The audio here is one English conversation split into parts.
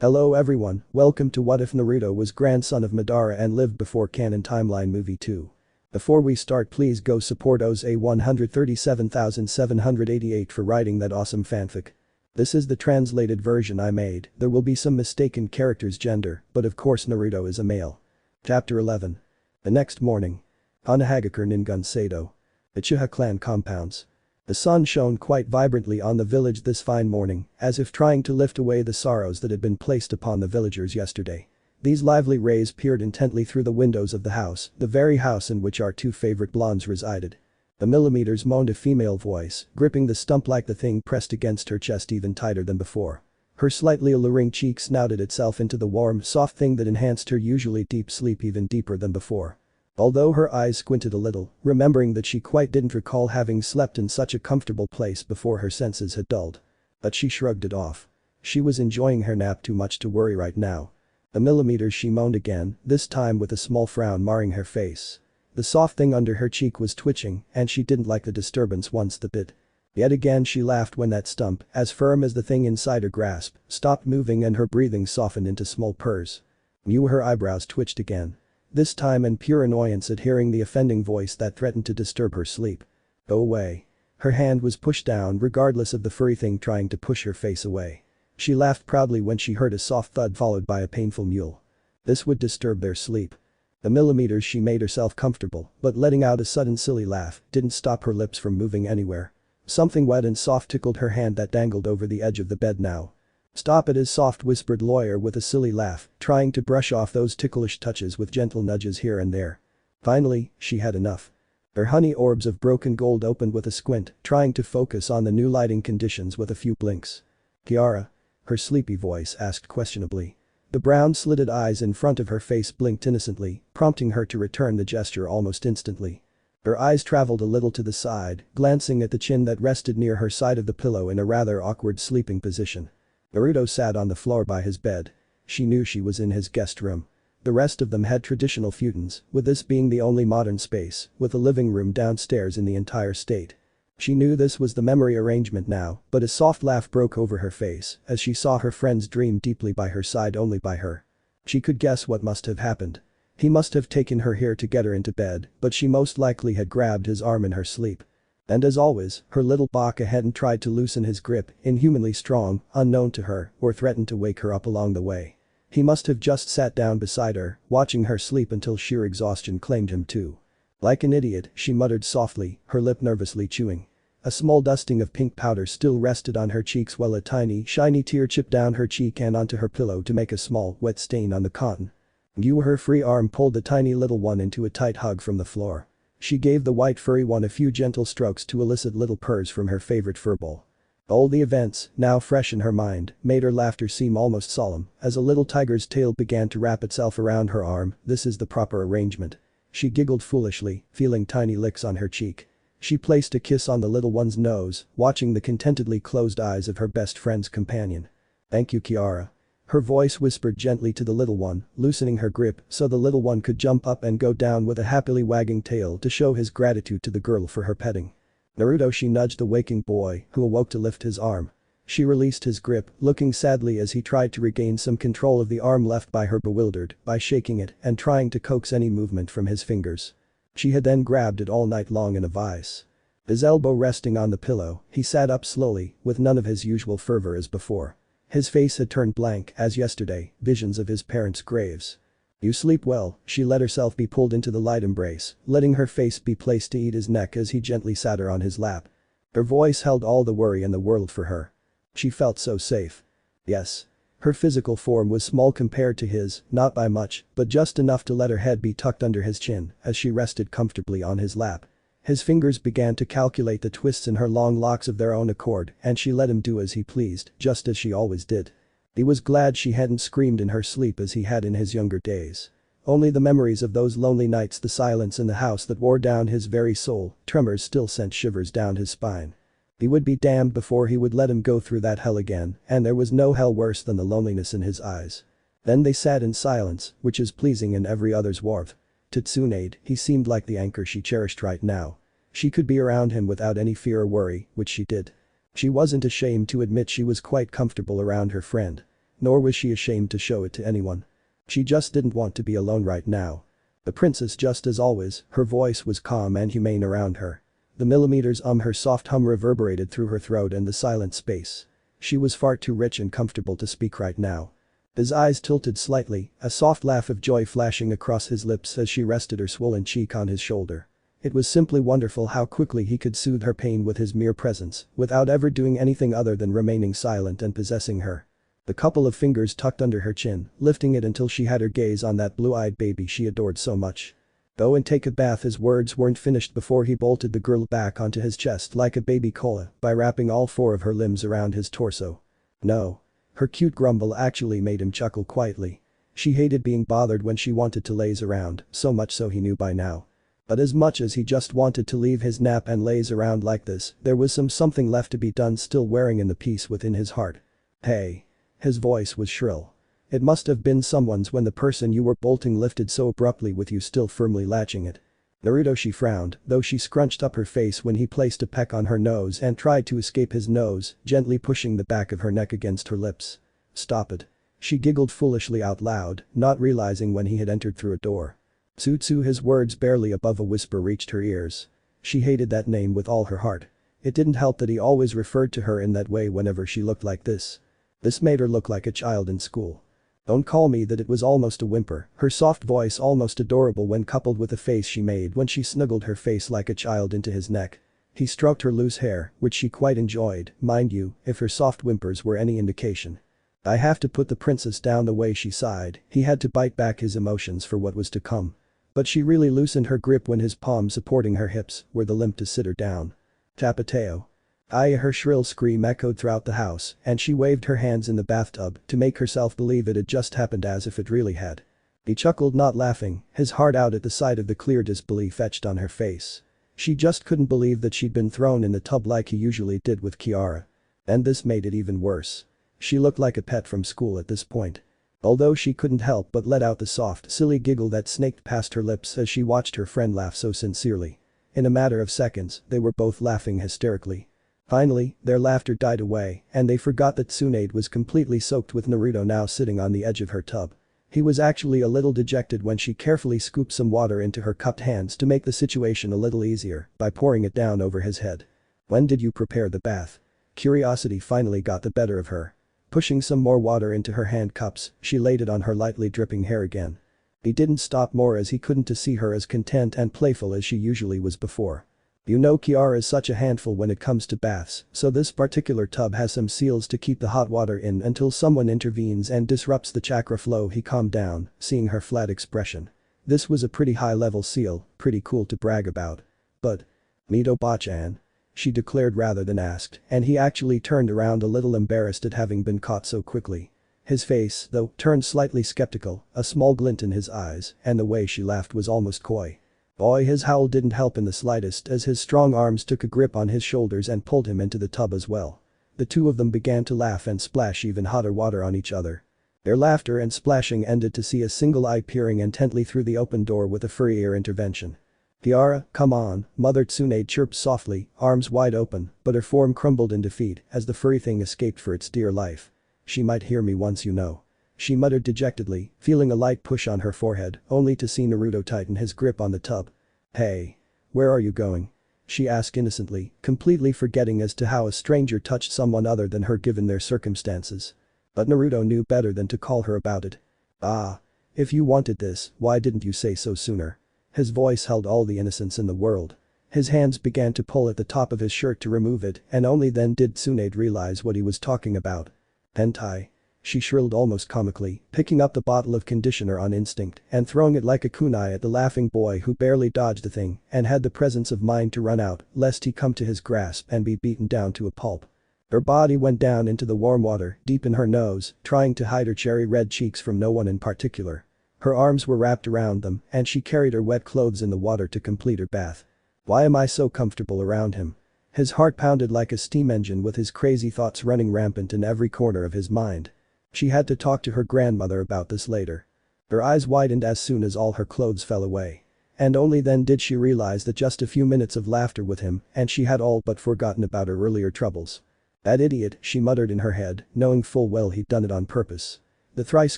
Hello everyone, welcome to What If Naruto was grandson of Madara and lived before Canon Timeline Movie 2. Before we start, please go support Oza 137,788 for writing that awesome fanfic. This is the translated version I made. There will be some mistaken characters' gender, but of course Naruto is a male. Chapter 11. The next morning. Hanahagakure Ningun Sado. Uchiha clan compounds. The sun shone quite vibrantly on the village this fine morning, as if trying to lift away the sorrows that had been placed upon the villagers yesterday. These lively rays peered intently through the windows of the house, the very house in which our two favorite blondes resided. The millimeters moaned a female voice, gripping the stump like the thing pressed against her chest even tighter than before. Her slightly alluring cheek snouted itself into the warm, soft thing that enhanced her usually deep sleep even deeper than before. Although her eyes squinted a little, remembering that she quite didn't recall having slept in such a comfortable place before her senses had dulled. But she shrugged it off. She was enjoying her nap too much to worry right now. The millimeters, she moaned again, this time with a small frown marring her face. The soft thing under her cheek was twitching, and she didn't like the disturbance once the bit. Yet again she laughed when that stump, as firm as the thing inside her grasp, stopped moving and her breathing softened into small purrs. Her eyebrows twitched again. This time in pure annoyance at hearing the offending voice that threatened to disturb her sleep. Go away. Her hand was pushed down regardless of the furry thing trying to push her face away. She laughed proudly when she heard a soft thud followed by a painful mewl. This would disturb their sleep. The millimeters, she made herself comfortable, but letting out a sudden silly laugh didn't stop her lips from moving anywhere. Something wet and soft tickled her hand that dangled over the edge of the bed now. Stop it, his soft whispered lawyer with a silly laugh, trying to brush off those ticklish touches with gentle nudges here and there. Finally, she had enough. Her honey orbs of broken gold opened with a squint, trying to focus on the new lighting conditions with a few blinks. Kiara? Her sleepy voice asked questionably. The brown slitted eyes in front of her face blinked innocently, prompting her to return the gesture almost instantly. Her eyes traveled a little to the side, glancing at the chin that rested near her side of the pillow in a rather awkward sleeping position. Naruto sat on the floor by his bed. She knew she was in his guest room. The rest of them had traditional futons, with this being the only modern space, with a living room downstairs in the entire state. She knew this was the memory arrangement now, but a soft laugh broke over her face as she saw her friends dream deeply by her side, only by her. She could guess what must have happened. He must have taken her here to get her into bed, but she most likely had grabbed his arm in her sleep. And as always, her little baka hadn't tried to loosen his grip, inhumanly strong, unknown to her, or threatened to wake her up along the way. He must have just sat down beside her, watching her sleep until sheer exhaustion claimed him too. Like an idiot, she muttered softly, her lip nervously chewing. A small dusting of pink powder still rested on her cheeks while a tiny, shiny tear chipped down her cheek and onto her pillow to make a small, wet stain on the cotton. Her free arm pulled the tiny little one into a tight hug from the floor. She gave the white furry one a few gentle strokes to elicit little purrs from her favorite furball. All the events, now fresh in her mind, made her laughter seem almost solemn as a little tiger's tail began to wrap itself around her arm. This is the proper arrangement. She giggled foolishly, feeling tiny licks on her cheek. She placed a kiss on the little one's nose, watching the contentedly closed eyes of her best friend's companion. Thank you, Kiara. Her voice whispered gently to the little one, loosening her grip so the little one could jump up and go down with a happily wagging tail to show his gratitude to the girl for her petting. Naruto, she nudged the waking boy, who awoke to lift his arm. She released his grip, looking sadly as he tried to regain some control of the arm left by her, bewildered by shaking it and trying to coax any movement from his fingers. She had then grabbed it all night long in a vice. His elbow resting on the pillow, he sat up slowly, with none of his usual fervor as before. His face had turned blank as yesterday, visions of his parents' graves. You sleep well, she let herself be pulled into the light embrace, letting her face be placed to eat his neck as he gently sat her on his lap. Her voice held all the worry in the world for her. She felt so safe. Yes. Her physical form was small compared to his, not by much, but just enough to let her head be tucked under his chin as she rested comfortably on his lap. His fingers began to calculate the twists in her long locks of their own accord and she let him do as he pleased, just as she always did. He was glad she hadn't screamed in her sleep as he had in his younger days. Only the memories of those lonely nights, the silence in the house that wore down his very soul, tremors still sent shivers down his spine. He would be damned before he would let him go through that hell again, and there was no hell worse than the loneliness in his eyes. Then they sat in silence, which is pleasing in every other's warmth. To Tsunade, he seemed like the anchor she cherished right now. She could be around him without any fear or worry, which she did. She wasn't ashamed to admit she was quite comfortable around her friend. nor was she ashamed to show it to anyone. She just didn't want to be alone right now. The princess, just as always, her voice was calm and humane around her. The millimeters her soft hum reverberated through her throat and the silent space. She was far too rich and comfortable to speak right now. His eyes tilted slightly, a soft laugh of joy flashing across his lips as she rested her swollen cheek on his shoulder. It was simply wonderful how quickly he could soothe her pain with his mere presence, without ever doing anything other than remaining silent and possessing her. The couple of fingers tucked under her chin, lifting it until she had her gaze on that blue-eyed baby she adored so much. Go and take a bath. His words weren't finished before he bolted the girl back onto his chest like a baby koala by wrapping all four of her limbs around his torso. No. Her cute grumble actually made him chuckle quietly. She hated being bothered when she wanted to laze around, so much so he knew by now. But as much as he just wanted to leave his nap and laze around like this, there was something left to be done, still wearing in the peace within his heart. Hey. His voice was shrill. It must have been someone's when the person you were bolting lifted so abruptly with you still firmly latching it. Naruto, she frowned, though she scrunched up her face when he placed a peck on her nose and tried to escape his nose, gently pushing the back of her neck against her lips. Stop it. She giggled foolishly out loud, not realizing when he had entered through a door. Tsutsu, his words barely above a whisper, reached her ears. She hated that name with all her heart. It didn't help that he always referred to her in that way whenever she looked like this. This made her look like a child in school. Don't call me that. It was almost a whimper, her soft voice almost adorable when coupled with the face she made when she snuggled her face like a child into his neck. He stroked her loose hair, which she quite enjoyed, mind you, if her soft whimpers were any indication. I have to put the princess down. The way she sighed, he had to bite back his emotions for what was to come. But she really loosened her grip when his palm supporting her hips were the limp to sit her down. Tapateo. Her shrill scream echoed throughout the house, and she waved her hands in the bathtub to make herself believe it had just happened as if it really had. He chuckled, not laughing, his heart out at the sight of the clear disbelief etched on her face. She just couldn't believe that she'd been thrown in the tub like he usually did with Kiara. And this made it even worse. She looked like a pet from school at this point. Although she couldn't help but let out the soft, silly giggle that snaked past her lips as she watched her friend laugh so sincerely. In a matter of seconds, they were both laughing hysterically. Finally, their laughter died away, and they forgot that Tsunade was completely soaked with Naruto now sitting on the edge of her tub. He was actually a little dejected when she carefully scooped some water into her cupped hands to make the situation a little easier by pouring it down over his head. When did you prepare the bath? Curiosity finally got the better of her. Pushing some more water into her hand cups, she laid it on her lightly dripping hair again. He didn't stop more as he couldn't to see her as content and playful as she usually was before. You know, Kiara is such a handful when it comes to baths, so this particular tub has some seals to keep the hot water in until someone intervenes and disrupts the chakra flow. He calmed down, seeing her flat expression. This was a pretty high-level seal, pretty cool to brag about. But, Mito-bachan? She declared rather than asked, and he actually turned around a little embarrassed at having been caught so quickly. His face, though, turned slightly skeptical, a small glint in his eyes, and the way she laughed was almost coy. Boy, his howl didn't help in the slightest as his strong arms took a grip on his shoulders and pulled him into the tub as well. The two of them began to laugh and splash even hotter water on each other. Their laughter and splashing ended to see a single eye peering intently through the open door with a furry ear intervention. Kiara, come on, Mother Tsunade chirped softly, arms wide open, but her form crumbled in defeat as the furry thing escaped for its dear life. She might hear me once, you know. She muttered dejectedly, feeling a light push on her forehead, only to see Naruto tighten his grip on the tub. Hey. Where are you going? She asked innocently, completely forgetting as to how a stranger touched someone other than her given their circumstances. But Naruto knew better than to call her about it. Ah. If you wanted this, why didn't you say so sooner? His voice held all the innocence in the world. His hands began to pull at the top of his shirt to remove it, and only then did Tsunade realize what he was talking about. Hentai. She shrilled almost comically, picking up the bottle of conditioner on instinct and throwing it like a kunai at the laughing boy who barely dodged the thing and had the presence of mind to run out lest he come to his grasp and be beaten down to a pulp. Her body went down into the warm water deep in her nose, trying to hide her cherry red cheeks from no one in particular. Her arms were wrapped around them and she carried her wet clothes in the water to complete her bath. Why am I so comfortable around him? His heart pounded like a steam engine with his crazy thoughts running rampant in every corner of his mind. She had to talk to her grandmother about this later. Her eyes widened as soon as all her clothes fell away. And only then did she realize that just a few minutes of laughter with him and she had all but forgotten about her earlier troubles. That idiot, she muttered in her head, knowing full well he'd done it on purpose. The thrice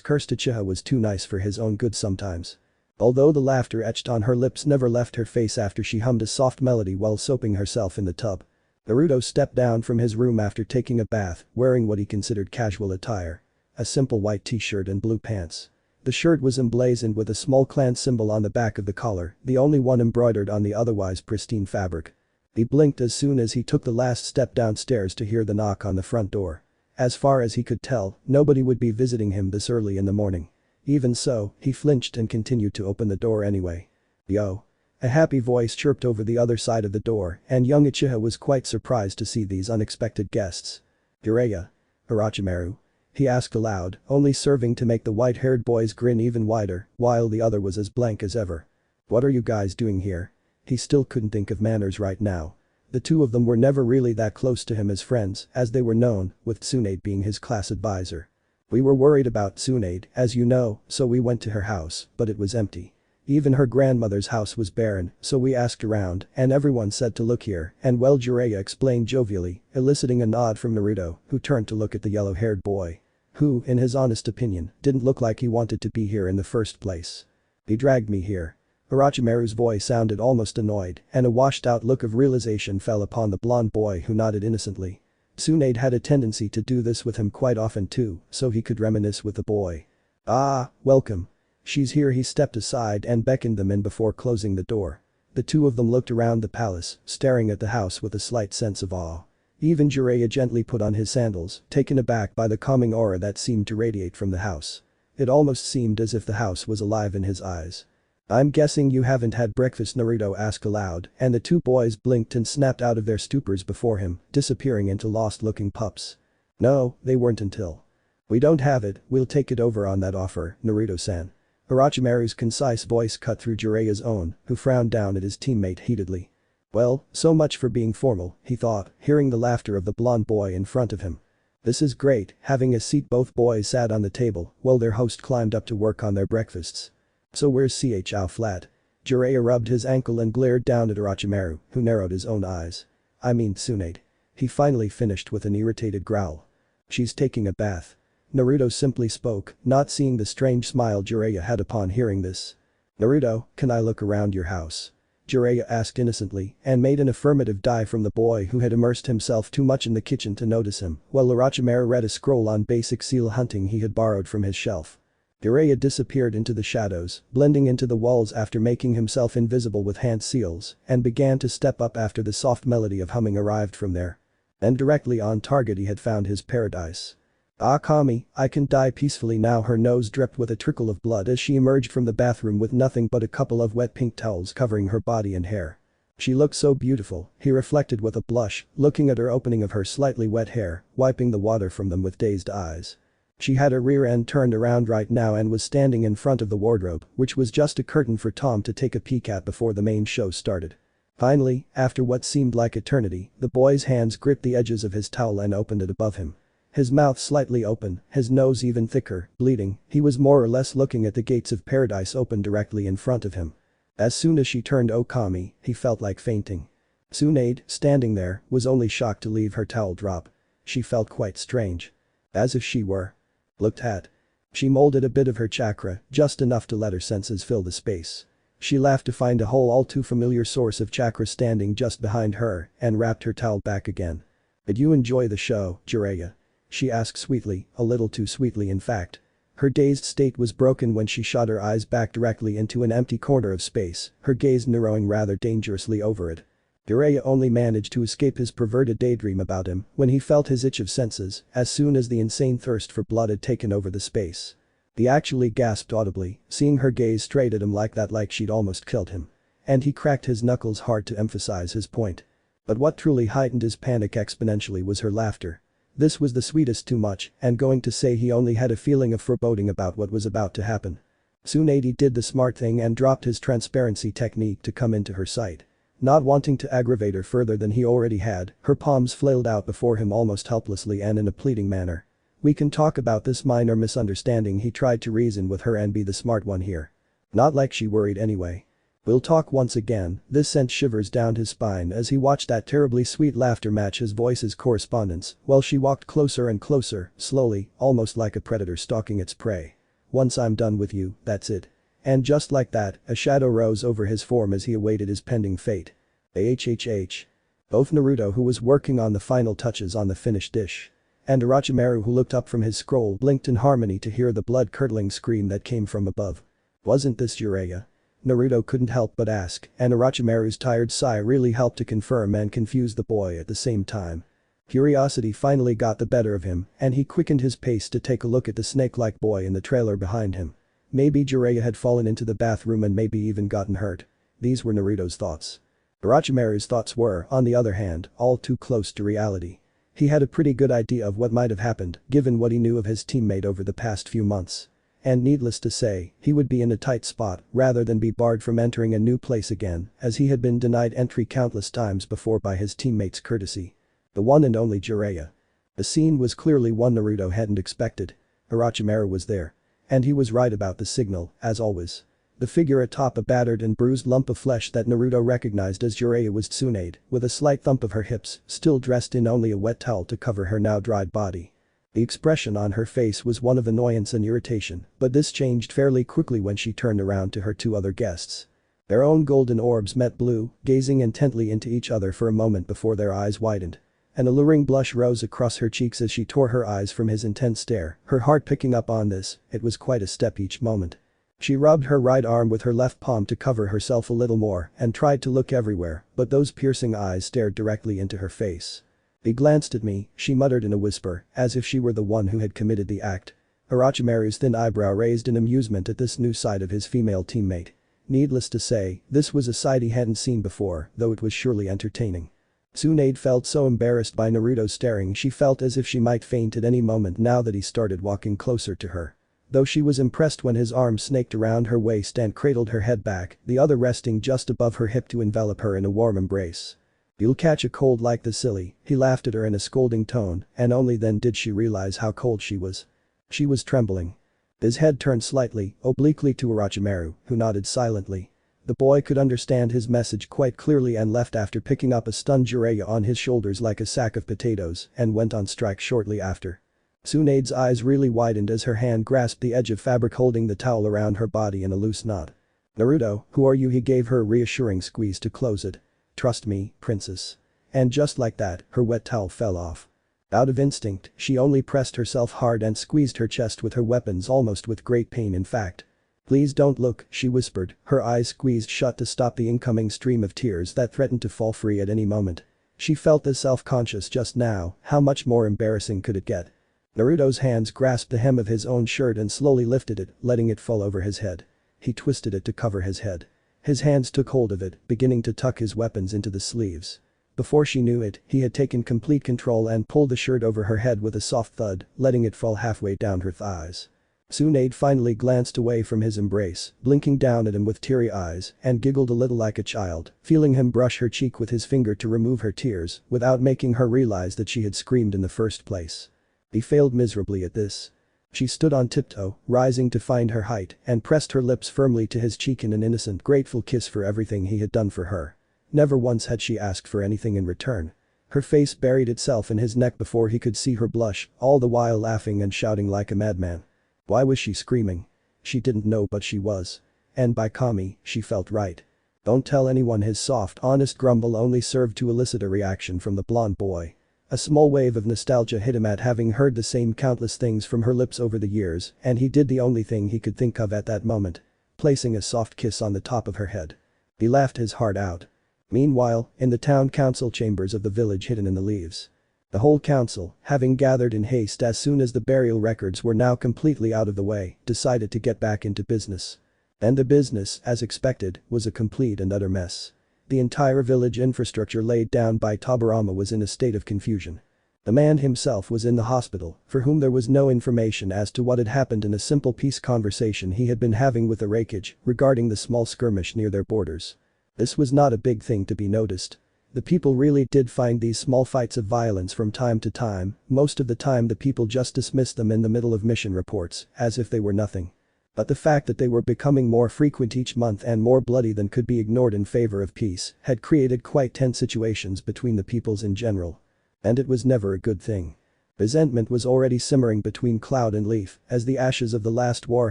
cursed Uchiha was too nice for his own good sometimes. Although the laughter etched on her lips never left her face after she hummed a soft melody while soaping herself in the tub. Naruto stepped down from his room after taking a bath, wearing what he considered casual attire. A simple white t-shirt and blue pants. The shirt was emblazoned with a small clan symbol on the back of the collar, the only one embroidered on the otherwise pristine fabric. He blinked as soon as he took the last step downstairs to hear the knock on the front door. As far as he could tell, nobody would be visiting him this early in the morning. Even so, he flinched and continued to open the door anyway. "Yo." A happy voice chirped over the other side of the door, and young Uchiha was quite surprised to see these unexpected guests. "Jiraiya? Orochimaru?" he asked aloud, only serving to make the white-haired boy's grin even wider, while the other was as blank as ever. "What are you guys doing here?" He still couldn't think of manners right now. The two of them were never really that close to him as friends, as they were known, with Tsunade being his class advisor. "We were worried about Tsunade, as you know, so we went to her house, but it was empty. Even her grandmother's house was barren, so we asked around, and everyone said to look here, and well," Jiraiya explained jovially, eliciting a nod from Naruto, who turned to look at the yellow-haired boy. Who, in his honest opinion, didn't look like he wanted to be here in the first place. "He dragged me here." Orochimaru's voice sounded almost annoyed, and a washed-out look of realization fell upon the blonde boy who nodded innocently. Tsunade had a tendency to do this with him quite often too, so he could reminisce with the boy. "Ah, welcome. She's here." He stepped aside and beckoned them in before closing the door. The two of them looked around the palace, staring at the house with a slight sense of awe. Even Jiraiya gently put on his sandals, taken aback by the calming aura that seemed to radiate from the house. It almost seemed as if the house was alive in his eyes. "I'm guessing you haven't had breakfast," Naruto asked aloud, and the two boys blinked and snapped out of their stupors before him, disappearing into lost-looking pups. "No, they weren't until." "We don't have it, we'll take it over on that offer, Naruto-san." Orochimaru's concise voice cut through Jiraiya's own, who frowned down at his teammate heatedly. "Well, so much for being formal," he thought, hearing the laughter of the blonde boy in front of him. "This is great." Having a seat, both boys sat on the table while their host climbed up to work on their breakfasts. "So where's Chao Flat?" Jiraiya rubbed his ankle and glared down at Orochimaru, who narrowed his own eyes. "I mean Tsunade." He finally finished with an irritated growl. "She's taking a bath." Naruto simply spoke, not seeing the strange smile Jiraiya had upon hearing this. "Naruto, can I look around your house?" Jiraiya asked innocently and made an affirmative dive from the boy who had immersed himself too much in the kitchen to notice him, while Orochimaru read a scroll on basic seal hunting he had borrowed from his shelf. Jiraiya disappeared into the shadows, blending into the walls after making himself invisible with hand seals, and began to step up after the soft melody of humming arrived from there. And directly on target he had found his paradise. "Ah, Kami, I can die peacefully now." Her nose dripped with a trickle of blood as she emerged from the bathroom with nothing but a couple of wet pink towels covering her body and hair. She looked so beautiful, he reflected with a blush, looking at her opening of her slightly wet hair, wiping the water from them with dazed eyes. She had her rear end turned around right now and was standing in front of the wardrobe, which was just a curtain for Tom to take a peek at before the main show started. Finally, after what seemed like eternity, the boy's hands gripped the edges of his towel and opened it above him. His mouth slightly open, his nose even thicker, bleeding, he was more or less looking at the gates of paradise open directly in front of him. As soon as she turned Okami, he felt like fainting. Tsunade, standing there, was only shocked to leave her towel drop. She felt quite strange. As if she were looked at. She molded a bit of her chakra, just enough to let her senses fill the space. She laughed to find a whole all too familiar source of chakra standing just behind her and wrapped her towel back again. "Did you enjoy the show, Jiraiya?" she asked sweetly, a little too sweetly in fact. Her dazed state was broken when she shot her eyes back directly into an empty corner of space, her gaze narrowing rather dangerously over it. Jiraiya only managed to escape his perverted daydream about him when he felt his itch of senses as soon as the insane thirst for blood had taken over the space. He actually gasped audibly, seeing her gaze straight at him like that, like she'd almost killed him. And he cracked his knuckles hard to emphasize his point. But what truly heightened his panic exponentially was her laughter. This was the sweetest too much, and going to say he only had a feeling of foreboding about what was about to happen. Tsunade did the smart thing and dropped his transparency technique to come into her sight. Not wanting to aggravate her further than he already had, her palms flailed out before him almost helplessly and in a pleading manner. "We can talk about this minor misunderstanding." He tried to reason with her and be the smart one here. Not like she worried anyway. "We'll talk once again." This sent shivers down his spine as he watched that terribly sweet laughter match his voice's correspondence while she walked closer and closer, slowly, almost like a predator stalking its prey. "Once I'm done with you, that's it." And just like that, a shadow rose over his form as he awaited his pending fate. AHHH. Both Naruto, who was working on the final touches on the finished dish, and Orochimaru, who looked up from his scroll, blinked in harmony to hear the blood-curdling scream that came from above. "Wasn't this Jiraiya?" Naruto couldn't help but ask, and Orochimaru's tired sigh really helped to confirm and confuse the boy at the same time. Curiosity finally got the better of him, and he quickened his pace to take a look at the snake-like boy in the trailer behind him. Maybe Jiraiya had fallen into the bathroom and maybe even gotten hurt. These were Naruto's thoughts. Orochimaru's thoughts were, on the other hand, all too close to reality. He had a pretty good idea of what might have happened, given what he knew of his teammate over the past few months. And needless to say, he would be in a tight spot rather than be barred from entering a new place again, as he had been denied entry countless times before by his teammates' courtesy. The one and only Jiraiya. The scene was clearly one Naruto hadn't expected. Orochimaru was there. And he was right about the signal, as always. The figure atop a battered and bruised lump of flesh that Naruto recognized as Jiraiya was Tsunade, with a slight thump of her hips, still dressed in only a wet towel to cover her now dried body. The expression on her face was one of annoyance and irritation, but this changed fairly quickly when she turned around to her two other guests. Their own golden orbs met blue, gazing intently into each other for a moment before their eyes widened. An alluring blush rose across her cheeks as she tore her eyes from his intense stare, her heart picking up on this. It was quite a step each moment. She rubbed her right arm with her left palm to cover herself a little more and tried to look everywhere, but those piercing eyes stared directly into her face. "He glanced at me," she muttered in a whisper, as if she were the one who had committed the act. Orochimaru's thin eyebrow raised in amusement at this new side of his female teammate. Needless to say, this was a side he hadn't seen before, though it was surely entertaining. Tsunade felt so embarrassed by Naruto's staring she felt as if she might faint at any moment now that he started walking closer to her. Though she was impressed when his arm snaked around her waist and cradled her head back, the other resting just above her hip to envelop her in a warm embrace. "You'll catch a cold like the silly," he laughed at her in a scolding tone, and only then did she realize how cold she was. She was trembling. His head turned slightly, obliquely to Orochimaru, who nodded silently. The boy could understand his message quite clearly and left after picking up a stunned Jiraiya on his shoulders like a sack of potatoes and went on strike shortly after. Tsunade's eyes really widened as her hand grasped the edge of fabric holding the towel around her body in a loose knot. "Naruto, who are you?" He gave her a reassuring squeeze to close it. "Trust me, princess." And just like that, her wet towel fell off. Out of instinct, she only pressed herself hard and squeezed her chest with her weapons almost with great pain in fact. "Please don't look," she whispered, her eyes squeezed shut to stop the incoming stream of tears that threatened to fall free at any moment. She felt as self-conscious just now, how much more embarrassing could it get? Naruto's hands grasped the hem of his own shirt and slowly lifted it, letting it fall over his head. He twisted it to cover his head. His hands took hold of it, beginning to tuck his weapons into the sleeves. Before she knew it, he had taken complete control and pulled the shirt over her head with a soft thud, letting it fall halfway down her thighs. Tsunade finally glanced away from his embrace, blinking down at him with teary eyes, and giggled a little like a child, feeling him brush her cheek with his finger to remove her tears, without making her realize that she had screamed in the first place. He failed miserably at this. She stood on tiptoe, rising to find her height, and pressed her lips firmly to his cheek in an innocent, grateful kiss for everything he had done for her. Never once had she asked for anything in return. Her face buried itself in his neck before he could see her blush, all the while laughing and shouting like a madman. Why was she screaming? She didn't know, but she was. And by Kami, she felt right. "Don't tell anyone." His soft, honest grumble only served to elicit a reaction from the blonde boy. A small wave of nostalgia hit him at having heard the same countless things from her lips over the years, and he did the only thing he could think of at that moment. Placing a soft kiss on the top of her head. He laughed his heart out. Meanwhile, in the town council chambers of the village hidden in the leaves. The whole council, having gathered in haste as soon as the burial records were now completely out of the way, decided to get back into business. And the business, as expected, was a complete and utter mess. The entire village infrastructure laid down by Tobirama was in a state of confusion. The man himself was in the hospital, for whom there was no information as to what had happened in a simple peace conversation he had been having with the Raikage regarding the small skirmish near their borders. This was not a big thing to be noticed. The people really did find these small fights of violence from time to time. Most of the time the people just dismissed them in the middle of mission reports, as if they were nothing. But the fact that they were becoming more frequent each month and more bloody than could be ignored in favor of peace had created quite tense situations between the peoples in general. And it was never a good thing. Resentment was already simmering between Cloud and Leaf as the ashes of the last war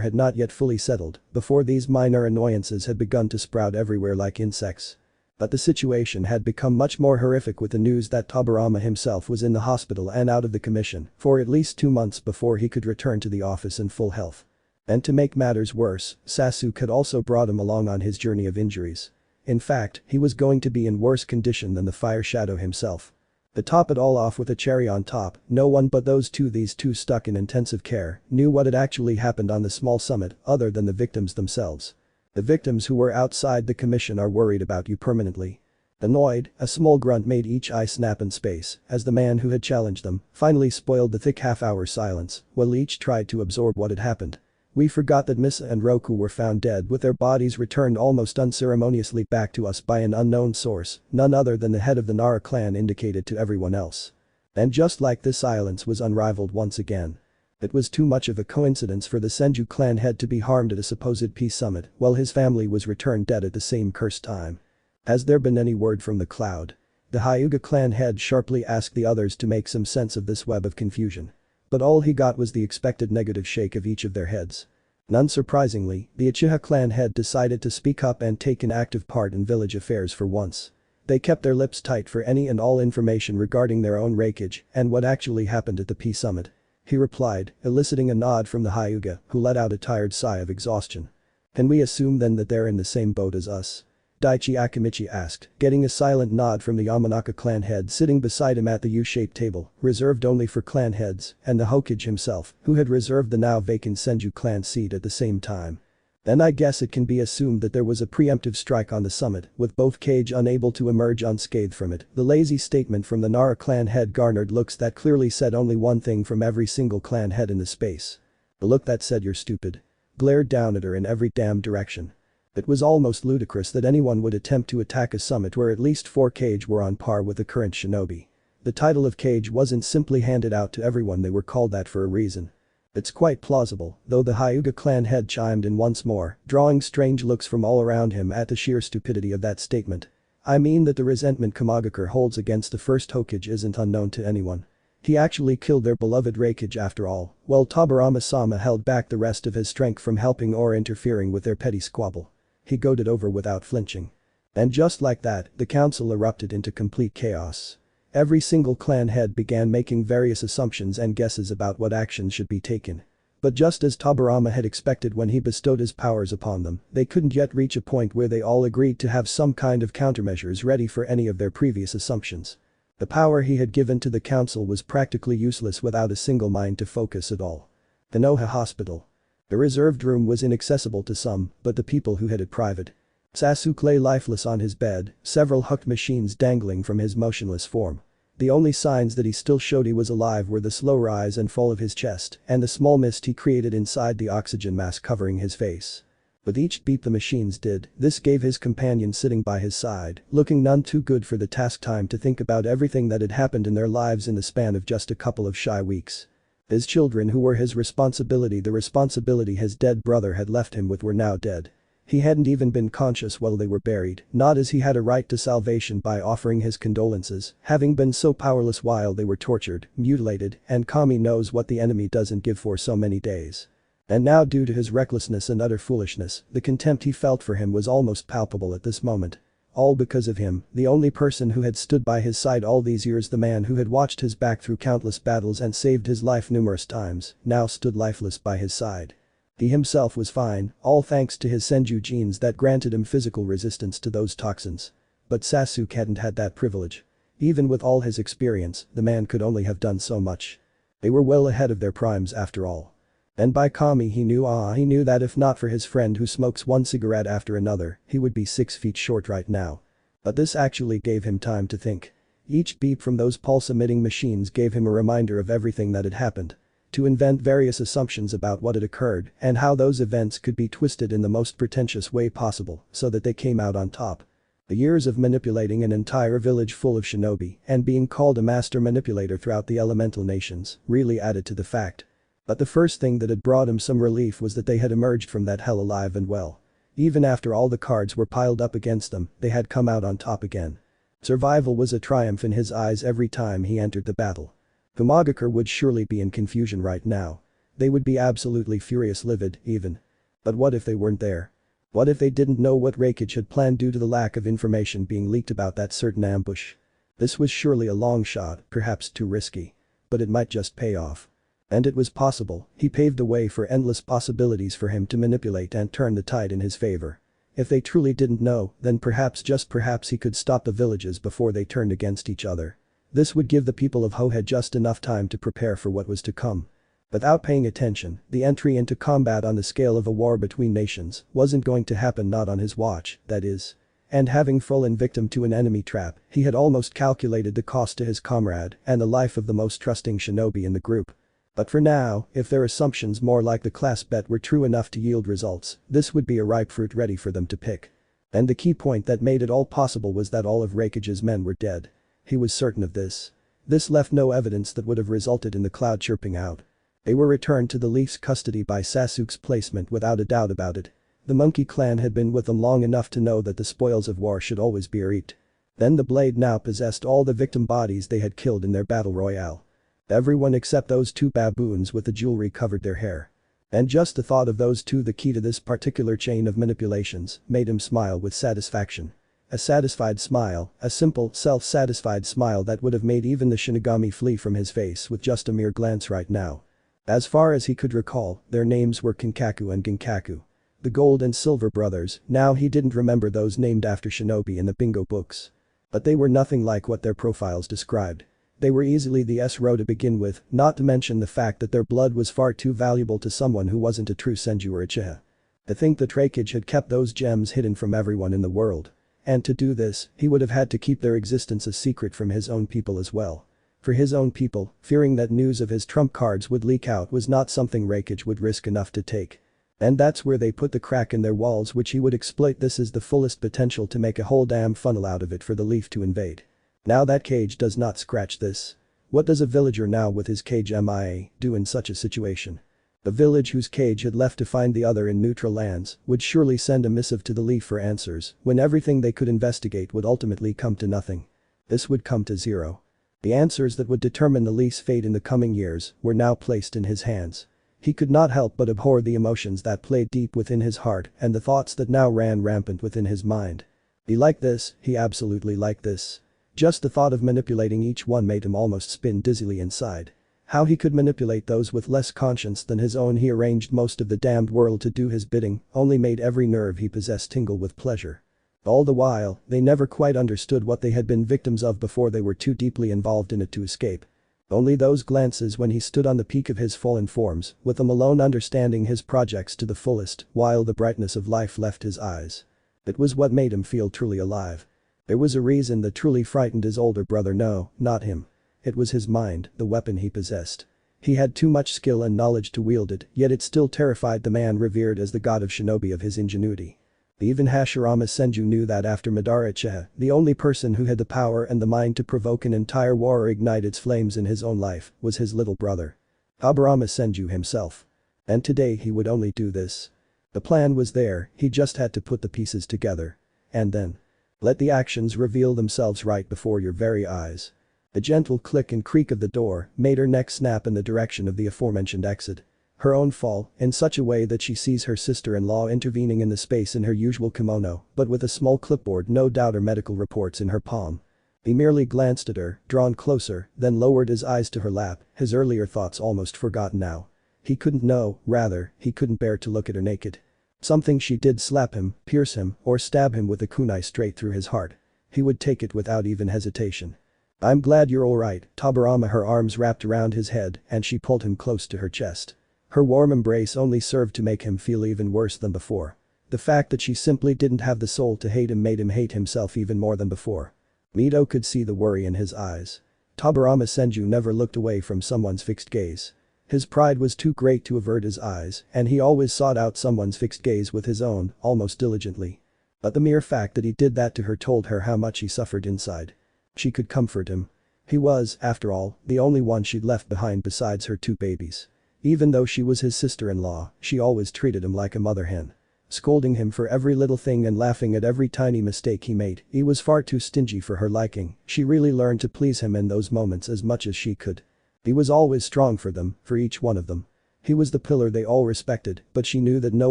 had not yet fully settled before these minor annoyances had begun to sprout everywhere like insects. But the situation had become much more horrific with the news that Tobirama himself was in the hospital and out of the commission for at least 2 months before he could return to the office in full health. And to make matters worse, Sasuke had also brought him along on his journey of injuries. In fact, he was going to be in worse condition than the Fire Shadow himself. To top it all off with a cherry on top, no one but these two stuck in intensive care knew what had actually happened on the small summit other than the victims themselves. The victims who were outside the commission are worried about you permanently. Annoyed, a small grunt made each eye snap in space as the man who had challenged them finally spoiled the thick half-hour silence while each tried to absorb what had happened. We forgot that Misa and Roku were found dead with their bodies returned almost unceremoniously back to us by an unknown source, none other than the head of the Nara clan indicated to everyone else. And just like this silence was unrivaled once again. It was too much of a coincidence for the Senju clan head to be harmed at a supposed peace summit while his family was returned dead at the same cursed time. Has there been any word from the Cloud? The Hyuga clan head sharply asked the others to make some sense of this web of confusion. But all he got was the expected negative shake of each of their heads. Unsurprisingly, the Uchiha clan head decided to speak up and take an active part in village affairs for once. They kept their lips tight for any and all information regarding their own Reikage and what actually happened at the peace summit. He replied, eliciting a nod from the Hyuga, who let out a tired sigh of exhaustion. Can we assume then that they're in the same boat as us? Daichi Akimichi asked, getting a silent nod from the Yamanaka clan head sitting beside him at the U-shaped table, reserved only for clan heads, and the Hokage himself, who had reserved the now vacant Senju clan seat at the same time. Then I guess it can be assumed that there was a preemptive strike on the summit, with both Kage unable to emerge unscathed from it. The lazy statement from the Nara clan head garnered looks that clearly said only one thing from every single clan head in the space. The look that said you're stupid. Glared down at her in every damn direction. It was almost ludicrous that anyone would attempt to attack a summit where at least 4 Kage were on par with the current shinobi. The title of Kage wasn't simply handed out to everyone, they were called that for a reason. It's quite plausible, though the Hyuga clan head chimed in once more, drawing strange looks from all around him at the sheer stupidity of that statement. I mean that the resentment Kamagakure holds against the first Hokage isn't unknown to anyone. He actually killed their beloved Reikage after all, while Tobirama-sama held back the rest of his strength from helping or interfering with their petty squabble. He goaded over without flinching. And just like that, the council erupted into complete chaos. Every single clan head began making various assumptions and guesses about what actions should be taken. But just as Tobirama had expected when he bestowed his powers upon them, they couldn't yet reach a point where they all agreed to have some kind of countermeasures ready for any of their previous assumptions. The power he had given to the council was practically useless without a single mind to focus at all. The Konoha hospital. The reserved room was inaccessible to some, but the people who had it private. Sasuke lay lifeless on his bed, several hooked machines dangling from his motionless form. The only signs that he still showed he was alive were the slow rise and fall of his chest and the small mist he created inside the oxygen mask covering his face. With each beep the machines did, this gave his companion sitting by his side, looking none too good for the task, time to think about everything that had happened in their lives in the span of just a couple of shy weeks. His children, who were his responsibility, the responsibility his dead brother had left him with, were now dead. He hadn't even been conscious while they were buried, not as he had a right to salvation by offering his condolences, having been so powerless while they were tortured, mutilated, and Kami knows what the enemy doesn't give for so many days. And now, due to his recklessness and utter foolishness, the contempt he felt for him was almost palpable at this moment. All because of him, the only person who had stood by his side all these years, the man who had watched his back through countless battles and saved his life numerous times, now stood lifeless by his side. He himself was fine, all thanks to his Senju genes that granted him physical resistance to those toxins. But Sasuke hadn't had that privilege. Even with all his experience, the man could only have done so much. They were well ahead of their primes after all. And by Kami he knew that if not for his friend who smokes one cigarette after another, he would be 6 feet short right now. But this actually gave him time to think. Each beep from those pulse-emitting machines gave him a reminder of everything that had happened. To invent various assumptions about what had occurred and how those events could be twisted in the most pretentious way possible so that they came out on top. The years of manipulating an entire village full of shinobi and being called a master manipulator throughout the elemental nations really added to the fact. But the first thing that had brought him some relief was that they had emerged from that hell alive and well. Even after all the cards were piled up against them, they had come out on top again. Survival was a triumph in his eyes every time he entered the battle. Fumagukur would surely be in confusion right now. They would be absolutely furious, livid, even. But what if they weren't there? What if they didn't know what Reikage had planned due to the lack of information being leaked about that certain ambush? This was surely a long shot, perhaps too risky. But it might just pay off. And it was possible. He paved the way for endless possibilities for him to manipulate and turn the tide in his favor. If they truly didn't know, then perhaps, just perhaps, he could stop the villages before they turned against each other. This would give the people of Hohe just enough time to prepare for what was to come. Without paying attention, the entry into combat on the scale of a war between nations wasn't going to happen, not on his watch, that is. And having fallen victim to an enemy trap, he had almost calculated the cost to his comrade and the life of the most trusting shinobi in the group. But for now, if their assumptions more like the class bet were true enough to yield results, this would be a ripe fruit ready for them to pick. And the key point that made it all possible was that all of Reikage's men were dead. He was certain of this. This left no evidence that would have resulted in the cloud chirping out. They were returned to the Leaf's custody by Sasuke's placement without a doubt about it. The Monkey clan had been with them long enough to know that the spoils of war should always be eaten. Then the blade now possessed all the victim bodies they had killed in their battle royale. Everyone except those two baboons with the jewelry covered their hair. And just the thought of those two, the key to this particular chain of manipulations, made him smile with satisfaction. A satisfied smile, a simple, self-satisfied smile that would have made even the Shinigami flee from his face with just a mere glance right now. As far as he could recall, their names were Kinkaku and Ginkaku. The Gold and Silver brothers. Now he didn't remember those named after shinobi in the bingo books. But they were nothing like what their profiles described. They were easily the S-row to begin with, not to mention the fact that their blood was far too valuable to someone who wasn't a true Senju or Uchiha. To think that Reikage had kept those gems hidden from everyone in the world. And to do this, he would have had to keep their existence a secret from his own people as well. For his own people, fearing that news of his trump cards would leak out was not something Reikage would risk enough to take. And that's where they put the crack in their walls, which he would exploit. This is the fullest potential to make a whole damn funnel out of it for the Leaf to invade. Now that cage does not scratch this. What does a villager now with his cage MIA do in such a situation? The village whose cage had left to find the other in neutral lands would surely send a missive to the Leaf for answers when everything they could investigate would ultimately come to nothing. This would come to zero. The answers that would determine the Leaf's fate in the coming years were now placed in his hands. He could not help but abhor the emotions that played deep within his heart and the thoughts that now ran rampant within his mind. He liked this, he absolutely liked this. Just the thought of manipulating each one made him almost spin dizzily inside. How he could manipulate those with less conscience than his own. He arranged most of the damned world to do his bidding, only made every nerve he possessed tingle with pleasure. All the while, they never quite understood what they had been victims of before they were too deeply involved in it to escape. Only those glances when he stood on the peak of his fallen forms, with them alone understanding his projects to the fullest, while the brightness of life left his eyes. It was what made him feel truly alive. There was a reason that truly frightened his older brother. No, not him. It was his mind, the weapon he possessed. He had too much skill and knowledge to wield it, yet it still terrified the man revered as the god of shinobi of his ingenuity. Even Hashirama Senju knew that after Madara Uchiha, the only person who had the power and the mind to provoke an entire war or ignite its flames in his own life was his little brother. Habarama Senju himself. And today he would only do this. The plan was there, he just had to put the pieces together. And then. Let the actions reveal themselves right before your very eyes. The gentle click and creak of the door made her neck snap in the direction of the aforementioned exit. Her own fall, in such a way that she sees her sister-in-law intervening in the space in her usual kimono, but with a small clipboard, no doubt, or medical reports in her palm. He merely glanced at her, drawn closer, then lowered his eyes to her lap, his earlier thoughts almost forgotten now. He couldn't know, rather, he couldn't bear to look at her naked. Something she did slap him, pierce him, or stab him with a kunai straight through his heart. He would take it without even hesitation. I'm glad you're alright, Tabarama. Her arms wrapped around his head and she pulled him close to her chest. Her warm embrace only served to make him feel even worse than before. The fact that she simply didn't have the soul to hate him made him hate himself even more than before. Mito could see the worry in his eyes. Tabarama Senju never looked away from someone's fixed gaze. His pride was too great to avert his eyes, and he always sought out someone's fixed gaze with his own, almost diligently. But the mere fact that he did that to her told her how much he suffered inside. She could comfort him. He was, after all, the only one she'd left behind besides her two babies. Even though she was his sister-in-law, she always treated him like a mother hen. Scolding him for every little thing and laughing at every tiny mistake he made, he was far too stingy for her liking. She really learned to please him in those moments as much as she could. He was always strong for them, for each one of them. He was the pillar they all respected, but she knew that no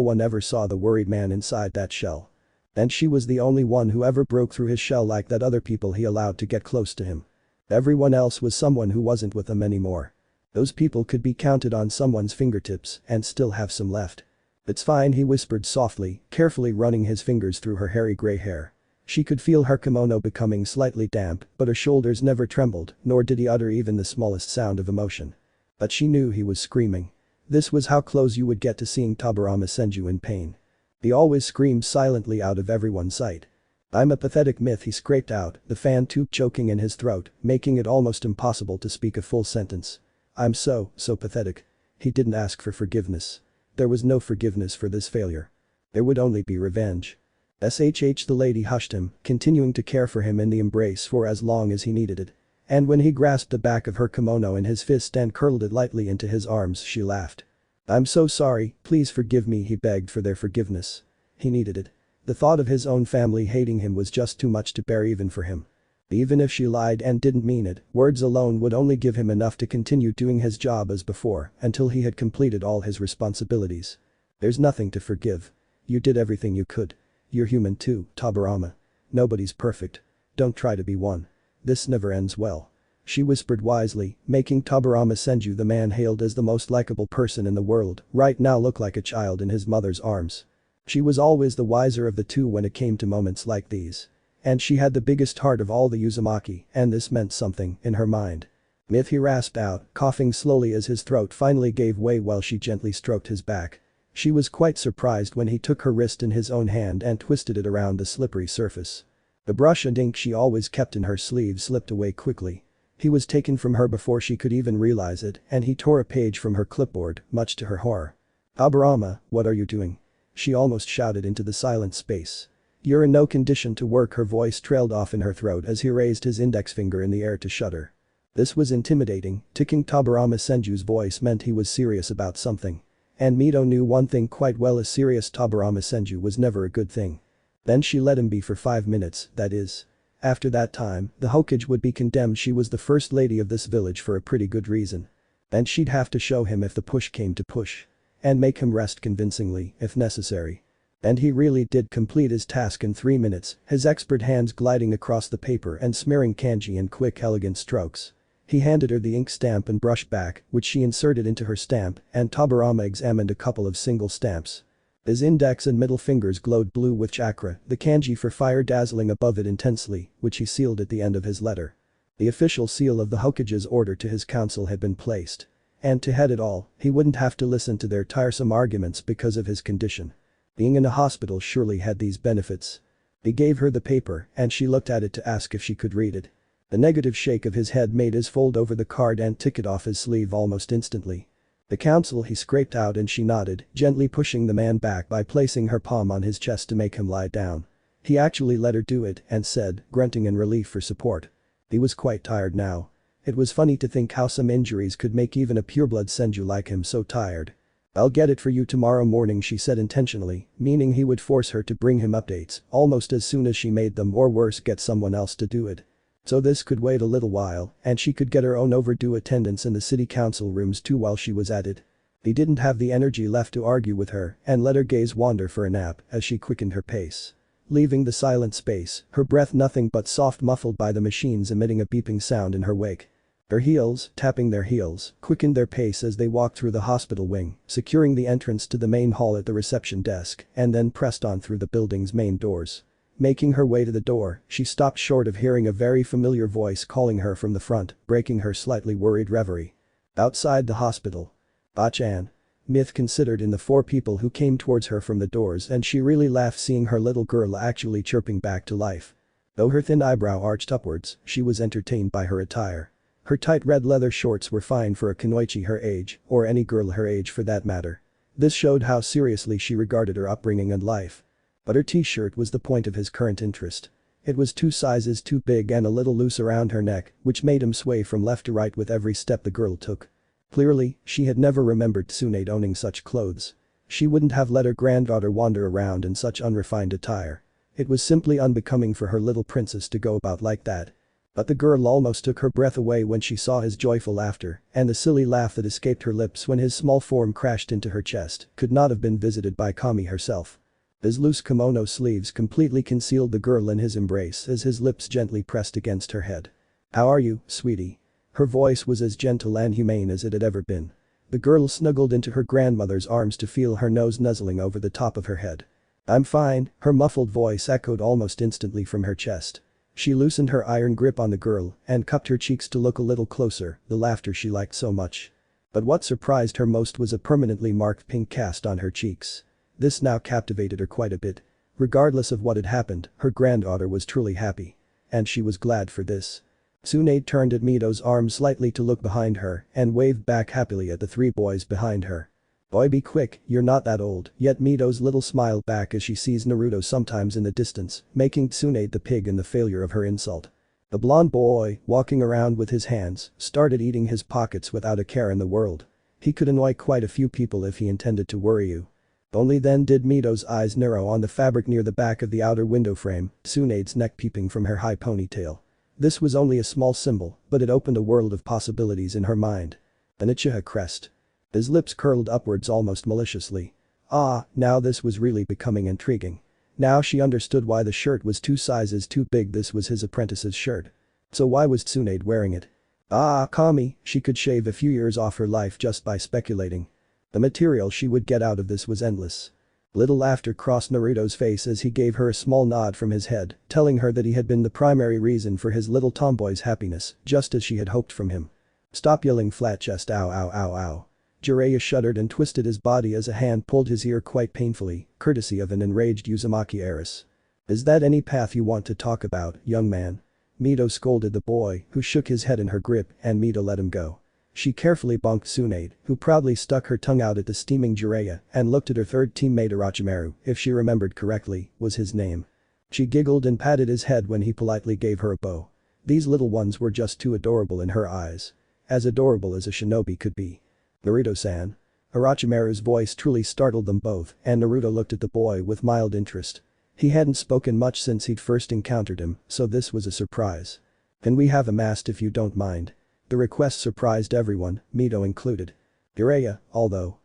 one ever saw the worried man inside that shell. And she was the only one who ever broke through his shell like that. Other people he allowed to get close to him. Everyone else was someone who wasn't with him anymore. Those people could be counted on someone's fingertips and still have some left. "It's fine," he whispered softly, carefully running his fingers through her hairy gray hair. She could feel her kimono becoming slightly damp, but her shoulders never trembled, nor did he utter even the smallest sound of emotion. But she knew he was screaming. This was how close you would get to seeing Tobirama Senju in pain. He always screamed silently out of everyone's sight. "I'm a pathetic myth," he scraped out, the fan tube choking in his throat, making it almost impossible to speak a full sentence. "I'm so pathetic." He didn't ask for forgiveness. There was no forgiveness for this failure. There would only be revenge. The lady hushed him, continuing to care for him in the embrace for as long as he needed it. And when he grasped the back of her kimono in his fist and curled it lightly into his arms, she laughed. "I'm so sorry, please forgive me," he begged for their forgiveness. He needed it. The thought of his own family hating him was just too much to bear even for him. Even if she lied and didn't mean it, words alone would only give him enough to continue doing his job as before until he had completed all his responsibilities. "There's nothing to forgive. You did everything you could. You're human too, Tobirama. Nobody's perfect. Don't try to be one. This never ends well." She whispered wisely, making Tobirama Senju, the man hailed as the most likable person in the world, right now look like a child in his mother's arms. She was always the wiser of the two when it came to moments like these. And she had the biggest heart of all the Uzumaki, and this meant something in her mind. "Myth," he rasped out, coughing slowly as his throat finally gave way while she gently stroked his back. She was quite surprised when he took her wrist in his own hand and twisted it around the slippery surface. The brush and ink she always kept in her sleeve slipped away quickly. He was taken from her before she could even realize it, and he tore a page from her clipboard, much to her horror. "Tobirama, what are you doing?" She almost shouted into the silent space. "You're in no condition to work." Her voice trailed off in her throat as he raised his index finger in the air to shudder. This was intimidating, ticking Tobirama Senju's voice meant he was serious about something. And Mito knew one thing quite well: a serious Tobirama Senju was never a good thing. Then she let him be for 5 minutes, that is. After that time, the Hokage would be condemned. She was the first lady of this village for a pretty good reason. And she'd have to show him if the push came to push. And make him rest convincingly, if necessary. And he really did complete his task in 3 minutes, his expert hands gliding across the paper and smearing kanji in quick elegant strokes. He handed her the ink stamp and brush back, which she inserted into her stamp, and Tobirama examined a couple of single stamps. His index and middle fingers glowed blue with chakra, the kanji for fire dazzling above it intensely, which he sealed at the end of his letter. The official seal of the Hokage's order to his council had been placed. And to head it all, he wouldn't have to listen to their tiresome arguments because of his condition. Being in a hospital surely had these benefits. He gave her the paper, and she looked at it to ask if she could read it. The negative shake of his head made his fold over the card and tick it off his sleeve almost instantly. "The council," he scraped out, and she nodded, gently pushing the man back by placing her palm on his chest to make him lie down. He actually let her do it and said, grunting in relief for support. He was quite tired now. It was funny to think how some injuries could make even a pureblood Senju like him so tired. "I'll get it for you tomorrow morning," she said intentionally, meaning he would force her to bring him updates almost as soon as she made them, or worse, get someone else to do it. So this could wait a little while, and she could get her own overdue attendance in the city council rooms too while she was at it. He didn't have the energy left to argue with her and let her gaze wander for a nap as she quickened her pace. Leaving the silent space, her breath nothing but soft, muffled by the machines emitting a beeping sound in her wake. Her heels, tapping their heels, quickened their pace as they walked through the hospital wing, securing the entrance to the main hall at the reception desk, and then pressed on through the building's main doors. Making her way to the door, she stopped short of hearing a very familiar voice calling her from the front, breaking her slightly worried reverie. Outside the hospital. "Ba-chan." Myth considered in the 4 people who came towards her from the doors, and she really laughed seeing her little girl actually chirping back to life. Though her thin eyebrow arched upwards, she was entertained by her attire. Her tight red leather shorts were fine for a kunoichi her age, or any girl her age for that matter. This showed how seriously she regarded her upbringing and life. But her t-shirt was the point of his current interest. It was 2 sizes too big and a little loose around her neck, which made him sway from left to right with every step the girl took. Clearly, she had never remembered Tsunade owning such clothes. She wouldn't have let her granddaughter wander around in such unrefined attire. It was simply unbecoming for her little princess to go about like that. But the girl almost took her breath away when she saw his joyful laughter, and the silly laugh that escaped her lips when his small form crashed into her chest could not have been visited by Kami herself. His loose kimono sleeves completely concealed the girl in his embrace as his lips gently pressed against her head. "How are you, sweetie?" Her voice was as gentle and humane as it had ever been. The girl snuggled into her grandmother's arms to feel her nose nuzzling over the top of her head. "I'm fine," her muffled voice echoed almost instantly from her chest. She loosened her iron grip on the girl and cupped her cheeks to look a little closer, the laughter she liked so much. But what surprised her most was a permanently marked pink cast on her cheeks. This now captivated her quite a bit. Regardless of what had happened, her granddaughter was truly happy. And she was glad for this. Tsunade turned at Mito's arm slightly to look behind her and waved back happily at the three boys behind her. "Boy, be quick, you're not that old," yet Mito's little smile back as she sees Naruto sometimes in the distance, making Tsunade the pig in the failure of her insult. The blonde boy, walking around with his hands, started eating his pockets without a care in the world. He could annoy quite a few people if he intended to worry you. Only then did Mito's eyes narrow on the fabric near the back of the outer window frame, Tsunade's neck peeping from her high ponytail. This was only a small symbol, but it opened a world of possibilities in her mind. An Uchiha crest. His lips curled upwards almost maliciously. Ah, now this was really becoming intriguing. Now she understood why the shirt was 2 sizes too big. This was his apprentice's shirt. So why was Tsunade wearing it? Ah, Kami, she could shave a few years off her life just by speculating. The material she would get out of this was endless. Little laughter crossed Naruto's face as he gave her a small nod from his head, telling her that he had been the primary reason for his little tomboy's happiness, just as she had hoped from him. "Stop yelling flat chest, ow ow ow ow." Jiraiya shuddered and twisted his body as a hand pulled his ear quite painfully, courtesy of an enraged Uzumaki heiress. "Is that any path you want to talk about, young man?" Mito scolded the boy, who shook his head in her grip, and Mito let him go. She carefully bonked Tsunade, who proudly stuck her tongue out at the steaming Jiraiya and looked at her third teammate Orochimaru, if she remembered correctly, was his name. She giggled and patted his head when he politely gave her a bow. These little ones were just too adorable in her eyes. As adorable as a shinobi could be. "Naruto-san?" Orochimaru's voice truly startled them both, and Naruto looked at the boy with mild interest. He hadn't spoken much since he'd first encountered him, so this was a surprise. "Can we have a mast if you don't mind?" The request surprised everyone, Mito included. Jiraiya, although.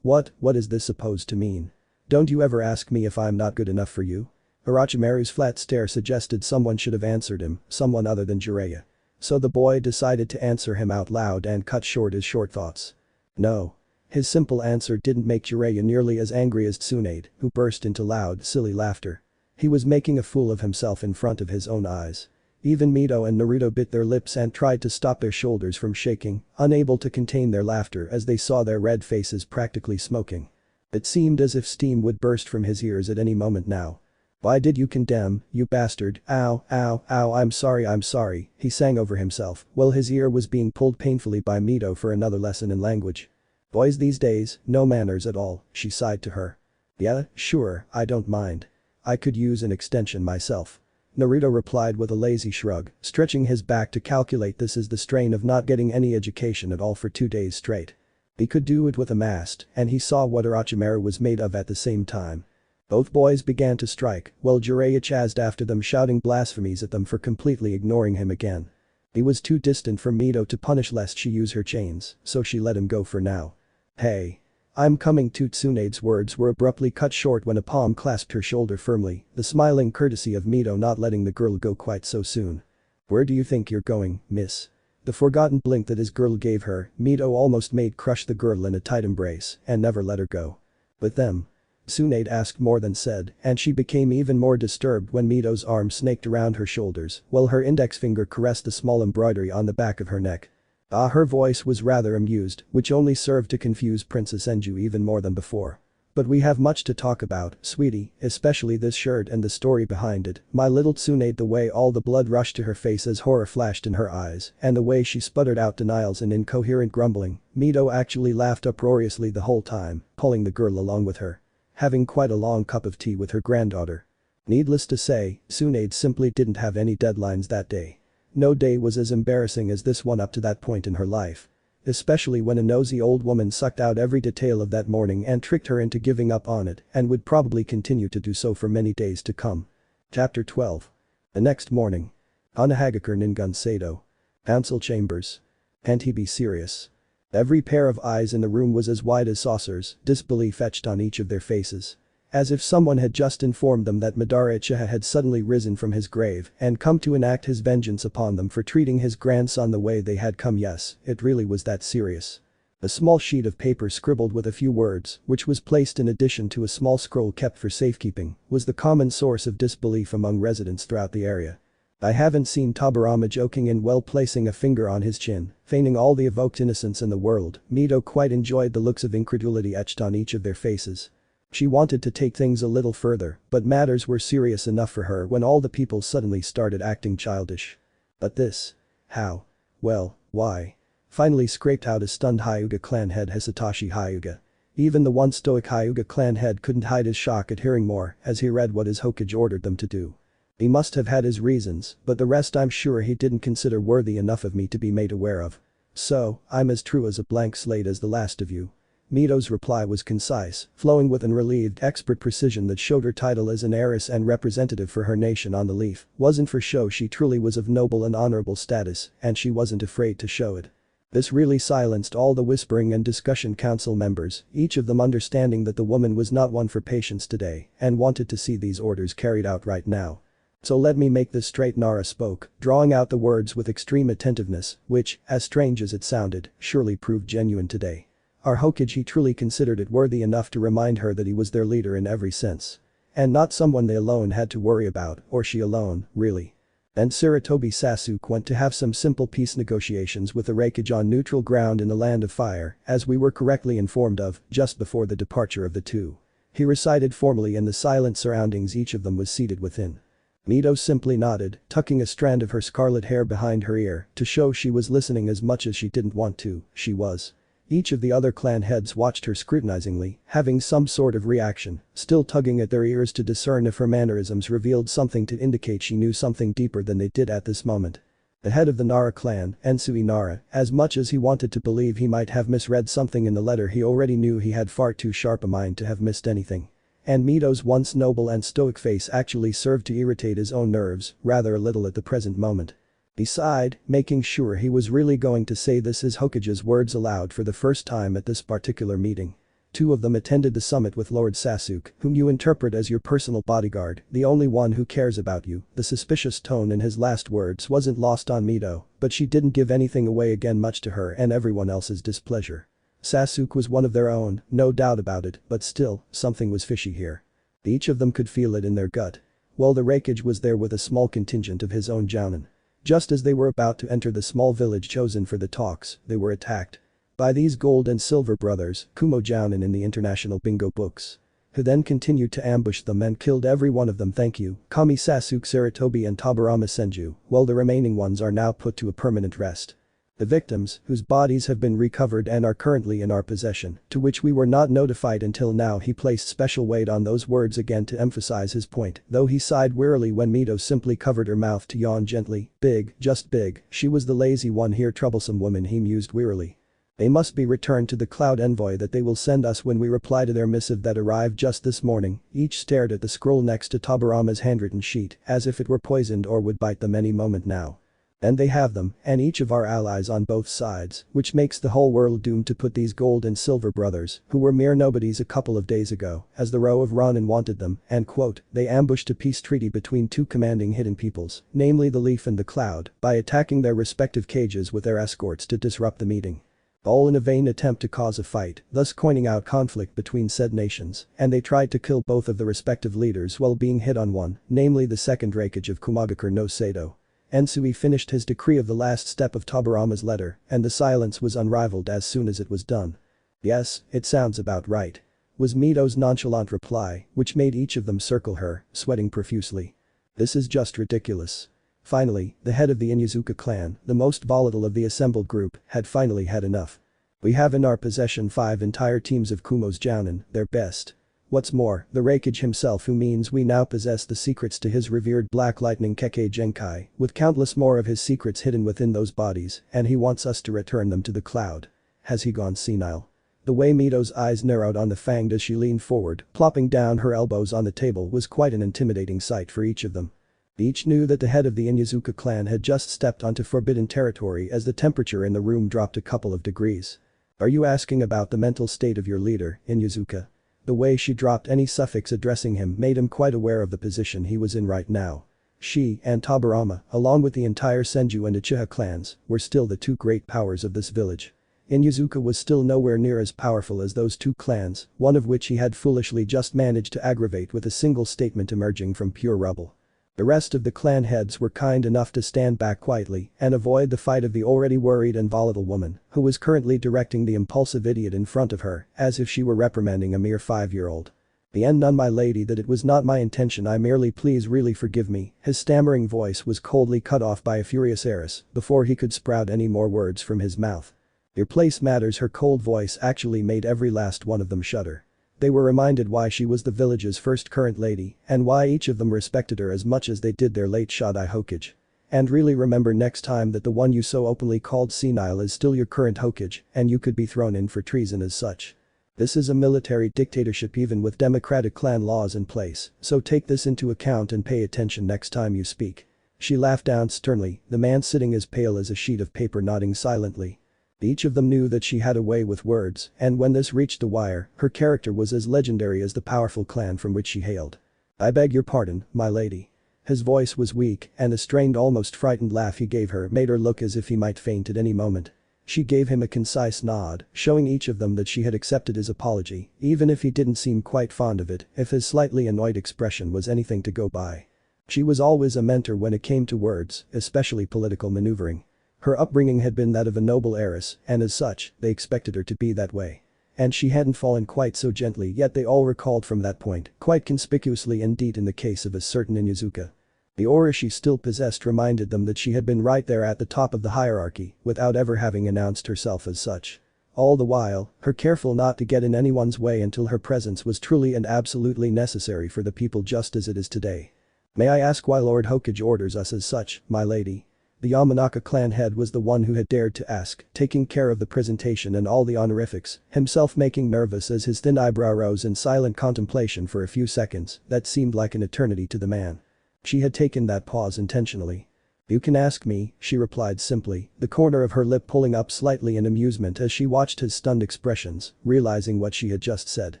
What is this supposed to mean? Don't you ever ask me if I'm not good enough for you? Orochimaru's flat stare suggested someone should have answered him, someone other than Jiraiya. So the boy decided to answer him out loud and cut short his short thoughts. No. His simple answer didn't make Jiraiya nearly as angry as Tsunade, who burst into loud, silly laughter. He was making a fool of himself in front of his own eyes. Even Mito and Naruto bit their lips and tried to stop their shoulders from shaking, unable to contain their laughter as they saw their red faces practically smoking. It seemed as if steam would burst from his ears at any moment now. "Why did you condemn, you bastard, ow, ow, ow, I'm sorry," he sang over himself, while his ear was being pulled painfully by Mito for another lesson in language. "Boys these days, no manners at all," she sighed to her. "Yeah, sure, I don't mind. I could use an extension myself." Naruto replied with a lazy shrug, stretching his back to calculate this as the strain of not getting any education at all for 2 days straight. He could do it with a mast, and he saw what Orochimaru was made of at the same time. Both boys began to strike, while Jiraiya chased after them shouting blasphemies at them for completely ignoring him again. He was too distant from Mito to punish lest she use her chains, so she let him go for now. "Hey. I'm coming to." Tsunade's words were abruptly cut short when a palm clasped her shoulder firmly, the smiling courtesy of Mito not letting the girl go quite so soon. "Where do you think you're going, miss?" The forgotten blink that his girl gave her, Mito almost made crush the girl in a tight embrace and never let her go. "With them?" Tsunade asked more than said, and she became even more disturbed when Mito's arm snaked around her shoulders while her index finger caressed the small embroidery on the back of her neck. Her voice was rather amused, which only served to confuse Princess Enju even more than before. "But we have much to talk about, sweetie, especially this shirt and the story behind it." My little Tsunade, the way all the blood rushed to her face as horror flashed in her eyes, and the way she sputtered out denials and incoherent grumbling, Mito actually laughed uproariously the whole time, pulling the girl along with her. Having quite a long cup of tea with her granddaughter. Needless to say, Tsunade simply didn't have any deadlines that day. No day was as embarrassing as this one up to that point in her life. especially when a nosy old woman sucked out every detail of that morning and tricked her into giving up on it and would probably continue to do so for many days to come. Chapter 12. The next morning. Onahagakure Ningun Sado. Council chambers. Can't he be serious? Every pair of eyes in the room was as wide as saucers, disbelief etched on each of their faces. As if someone had just informed them that Madara Uchiha had suddenly risen from his grave and come to enact his vengeance upon them for treating his grandson the way they had come. Yes, it really was that serious. A small sheet of paper scribbled with a few words, which was placed in addition to a small scroll kept for safekeeping, was the common source of disbelief among residents throughout the area. I haven't seen Tobirama joking in well, placing a finger on his chin, feigning all the evoked innocence in the world. Mito quite enjoyed the looks of incredulity etched on each of their faces. She wanted to take things a little further, but matters were serious enough for her when all the people suddenly started acting childish. But this? How? Well, why? Finally scraped out a stunned Hyuga clan head Hisatoshi Hyuga. Even the once stoic Hyuga clan head couldn't hide his shock at hearing more as he read what his Hokage ordered them to do. He must have had his reasons, but the rest I'm sure he didn't consider worthy enough of me to be made aware of. So, I'm as true as a blank slate as the last of you. Mito's reply was concise, flowing with an relieved, expert precision that showed her title as an heiress and representative for her nation on the leaf wasn't for show. She truly was of noble and honorable status, and she wasn't afraid to show it. This really silenced all the whispering and discussion council members, each of them understanding that the woman was not one for patience today and wanted to see these orders carried out right now. So let me make this straight. Nara spoke, drawing out the words with extreme attentiveness, which, as strange as it sounded, surely proved genuine today. Our Hokage, he truly considered it worthy enough to remind her that he was their leader in every sense. And not someone they alone had to worry about, or she alone, really. Then Sarutobi Sasuke went to have some simple peace negotiations with the Raikage on neutral ground in the Land of Fire, as we were correctly informed of, just before the departure of the two. He recited formally in the silent surroundings each of them was seated within. Mito simply nodded, tucking a strand of her scarlet hair behind her ear to show she was listening as much as she didn't want to, she was. Each of the other clan heads watched her scrutinizingly, having some sort of reaction, still tugging at their ears to discern if her mannerisms revealed something to indicate she knew something deeper than they did at this moment. The head of the Nara clan, Ensui Nara, as much as he wanted to believe he might have misread something in the letter, he already knew he had far too sharp a mind to have missed anything. And Mito's once noble and stoic face actually served to irritate his own nerves, rather a little at the present moment. He sighed, making sure he was really going to say this his Hokage's words aloud for the first time at this particular meeting. Two of them attended the summit with Lord Sasuke, whom you interpret as your personal bodyguard, the only one who cares about you. The suspicious tone in his last words wasn't lost on Mito, but she didn't give anything away again, much to her and everyone else's displeasure. Sasuke was one of their own, no doubt about it, but still, something was fishy here. Each of them could feel it in their gut. Well, the Raikage was there with a small contingent of his own jounin. Just as they were about to enter the small village chosen for the talks, they were attacked by these gold and silver brothers, Kumo jounin in the international bingo books, who then continued to ambush them and killed every one of them. Thank you, Kami, Sasuke, Sarutobi and Tobirama Senju, while the remaining ones are now put to a permanent rest. The victims, whose bodies have been recovered and are currently in our possession, to which we were not notified until now. He placed special weight on those words again to emphasize his point, though he sighed wearily when Mito simply covered her mouth to yawn gently. Big, just big, she was the lazy one here, troublesome woman, he mused wearily. They must be returned to the cloud envoy that they will send us when we reply to their missive that arrived just this morning. Each stared at the scroll next to Tobirama's handwritten sheet, as if it were poisoned or would bite them any moment now. And they have them, and each of our allies on both sides, which makes the whole world doomed to put these gold and silver brothers, who were mere nobodies a couple of days ago, as the row of Ronin wanted them, and quote, they ambushed a peace treaty between two commanding hidden peoples, namely the Leaf and the Cloud, by attacking their respective cages with their escorts to disrupt the meeting. All in a vain attempt to cause a fight, thus coining out conflict between said nations, and they tried to kill both of the respective leaders while being hit on one, namely the second Raikage of Kumagakure no Sado. Ensui finished his decree of the last step of Tobirama's letter, and the silence was unrivaled as soon as it was done. Yes, it sounds about right, was Mito's nonchalant reply, which made each of them circle her, sweating profusely. This is just ridiculous. Finally, the head of the Inuzuka clan, the most volatile of the assembled group, had finally had enough. We have in our possession 5 entire teams of Kumo's jounin, their best. What's more, the Raikage himself, who means we now possess the secrets to his revered Black Lightning Kekkei Genkai, with countless more of his secrets hidden within those bodies, and he wants us to return them to the cloud. Has he gone senile? The way Mito's eyes narrowed on the fanged as she leaned forward, plopping down her elbows on the table was quite an intimidating sight for each of them. Each knew that the head of the Inyazuka clan had just stepped onto forbidden territory as the temperature in the room dropped a couple of degrees. Are you asking about the mental state of your leader, Inyazuka? The way she dropped any suffix addressing him made him quite aware of the position he was in right now. She and Tobirama, along with the entire Senju and Uchiha clans, were still the two great powers of this village. Inyazuka was still nowhere near as powerful as those two clans, one of which he had foolishly just managed to aggravate with a single statement emerging from pure rubble. The rest of the clan heads were kind enough to stand back quietly and avoid the fight of the already worried and volatile woman, who was currently directing the impulsive idiot in front of her, as if she were reprimanding a mere 5-year-old. The end none my lady that it was not my intention I merely please really forgive me, his stammering voice was coldly cut off by a furious heiress before he could sprout any more words from his mouth. Your place matters her cold voice actually made every last one of them shudder. They were reminded why she was the village's first current lady and why each of them respected her as much as they did their late Shodai Hokage. And really remember next time that the one you so openly called senile is still your current Hokage and you could be thrown in for treason as such. This is a military dictatorship even with democratic clan laws in place, so take this into account and pay attention next time you speak. She laughed down sternly, the man sitting as pale as a sheet of paper nodding silently. Each of them knew that she had a way with words, and when this reached the wire, her character was as legendary as the powerful clan from which she hailed. I beg your pardon, my lady. His voice was weak, and the strained almost frightened laugh he gave her made her look as if he might faint at any moment. She gave him a concise nod, showing each of them that she had accepted his apology, even if he didn't seem quite fond of it, if his slightly annoyed expression was anything to go by. She was always a mentor when it came to words, especially political maneuvering. Her upbringing had been that of a noble heiress, and as such, they expected her to be that way. And she hadn't fallen quite so gently yet they all recalled from that point, quite conspicuously indeed in the case of a certain Inyazuka. The aura she still possessed reminded them that she had been right there at the top of the hierarchy, without ever having announced herself as such. All the while, her careful not to get in anyone's way until her presence was truly and absolutely necessary for the people just as it is today. May I ask why Lord Hokage orders us as such, my lady? The Yamanaka clan head was the one who had dared to ask, taking care of the presentation and all the honorifics, himself making nervous as his thin eyebrow rose in silent contemplation for a few seconds that seemed like an eternity to the man. She had taken that pause intentionally. You can ask me, she replied simply, the corner of her lip pulling up slightly in amusement as she watched his stunned expressions, realizing what she had just said.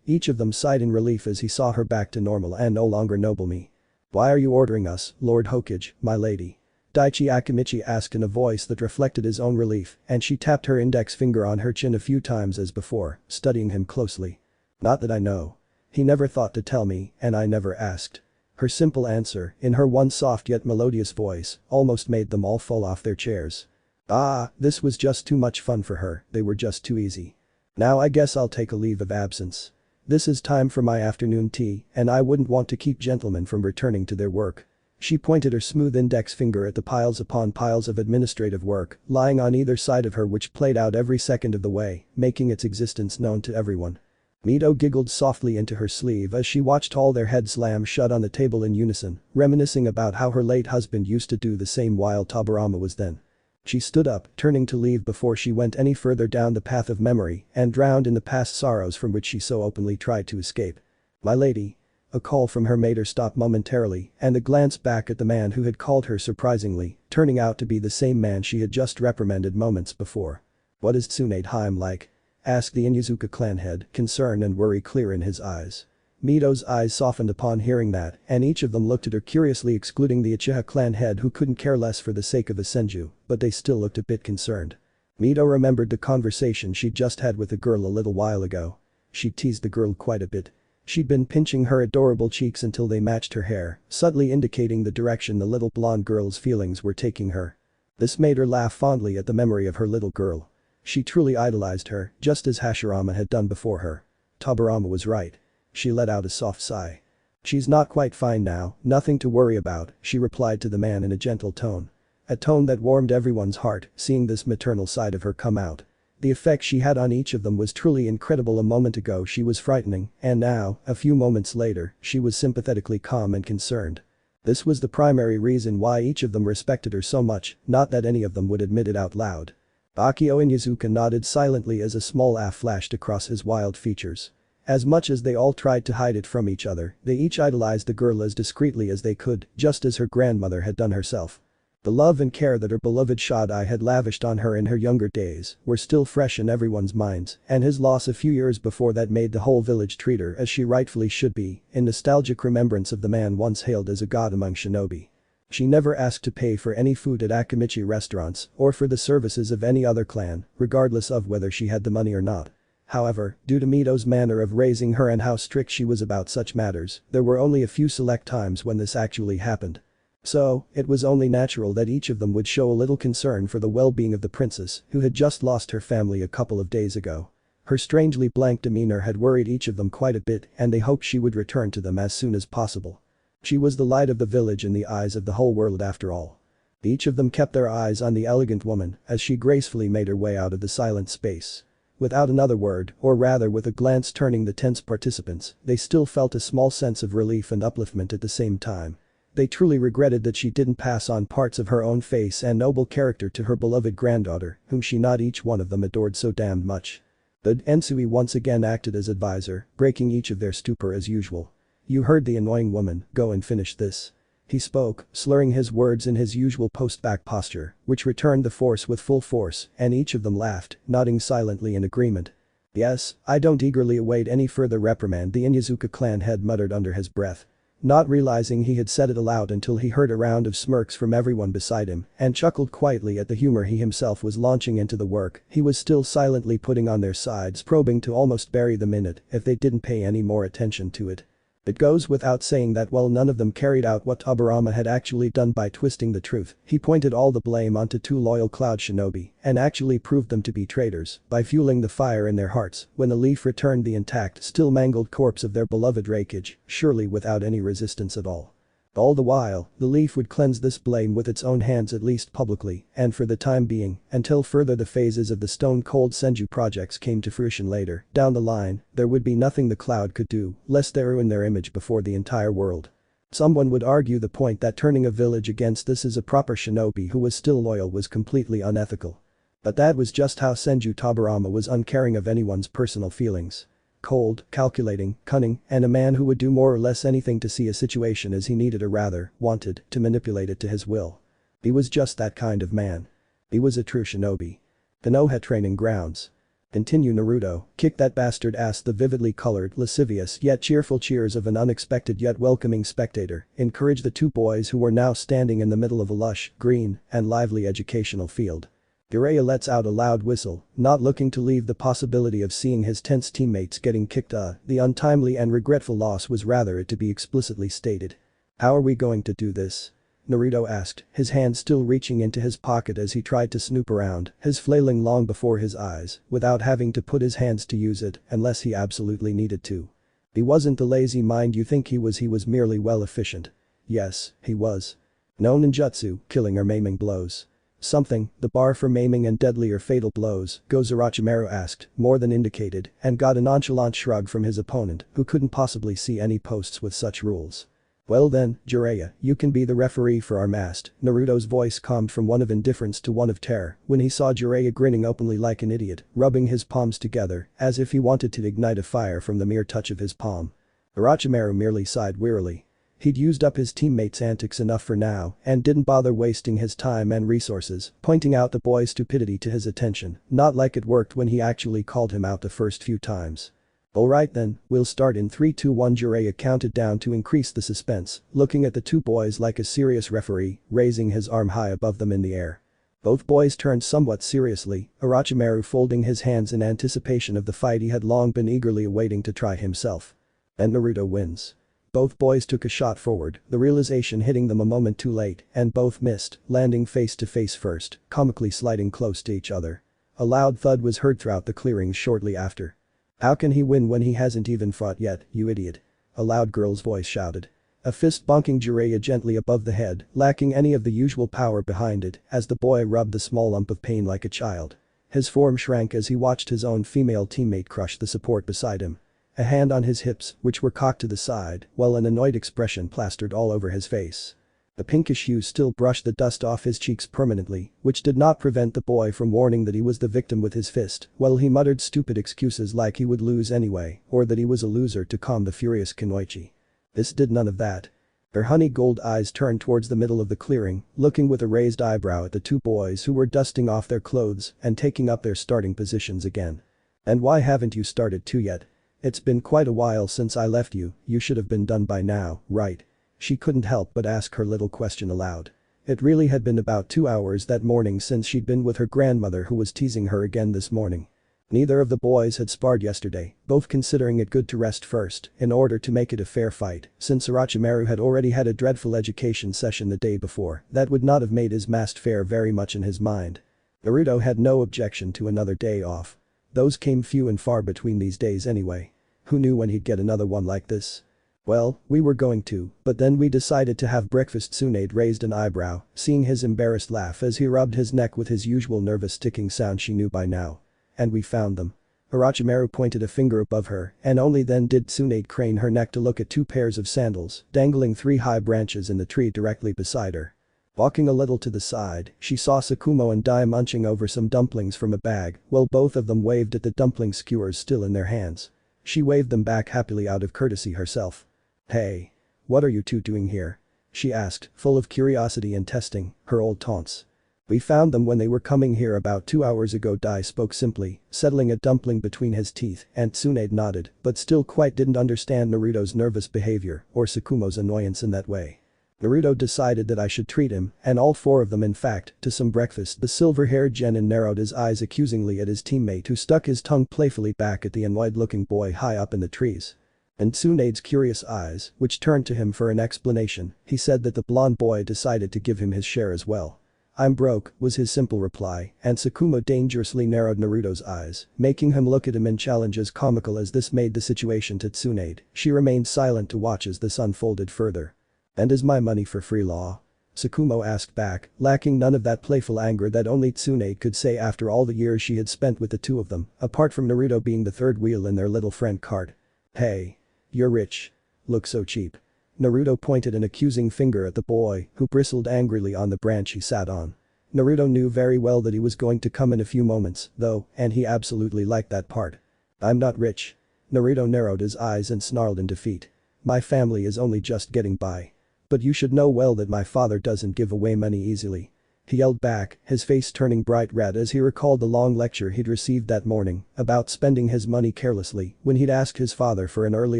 Each of them sighed in relief as he saw her back to normal and no longer noble me. Why are you ordering us, Lord Hokage, my lady? Daichi Akimichi asked in a voice that reflected his own relief, and she tapped her index finger on her chin a few times as before, studying him closely. Not that I know. He never thought to tell me, and I never asked. Her simple answer, in her one soft yet melodious voice, almost made them all fall off their chairs. Ah, this was just too much fun for her, they were just too easy. Now I guess I'll take a leave of absence. This is time for my afternoon tea, and I wouldn't want to keep gentlemen from returning to their work. She pointed her smooth index finger at the piles upon piles of administrative work lying on either side of her which played out every second of the way, making its existence known to everyone. Mito giggled softly into her sleeve as she watched all their heads slam shut on the table in unison, reminiscing about how her late husband used to do the same while Tobirama was then. She stood up, turning to leave before she went any further down the path of memory and drowned in the past sorrows from which she so openly tried to escape. My lady. A call from her mater stopped momentarily and a glance back at the man who had called her surprisingly, turning out to be the same man she had just reprimanded moments before. What is Tsunade Haim like? Asked the Inyazuka clan head, concern and worry clear in his eyes. Mito's eyes softened upon hearing that, and each of them looked at her curiously excluding the Uchiha clan head who couldn't care less for the sake of a senju, but they still looked a bit concerned. Mito remembered the conversation she'd just had with the girl a little while ago. She teased the girl quite a bit. She'd been pinching her adorable cheeks until they matched her hair, subtly indicating the direction the little blonde girl's feelings were taking her. This made her laugh fondly at the memory of her little girl. She truly idolized her, just as Hashirama had done before her. Tobirama was right. She let out a soft sigh. She's not quite fine now, nothing to worry about, she replied to the man in a gentle tone. A tone that warmed everyone's heart, seeing this maternal side of her come out. The effect she had on each of them was truly incredible. A moment ago she was frightening, and now, a few moments later, she was sympathetically calm and concerned. This was the primary reason why each of them respected her so much, not that any of them would admit it out loud. Akio Inuzuka nodded silently as a small laugh flashed across his wild features. As much as they all tried to hide it from each other, they each idolized the girl as discreetly as they could, just as her grandmother had done herself. The love and care that her beloved Shadai had lavished on her in her younger days were still fresh in everyone's minds, and his loss a few years before that made the whole village treat her as she rightfully should be, in nostalgic remembrance of the man once hailed as a god among shinobi. She never asked to pay for any food at Akimichi restaurants or for the services of any other clan, regardless of whether she had the money or not. However, due to Mito's manner of raising her and how strict she was about such matters, there were only a few select times when this actually happened. So, it was only natural that each of them would show a little concern for the well-being of the princess, who had just lost her family a couple of days ago. Her strangely blank demeanor had worried each of them quite a bit, and they hoped she would return to them as soon as possible. She was the light of the village in the eyes of the whole world after all. Each of them kept their eyes on the elegant woman as she gracefully made her way out of the silent space. Without another word, or rather with a glance turning the tense participants, they still felt a small sense of relief and upliftment at the same time. They truly regretted that she didn't pass on parts of her own face and noble character to her beloved granddaughter, whom she not each one of them adored so damned much. The Ensui once again acted as advisor, breaking each of their stupor as usual. "You heard the annoying woman, go and finish this." He spoke, slurring his words in his usual post-back posture, which returned the force with full force, and each of them laughed, nodding silently in agreement. "Yes, I don't eagerly await any further reprimand," the Inuzuka clan head muttered under his breath. Not realizing he had said it aloud until he heard a round of smirks from everyone beside him and chuckled quietly at the humor he himself was launching into the work, he was still silently putting on their sides, probing to almost bury them in it if they didn't pay any more attention to it. It goes without saying that while none of them carried out what Tobirama had actually done by twisting the truth, he pointed all the blame onto two loyal Cloud Shinobi and actually proved them to be traitors by fueling the fire in their hearts when the leaf returned the intact, still mangled corpse of their beloved Reikage, surely without any resistance at all. All the while, the leaf would cleanse this blame with its own hands at least publicly, and for the time being, until further the phases of the stone-cold Senju projects came to fruition later, down the line, there would be nothing the Cloud could do, lest they ruin their image before the entire world. Someone would argue the point that turning a village against this as a proper shinobi who was still loyal was completely unethical. But that was just how Senju Tobirama was, uncaring of anyone's personal feelings. Cold, calculating, cunning, and a man who would do more or less anything to see a situation as he needed or rather, wanted, to manipulate it to his will. He was just that kind of man. He was a true shinobi. Konoha training grounds. Continue Naruto, kick that bastard ass. The vividly colored, lascivious yet cheerful cheers of an unexpected yet welcoming spectator encouraged the two boys who were now standing in the middle of a lush, green, and lively educational field. Jiraiya lets out a loud whistle, not looking to leave the possibility of seeing his tense teammates getting kicked. The untimely and regretful loss was rather it to be explicitly stated. "How are we going to do this?" Naruto asked, his hand still reaching into his pocket as he tried to snoop around, his flailing long before his eyes, without having to put his hands to use it unless he absolutely needed to. He wasn't the lazy mind you think he was merely well efficient. Yes, he was. No ninjutsu, killing or maiming blows. "Something, the bar for maiming and deadly or fatal blows," Gojo Orochimaru asked, more than indicated, and got a nonchalant shrug from his opponent, who couldn't possibly see any posts with such rules. "Well then, Jiraiya, you can be the referee for our mast." Naruto's voice calmed from one of indifference to one of terror when he saw Jiraiya grinning openly like an idiot, rubbing his palms together as if he wanted to ignite a fire from the mere touch of his palm. Orochimaru merely sighed wearily. He'd used up his teammates' antics enough for now and didn't bother wasting his time and resources pointing out the boy's stupidity to his attention, not like it worked when he actually called him out the first few times. "Alright then, we'll start in 3 2 1." Jiraiya counted down to increase the suspense, looking at the two boys like a serious referee, raising his arm high above them in the air. Both boys turned somewhat seriously, Orochimaru folding his hands in anticipation of the fight he had long been eagerly awaiting to try himself. And Naruto wins. Both boys took a shot forward, the realization hitting them a moment too late, and both missed, landing face to face first, comically sliding close to each other. A loud thud was heard throughout the clearings shortly after. "How can he win when he hasn't even fought yet, you idiot?" a loud girl's voice shouted. A fist bonking Jiraiya gently above the head, lacking any of the usual power behind it, as the boy rubbed the small lump of pain like a child. His form shrank as he watched his own female teammate crush the support beside him. A hand on his hips, which were cocked to the side, while an annoyed expression plastered all over his face. The pinkish hue still brushed the dust off his cheeks permanently, which did not prevent the boy from warning that he was the victim with his fist, while he muttered stupid excuses like he would lose anyway, or that he was a loser to calm the furious Kunoichi. This did none of that. Her honey gold eyes turned towards the middle of the clearing, looking with a raised eyebrow at the two boys who were dusting off their clothes and taking up their starting positions again. "And why haven't you started too yet? It's been quite a while since I left you, you should have been done by now, right?" She couldn't help but ask her little question aloud. It really had been about 2 hours that morning since she'd been with her grandmother who was teasing her again this morning. Neither of the boys had sparred yesterday, both considering it good to rest first in order to make it a fair fight, since Orochimaru had already had a dreadful education session the day before that would not have made his mask fare very much in his mind. Naruto had no objection to another day off. Those came few and far between these days anyway. Who knew when he'd get another one like this? "Well, we were going to, but then we decided to have breakfast." Tsunade raised an eyebrow, seeing his embarrassed laugh as he rubbed his neck with his usual nervous ticking sound she knew by now. "And we found them." Orochimaru pointed a finger above her, and only then did Tsunade crane her neck to look at 2 pairs of sandals dangling 3 high branches in the tree directly beside her. Walking a little to the side, she saw Tsukumo and Dai munching over some dumplings from a bag while both of them waved at the dumpling skewers still in their hands. She waved them back happily out of courtesy herself. "Hey. What are you two doing here?" she asked, full of curiosity and testing her old taunts. "We found them when they were coming here about 2 hours ago." Dai spoke simply, settling a dumpling between his teeth, and Tsunade nodded but still quite didn't understand Naruto's nervous behavior or Tsukumo's annoyance in that way. "Naruto decided that I should treat him, and all 4 of them in fact, to some breakfast." The silver-haired genin narrowed his eyes accusingly at his teammate who stuck his tongue playfully back at the annoyed-looking boy high up in the trees. In Tsunade's curious eyes, which turned to him for an explanation, he said that the blonde boy decided to give him his share as well. "I'm broke," was his simple reply, and Tsukumo dangerously narrowed Naruto's eyes, making him look at him in challenge. As comical as this made the situation to Tsunade, she remained silent to watch as this unfolded further. "And is my money for free law?" Tsukumo asked back, lacking none of that playful anger that only Tsunade could say after all the years she had spent with the two of them, apart from Naruto being the third wheel in their little friend cart. "Hey. You're rich. Look so cheap." Naruto pointed an accusing finger at the boy, who bristled angrily on the branch he sat on. Naruto knew very well that he was going to come in a few moments, though, and he absolutely liked that part. "I'm not rich." Naruto narrowed his eyes and snarled in defeat. "My family is only just getting by. But you should know well that my father doesn't give away money easily." He yelled back, his face turning bright red as he recalled the long lecture he'd received that morning about spending his money carelessly when he'd asked his father for an early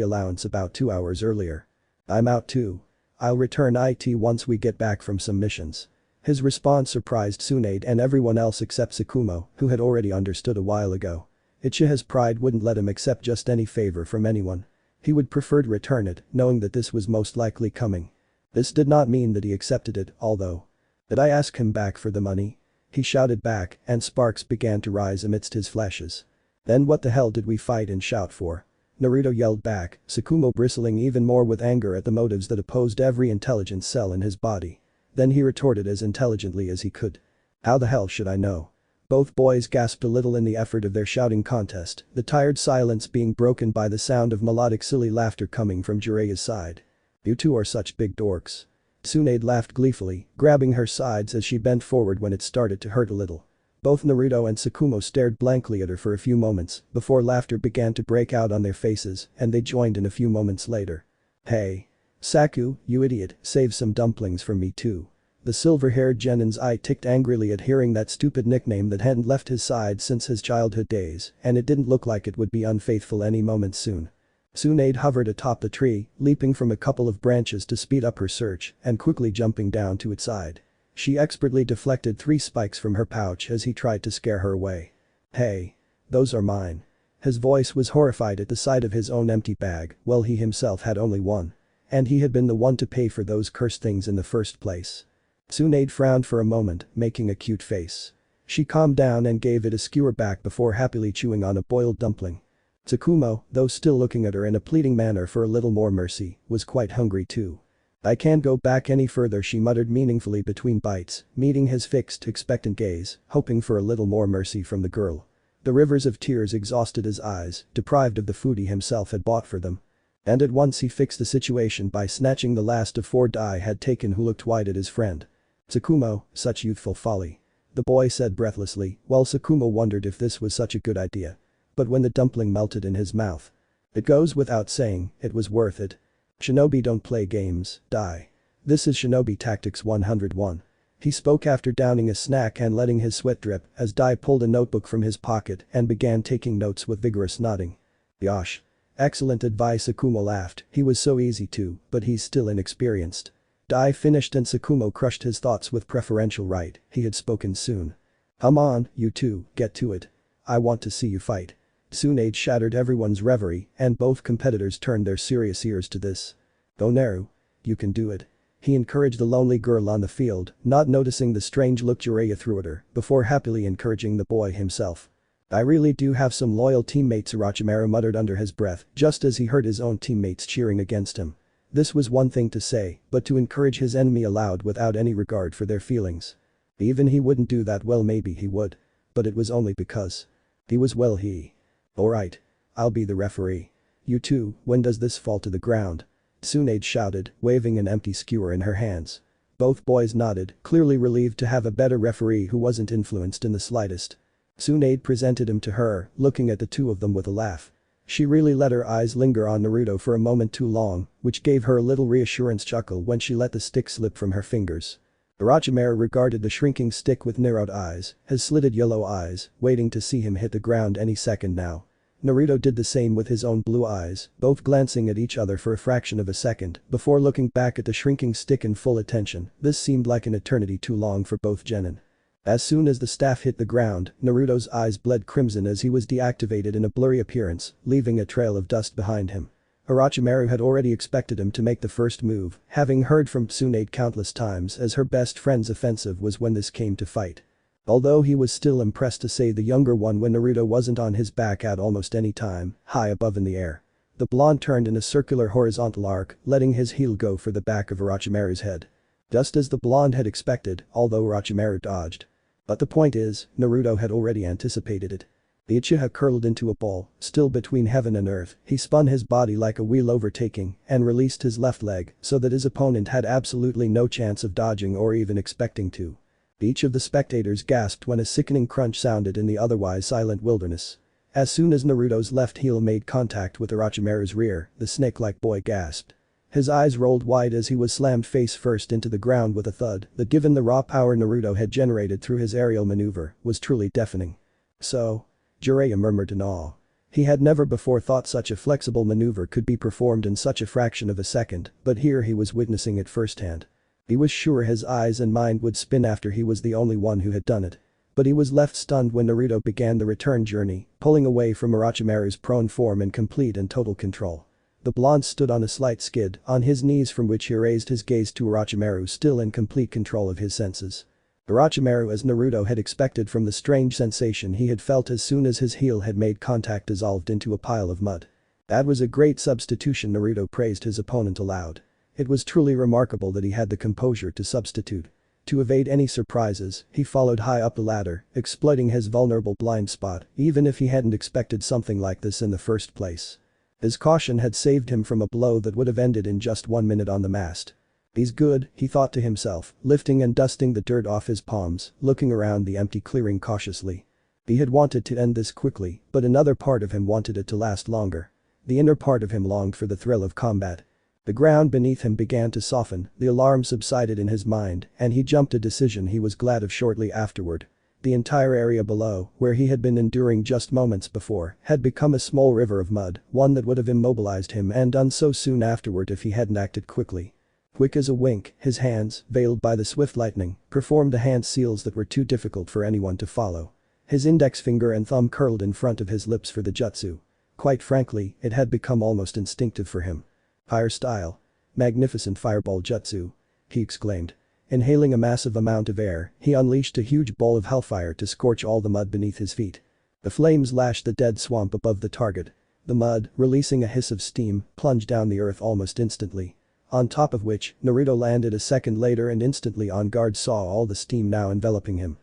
allowance about 2 hours earlier. "I'm out too. I'll return it once we get back from some missions." His response surprised Tsunade and everyone else except Tsukumo, who had already understood a while ago. Uchiha's pride wouldn't let him accept just any favor from anyone. He would prefer to return it, knowing that this was most likely coming. This did not mean that he accepted it, although. "Did I ask him back for the money?" he shouted back, and sparks began to rise amidst his flashes. "Then what the hell did we fight and shout for?" Naruto yelled back, Tsukumo bristling even more with anger at the motives that opposed every intelligent cell in his body. Then he retorted as intelligently as he could. "How the hell should I know?" Both boys gasped a little in the effort of their shouting contest, the tired silence being broken by the sound of melodic silly laughter coming from Jiraiya's side. "You two are such big dorks." Tsunade laughed gleefully, grabbing her sides as she bent forward when it started to hurt a little. Both Naruto and Tsukumo stared blankly at her for a few moments before laughter began to break out on their faces and they joined in a few moments later. "Hey. Saku, you idiot, save some dumplings for me too." The silver-haired genin's eye ticked angrily at hearing that stupid nickname that hadn't left his side since his childhood days, and it didn't look like it would be unfaithful any moment soon. Tsunade hovered atop the tree, leaping from a couple of branches to speed up her search and quickly jumping down to its side. She expertly deflected 3 spikes from her pouch as he tried to scare her away. "Hey. Those are mine." His voice was horrified at the sight of his own empty bag, well he himself had only one. And he had been the one to pay for those cursed things in the first place. Tsunade frowned for a moment, making a cute face. She calmed down and gave it a skewer back before happily chewing on a boiled dumpling. Tsukumo, though still looking at her in a pleading manner for a little more mercy, was quite hungry too. "I can't go back any further," she muttered meaningfully between bites, meeting his fixed, expectant gaze, hoping for a little more mercy from the girl. The rivers of tears exhausted his eyes, deprived of the food he himself had bought for them. And at once he fixed the situation by snatching the last of 4 Dai had taken who looked wide at his friend. "Tsukumo, such youthful folly," the boy said breathlessly, while Tsukumo wondered if this was such a good idea. But when the dumpling melted in his mouth. It goes without saying, it was worth it. Shinobi don't play games, Dai. This is Shinobi Tactics 101. He spoke after downing a snack and letting his sweat drip as Dai pulled a notebook from his pocket and began taking notes with vigorous nodding. "Yosh. Excellent advice," Tsukumo laughed, he was so easy to, but he's still inexperienced. Dai finished and Tsukumo crushed his thoughts with preferential right, he had spoken soon. "Come on, you two, get to it. I want to see you fight." Tsunade shattered everyone's reverie and both competitors turned their serious ears to this. "Go Naru. You can do it." He encouraged the lonely girl on the field, not noticing the strange look Jiraiya threw at her, before happily encouraging the boy himself. "I really do have some loyal teammates," Orochimaru muttered under his breath just as he heard his own teammates cheering against him. This was one thing to say, but to encourage his enemy aloud without any regard for their feelings. Even he wouldn't do that. Well, maybe he would. But it was only because he was he. "Alright. I'll be the referee. You two, when does this fall to the ground?" Tsunade shouted, waving an empty skewer in her hands. Both boys nodded, clearly relieved to have a better referee who wasn't influenced in the slightest. Tsunade presented him to her, looking at the two of them with a laugh. She really let her eyes linger on Naruto for a moment too long, which gave her a little reassurance chuckle when she let the stick slip from her fingers. Orochimaru regarded the shrinking stick with narrowed eyes, his slitted yellow eyes, waiting to see him hit the ground any second now. Naruto did the same with his own blue eyes, both glancing at each other for a fraction of a second before looking back at the shrinking stick in full attention. This seemed like an eternity too long for both genin. As soon as the staff hit the ground, Naruto's eyes bled crimson as he was deactivated in a blurry appearance, leaving a trail of dust behind him. Orochimaru had already expected him to make the first move, having heard from Tsunade countless times as her best friend's offensive was when this came to fight. Although he was still impressed to say the younger one when Naruto wasn't on his back at almost any time, high above in the air. The blonde turned in a circular horizontal arc, letting his heel go for the back of Orochimaru's head. Just as the blonde had expected, although Orochimaru dodged. But the point is, Naruto had already anticipated it. The Uchiha curled into a ball, still between heaven and earth, he spun his body like a wheel overtaking and released his left leg so that his opponent had absolutely no chance of dodging or even expecting to. Each of the spectators gasped when a sickening crunch sounded in the otherwise silent wilderness. As soon as Naruto's left heel made contact with Orochimaru's rear, the snake-like boy gasped. His eyes rolled wide as he was slammed face first into the ground with a thud that, given the raw power Naruto had generated through his aerial maneuver, was truly deafening. "So?" Jiraiya murmured in awe. He had never before thought such a flexible maneuver could be performed in such a fraction of a second, but here he was witnessing it firsthand. He was sure his eyes and mind would spin after he was the only one who had done it. But he was left stunned when Naruto began the return journey, pulling away from Orochimaru's prone form in complete and total control. The blonde stood on a slight skid, on his knees from which he raised his gaze to Orochimaru still in complete control of his senses. Orochimaru, as Naruto had expected from the strange sensation he had felt as soon as his heel had made contact, dissolved into a pile of mud. That was a great substitution. Naruto praised his opponent aloud. It was truly remarkable that he had the composure to substitute. To evade any surprises, he followed high up the ladder, exploiting his vulnerable blind spot, even if he hadn't expected something like this in the first place. His caution had saved him from a blow that would have ended in just 1 minute on the mast. "He's good," he thought to himself, lifting and dusting the dirt off his palms, looking around the empty clearing cautiously. He had wanted to end this quickly, but another part of him wanted it to last longer. The inner part of him longed for the thrill of combat. The ground beneath him began to soften, the alarm subsided in his mind, and he jumped a decision he was glad of shortly afterward. The entire area below, where he had been enduring just moments before, had become a small river of mud, one that would have immobilized him and done so soon afterward if he hadn't acted quickly. Quick as a wink, his hands, veiled by the swift lightning, performed the hand seals that were too difficult for anyone to follow. His index finger and thumb curled in front of his lips for the jutsu. Quite frankly, it had become almost instinctive for him. "Fire style. Magnificent fireball jutsu," he exclaimed. Inhaling a massive amount of air, he unleashed a huge ball of hellfire to scorch all the mud beneath his feet. The flames lashed the dead swamp above the target. The mud, releasing a hiss of steam, plunged down the earth almost instantly. On top of which, Naruto landed a second later and instantly on guard saw all the steam now enveloping him.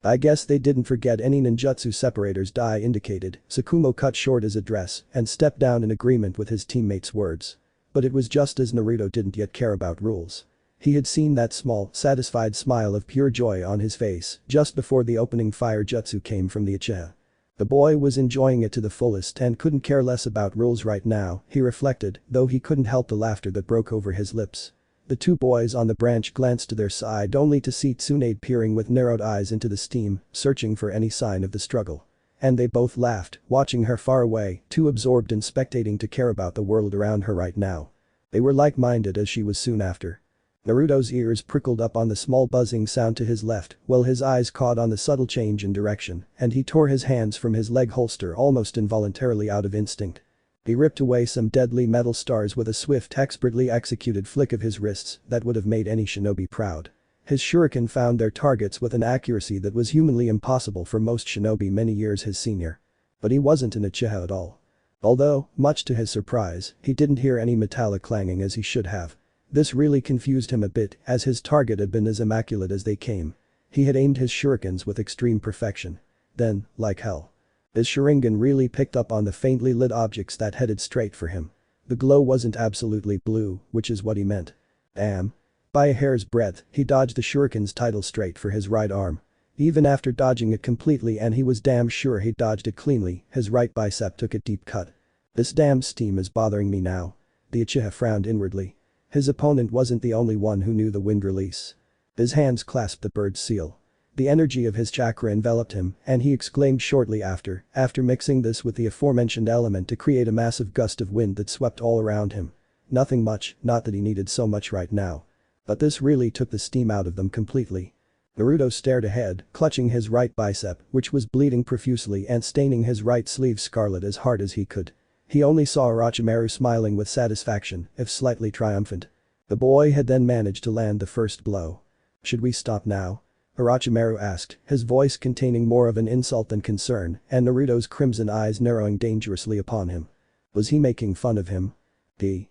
I guess they didn't forget any ninjutsu separators Dai indicated. Tsukumo cut short his address and stepped down in agreement with his teammate's words. But it was just as Naruto didn't yet care about rules. He had seen that small, satisfied smile of pure joy on his face just before the opening fire jutsu came from the Uchiha. The boy was enjoying it to the fullest and couldn't care less about rules right now, he reflected, though he couldn't help the laughter that broke over his lips. The two boys on the branch glanced to their side only to see Tsunade peering with narrowed eyes into the steam, searching for any sign of the struggle. And they both laughed, watching her far away, too absorbed in spectating to care about the world around her right now. They were like-minded as she was soon after. Naruto's ears prickled up on the small buzzing sound to his left, while his eyes caught on the subtle change in direction, and he tore his hands from his leg holster almost involuntarily out of instinct. He ripped away some deadly metal stars with a swift, expertly executed flick of his wrists that would have made any shinobi proud. His shuriken found their targets with an accuracy that was humanly impossible for most shinobi many years his senior. But he wasn't an Uchiha at all. Although, much to his surprise, he didn't hear any metallic clanging as he should have. This really confused him a bit as his target had been as immaculate as they came. He had aimed his shurikens with extreme perfection. Then, like hell, his Sharingan really picked up on the faintly lit objects that headed straight for him. The glow wasn't absolutely blue, which is what he meant. Damn. By a hair's breadth, he dodged the shuriken's title straight for his right arm. Even after dodging it completely and he was damn sure he dodged it cleanly, his right bicep took a deep cut. This damn steam is bothering me now. The Uchiha frowned inwardly. His opponent wasn't the only one who knew the wind release. His hands clasped the bird's seal. The energy of his chakra enveloped him, and he exclaimed shortly after mixing this with the aforementioned element to create a massive gust of wind that swept all around him. Nothing much, not that he needed so much right now. But this really took the steam out of them completely. Naruto stared ahead, clutching his right bicep, which was bleeding profusely and staining his right sleeve scarlet as hard as he could. He only saw Orochimaru smiling with satisfaction, if slightly triumphant. The boy had then managed to land the first blow. Should we stop now? Orochimaru asked, his voice containing more of an insult than concern, and Naruto's crimson eyes narrowing dangerously upon him. Was he making fun of him? The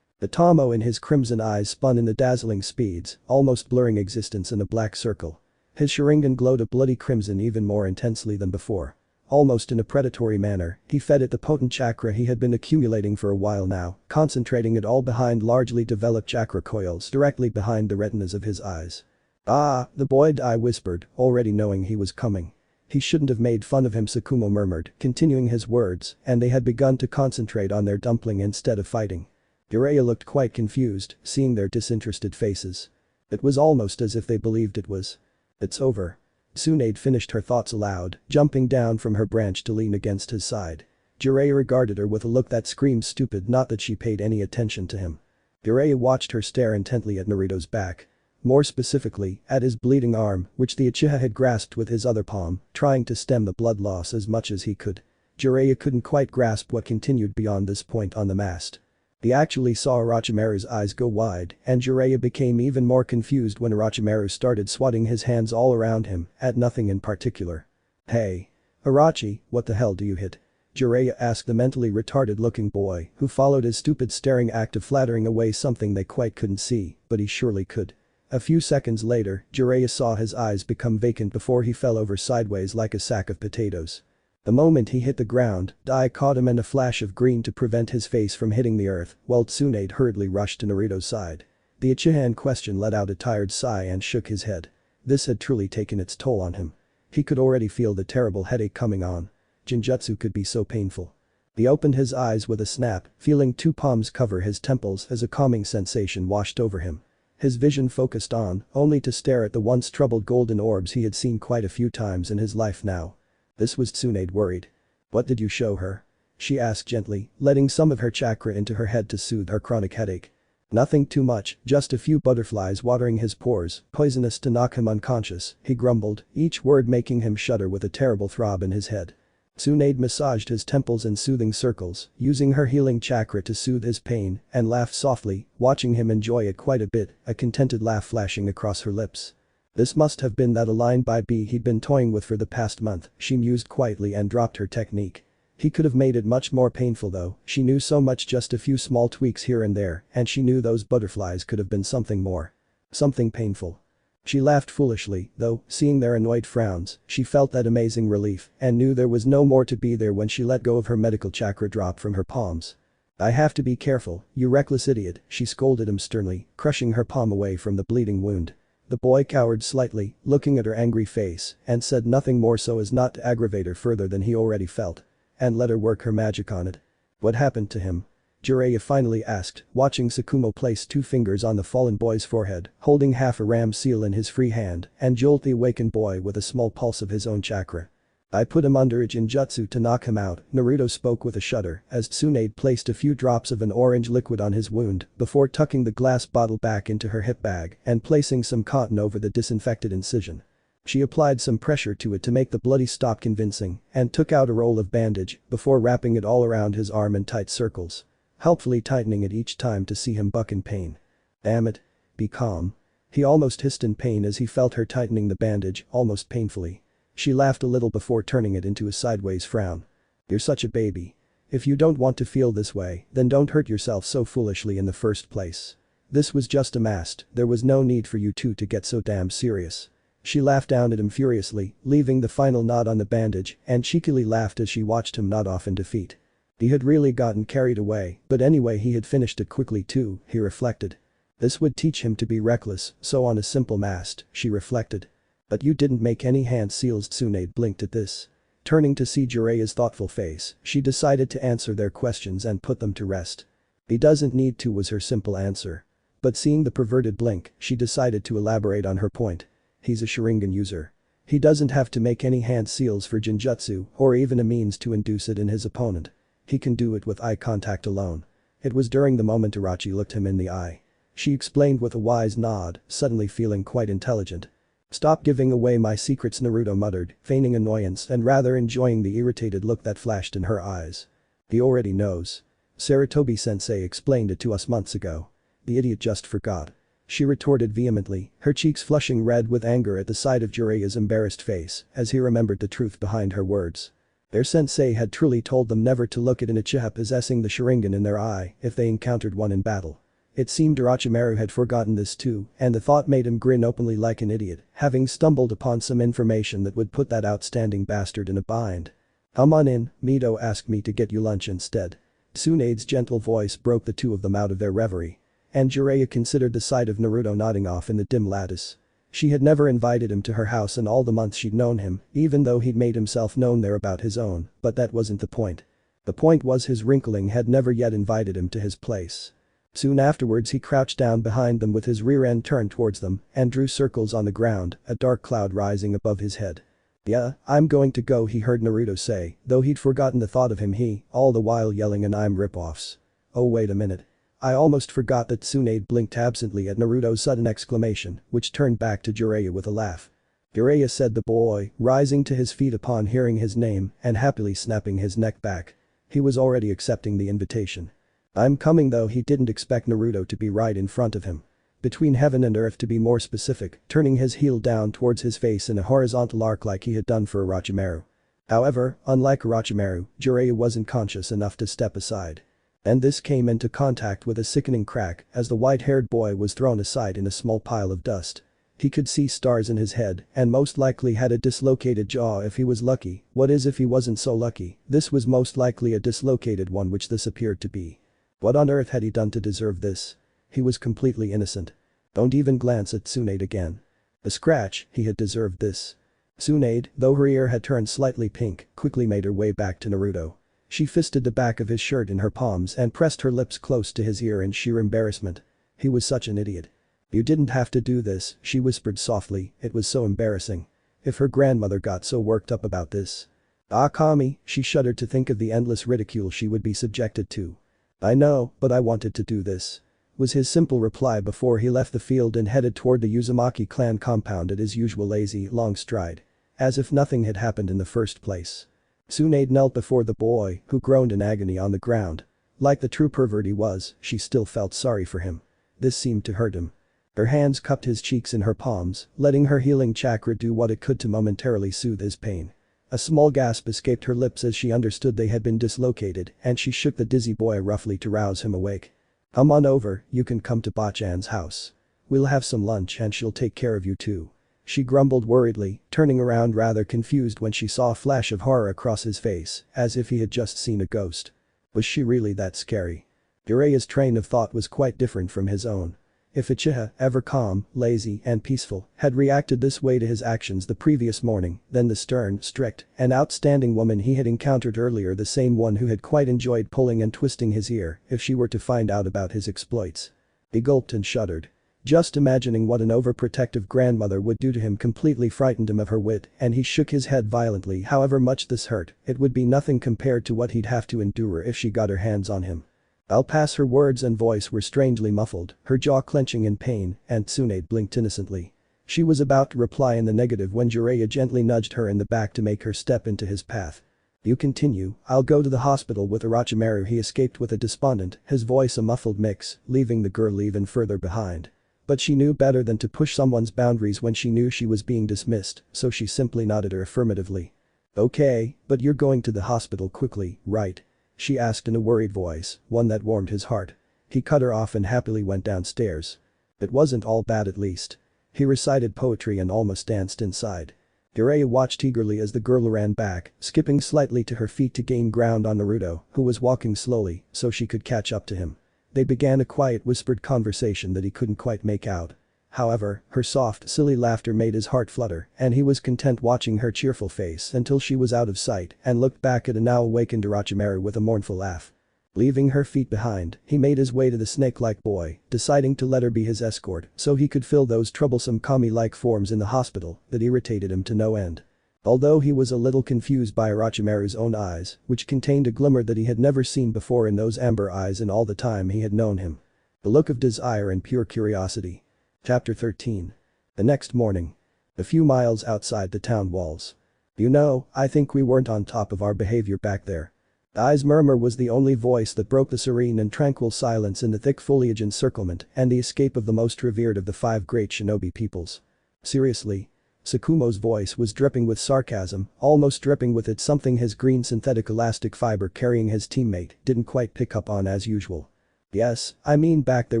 Tomo in his crimson eyes spun in the dazzling speeds, almost blurring existence in a black circle. His Sharingan glowed a bloody crimson even more intensely than before. Almost in a predatory manner, he fed it the potent chakra he had been accumulating for a while now, concentrating it all behind largely developed chakra coils directly behind the retinas of his eyes. Ah, the boy Dai whispered, already knowing he was coming. He shouldn't have made fun of him, Tsukumo murmured, continuing his words, and they had begun to concentrate on their dumpling instead of fighting. Jiraiya looked quite confused, seeing their disinterested faces. It was almost as if they believed it was. It's over. Tsunade finished her thoughts aloud, jumping down from her branch to lean against his side. Jiraiya regarded her with a look that screamed stupid, not that she paid any attention to him. Jiraiya watched her stare intently at Naruto's back. More specifically, at his bleeding arm, which the Uchiha had grasped with his other palm, trying to stem the blood loss as much as he could. Jiraiya couldn't quite grasp what continued beyond this point on the mast. He actually saw Orochimaru's eyes go wide, and Jiraiya became even more confused when Orochimaru started swatting his hands all around him, at nothing in particular. Hey. Orochi, what the hell do you hit? Jiraiya asked the mentally retarded looking boy, who followed his stupid staring act of flattering away something they quite couldn't see, but he surely could. A few seconds later, Jiraiya saw his eyes become vacant before he fell over sideways like a sack of potatoes. The moment he hit the ground, Dai caught him in a flash of green to prevent his face from hitting the earth, while Tsunade hurriedly rushed to Naruto's side. The Uchiha in question let out a tired sigh and shook his head. This had truly taken its toll on him. He could already feel the terrible headache coming on. Genjutsu could be so painful. He opened his eyes with a snap, feeling two palms cover his temples as a calming sensation washed over him. His vision focused on, only to stare at the once troubled golden orbs he had seen quite a few times in his life now. This was Tsunade worried. What did you show her? She asked gently, letting some of her chakra into her head to soothe her chronic headache. Nothing too much, just a few butterflies watering his pores, poisonous to knock him unconscious, he grumbled, each word making him shudder with a terrible throb in his head. Tsunade massaged his temples in soothing circles, using her healing chakra to soothe his pain, and laughed softly, watching him enjoy it quite a bit, a contented laugh flashing across her lips. This must have been that aligned by B he'd been toying with for the past month, she mused quietly and dropped her technique. He could have made it much more painful though, she knew so much, just a few small tweaks here and there, and she knew those butterflies could have been something more. Something painful. She laughed foolishly, though, seeing their annoyed frowns, she felt that amazing relief and knew there was no more to be there when she let go of her medical chakra drop from her palms. I have to be careful, you reckless idiot, she scolded him sternly, crushing her palm away from the bleeding wound. The boy cowered slightly, looking at her angry face, and said nothing more so as not to aggravate her further than he already felt. And let her work her magic on it. What happened to him? Jiraiya finally asked, watching Sukuna place 2 fingers on the fallen boy's forehead, holding half a ram seal in his free hand, and jolt the awakened boy with a small pulse of his own chakra. I put him under a Jinjutsu to knock him out, Naruto spoke with a shudder as Tsunade placed a few drops of an orange liquid on his wound before tucking the glass bottle back into her hip bag and placing some cotton over the disinfected incision. She applied some pressure to it to make the bloody stop convincing and took out a roll of bandage before wrapping it all around his arm in tight circles. Helpfully tightening it each time to see him buck in pain. Damn it. Be calm. He almost hissed in pain as he felt her tightening the bandage, almost painfully. She laughed a little before turning it into a sideways frown. You're such a baby. If you don't want to feel this way, then don't hurt yourself so foolishly in the first place. This was just a mask, there was no need for you two to get so damn serious. She laughed down at him furiously, leaving the final knot on the bandage, and cheekily laughed as she watched him nod off in defeat. He had really gotten carried away, but anyway he had finished it quickly too, he reflected. This would teach him to be reckless, so on a simple mast, she reflected. But you didn't make any hand seals. Tsunade blinked at this. Turning to see Jiraiya's thoughtful face, she decided to answer their questions and put them to rest. He doesn't need to was her simple answer. But seeing the perverted blink, she decided to elaborate on her point. He's a Sharingan user. He doesn't have to make any hand seals for Jinjutsu or even a means to induce it in his opponent. He can do it with eye contact alone. It was during the moment Itachi looked him in the eye. She explained with a wise nod, suddenly feeling quite intelligent. Stop giving away my secrets, Naruto muttered, feigning annoyance and rather enjoying the irritated look that flashed in her eyes. He already knows. Sarutobi-sensei explained it to us months ago. The idiot just forgot. She retorted vehemently, her cheeks flushing red with anger at the sight of Jiraiya's embarrassed face as he remembered the truth behind her words. Their sensei had truly told them never to look at an Uchiha possessing the Sharingan in their eye if they encountered one in battle. It seemed Orochimaru had forgotten this too, and the thought made him grin openly like an idiot, having stumbled upon some information that would put that outstanding bastard in a bind. Come on in, Mito asked me to get you lunch instead. Tsunade's gentle voice broke the two of them out of their reverie. And Jiraiya considered the sight of Naruto nodding off in the dim lattice. She had never invited him to her house in all the months she'd known him, even though he'd made himself known there about his own, but that wasn't the point. The point was his wrinkling had never yet invited him to his place. Soon afterwards he crouched down behind them with his rear end turned towards them and drew circles on the ground, a dark cloud rising above his head. Yeah, I'm going to go, he heard Naruto say, though he'd forgotten the thought of him, he, all the while yelling an I'm rip-offs. Oh wait a minute. I almost forgot that. Tsunade blinked absently at Naruto's sudden exclamation, which turned back to Jiraiya with a laugh. Jiraiya, said the boy, rising to his feet upon hearing his name and happily snapping his neck back. He was already accepting the invitation. I'm coming, though he didn't expect Naruto to be right in front of him. Between heaven and earth to be more specific, turning his heel down towards his face in a horizontal arc like he had done for Orochimaru. However, unlike Orochimaru, Jiraiya wasn't conscious enough to step aside. And this came into contact with a sickening crack as the white-haired boy was thrown aside in a small pile of dust. He could see stars in his head and most likely had a dislocated jaw if he was lucky. What is if he wasn't so lucky? This was most likely a dislocated one, which this appeared to be. What on earth had he done to deserve this? He was completely innocent. Don't even glance at Tsunade again. A scratch, he had deserved this. Tsunade, though her ear had turned slightly pink, quickly made her way back to Naruto. She fisted the back of his shirt in her palms and pressed her lips close to his ear in sheer embarrassment. He was such an idiot. You didn't have to do this, she whispered softly, it was so embarrassing. If her grandmother got so worked up about this. Ah, Kami, she shuddered to think of the endless ridicule she would be subjected to. I know, but I wanted to do this. Was his simple reply before he left the field and headed toward the Uzumaki clan compound at his usual lazy, long stride. As if nothing had happened in the first place. Tsunade knelt before the boy, who groaned in agony on the ground. Like the true pervert he was, she still felt sorry for him. This seemed to hurt him. Her hands cupped his cheeks in her palms, letting her healing chakra do what it could to momentarily soothe his pain. A small gasp escaped her lips as she understood they had been dislocated, and she shook the dizzy boy roughly to rouse him awake. Come on over, you can come to Bachan's house. we'll have some lunch and she'll take care of you too. She grumbled worriedly, turning around rather confused when she saw a flash of horror across his face, as if he had just seen a ghost. Was she really that scary? Jiraiya's train of thought was quite different from his own. If Uchiha, ever calm, lazy, and peaceful, had reacted this way to his actions the previous morning, then the stern, strict, and outstanding woman he had encountered earlier, the same one who had quite enjoyed pulling and twisting his ear, if she were to find out about his exploits. He gulped and shuddered. Just imagining what an overprotective grandmother would do to him completely frightened him of her wit, and he shook his head violently. However much this hurt, it would be nothing compared to what he'd have to endure if she got her hands on him. I'll pass. Her words and voice were strangely muffled, her jaw clenching in pain, and Tsunade blinked innocently. She was about to reply in the negative when Jiraiya gently nudged her in the back to make her step into his path. You continue, I'll go to the hospital with Orochimaru. He escaped with a despondent, his voice a muffled mix, leaving the girl even further behind. But she knew better than to push someone's boundaries when she knew she was being dismissed, so she simply nodded her affirmatively. Okay, but you're going to the hospital quickly, right? She asked in a worried voice, one that warmed his heart. He cut her off and happily went downstairs. It wasn't all bad, at least. He recited poetry and almost danced inside. Jiraiya watched eagerly as the girl ran back, skipping slightly to her feet to gain ground on Naruto, who was walking slowly so she could catch up to him. They began a quiet whispered conversation that he couldn't quite make out. However, her soft, silly laughter made his heart flutter, and he was content watching her cheerful face until she was out of sight and looked back at a now awakened Orochimaru with a mournful laugh. Leaving her feet behind, he made his way to the snake-like boy, deciding to let her be his escort so he could fill those troublesome kami-like forms in the hospital that irritated him to no end. Although he was a little confused by Orochimaru's own eyes, which contained a glimmer that he had never seen before in those amber eyes in all the time he had known him. The look of desire and pure curiosity. Chapter 13. The next morning. A few miles outside the town walls. You know, I think we weren't on top of our behavior back there. Ai's murmur was the only voice that broke the serene and tranquil silence in the thick foliage encirclement and the escape of the most revered of the 5 great shinobi peoples. Seriously? Tsukumo's voice was dripping with sarcasm, almost dripping with it, something his green synthetic elastic fiber carrying his teammate didn't quite pick up on as usual. Yes, I mean back there.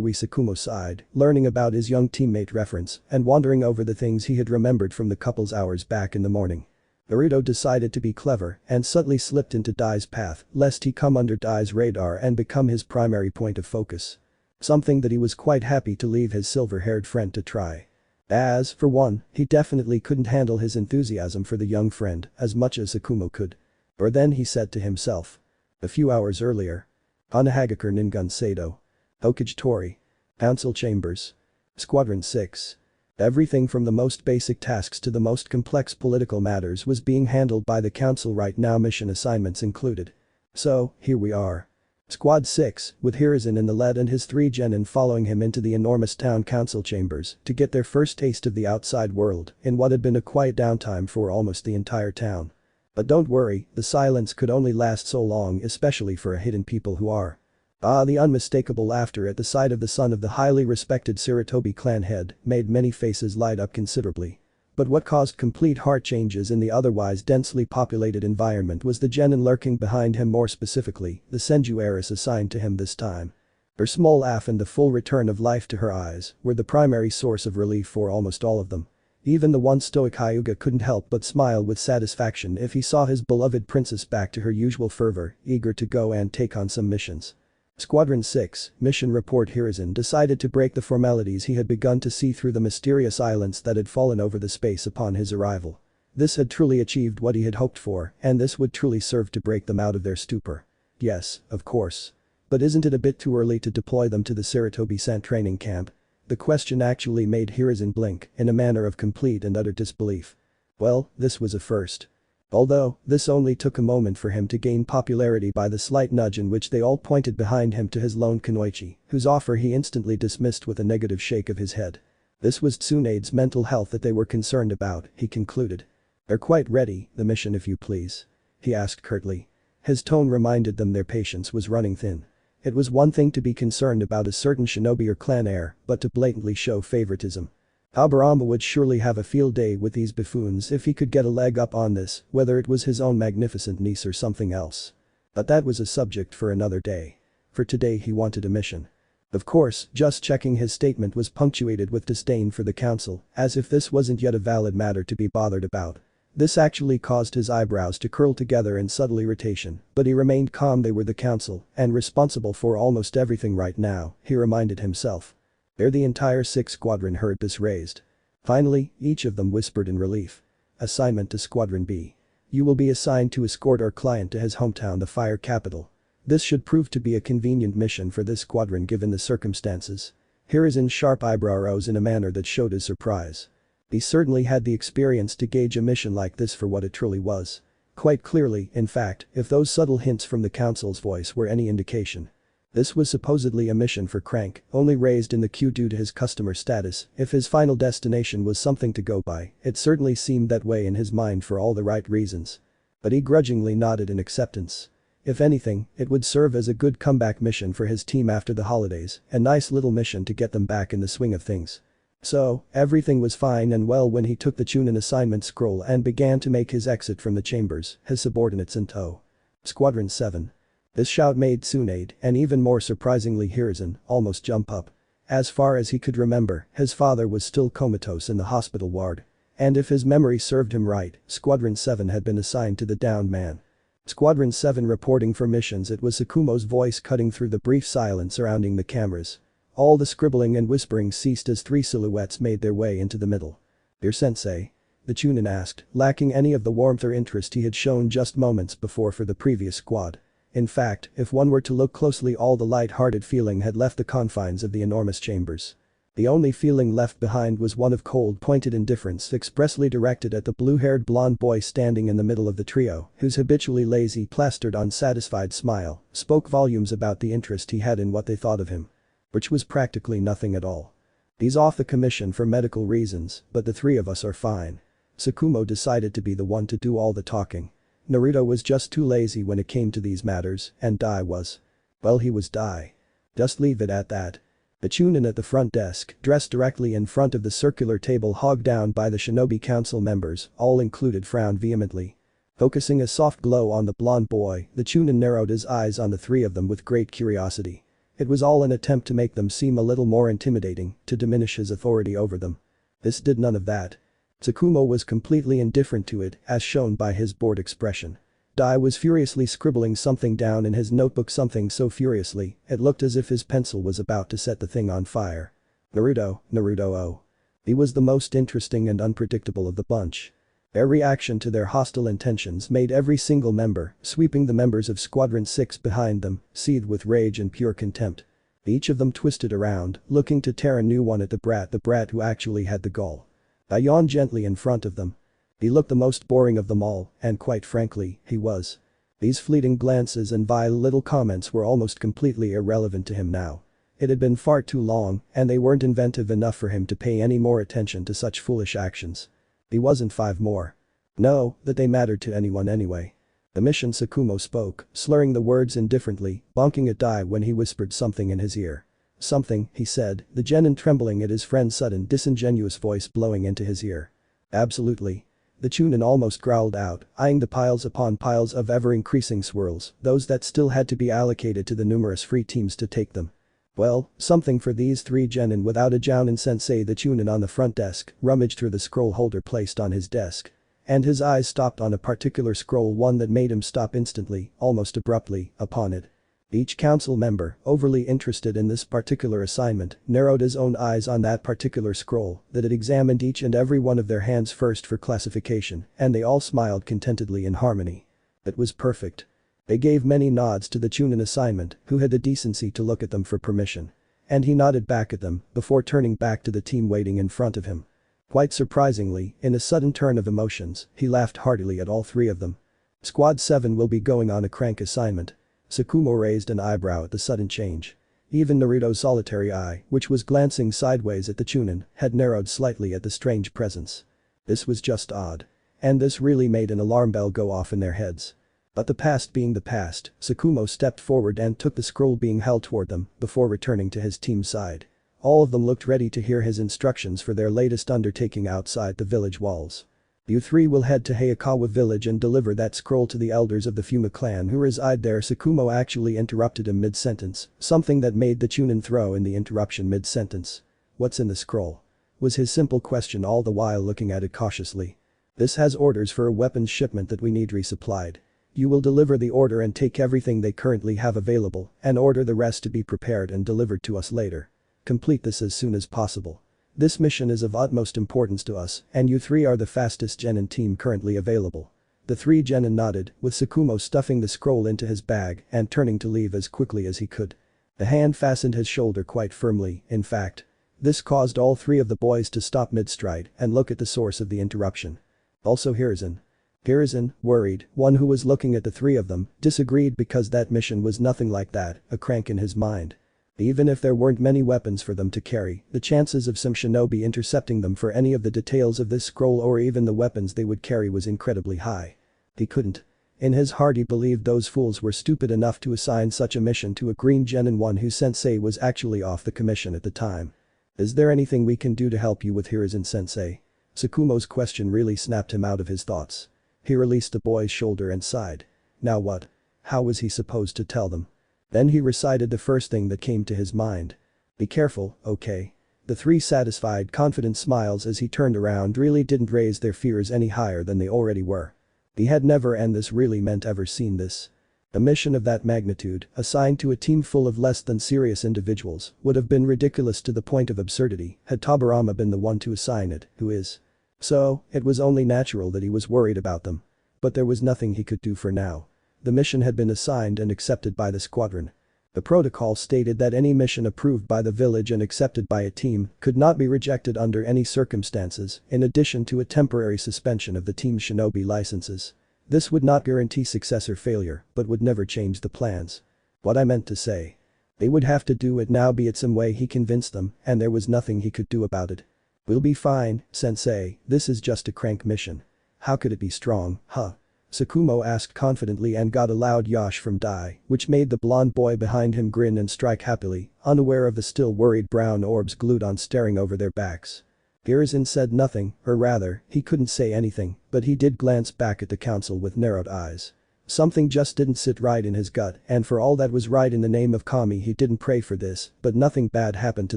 Tsukumo sighed, learning about his young teammate reference and wondering over the things he had remembered from the couple's hours back in the morning. Naruto decided to be clever and subtly slipped into Dai's path lest he come under Dai's radar and become his primary point of focus. Something that he was quite happy to leave his silver-haired friend to try. As, for one, he definitely couldn't handle his enthusiasm for the young friend as much as Tsukumo could. Or then he said to himself. A few hours earlier. Hanahagakure Ningun Sado. Hokage Tori. Council Chambers. Squadron 6. Everything from the most basic tasks to the most complex political matters was being handled by the council right now, mission assignments included. So, here we are. Squad 6, with Hiruzen in the lead and his 3 genin following him into the enormous town council chambers to get their first taste of the outside world in what had been a quiet downtime for almost the entire town. But don't worry, the silence could only last so long, especially for a hidden people who are. The unmistakable laughter at the sight of the son of the highly respected Sarutobi clan head made many faces light up considerably. But what caused complete heart changes in the otherwise densely populated environment was the genin lurking behind him, more specifically, the Senju heiress assigned to him this time. Her small laugh and the full return of life to her eyes were the primary source of relief for almost all of them. Even the once stoic Hyuga couldn't help but smile with satisfaction if he saw his beloved princess back to her usual fervor, eager to go and take on some missions. Squadron 6, Mission Report. Hiruzen decided to break the formalities he had begun to see through the mysterious silence that had fallen over the space upon his arrival. This had truly achieved what he had hoped for, and this would truly serve to break them out of their stupor. Yes, of course. But isn't it a bit too early to deploy them to the Sarutobi-san training camp? The question actually made Hiruzen blink in a manner of complete and utter disbelief. Well, this was a first. Although, this only took a moment for him to gain popularity by the slight nudge in which they all pointed behind him to his lone kunoichi, whose offer he instantly dismissed with a negative shake of his head. This was Tsunade's mental health that they were concerned about, he concluded. They're quite ready, the mission if you please. He asked curtly. His tone reminded them their patience was running thin. It was one thing to be concerned about a certain shinobi or clan heir, but to blatantly show favoritism. Kurama would surely have a field day with these buffoons if he could get a leg up on this, whether it was his own magnificent niece or something else. But that was a subject for another day. For today he wanted a mission. Of course, just checking his statement was punctuated with disdain for the council, as if this wasn't yet a valid matter to be bothered about. This actually caused his eyebrows to curl together in subtle irritation, but he remained calm. They were the council and responsible for almost everything right now, he reminded himself. The entire 6th Squadron heard this raised. Finally, each of them whispered in relief. Assignment to Squadron B. You will be assigned to escort our client to his hometown, the fire capital. This should prove to be a convenient mission for this squadron given the circumstances. Hiruzen sharp eyebrow rose in a manner that showed his surprise. He certainly had the experience to gauge a mission like this for what it truly was. Quite clearly, in fact, if those subtle hints from the council's voice were any indication. This was supposedly a mission for Crank, only raised in the queue due to his customer status. If his final destination was something to go by, it certainly seemed that way in his mind for all the right reasons. But he grudgingly nodded in acceptance. If anything, it would serve as a good comeback mission for his team after the holidays, a nice little mission to get them back in the swing of things. So, everything was fine and well when he took the Chunin assignment scroll and began to make his exit from the chambers, his subordinates in tow. Squadron 7. This shout made Tsunade, and even more surprisingly Hiruzen, almost jump up. As far as he could remember, his father was still comatose in the hospital ward. And if his memory served him right, Squadron 7 had been assigned to the downed man. Squadron 7 reporting for missions. It was Sakumo's voice cutting through the brief silence surrounding the cameras. All the scribbling and whispering ceased as 3 silhouettes made their way into the middle. "Dear Sensei?" the Chunin asked, lacking any of the warmth or interest he had shown just moments before for the previous squad. In fact, if one were to look closely, all the light-hearted feeling had left the confines of the enormous chambers. The only feeling left behind was one of cold, pointed indifference expressly directed at the blue-haired blonde boy standing in the middle of the trio, whose habitually lazy, plastered unsatisfied smile spoke volumes about the interest he had in what they thought of him. Which was practically nothing at all. "He's off the commission for medical reasons, but the 3 of us are fine." Sakumo decided to be the one to do all the talking. Naruto was just too lazy when it came to these matters, and Dai was. Well, he was Dai. Just leave it at that. The Chunin at the front desk, dressed directly in front of the circular table hogged down by the Shinobi Council members, all included, frowned vehemently. Focusing a soft glow on the blonde boy, the Chunin narrowed his eyes on the 3 of them with great curiosity. It was all an attempt to make them seem a little more intimidating, to diminish his authority over them. This did none of that. Sakumo was completely indifferent to it, as shown by his bored expression. Dai was furiously scribbling something down in his notebook, something so furiously, it looked as if his pencil was about to set the thing on fire. Naruto, oh. He was the most interesting and unpredictable of the bunch. Their reaction to their hostile intentions made every single member, sweeping the members of Squadron 6 behind them, seethe with rage and pure contempt. Each of them twisted around, looking to tear a new one at the brat who actually had the gall. I yawned gently in front of them. He looked the most boring of them all, and quite frankly, he was. These fleeting glances and vile little comments were almost completely irrelevant to him now. It had been far too long, and they weren't inventive enough for him to pay any more attention to such foolish actions. He wasn't 5 more. No, that they mattered to anyone anyway. The mission, Sakumo spoke, slurring the words indifferently, bonking at Dai when he whispered something in his ear. "Something," he said, the genin trembling at his friend's sudden disingenuous voice blowing into his ear. "Absolutely." The Chunin almost growled out, eyeing the piles upon piles of ever-increasing swirls, those that still had to be allocated to the numerous free teams to take them. "Well, something for these 3 genin without a jounin sensei." The Chunin on the front desk rummaged through the scroll holder placed on his desk. And his eyes stopped on a particular scroll, one that made him stop instantly, almost abruptly, upon it. Each council member, overly interested in this particular assignment, narrowed his own eyes on that particular scroll that had examined each and every one of their hands first for classification, and they all smiled contentedly in harmony. It was perfect. They gave many nods to the Chunin assignment, who had the decency to look at them for permission. And he nodded back at them before turning back to the team waiting in front of him. Quite surprisingly, in a sudden turn of emotions, he laughed heartily at all 3 of them. "Squad 7 will be going on a crank assignment." Sakumo raised an eyebrow at the sudden change. Even Naruto's solitary eye, which was glancing sideways at the Chunin, had narrowed slightly at the strange presence. This was just odd. And this really made an alarm bell go off in their heads. But the past being the past, Sakumo stepped forward and took the scroll being held toward them before returning to his team's side. All of them looked ready to hear his instructions for their latest undertaking outside the village walls. You three will head to Hayakawa village and deliver that scroll to the elders of the Fuma clan who reside there. Tsukumo actually interrupted him mid-sentence, something that made the Chunin throw in the interruption mid-sentence. What's in the scroll? Was his simple question, all the while looking at it cautiously. This has orders for a weapons shipment that we need resupplied. You will deliver the order and take everything they currently have available and order the rest to be prepared and delivered to us later. Complete this as soon as possible. This mission is of utmost importance to us, and you three are the fastest genin team currently available. The three genin nodded, with Tsukumo stuffing the scroll into his bag and turning to leave as quickly as he could. The hand fastened his shoulder quite firmly, in fact. This caused all three of the boys to stop mid-stride and look at the source of the interruption. Also Hiruzen. Hiruzen, worried, one who was looking at the three of them, disagreed because that mission was nothing like that, a crank in his mind. Even if there weren't many weapons for them to carry, the chances of some shinobi intercepting them for any of the details of this scroll or even the weapons they would carry was incredibly high. He couldn't. In his heart he believed those fools were stupid enough to assign such a mission to a green genin one whose sensei was actually off the commission at the time. Is there anything we can do to help you with Hiruzen sensei? Tsukumo's question really snapped him out of his thoughts. He released the boy's shoulder and sighed. Now what? How was he supposed to tell them? Then he recited the first thing that came to his mind. Be careful, okay? The three satisfied, confident smiles as he turned around really didn't raise their fears any higher than they already were. He had never, and this really meant ever, seen this. A mission of that magnitude, assigned to a team full of less than serious individuals, would have been ridiculous to the point of absurdity had Tobirama been the one to assign it, who is. So, it was only natural that he was worried about them. But there was nothing he could do for now. The mission had been assigned and accepted by the squadron. The protocol stated that any mission approved by the village and accepted by a team could not be rejected under any circumstances, in addition to a temporary suspension of the team's shinobi licenses. This would not guarantee success or failure, but would never change the plans. What I meant to say. They would have to do it now, be it some way he convinced them, and there was nothing he could do about it. We'll be fine, sensei, this is just a crank mission. How could it be strong, huh? Tsukumo asked confidently and got a loud yosh from Dai, which made the blonde boy behind him grin and strike happily, unaware of the still worried brown orbs glued on staring over their backs. Hiruzen said nothing, or rather, he couldn't say anything, but he did glance back at the council with narrowed eyes. Something just didn't sit right in his gut, and for all that was right in the name of Kami he didn't pray for this, but nothing bad happened to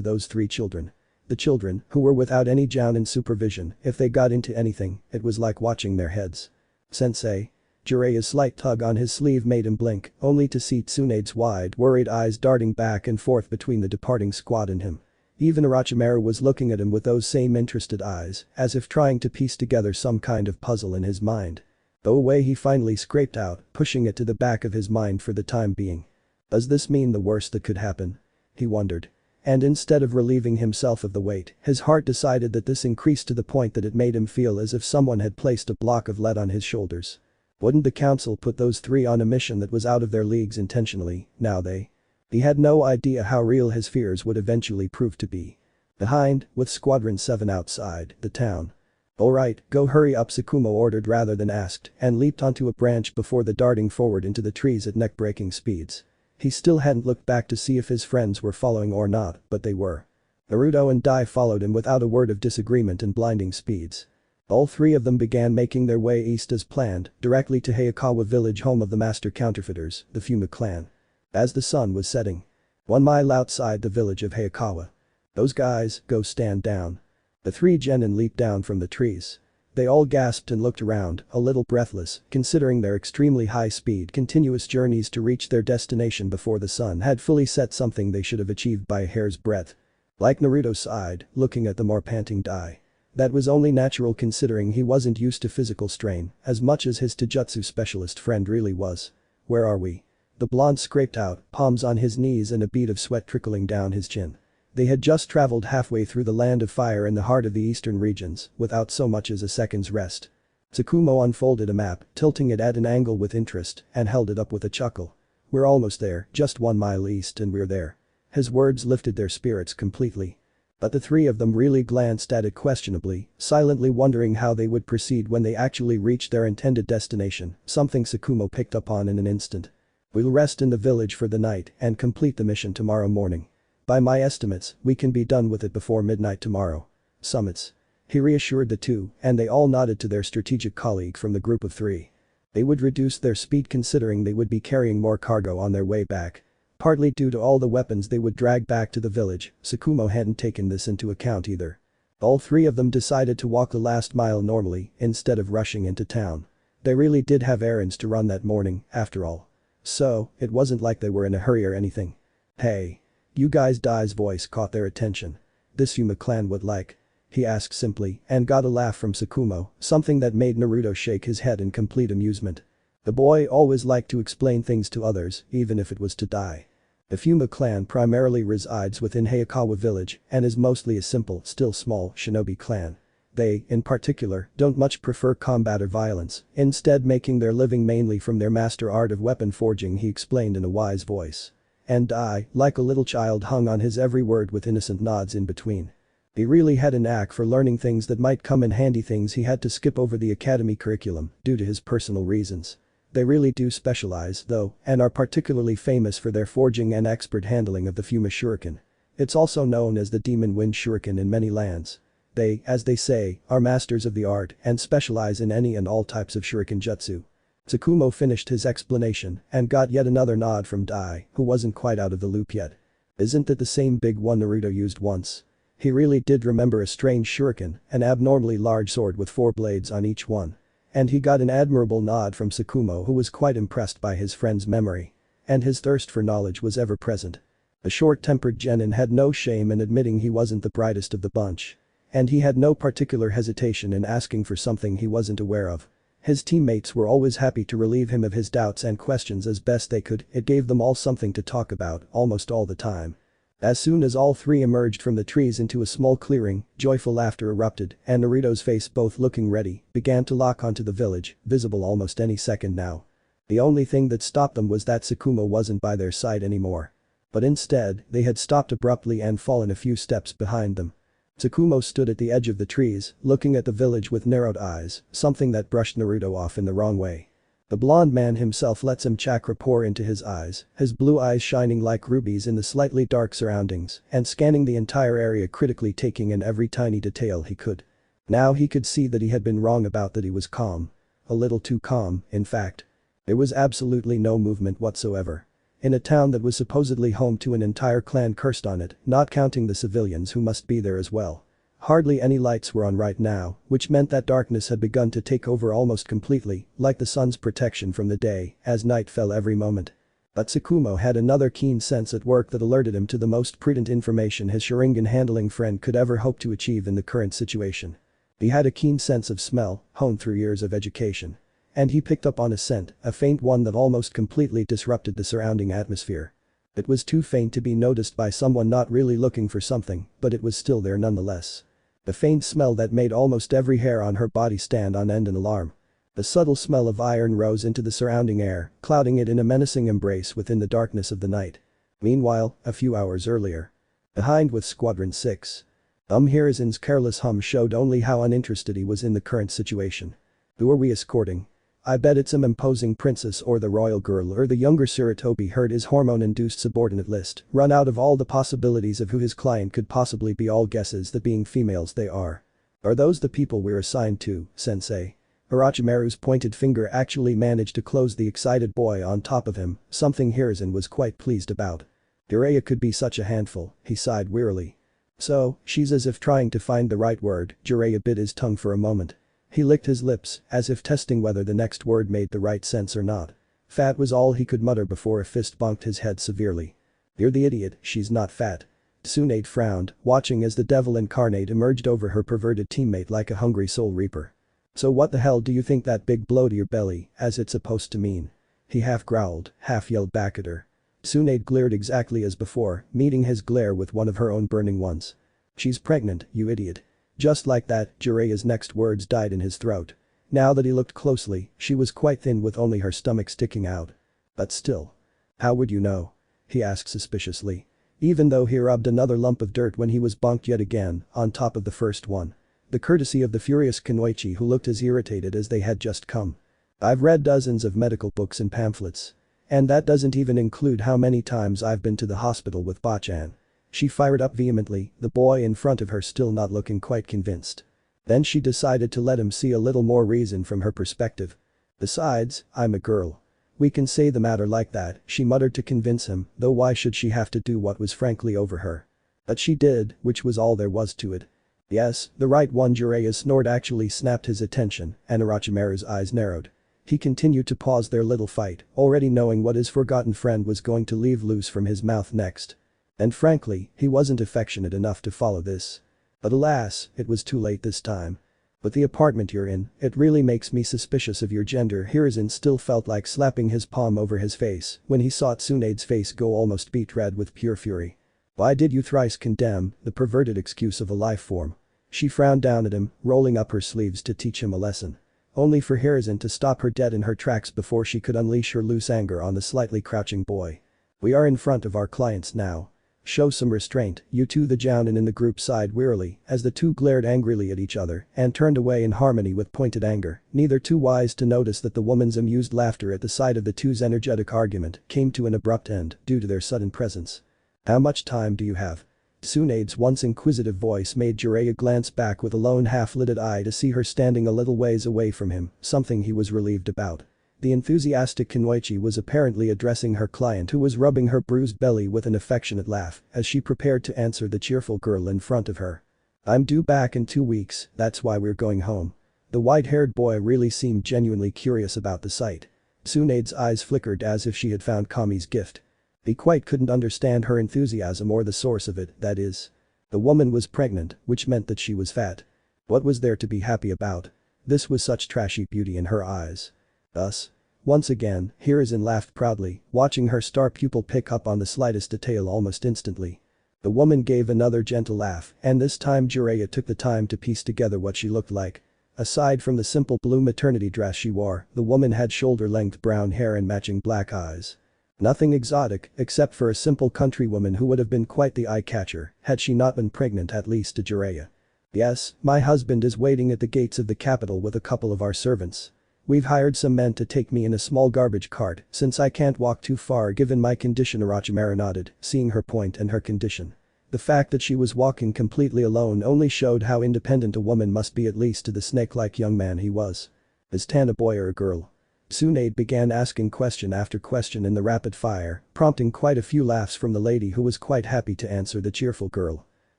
those three children. The children, who were without any jounin supervision, if they got into anything, it was like watching their heads. Sensei. Jireya's slight tug on his sleeve made him blink, only to see Tsunade's wide, worried eyes darting back and forth between the departing squad and him. Even Orochimaru was looking at him with those same interested eyes, as if trying to piece together some kind of puzzle in his mind. Though a way he finally scraped out, pushing it to the back of his mind for the time being. Does this mean the worst that could happen? He wondered. And instead of relieving himself of the weight, his heart decided that this increased to the point that it made him feel as if someone had placed a block of lead on his shoulders. Wouldn't the council put those three on a mission that was out of their leagues intentionally, now they? He had no idea how real his fears would eventually prove to be. Behind, with Squadron 7 outside the town. Alright, go hurry up, Tsukumo ordered rather than asked, and leaped onto a branch before darting forward into the trees at neck-breaking speeds. He still hadn't looked back to see if his friends were following or not, but they were. Naruto and Dai followed him without a word of disagreement in blinding speeds. All three of them began making their way east as planned, directly to Hayakawa village, home of the master counterfeiters, the Fuma clan. As the sun was setting. 1 mile outside the village of Hayakawa. Those guys, go stand down. The three genin leaped down from the trees. They all gasped and looked around, a little breathless, considering their extremely high-speed continuous journeys to reach their destination before the sun had fully set, something they should have achieved by a hair's breadth. Like Naruto sighed, looking at the more panting Dai. That was only natural considering he wasn't used to physical strain as much as his Taijutsu specialist friend really was. Where are we? The blonde scraped out, palms on his knees and a bead of sweat trickling down his chin. They had just traveled halfway through the land of fire in the heart of the eastern regions, without so much as a second's rest. Tsukumo unfolded a map, tilting it at an angle with interest, and held it up with a chuckle. We're almost there, just 1 mile east and we're there. His words lifted their spirits completely. But the three of them really glanced at it questionably, silently wondering how they would proceed when they actually reached their intended destination, something Tsukumo picked up on in an instant. We'll rest in the village for the night and complete the mission tomorrow morning. By my estimates, we can be done with it before midnight tomorrow. Summits. He reassured the two, and they all nodded to their strategic colleague from the group of three. They would reduce their speed considering they would be carrying more cargo on their way back. Partly due to all the weapons they would drag back to the village, Tsukumo hadn't taken this into account either. All three of them decided to walk the last mile normally instead of rushing into town. They really did have errands to run that morning, after all. So, it wasn't like they were in a hurry or anything. "Hey. You guys." Dai's voice caught their attention. "This Yuma clan would like?" he asked simply and got a laugh from Tsukumo, something that made Naruto shake his head in complete amusement. The boy always liked to explain things to others, even if it was to Dai. The Fuma clan primarily resides within Hayakawa village and is mostly a simple, still small, shinobi clan. They, in particular, don't much prefer combat or violence, instead making their living mainly from their master art of weapon forging, he explained in a wise voice. And Dai, like a little child, hung on his every word with innocent nods in between. He really had a knack for learning things that might come in handy, things he had to skip over the academy curriculum due to his personal reasons. They really do specialize, though, and are particularly famous for their forging and expert handling of the Fuma Shuriken. It's also known as the Demon Wind Shuriken in many lands. They, as they say, are masters of the art and specialize in any and all types of shuriken jutsu. Tsukumo finished his explanation and got yet another nod from Dai, who wasn't quite out of the loop yet. Isn't that the same big one Naruto used once? He really did remember a strange shuriken, an abnormally large sword with 4 blades on each one. And he got an admirable nod from Tsukumo, who was quite impressed by his friend's memory. And his thirst for knowledge was ever present. The short-tempered genin had no shame in admitting he wasn't the brightest of the bunch. And he had no particular hesitation in asking for something he wasn't aware of. His teammates were always happy to relieve him of his doubts and questions as best they could, it gave them all something to talk about almost all the time. As soon as all three emerged from the trees into a small clearing, joyful laughter erupted and Naruto's face, both looking ready, began to lock onto the village, visible almost any second now. The only thing that stopped them was that Tsukumo wasn't by their side anymore. But instead, they had stopped abruptly and fallen a few steps behind them. Tsukumo stood at the edge of the trees, looking at the village with narrowed eyes, something that brushed Naruto off in the wrong way. The blonde man himself let some chakra pour into his eyes, his blue eyes shining like rubies in the slightly dark surroundings and scanning the entire area, critically taking in every tiny detail he could. Now he could see that he had been wrong about that. He was calm. A little too calm, in fact. There was absolutely no movement whatsoever. In a town that was supposedly home to an entire clan cursed on it, not counting the civilians who must be there as well. Hardly any lights were on right now, which meant that darkness had begun to take over almost completely, like the sun's protection from the day, as night fell every moment. But Tsukumo had another keen sense at work that alerted him to the most prudent information his Sharingan handling friend could ever hope to achieve in the current situation. He had a keen sense of smell, honed through years of education. And he picked up on a scent, a faint one that almost completely disrupted the surrounding atmosphere. It was too faint to be noticed by someone not really looking for something, but it was still there nonetheless. The faint smell that made almost every hair on her body stand on end in alarm. The subtle smell of iron rose into the surrounding air, clouding it in a menacing embrace within the darkness of the night. Meanwhile, a few hours earlier. Behind with Squadron 6. Hiruzen's careless hum showed only how uninterested he was in the current situation. Who are we escorting? I bet it's some imposing princess or the royal girl or the younger Sarutobi. Heard his hormone-induced subordinate list run out of all the possibilities of who his client could possibly be. All guesses that being females they are. Are those the people we're assigned to, sensei? Orochimaru's pointed finger actually managed to close the excited boy on top of him, something Hiruzen was quite pleased about. Jiraiya could be such a handful, he sighed wearily. So, she's as if trying to find the right word. Jiraiya bit his tongue for a moment. He licked his lips, as if testing whether the next word made the right sense or not. Fat was all he could mutter before a fist bonked his head severely. You're the idiot, she's not fat. Tsunade frowned, watching as the devil incarnate emerged over her perverted teammate like a hungry soul reaper. So what the hell do you think that big blow to your belly, as it's supposed to mean? He half growled, half yelled back at her. Tsunade glared exactly as before, meeting his glare with one of her own burning ones. She's pregnant, you idiot. Just like that, Jiraiya's next words died in his throat. Now that he looked closely, she was quite thin with only her stomach sticking out. But still. How would you know? He asked suspiciously. Even though he rubbed another lump of dirt when he was bonked yet again, on top of the first one. The courtesy of the furious Kunoichi, who looked as irritated as they had just come. I've read dozens of medical books and pamphlets. And that doesn't even include how many times I've been to the hospital with Bachan. She fired up vehemently, the boy in front of her still not looking quite convinced. Then she decided to let him see a little more reason from her perspective. Besides, I'm a girl. We can say the matter like that, she muttered to convince him, though why should she have to do what was frankly over her? But she did, which was all there was to it. Yes, the right one. Jiraiya's snort actually snapped his attention, and Orochimaru's eyes narrowed. He continued to pause their little fight, already knowing what his forgotten friend was going to leave loose from his mouth next. And frankly, he wasn't affectionate enough to follow this. But alas, it was too late this time. But the apartment you're in, it really makes me suspicious of your gender. Hiruzen still felt like slapping his palm over his face when he saw Tsunade's face go almost beet red with pure fury. Why did you thrice condemn the perverted excuse of a life form? She frowned down at him, rolling up her sleeves to teach him a lesson. Only for Hiruzen to stop her dead in her tracks before she could unleash her loose anger on the slightly crouching boy. We are in front of our clients now. Show some restraint, you two. The Jounin in the group sighed wearily as the two glared angrily at each other and turned away in harmony with pointed anger, neither too wise to notice that the woman's amused laughter at the sight of the two's energetic argument came to an abrupt end due to their sudden presence. How much time do you have? Tsunade's once inquisitive voice made Jiraiya glance back with a lone half-lidded eye to see her standing a little ways away from him, something he was relieved about. The enthusiastic Kunoichi was apparently addressing her client, who was rubbing her bruised belly with an affectionate laugh as she prepared to answer the cheerful girl in front of her. I'm due back in 2 weeks, that's why we're going home. The white-haired boy really seemed genuinely curious about the sight. Tsunade's eyes flickered as if she had found Kami's gift. He quite couldn't understand her enthusiasm or the source of it, that is. The woman was pregnant, which meant that she was fat. What was there to be happy about? This was such trashy beauty in her eyes. Us? Once again, Hiruzen laughed proudly, watching her star pupil pick up on the slightest detail almost instantly. The woman gave another gentle laugh, and this time Jiraiya took the time to piece together what she looked like. Aside from the simple blue maternity dress she wore, the woman had shoulder-length brown hair and matching black eyes. Nothing exotic, except for a simple countrywoman who would have been quite the eye-catcher had she not been pregnant, at least to Jiraiya. Yes, my husband is waiting at the gates of the capital with a couple of our servants. We've hired some men to take me in a small garbage cart since I can't walk too far given my condition. Orochimaru nodded, seeing her point and her condition. The fact that she was walking completely alone only showed how independent a woman must be, at least to the snake-like young man he was. Is Tan a boy or a girl? Tsunade began asking question after question in the rapid fire, prompting quite a few laughs from the lady, who was quite happy to answer the cheerful girl.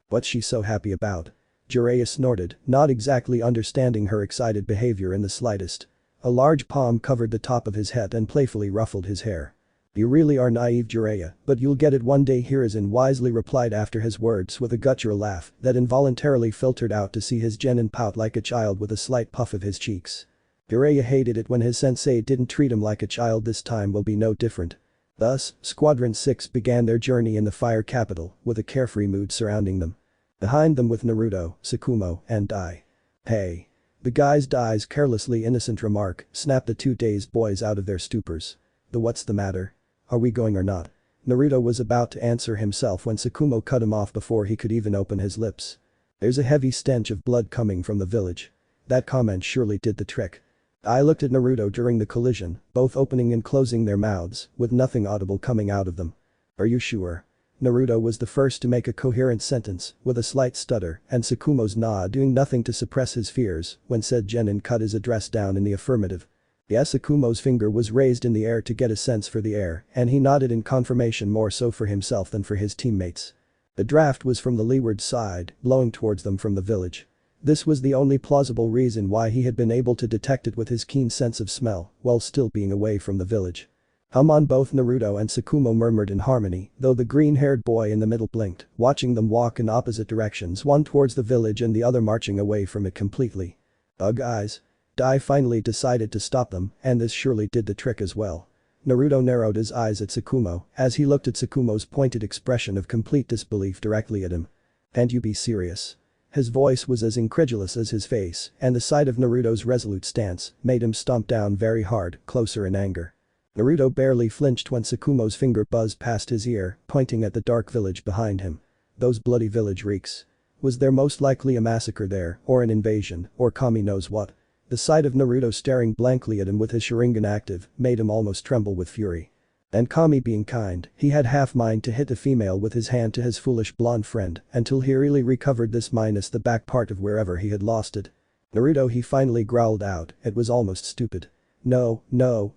What's she so happy about? Jiraiya snorted, not exactly understanding her excited behavior in the slightest. A large palm covered the top of his head and playfully ruffled his hair. You really are naive, Jiraiya, but you'll get it one day, Hiruzen wisely replied after his words with a guttural laugh that involuntarily filtered out to see his genin pout like a child with a slight puff of his cheeks. Jiraiya hated it when his sensei didn't treat him like a child. This time will be no different. Thus, Squadron 6 began their journey in the fire capital with a carefree mood surrounding them. Behind them with Naruto, Tsukumo, and Dai. Hey. The guy's eyes carelessly innocent remark snapped the two dazed boys out of their stupors. What's the matter? Are we going or not? Naruto was about to answer himself when Tsukumo cut him off before he could even open his lips. There's a heavy stench of blood coming from the village. That comment surely did the trick. I looked at Naruto during the collision, both opening and closing their mouths, with nothing audible coming out of them. Are you sure? Naruto was the first to make a coherent sentence, with a slight stutter, and Tsukumo's nod doing nothing to suppress his fears when said genin cut his address down in the affirmative. Yes, Tsukumo's finger was raised in the air to get a sense for the air, and he nodded in confirmation, more so for himself than for his teammates. The draft was from the leeward side, blowing towards them from the village. This was the only plausible reason why he had been able to detect it with his keen sense of smell while still being away from the village. On both Naruto and Tsukumo murmured in harmony, though the green-haired boy in the middle blinked, watching them walk in opposite directions, one towards the village and the other marching away from it completely. Ugh, guys. Dai finally decided to stop them, and this surely did the trick as well. Naruto narrowed his eyes at Tsukumo as he looked at Tsukumo's pointed expression of complete disbelief directly at him. Can't you be serious? His voice was as incredulous as his face, and the sight of Naruto's resolute stance made him stomp down very hard, closer in anger. Naruto barely flinched when Tsukumo's finger buzzed past his ear, pointing at the dark village behind him. Those bloody village reeks. Was there most likely a massacre there, or an invasion, or Kami knows what? The sight of Naruto staring blankly at him with his Sharingan active made him almost tremble with fury. And Kami being kind, he had half mind to hit the female with his hand to his foolish blonde friend until he really recovered this minus the back part of wherever he had lost it. Naruto, he finally growled out, it was almost stupid. No,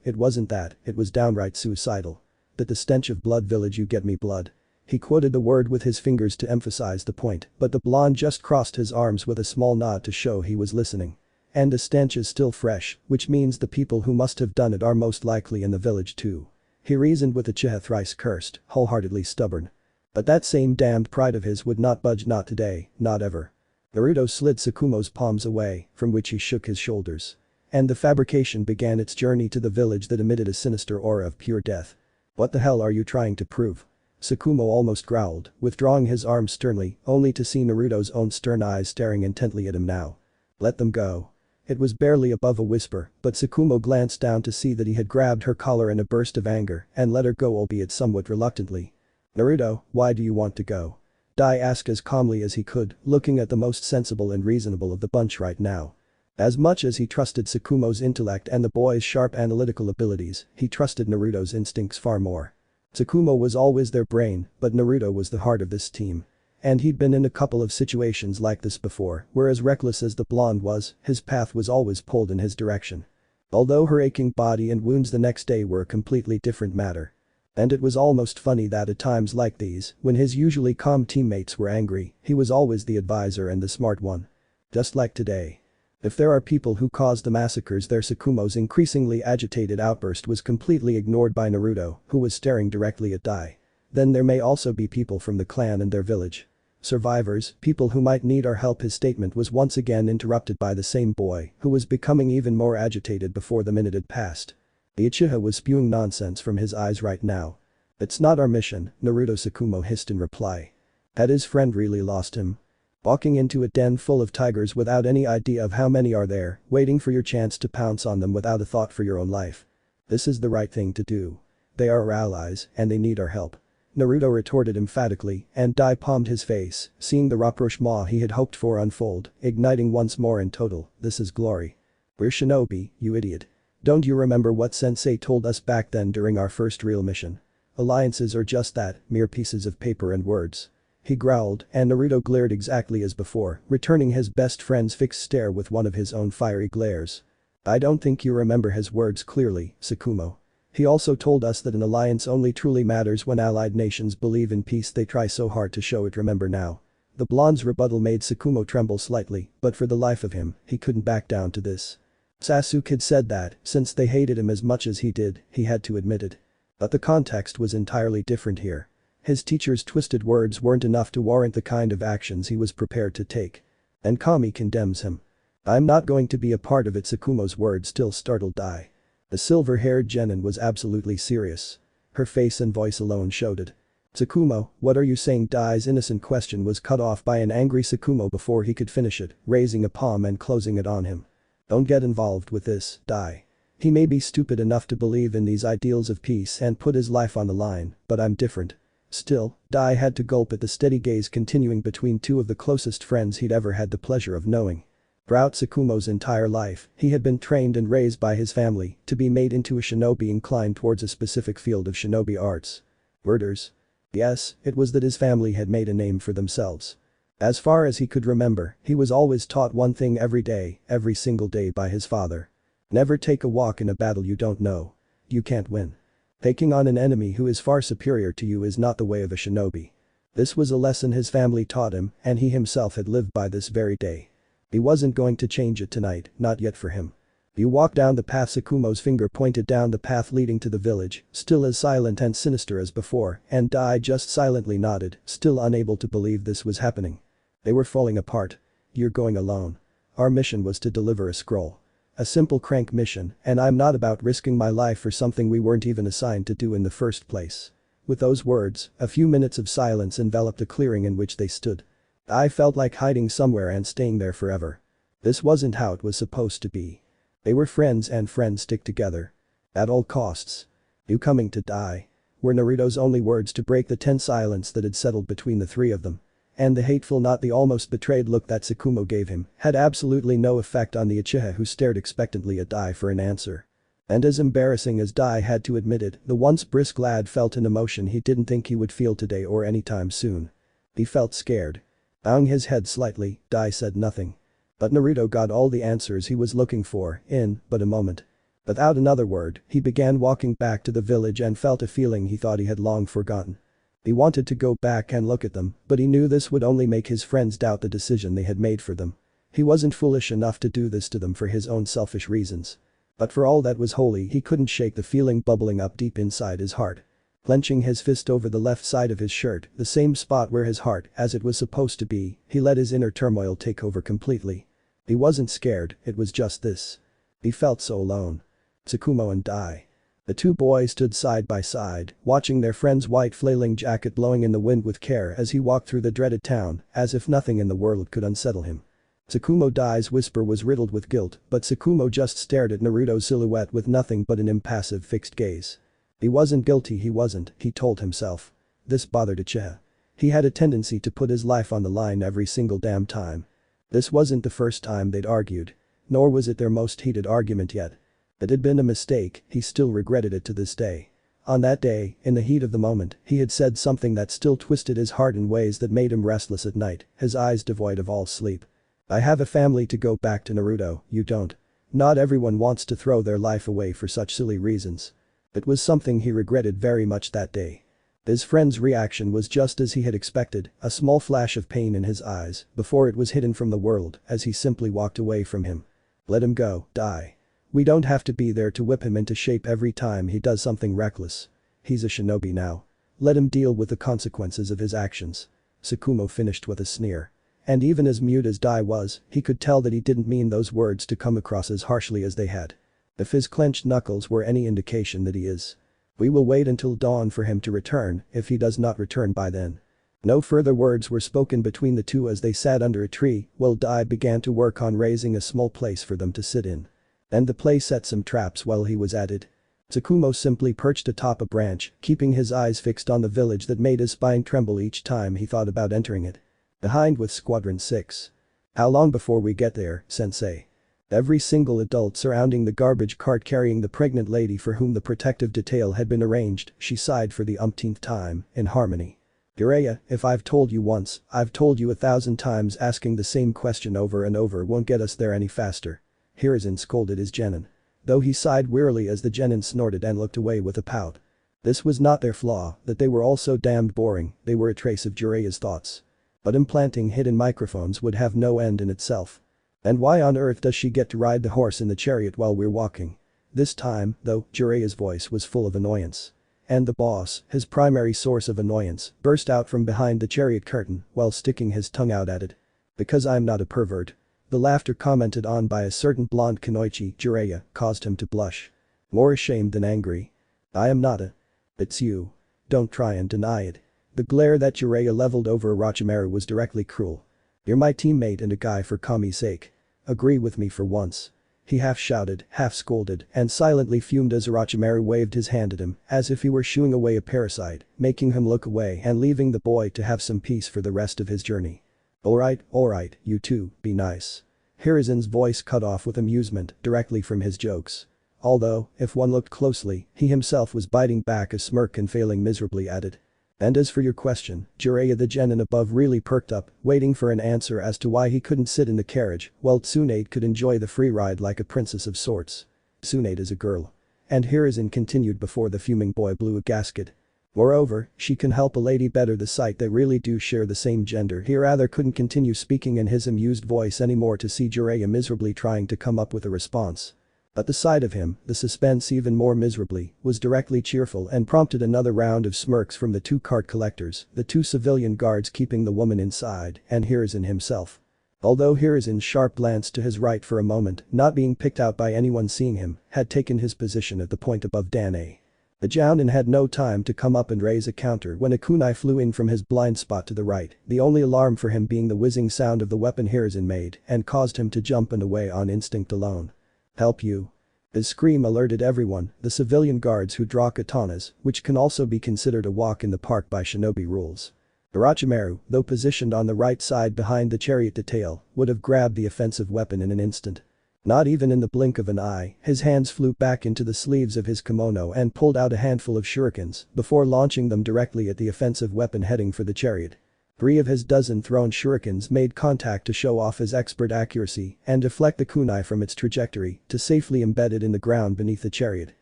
it wasn't that, it was downright suicidal. That the stench of blood village, you get me blood. He quoted the word with his fingers to emphasize the point, but the blonde just crossed his arms with a small nod to show he was listening. And the stench is still fresh, which means the people who must have done it are most likely in the village too. He reasoned with Uchiha thrice cursed, wholeheartedly stubborn. But that same damned pride of his would not budge, not today, not ever. Naruto slid Tsukumo's palms away, from which he shook his shoulders. And the fabrication began its journey to the village that emitted a sinister aura of pure death. What the hell are you trying to prove? Tsukumo almost growled, withdrawing his arms sternly, only to see Naruto's own stern eyes staring intently at him now. Let them go. It was barely above a whisper, but Tsukumo glanced down to see that he had grabbed her collar in a burst of anger and let her go, albeit somewhat reluctantly. Naruto, why do you want to go? Dai asked as calmly as he could, looking at the most sensible and reasonable of the bunch right now. As much as he trusted Tsukumo's intellect and the boy's sharp analytical abilities, he trusted Naruto's instincts far more. Tsukumo was always their brain, but Naruto was the heart of this team. And he'd been in a couple of situations like this before, where as reckless as the blonde was, his path was always pulled in his direction. Although her aching body and wounds the next day were a completely different matter. And it was almost funny that at times like these, when his usually calm teammates were angry, he was always the advisor and the smart one. Just like today. If there are people who caused the massacres there, Tsukumo's increasingly agitated outburst was completely ignored by Naruto, who was staring directly at Dai. Then there may also be people from the clan and their village. Survivors, people who might need our help. His statement was once again interrupted by the same boy, who was becoming even more agitated before the minute had passed. The Uchiha was spewing nonsense from his eyes right now. It's not our mission, Naruto, Tsukumo hissed in reply. Had his friend really lost him? Walking into a den full of tigers without any idea of how many are there, waiting for your chance to pounce on them without a thought for your own life. This is the right thing to do. They are our allies, and they need our help. Naruto retorted emphatically, and Dai palmed his face, seeing the rapprochement he had hoped for unfold, igniting once more in total, this is glory. We're shinobi, you idiot. Don't you remember what sensei told us back then during our first real mission? Alliances are just that, mere pieces of paper and words. He growled, and Naruto glared exactly as before, returning his best friend's fixed stare with one of his own fiery glares. I don't think you remember his words clearly, Tsukumo. He also told us that an alliance only truly matters when allied nations believe in peace. They try so hard to show it, remember now. The blonde's rebuttal made Tsukumo tremble slightly, but for the life of him, he couldn't back down to this. Sasuke had said that, since they hated him as much as he did, he had to admit it. But the context was entirely different here. His teacher's twisted words weren't enough to warrant the kind of actions he was prepared to take. And Kami condemns him. I'm not going to be a part of it. Tsukumo's words still startled Dai. The silver-haired genin was absolutely serious. Her face and voice alone showed it. Tsukumo, what are you saying? Dai's innocent question was cut off by an angry Tsukumo before he could finish it, raising a palm and closing it on him. Don't get involved with this, Dai. He may be stupid enough to believe in these ideals of peace and put his life on the line, but I'm different. Still, Dai had to gulp at the steady gaze continuing between two of the closest friends he'd ever had the pleasure of knowing. Throughout Tsukumo's entire life, he had been trained and raised by his family to be made into a shinobi inclined towards a specific field of shinobi arts. Murders? Yes, it was that his family had made a name for themselves. As far as he could remember, he was always taught one thing every day, every single day by his father. Never take a walk in a battle you don't know. You can't win. Taking on an enemy who is far superior to you is not the way of a shinobi. This was a lesson his family taught him, and he himself had lived by this very day. He wasn't going to change it tonight, not yet for him. You walk down the path. Tsukumo's finger pointed down the path leading to the village, still as silent and sinister as before, and Dai just silently nodded, still unable to believe this was happening. They were falling apart. You're going alone. Our mission was to deliver a scroll. A simple crank mission, and I'm not about risking my life for something we weren't even assigned to do in the first place. With those words, a few minutes of silence enveloped the clearing in which they stood. I felt like hiding somewhere and staying there forever. This wasn't how it was supposed to be. They were friends and friends stick together. At all costs. You coming to die? Were Naruto's only words to break the tense silence that had settled between the three of them. And the hateful, not the almost betrayed look that Tsukumo gave him had absolutely no effect on the Uchiha, who stared expectantly at Dai for an answer. And as embarrassing as Dai had to admit it, the once brisk lad felt an emotion he didn't think he would feel today or anytime soon. He felt scared. Bowing his head slightly, Dai said nothing. But Naruto got all the answers he was looking for in but a moment. Without another word, he began walking back to the village and felt a feeling he thought he had long forgotten. He wanted to go back and look at them, but he knew this would only make his friends doubt the decision they had made for them. He wasn't foolish enough to do this to them for his own selfish reasons. But for all that was holy, he couldn't shake the feeling bubbling up deep inside his heart. Clenching his fist over the left side of his shirt, the same spot where his heart, as it was supposed to be, he let his inner turmoil take over completely. He wasn't scared, it was just this. He felt so alone. Tsukumo and Dai. The two boys stood side by side, watching their friend's white flailing jacket blowing in the wind with care as he walked through the dreaded town, as if nothing in the world could unsettle him. Tsukumo Dai's whisper was riddled with guilt, but Tsukumo just stared at Naruto's silhouette with nothing but an impassive fixed gaze. He wasn't guilty, he told himself. This bothered Uchiha. He had a tendency to put his life on the line every single damn time. This wasn't the first time they'd argued. Nor was it their most heated argument yet. It had been a mistake, he still regretted it to this day. On that day, in the heat of the moment, he had said something that still twisted his heart in ways that made him restless at night, his eyes devoid of all sleep. I have a family to go back to Naruto, you don't. Not everyone wants to throw their life away for such silly reasons. It was something he regretted very much that day. His friend's reaction was just as he had expected, a small flash of pain in his eyes, before it was hidden from the world, as he simply walked away from him. Let him go, Dai. We don't have to be there to whip him into shape every time he does something reckless. He's a shinobi now. Let him deal with the consequences of his actions. Tsukumo finished with a sneer. And even as mute as Dai was, he could tell that he didn't mean those words to come across as harshly as they had. If his clenched knuckles were any indication that he is. We will wait until dawn for him to return, if he does not return by then. No further words were spoken between the two as they sat under a tree while Dai began to work on raising a small place for them to sit in. And the play set some traps while he was at it. Tsukumo simply perched atop a branch, keeping his eyes fixed on the village that made his spine tremble each time he thought about entering it. Behind with Squadron 6. How long before we get there, sensei? Every single adult surrounding the garbage cart carrying the pregnant lady for whom the protective detail had been arranged, she sighed for the umpteenth time, in harmony. Jiraiya, if I've told you once, I've told you 1,000 times, asking the same question over and over won't get us there any faster. Hiruzen scolded his genin. Though he sighed wearily as the genin snorted and looked away with a pout. This was not their flaw, that they were all so damned boring, they were a trace of Jiraiya's thoughts. But implanting hidden microphones would have no end in itself. And why on earth does she get to ride the horse in the chariot while we're walking? This time, though, Jiraiya's voice was full of annoyance. And the boss, his primary source of annoyance, burst out from behind the chariot curtain while sticking his tongue out at it. Because I'm not a pervert. The laughter commented on by a certain blonde Kunoichi, Jiraiya, caused him to blush. More ashamed than angry. I am not a. It's you. Don't try and deny it. The glare that Jiraiya leveled over Orochimaru was directly cruel. You're my teammate and a guy for Kami's sake. Agree with me for once. He half shouted, half scolded, and silently fumed as Orochimaru waved his hand at him, as if he were shooing away a parasite, making him look away and leaving the boy to have some peace for the rest of his journey. Alright, you two, be nice. Hiruzen's voice cut off with amusement directly from his jokes. Although, if one looked closely, he himself was biting back a smirk and failing miserably at it. And as for your question, Jiraiya the genin above really perked up, waiting for an answer as to why he couldn't sit in the carriage while Tsunade could enjoy the free ride like a princess of sorts. Tsunade is a girl. And Hiruzen continued before the fuming boy blew a gasket. Moreover, she can help a lady better. The sight they really do share the same gender. He rather couldn't continue speaking in his amused voice anymore to see Jiraiya miserably trying to come up with a response. But the sight of him, the suspense even more miserably, was directly cheerful and prompted another round of smirks from the two cart collectors, the two civilian guards keeping the woman inside, and Hiruzen himself. Although Hiruzen's sharp glance to his right for a moment, not being picked out by anyone seeing him, had taken his position at the point above Danae. The Jounin had no time to come up and raise a counter when a kunai flew in from his blind spot to the right, the only alarm for him being the whizzing sound of the weapon Hiruzen made and caused him to jump and away on instinct alone. Help you. His scream alerted everyone, the civilian guards who draw katanas, which can also be considered a walk in the park by shinobi rules. Orochimaru, though positioned on the right side behind the chariot detail, would have grabbed the offensive weapon in an instant. Not even in the blink of an eye, his hands flew back into the sleeves of his kimono and pulled out a handful of shurikens before launching them directly at the offensive weapon heading for the chariot. 3 of his dozen thrown shurikens made contact to show off his expert accuracy and deflect the kunai from its trajectory to safely embed it in the ground beneath the chariot.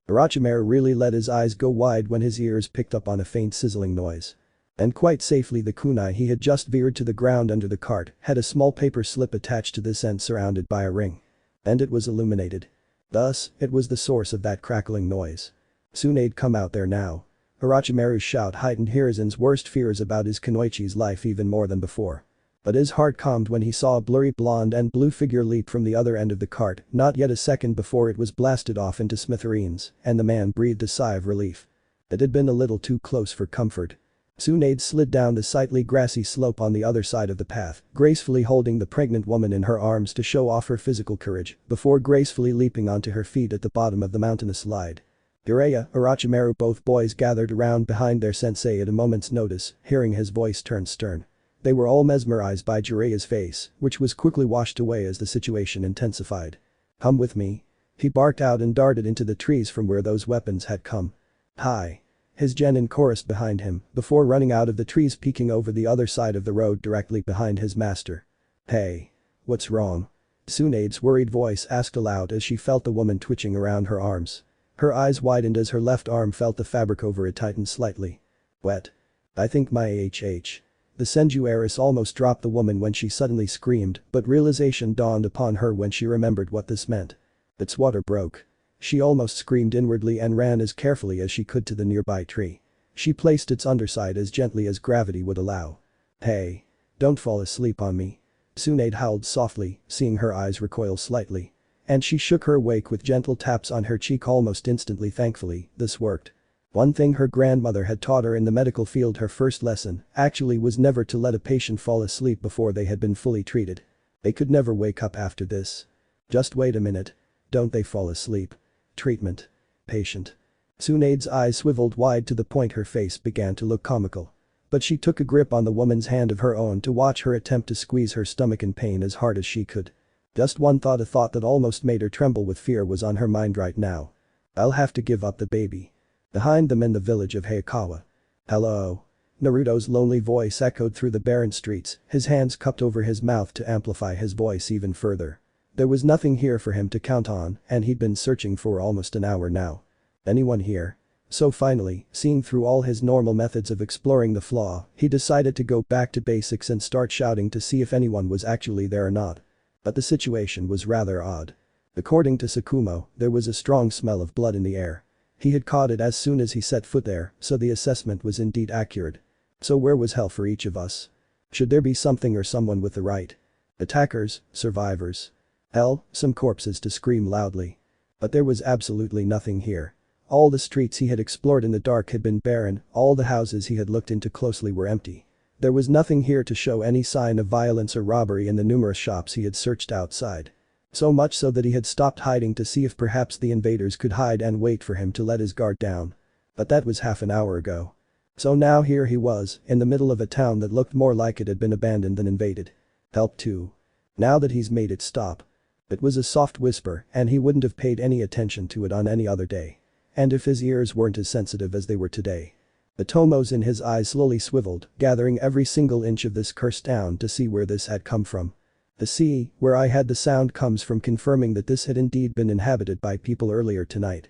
Orochimaru really let his eyes go wide when his ears picked up on a faint sizzling noise. And quite safely the kunai he had just veered to the ground under the cart had a small paper slip attached to this end surrounded by a ring. And it was illuminated. Thus, it was the source of that crackling noise. Tsunade'd come out there now. Orochimaru's shout heightened Hiruzen's worst fears about his Kunoichi's life even more than before. But his heart calmed when he saw a blurry blonde and blue figure leap from the other end of the cart not yet a second before it was blasted off into smithereens, and the man breathed a sigh of relief. It had been a little too close for comfort. Tsunade slid down the slightly grassy slope on the other side of the path, gracefully holding the pregnant woman in her arms to show off her physical courage, before gracefully leaping onto her feet at the bottom of the mountainous slide. Jiraiya, Orochimaru, both boys gathered around behind their sensei at a moment's notice, hearing his voice turn stern. They were all mesmerized by Jiraiya's face, which was quickly washed away as the situation intensified. "Come with me." He barked out and darted into the trees from where those weapons had come. "Hi." His genin chorused behind him, before running out of the trees peeking over the other side of the road directly behind his master. "Hey. What's wrong?" Tsunade's worried voice asked aloud as she felt the woman twitching around her arms. Her eyes widened as her left arm felt the fabric over it tighten slightly. "Wet. I think my HH." The Senju heiress almost dropped the woman when she suddenly screamed, but realization dawned upon her when she remembered what this meant. Its water broke. She almost screamed inwardly and ran as carefully as she could to the nearby tree. She placed its underside as gently as gravity would allow. "Hey. Don't fall asleep on me." Tsunade howled softly, seeing her eyes recoil slightly. And she shook her awake with gentle taps on her cheek almost instantly. Thankfully, this worked. One thing her grandmother had taught her in the medical field, her first lesson, actually was never to let a patient fall asleep before they had been fully treated. They could never wake up after this. Just wait a minute. Don't they fall asleep? Treatment. Patient. Tsunade's eyes swiveled wide to the point her face began to look comical. But she took a grip on the woman's hand of her own to watch her attempt to squeeze her stomach in pain as hard as she could. Just one thought, a thought that almost made her tremble with fear, was on her mind right now. "I'll have to give up the baby." Behind them in the village of Hayakawa. "Hello." Naruto's lonely voice echoed through the barren streets, his hands cupped over his mouth to amplify his voice even further. There was nothing here for him to count on, and he'd been searching for almost an hour now. Anyone here? So finally, seeing through all his normal methods of exploring the flaw, he decided to go back to basics and start shouting to see if anyone was actually there or not. But the situation was rather odd. According to Tsukumo, there was a strong smell of blood in the air. He had caught it as soon as he set foot there, so the assessment was indeed accurate. So where was hell for each of us? Should there be something or someone with the right? Attackers, survivors. Hell, some corpses to scream loudly. But there was absolutely nothing here. All the streets he had explored in the dark had been barren, all the houses he had looked into closely were empty. There was nothing here to show any sign of violence or robbery in the numerous shops he had searched outside. So much so that he had stopped hiding to see if perhaps the invaders could hide and wait for him to let his guard down. But that was half an hour ago. So now here he was, in the middle of a town that looked more like it had been abandoned than invaded. Help too. Now that he's made it stop. It was a soft whisper, and he wouldn't have paid any attention to it on any other day. And if his ears weren't as sensitive as they were today. The tomos in his eyes slowly swiveled, gathering every single inch of this cursed town to see where this had come from. The sea, where I had the sound, comes from, confirming that this had indeed been inhabited by people earlier tonight.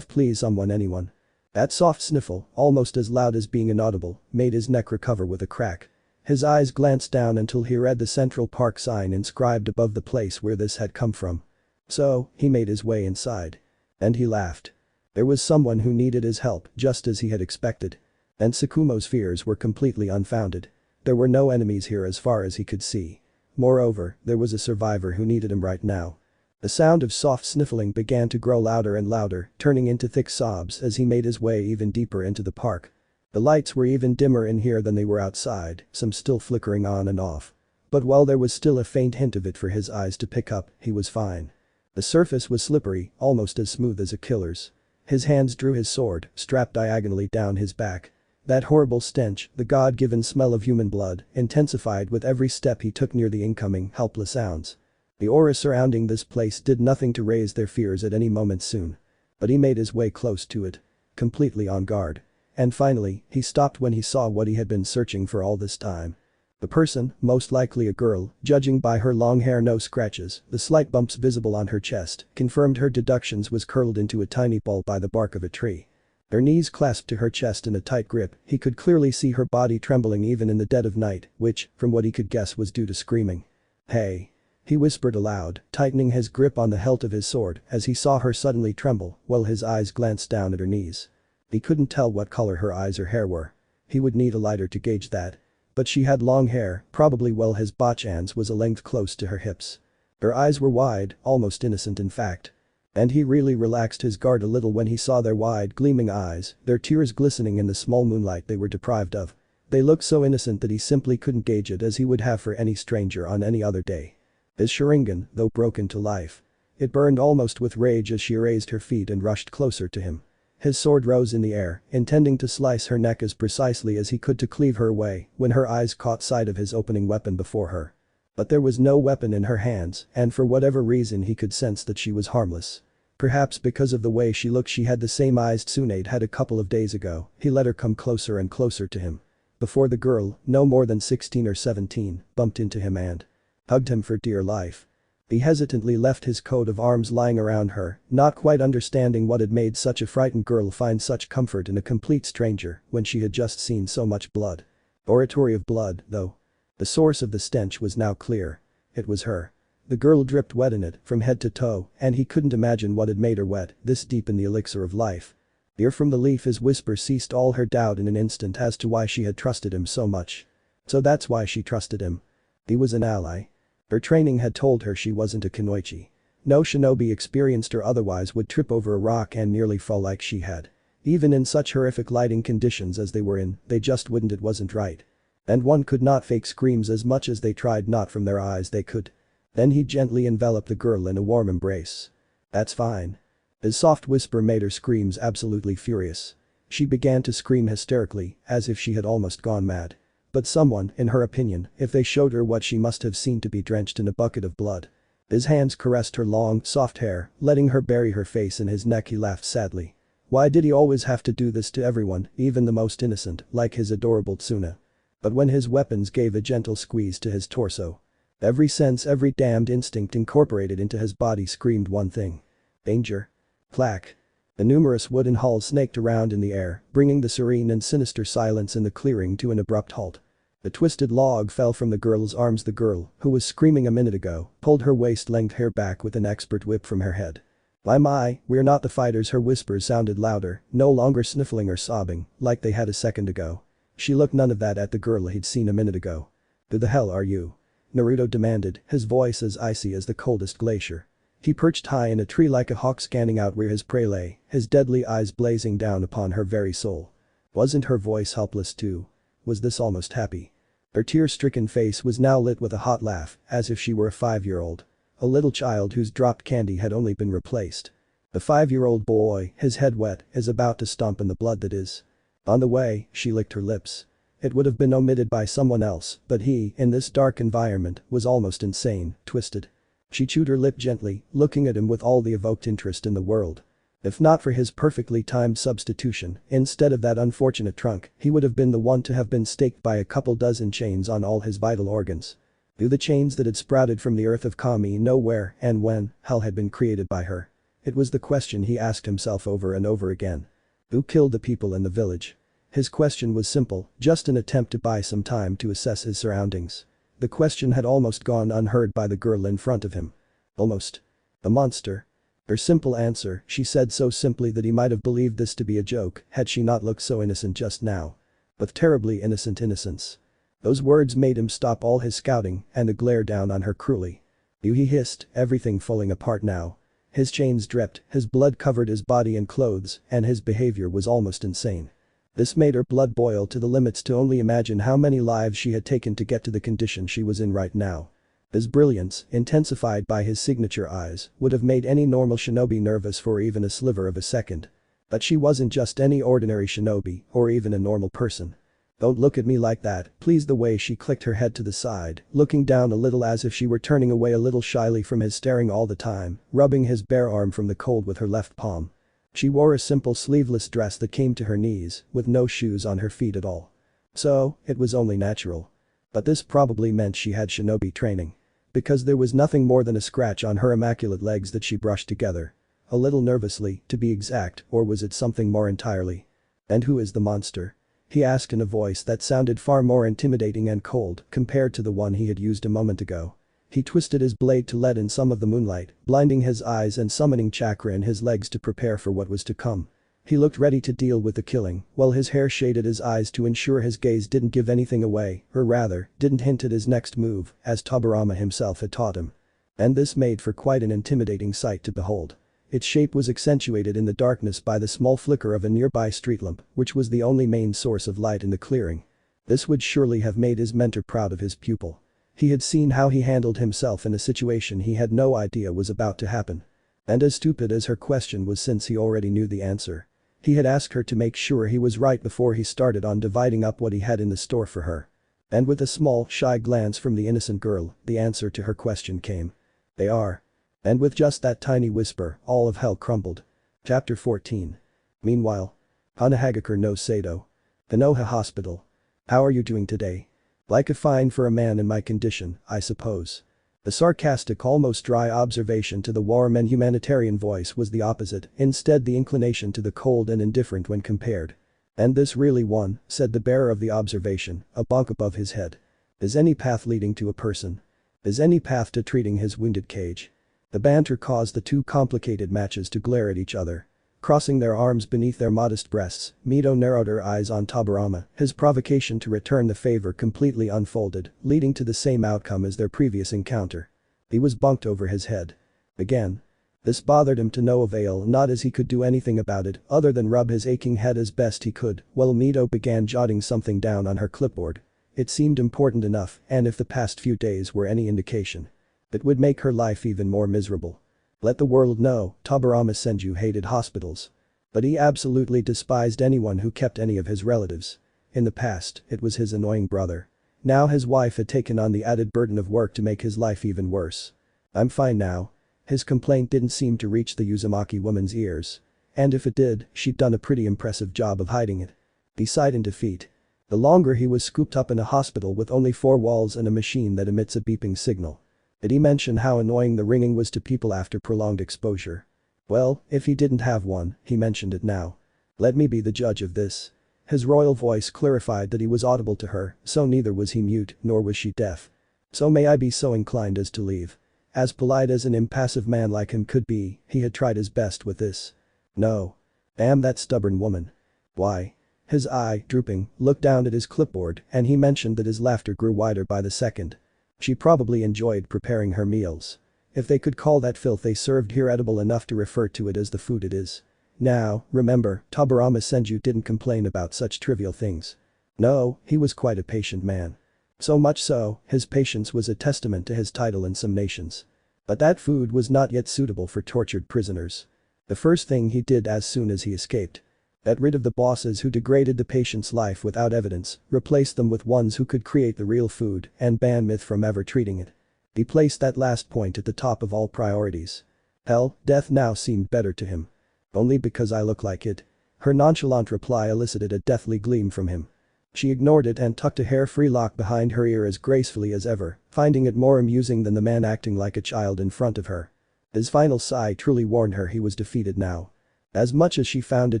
Please someone, anyone. That soft sniffle, almost as loud as being inaudible, made his neck recover with a crack. His eyes glanced down until he read the Central Park sign inscribed above the place where this had come from. So, he made his way inside. And he laughed. There was someone who needed his help, just as he had expected. And Tsukumo's fears were completely unfounded. There were no enemies here as far as he could see. Moreover, there was a survivor who needed him right now. The sound of soft sniffling began to grow louder and louder, turning into thick sobs as he made his way even deeper into the park. The lights were even dimmer in here than they were outside, some still flickering on and off. But while there was still a faint hint of it for his eyes to pick up, he was fine. The surface was slippery, almost as smooth as a killer's. His hands drew his sword, strapped diagonally down his back. That horrible stench, the God-given smell of human blood, intensified with every step he took near the incoming, helpless sounds. The aura surrounding this place did nothing to raise their fears at any moment soon. But he made his way close to it. Completely on guard. And finally, he stopped when he saw what he had been searching for all this time. The person, most likely a girl, judging by her long hair, no scratches, the slight bumps visible on her chest, confirmed her deductions, was curled into a tiny ball by the bark of a tree. Her knees clasped to her chest in a tight grip, he could clearly see her body trembling even in the dead of night, which, from what he could guess, was due to screaming. "Hey!" he whispered aloud, tightening his grip on the hilt of his sword as he saw her suddenly tremble while his eyes glanced down at her knees. He couldn't tell what color her eyes or hair were. He would need a lighter to gauge that. But she had long hair, probably while his bachan's was a length close to her hips. Her eyes were wide, almost innocent in fact. And he really relaxed his guard a little when he saw their wide, gleaming eyes, their tears glistening in the small moonlight they were deprived of. They looked so innocent that he simply couldn't gauge it as he would have for any stranger on any other day. His Sharigan, though broken to life. It burned almost with rage as she raised her feet and rushed closer to him. His sword rose in the air, intending to slice her neck as precisely as he could to cleave her away when her eyes caught sight of his opening weapon before her. But there was no weapon in her hands, and for whatever reason he could sense that she was harmless. Perhaps because of the way she looked, she had the same eyes Tsunade had a couple of days ago. He let her come closer and closer to him. Before the girl, no more than 16 or 17, bumped into him and hugged him for dear life. He hesitantly left his coat of arms lying around her, not quite understanding what had made such a frightened girl find such comfort in a complete stranger when she had just seen so much blood. Oratory of blood, though. The source of the stench was now clear. It was her. The girl dripped wet in it from head to toe, and he couldn't imagine what had made her wet, this deep in the elixir of life. Ear from the leaf, his whisper ceased all her doubt in an instant as to why she had trusted him so much. So that's why she trusted him. He was an ally. Her training had told her she wasn't a kunoichi. No shinobi experienced or otherwise would trip over a rock and nearly fall like she had. Even in such horrific lighting conditions as they were in, they just wouldn't, it wasn't right. And one could not fake screams as much as they tried, not from their eyes they could. Then he gently enveloped the girl in a warm embrace. "That's fine." His soft whisper made her screams absolutely furious. She began to scream hysterically, as if she had almost gone mad. But someone, in her opinion, if they showed her what she must have seen to be drenched in a bucket of blood. His hands caressed her long, soft hair, letting her bury her face in his neck. He laughed sadly. Why did he always have to do this to everyone, even the most innocent, like his adorable Tsuna? But when his weapons gave a gentle squeeze to his torso. Every sense, every damned instinct incorporated into his body screamed one thing. Danger. Clack. The numerous wooden hulls snaked around in the air, bringing the serene and sinister silence in the clearing to an abrupt halt. The twisted log fell from the girl's arms. The girl, who was screaming a minute ago, pulled her waist-length hair back with an expert whip from her head. My, we're not the fighters." Her whispers sounded louder, no longer sniffling or sobbing, like they had a second ago. She looked none of that at the girl he'd seen a minute ago. "Who the hell are you?" Naruto demanded, his voice as icy as the coldest glacier. He perched high in a tree like a hawk, scanning out where his prey lay, his deadly eyes blazing down upon her very soul. Wasn't her voice helpless too? Was this almost happy? Her tear-stricken face was now lit with a hot laugh, as if she were a 5-year-old. A little child whose dropped candy had only been replaced. The 5-year-old boy, his head wet, is about to stomp in the blood that is. On the way, she licked her lips. It would have been omitted by someone else, but he, in this dark environment, was almost insane, twisted. She chewed her lip gently, looking at him with all the evoked interest in the world. If not for his perfectly timed substitution, instead of that unfortunate trunk, he would have been the one to have been staked by a couple dozen chains on all his vital organs. Through the chains that had sprouted from the earth of Kami, know where and when hell had been created by her. It was the question he asked himself over and over again. Who killed the people in the village? His question was simple, just an attempt to buy some time to assess his surroundings. The question had almost gone unheard by the girl in front of him. Almost. A monster. Her simple answer, she said so simply that he might have believed this to be a joke had she not looked so innocent just now. With terribly innocent innocence. Those words made him stop all his scouting and to glare down on her cruelly. "You," he hissed, everything falling apart now. His chains dripped, his blood covered his body and clothes, and his behavior was almost insane. This made her blood boil to the limits to only imagine how many lives she had taken to get to the condition she was in right now. His brilliance, intensified by his signature eyes, would have made any normal shinobi nervous for even a sliver of a second. But she wasn't just any ordinary shinobi or even a normal person. "Don't look at me like that, please." The way she clicked her head to the side, looking down a little as if she were turning away a little shyly from his staring all the time, rubbing his bare arm from the cold with her left palm. She wore a simple sleeveless dress that came to her knees, with no shoes on her feet at all. So, it was only natural. But this probably meant she had shinobi training. Because there was nothing more than a scratch on her immaculate legs that she brushed together. A little nervously, to be exact, or was it something more entirely? "And who is the monster?" he asked in a voice that sounded far more intimidating and cold compared to the one he had used a moment ago. He twisted his blade to let in some of the moonlight, blinding his eyes and summoning chakra in his legs to prepare for what was to come. He looked ready to deal with the killing, while his hair shaded his eyes to ensure his gaze didn't give anything away, or rather, didn't hint at his next move, as Tobirama himself had taught him. And this made for quite an intimidating sight to behold. Its shape was accentuated in the darkness by the small flicker of a nearby street lamp, which was the only main source of light in the clearing. This would surely have made his mentor proud of his pupil. He had seen how he handled himself in a situation he had no idea was about to happen. And as stupid as her question was, since he already knew the answer. He had asked her to make sure he was right before he started on dividing up what he had in the store for her. And with a small, shy glance from the innocent girl, the answer to her question came. "They are." And with just that tiny whisper, all of hell crumbled. Chapter 14. Meanwhile. Hanahagakure no Sato. Konoha Hospital. "How are you doing today?" "Like a fine for a man in my condition, I suppose." The sarcastic, almost dry observation to the warm and humanitarian voice was the opposite, instead the inclination to the cold and indifferent when compared. "And this really one," said the bearer of the observation, a bonk above his head. "Is any path leading to a person? Is any path to treating his wounded cage?" The banter caused the two complicated matches to glare at each other. Crossing their arms beneath their modest breasts, Mito narrowed her eyes on Tobirama, his provocation to return the favor completely unfolded, leading to the same outcome as their previous encounter. He was bonked over his head. Again. This bothered him to no avail, not as he could do anything about it other than rub his aching head as best he could, while Mito began jotting something down on her clipboard. It seemed important enough, and if the past few days were any indication, it would make her life even more miserable. Let the world know, Tobirama Senju hated hospitals. But he absolutely despised anyone who kept any of his relatives. In the past, it was his annoying brother. Now his wife had taken on the added burden of work to make his life even worse. "I'm fine now." His complaint didn't seem to reach the Uzumaki woman's ears. And if it did, she'd done a pretty impressive job of hiding it. He sighed in defeat. The longer he was scooped up in a hospital with only four walls and a machine that emits a beeping signal. Did he mention how annoying the ringing was to people after prolonged exposure? Well, if he didn't have one, he mentioned it now. "Let me be the judge of this." His royal voice clarified that he was audible to her, so neither was he mute, nor was she deaf. "So may I be so inclined as to leave?" As polite as an impassive man like him could be, he had tried his best with this. "No." "Damn that stubborn woman." "Why?" His eye, drooping, looked down at his clipboard, and he mentioned that his laughter grew wider by the second. She probably enjoyed preparing her meals. If they could call that filth they served here edible enough to refer to it as the food it is. Now, remember, Tobirama Senju didn't complain about such trivial things. No, he was quite a patient man. So much so, his patience was a testament to his title in some nations. But that food was not yet suitable for tortured prisoners. The first thing he did as soon as he escaped. Got rid of the bosses who degraded the patient's life without evidence, replaced them with ones who could create the real food, and ban myth from ever treating it. He placed that last point at the top of all priorities. Hell, death now seemed better to him. "Only because I look like it?" Her nonchalant reply elicited a deathly gleam from him. She ignored it and tucked a hair-free lock behind her ear as gracefully as ever, finding it more amusing than the man acting like a child in front of her. His final sigh truly warned her he was defeated now. As much as she found it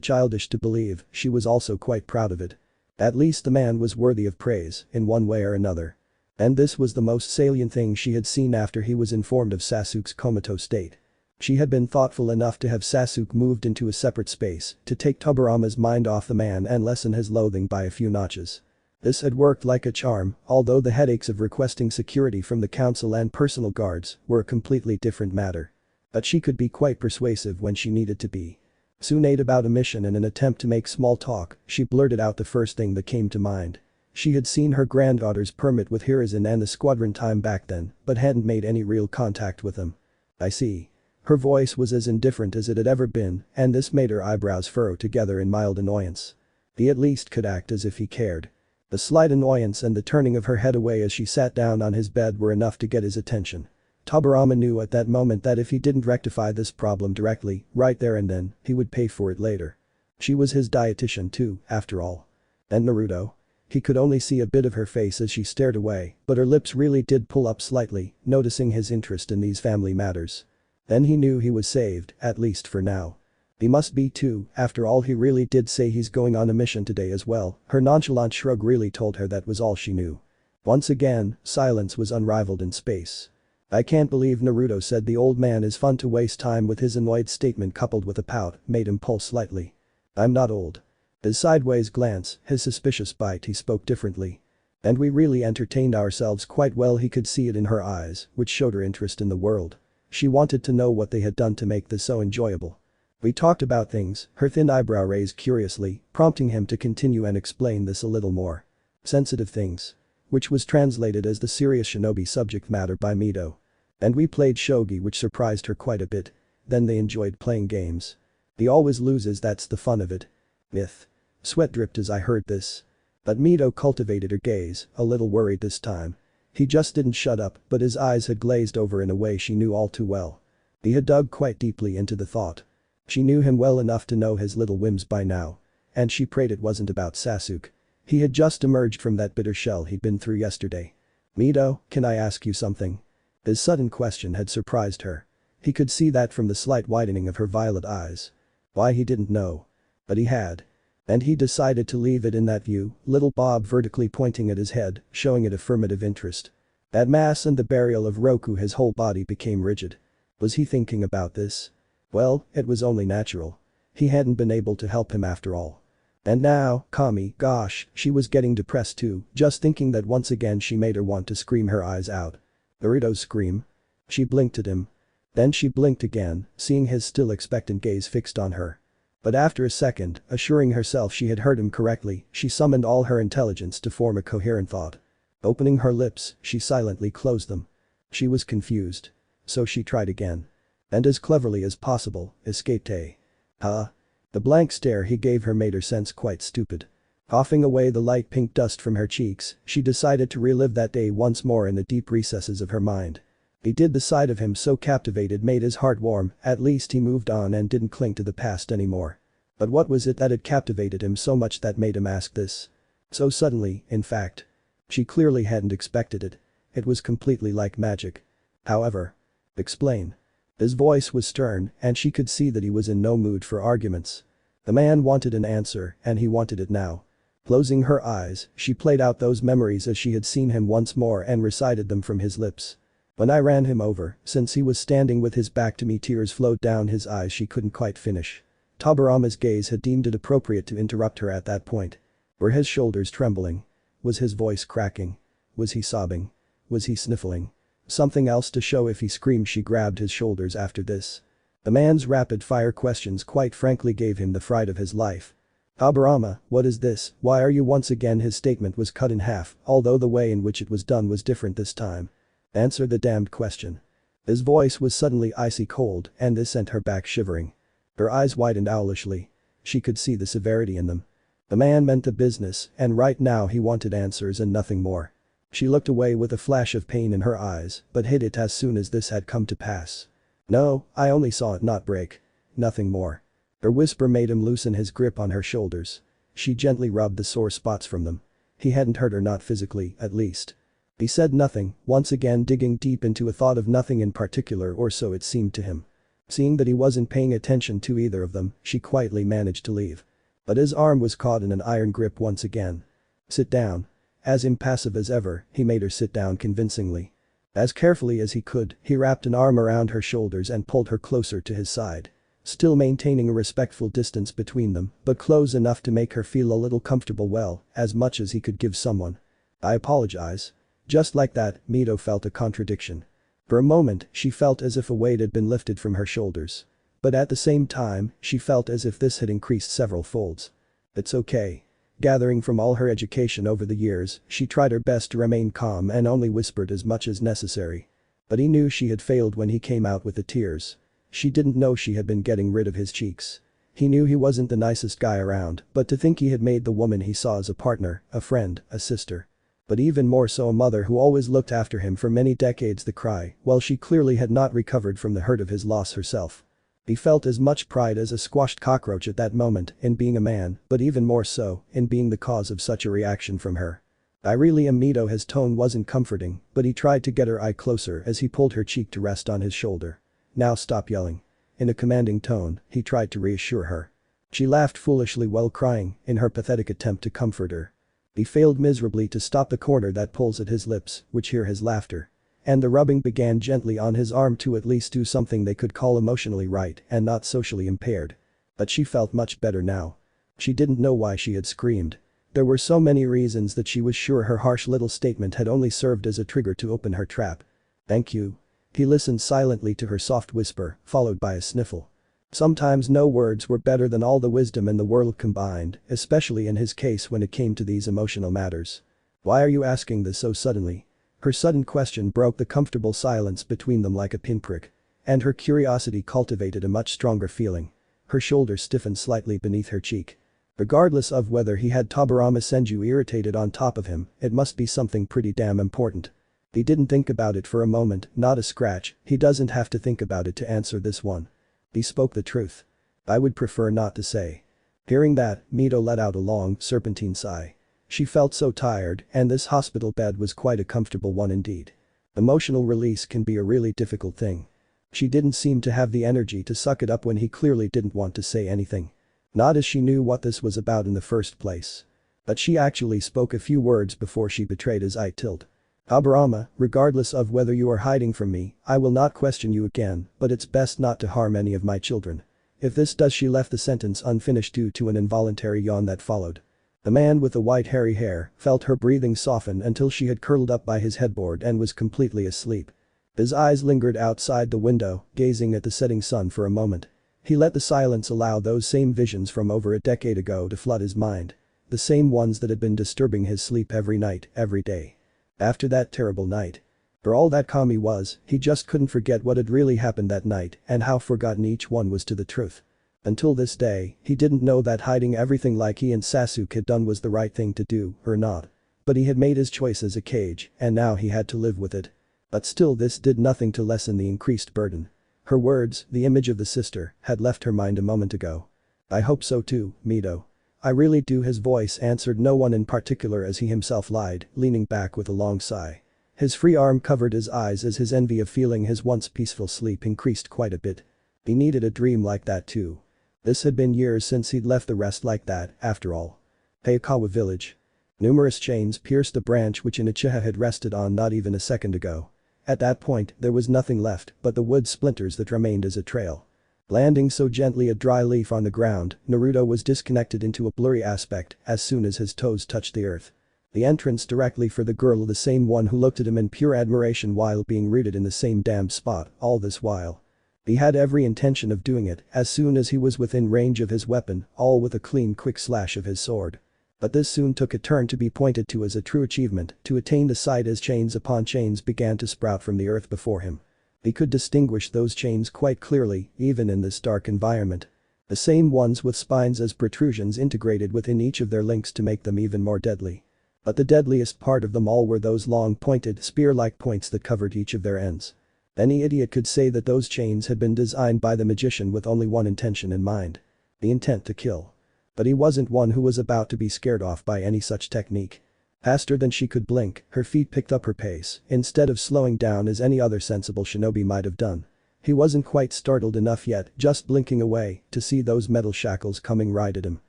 childish to believe, she was also quite proud of it. At least the man was worthy of praise, in one way or another. And this was the most salient thing she had seen after he was informed of Sasuke's comatose state. She had been thoughtful enough to have Sasuke moved into a separate space to take Tobirama's mind off the man and lessen his loathing by a few notches. This had worked like a charm, although the headaches of requesting security from the council and personal guards were a completely different matter. But she could be quite persuasive when she needed to be. Soon ate about a mission in an attempt to make small talk, she blurted out the first thing that came to mind. She had seen her granddaughter's permit with Hiruzen and the squadron time back then, but hadn't made any real contact with them. "I see." Her voice was as indifferent as it had ever been, and this made her eyebrows furrow together in mild annoyance. He at least could act as if he cared. The slight annoyance and the turning of her head away as she sat down on his bed were enough to get his attention. Tobirama knew at that moment that if he didn't rectify this problem directly, right there and then, he would pay for it later. She was his dietitian too, after all. And Naruto? He could only see a bit of her face as she stared away, but her lips really did pull up slightly, noticing his interest in these family matters. Then he knew he was saved, at least for now. He must be too, after all he really did say he's going on a mission today as well. Her nonchalant shrug really told her that was all she knew. Once again, silence was unrivaled in space. I can't believe Naruto said the old man is fun to waste time with. His annoyed statement coupled with a pout made him pulse slightly. I'm not old. His sideways glance, his suspicious bite, he spoke differently. And we really entertained ourselves quite well. He could see it in her eyes, which showed her interest in the world. She wanted to know what they had done to make this so enjoyable. We talked about things, her thin eyebrow raised curiously, prompting him to continue and explain this a little more. Sensitive things. Which was translated as the serious shinobi subject matter by Mito. And we played shogi, which surprised her quite a bit. Then they enjoyed playing games. He always loses, that's the fun of it. Myth. Sweat dripped as I heard this. But Mito cultivated her gaze, a little worried this time. He just didn't shut up, but his eyes had glazed over in a way she knew all too well. He had dug quite deeply into the thought. She knew him well enough to know his little whims by now. And she prayed it wasn't about Sasuke. He had just emerged from that bitter shell he'd been through yesterday. Mito, can I ask you something? His sudden question had surprised her. He could see that from the slight widening of her violet eyes. Why, he didn't know. But he had. And he decided to leave it in that view, little Bob vertically pointing at his head, showing it affirmative interest. That mass and the burial of Roku, his whole body became rigid. Was he thinking about this? Well, it was only natural. He hadn't been able to help him after all. And now, Kami, gosh, she was getting depressed too, just thinking that once again she made her want to scream her eyes out. Naruto's scream? She blinked at him. Then she blinked again, seeing his still expectant gaze fixed on her. But after a second, assuring herself she had heard him correctly, she summoned all her intelligence to form a coherent thought. Opening her lips, she silently closed them. She was confused. So she tried again. And as cleverly as possible, escaped a huh? The blank stare he gave her made her sense quite stupid. Coughing away the light pink dust from her cheeks, she decided to relive that day once more in the deep recesses of her mind. He did. The sight of him so captivated made his heart warm, at least he moved on and didn't cling to the past anymore. But what was it that had captivated him so much that made him ask this? So suddenly, in fact. She clearly hadn't expected it. It was completely like magic. However. Explain. His voice was stern, and she could see that he was in no mood for arguments. The man wanted an answer, and he wanted it now. Closing her eyes, she played out those memories as she had seen him once more and recited them from his lips. When I ran him over, since he was standing with his back to me, tears flowed down his eyes. She couldn't quite finish. Tobirama's gaze had deemed it appropriate to interrupt her at that point. Were his shoulders trembling? Was his voice cracking? Was he sobbing? Was he sniffling? Something else to show if he screamed? She grabbed his shoulders after this. The man's rapid-fire questions quite frankly gave him the fright of his life. Tobirama, what is this? Why are you once again? His statement was cut in half, although the way in which it was done was different this time. Answer the damned question. His voice was suddenly icy cold, and this sent her back shivering. Her eyes widened owlishly. She could see the severity in them. The man meant the business, and right now he wanted answers and nothing more. She looked away with a flash of pain in her eyes, but hid it as soon as this had come to pass. No, I only saw it not break. Nothing more. Her whisper made him loosen his grip on her shoulders. She gently rubbed the sore spots from them. He hadn't hurt her, not physically, at least. He said nothing, once again digging deep into a thought of nothing in particular, or so it seemed to him. Seeing that he wasn't paying attention to either of them, she quietly managed to leave. But his arm was caught in an iron grip once again. Sit down. As impassive as ever, he made her sit down convincingly. As carefully as he could, he wrapped an arm around her shoulders and pulled her closer to his side. Still maintaining a respectful distance between them, but close enough to make her feel a little comfortable, well, as much as he could give someone. I apologize. Just like that, Mito felt a contradiction. For a moment, she felt as if a weight had been lifted from her shoulders. But at the same time, she felt as if this had increased several folds. It's okay. Gathering from all her education over the years, she tried her best to remain calm and only whispered as much as necessary. But he knew she had failed when he came out with the tears. She didn't know she had been getting rid of his cheeks. He knew he wasn't the nicest guy around, but to think he had made the woman he saw as a partner, a friend, a sister. But even more so a mother who always looked after him for many decades the cry, well she clearly had not recovered from the hurt of his loss herself. He felt as much pride as a squashed cockroach at that moment in being a man, but even more so in being the cause of such a reaction from her. I really am Mito. His tone wasn't comforting, but he tried to get her eye closer as he pulled her cheek to rest on his shoulder. Now stop yelling. In a commanding tone, he tried to reassure her. She laughed foolishly while crying in her pathetic attempt to comfort her. He failed miserably to stop the corner that pulls at his lips, which hear his laughter. And the rubbing began gently on his arm to at least do something they could call emotionally right and not socially impaired. But she felt much better now. She didn't know why she had screamed. There were so many reasons that she was sure her harsh little statement had only served as a trigger to open her trap. Thank you. He listened silently to her soft whisper, followed by a sniffle. Sometimes no words were better than all the wisdom in the world combined, especially in his case when it came to these emotional matters. Why are you asking this so suddenly? Her sudden question broke the comfortable silence between them like a pinprick. And her curiosity cultivated a much stronger feeling. Her shoulder stiffened slightly beneath her cheek. Regardless of whether he had Tobirama Senju irritated on top of him, it must be something pretty damn important. He didn't think about it for a moment, not a scratch, he doesn't have to think about it to answer this one. He spoke the truth. I would prefer not to say. Hearing that, Mito let out a long, serpentine sigh. She felt so tired, and this hospital bed was quite a comfortable one indeed. Emotional release can be a really difficult thing. She didn't seem to have the energy to suck it up when he clearly didn't want to say anything. Not as she knew what this was about in the first place. But she actually spoke a few words before she betrayed his eye tilt. Tobirama, regardless of whether you are hiding from me, I will not question you again, but it's best not to harm any of my children. If this does. She left the sentence unfinished due to an involuntary yawn that followed. The man with the white hairy hair felt her breathing soften until she had curled up by his headboard and was completely asleep. His eyes lingered outside the window, gazing at the setting sun for a moment. He let the silence allow those same visions from over a decade ago to flood his mind. The same ones that had been disturbing his sleep every night, every day. After that terrible night. For all that calm he was, he just couldn't forget what had really happened that night and how forgotten each one was to the truth. Until this day, he didn't know that hiding everything like he and Sasuke had done was the right thing to do, or not. But he had made his choice as a cage, and now he had to live with it. But still this did nothing to lessen the increased burden. Her words, the image of the sister, had left her mind a moment ago. I hope so too, Mito. I really do. His voice answered no one in particular as he himself lied, leaning back with a long sigh. His free arm covered his eyes as his envy of feeling his once peaceful sleep increased quite a bit. He needed a dream like that too. This had been years since he'd left the rest like that, after all. Hayakawa village. Numerous chains pierced the branch which an Uchiha had rested on not even a second ago. At that point, there was nothing left but the wood splinters that remained as a trail. Landing so gently a dry leaf on the ground, Naruto was disconnected into a blurry aspect as soon as his toes touched the earth. The entrance directly for the girl, the same one who looked at him in pure admiration while being rooted in the same damn spot, all this while. He had every intention of doing it as soon as he was within range of his weapon, all with a clean quick slash of his sword. But this soon took a turn to be pointed to as a true achievement to attain the sight as chains upon chains began to sprout from the earth before him. He could distinguish those chains quite clearly, even in this dark environment. The same ones with spines as protrusions integrated within each of their links to make them even more deadly. But the deadliest part of them all were those long pointed spear-like points that covered each of their ends. Any idiot could say that those chains had been designed by the magician with only one intention in mind. The intent to kill. But he wasn't one who was about to be scared off by any such technique. Faster than she could blink, her feet picked up her pace, instead of slowing down as any other sensible shinobi might have done. He wasn't quite startled enough yet, just blinking away, to see those metal shackles coming right at him.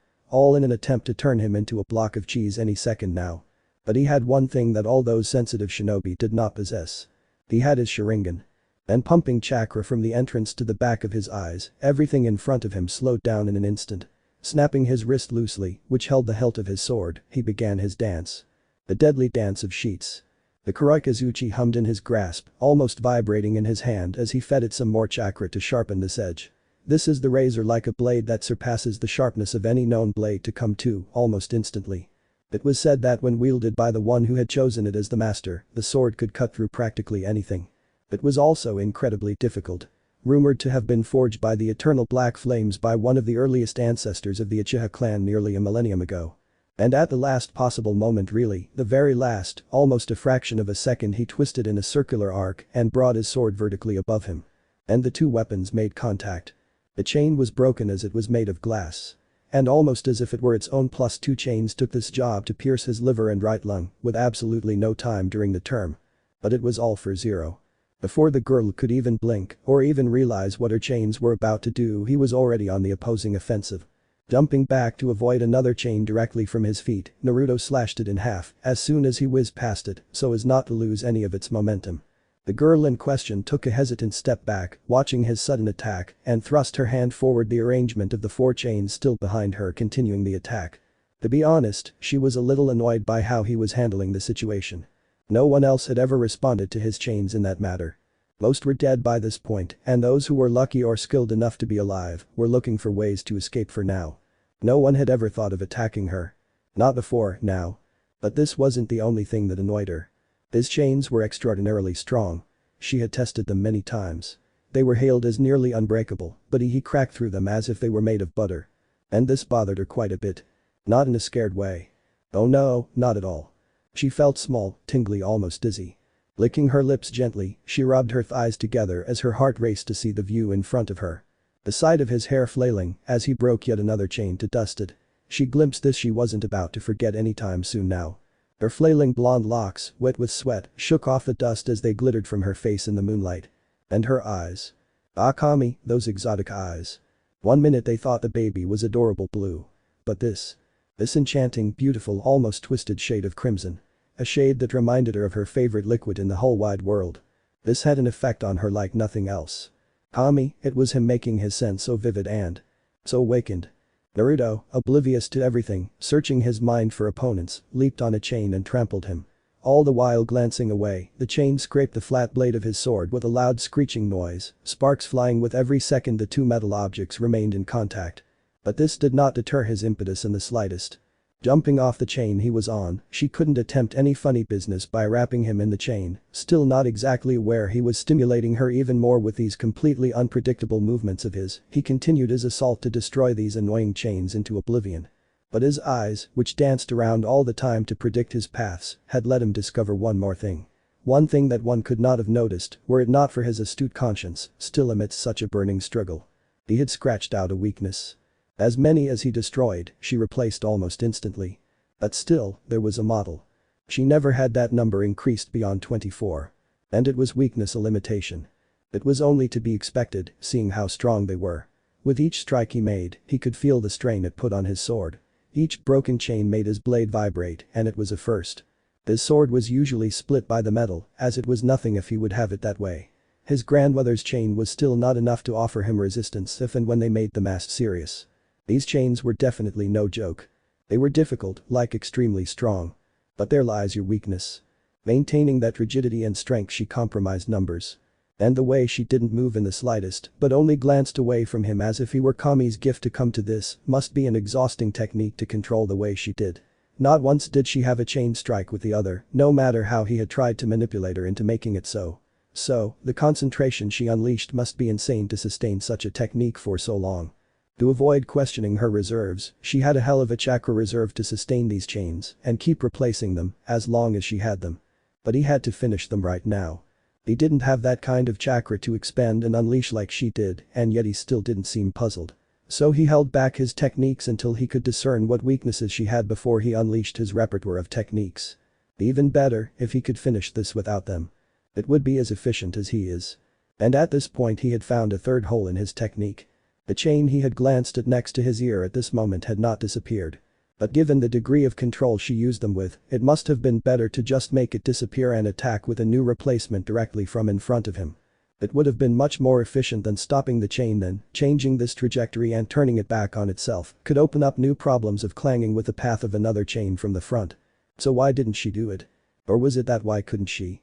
All in an attempt to turn him into a block of cheese any second now. But he had one thing that all those sensitive shinobi did not possess. He had his Sharigan. And pumping chakra from the entrance to the back of his eyes, everything in front of him slowed down in an instant. Snapping his wrist loosely, which held the hilt of his sword, he began his dance. The deadly dance of sheets. The Kuroikazuchi hummed in his grasp, almost vibrating in his hand as he fed it some more chakra to sharpen this edge. This is the razor like a blade that surpasses the sharpness of any known blade to come to, almost instantly. It was said that when wielded by the one who had chosen it as the master, the sword could cut through practically anything. It was also incredibly difficult. rumored to have been forged by the eternal black flames by one of the earliest ancestors of the Uchiha clan nearly a millennium ago. And at the last possible moment, really, the very last, almost a fraction of a second, he twisted in a circular arc and brought his sword vertically above him. And the two weapons made contact. The chain was broken as it was made of glass. And almost as if it were its own, plus two chains took this job to pierce his liver and right lung with absolutely no time during the term. But it was all for zero. Before the girl could even blink or even realize what her chains were about to do, he was already on the opposing offensive. Jumping back to avoid another chain directly from his feet, Naruto slashed it in half as soon as he whizzed past it so as not to lose any of its momentum. The girl in question took a hesitant step back, watching his sudden attack, and thrust her hand forward, the arrangement of the four chains still behind her continuing the attack. To be honest, she was a little annoyed by how he was handling the situation. No one else had ever responded to his chains in that matter. Most were dead by this point, and those who were lucky or skilled enough to be alive were looking for ways to escape for now. No one had ever thought of attacking her. Not before, now. But this wasn't the only thing that annoyed her. His chains were extraordinarily strong. She had tested them many times. They were hailed as nearly unbreakable, but he cracked through them as if they were made of butter. And this bothered her quite a bit. Not in a scared way. Oh no, not at all. She felt small, tingly, almost dizzy. Licking her lips gently, she rubbed her thighs together as her heart raced to see the view in front of her. The sight of his hair flailing as he broke yet another chain to dusted. She glimpsed this she wasn't about to forget anytime soon now. Her flailing blonde locks, wet with sweat, shook off the dust as they glittered from her face in the moonlight. And her eyes. Ah, Kami, those exotic eyes. One minute they thought the baby was adorable blue. But this enchanting, beautiful, almost twisted shade of crimson. A shade that reminded her of her favorite liquid in the whole wide world. This had an effect on her like nothing else. Kami, it was him making his sense so vivid and so awakened. Naruto, oblivious to everything, searching his mind for opponents, leaped on a chain and trampled him. All the while glancing away, the chain scraped the flat blade of his sword with a loud screeching noise, sparks flying with every second the two metal objects remained in contact. But this did not deter his impetus in the slightest. Jumping off the chain he was on, she couldn't attempt any funny business by wrapping him in the chain, still not exactly aware he was stimulating her even more with these completely unpredictable movements of his. He continued his assault to destroy these annoying chains into oblivion. But his eyes, which danced around all the time to predict his paths, had let him discover one more thing. One thing that one could not have noticed were it not for his astute conscience, still amidst such a burning struggle. He had scratched out a weakness. As many as he destroyed, she replaced almost instantly. But still, there was a model. She never had that number increased beyond 24. And it was weakness a limitation. It was only to be expected, seeing how strong they were. With each strike he made, he could feel the strain it put on his sword. Each broken chain made his blade vibrate, and it was a first. His sword was usually split by the metal, as it was nothing if he would have it that way. His grandmother's chain was still not enough to offer him resistance if and when they made the mask serious. These chains were definitely no joke. They were difficult, like extremely strong. But there lies your weakness. Maintaining that rigidity and strength, she compromised numbers. And the way she didn't move in the slightest, but only glanced away from him as if he were Kami's gift to come to this, must be an exhausting technique to control the way she did. Not once did she have a chain strike with the other, no matter how he had tried to manipulate her into making it so. So, the concentration she unleashed must be insane to sustain such a technique for so long. To avoid questioning her reserves, she had a hell of a chakra reserve to sustain these chains and keep replacing them as long as she had them. But he had to finish them right now. He didn't have that kind of chakra to expend and unleash like she did, and yet he still didn't seem puzzled. So he held back his techniques until he could discern what weaknesses she had before he unleashed his repertoire of techniques. Even better if he could finish this without them. It would be as efficient as he is. And at this point he had found a third hole in his technique. The chain he had glanced at next to his ear at this moment had not disappeared. But given the degree of control she used them with, it must have been better to just make it disappear and attack with a new replacement directly from in front of him. It would have been much more efficient than stopping the chain then, changing this trajectory and turning it back on itself could open up new problems of clanging with the path of another chain from the front. So why didn't she do it? Or was it that why couldn't she?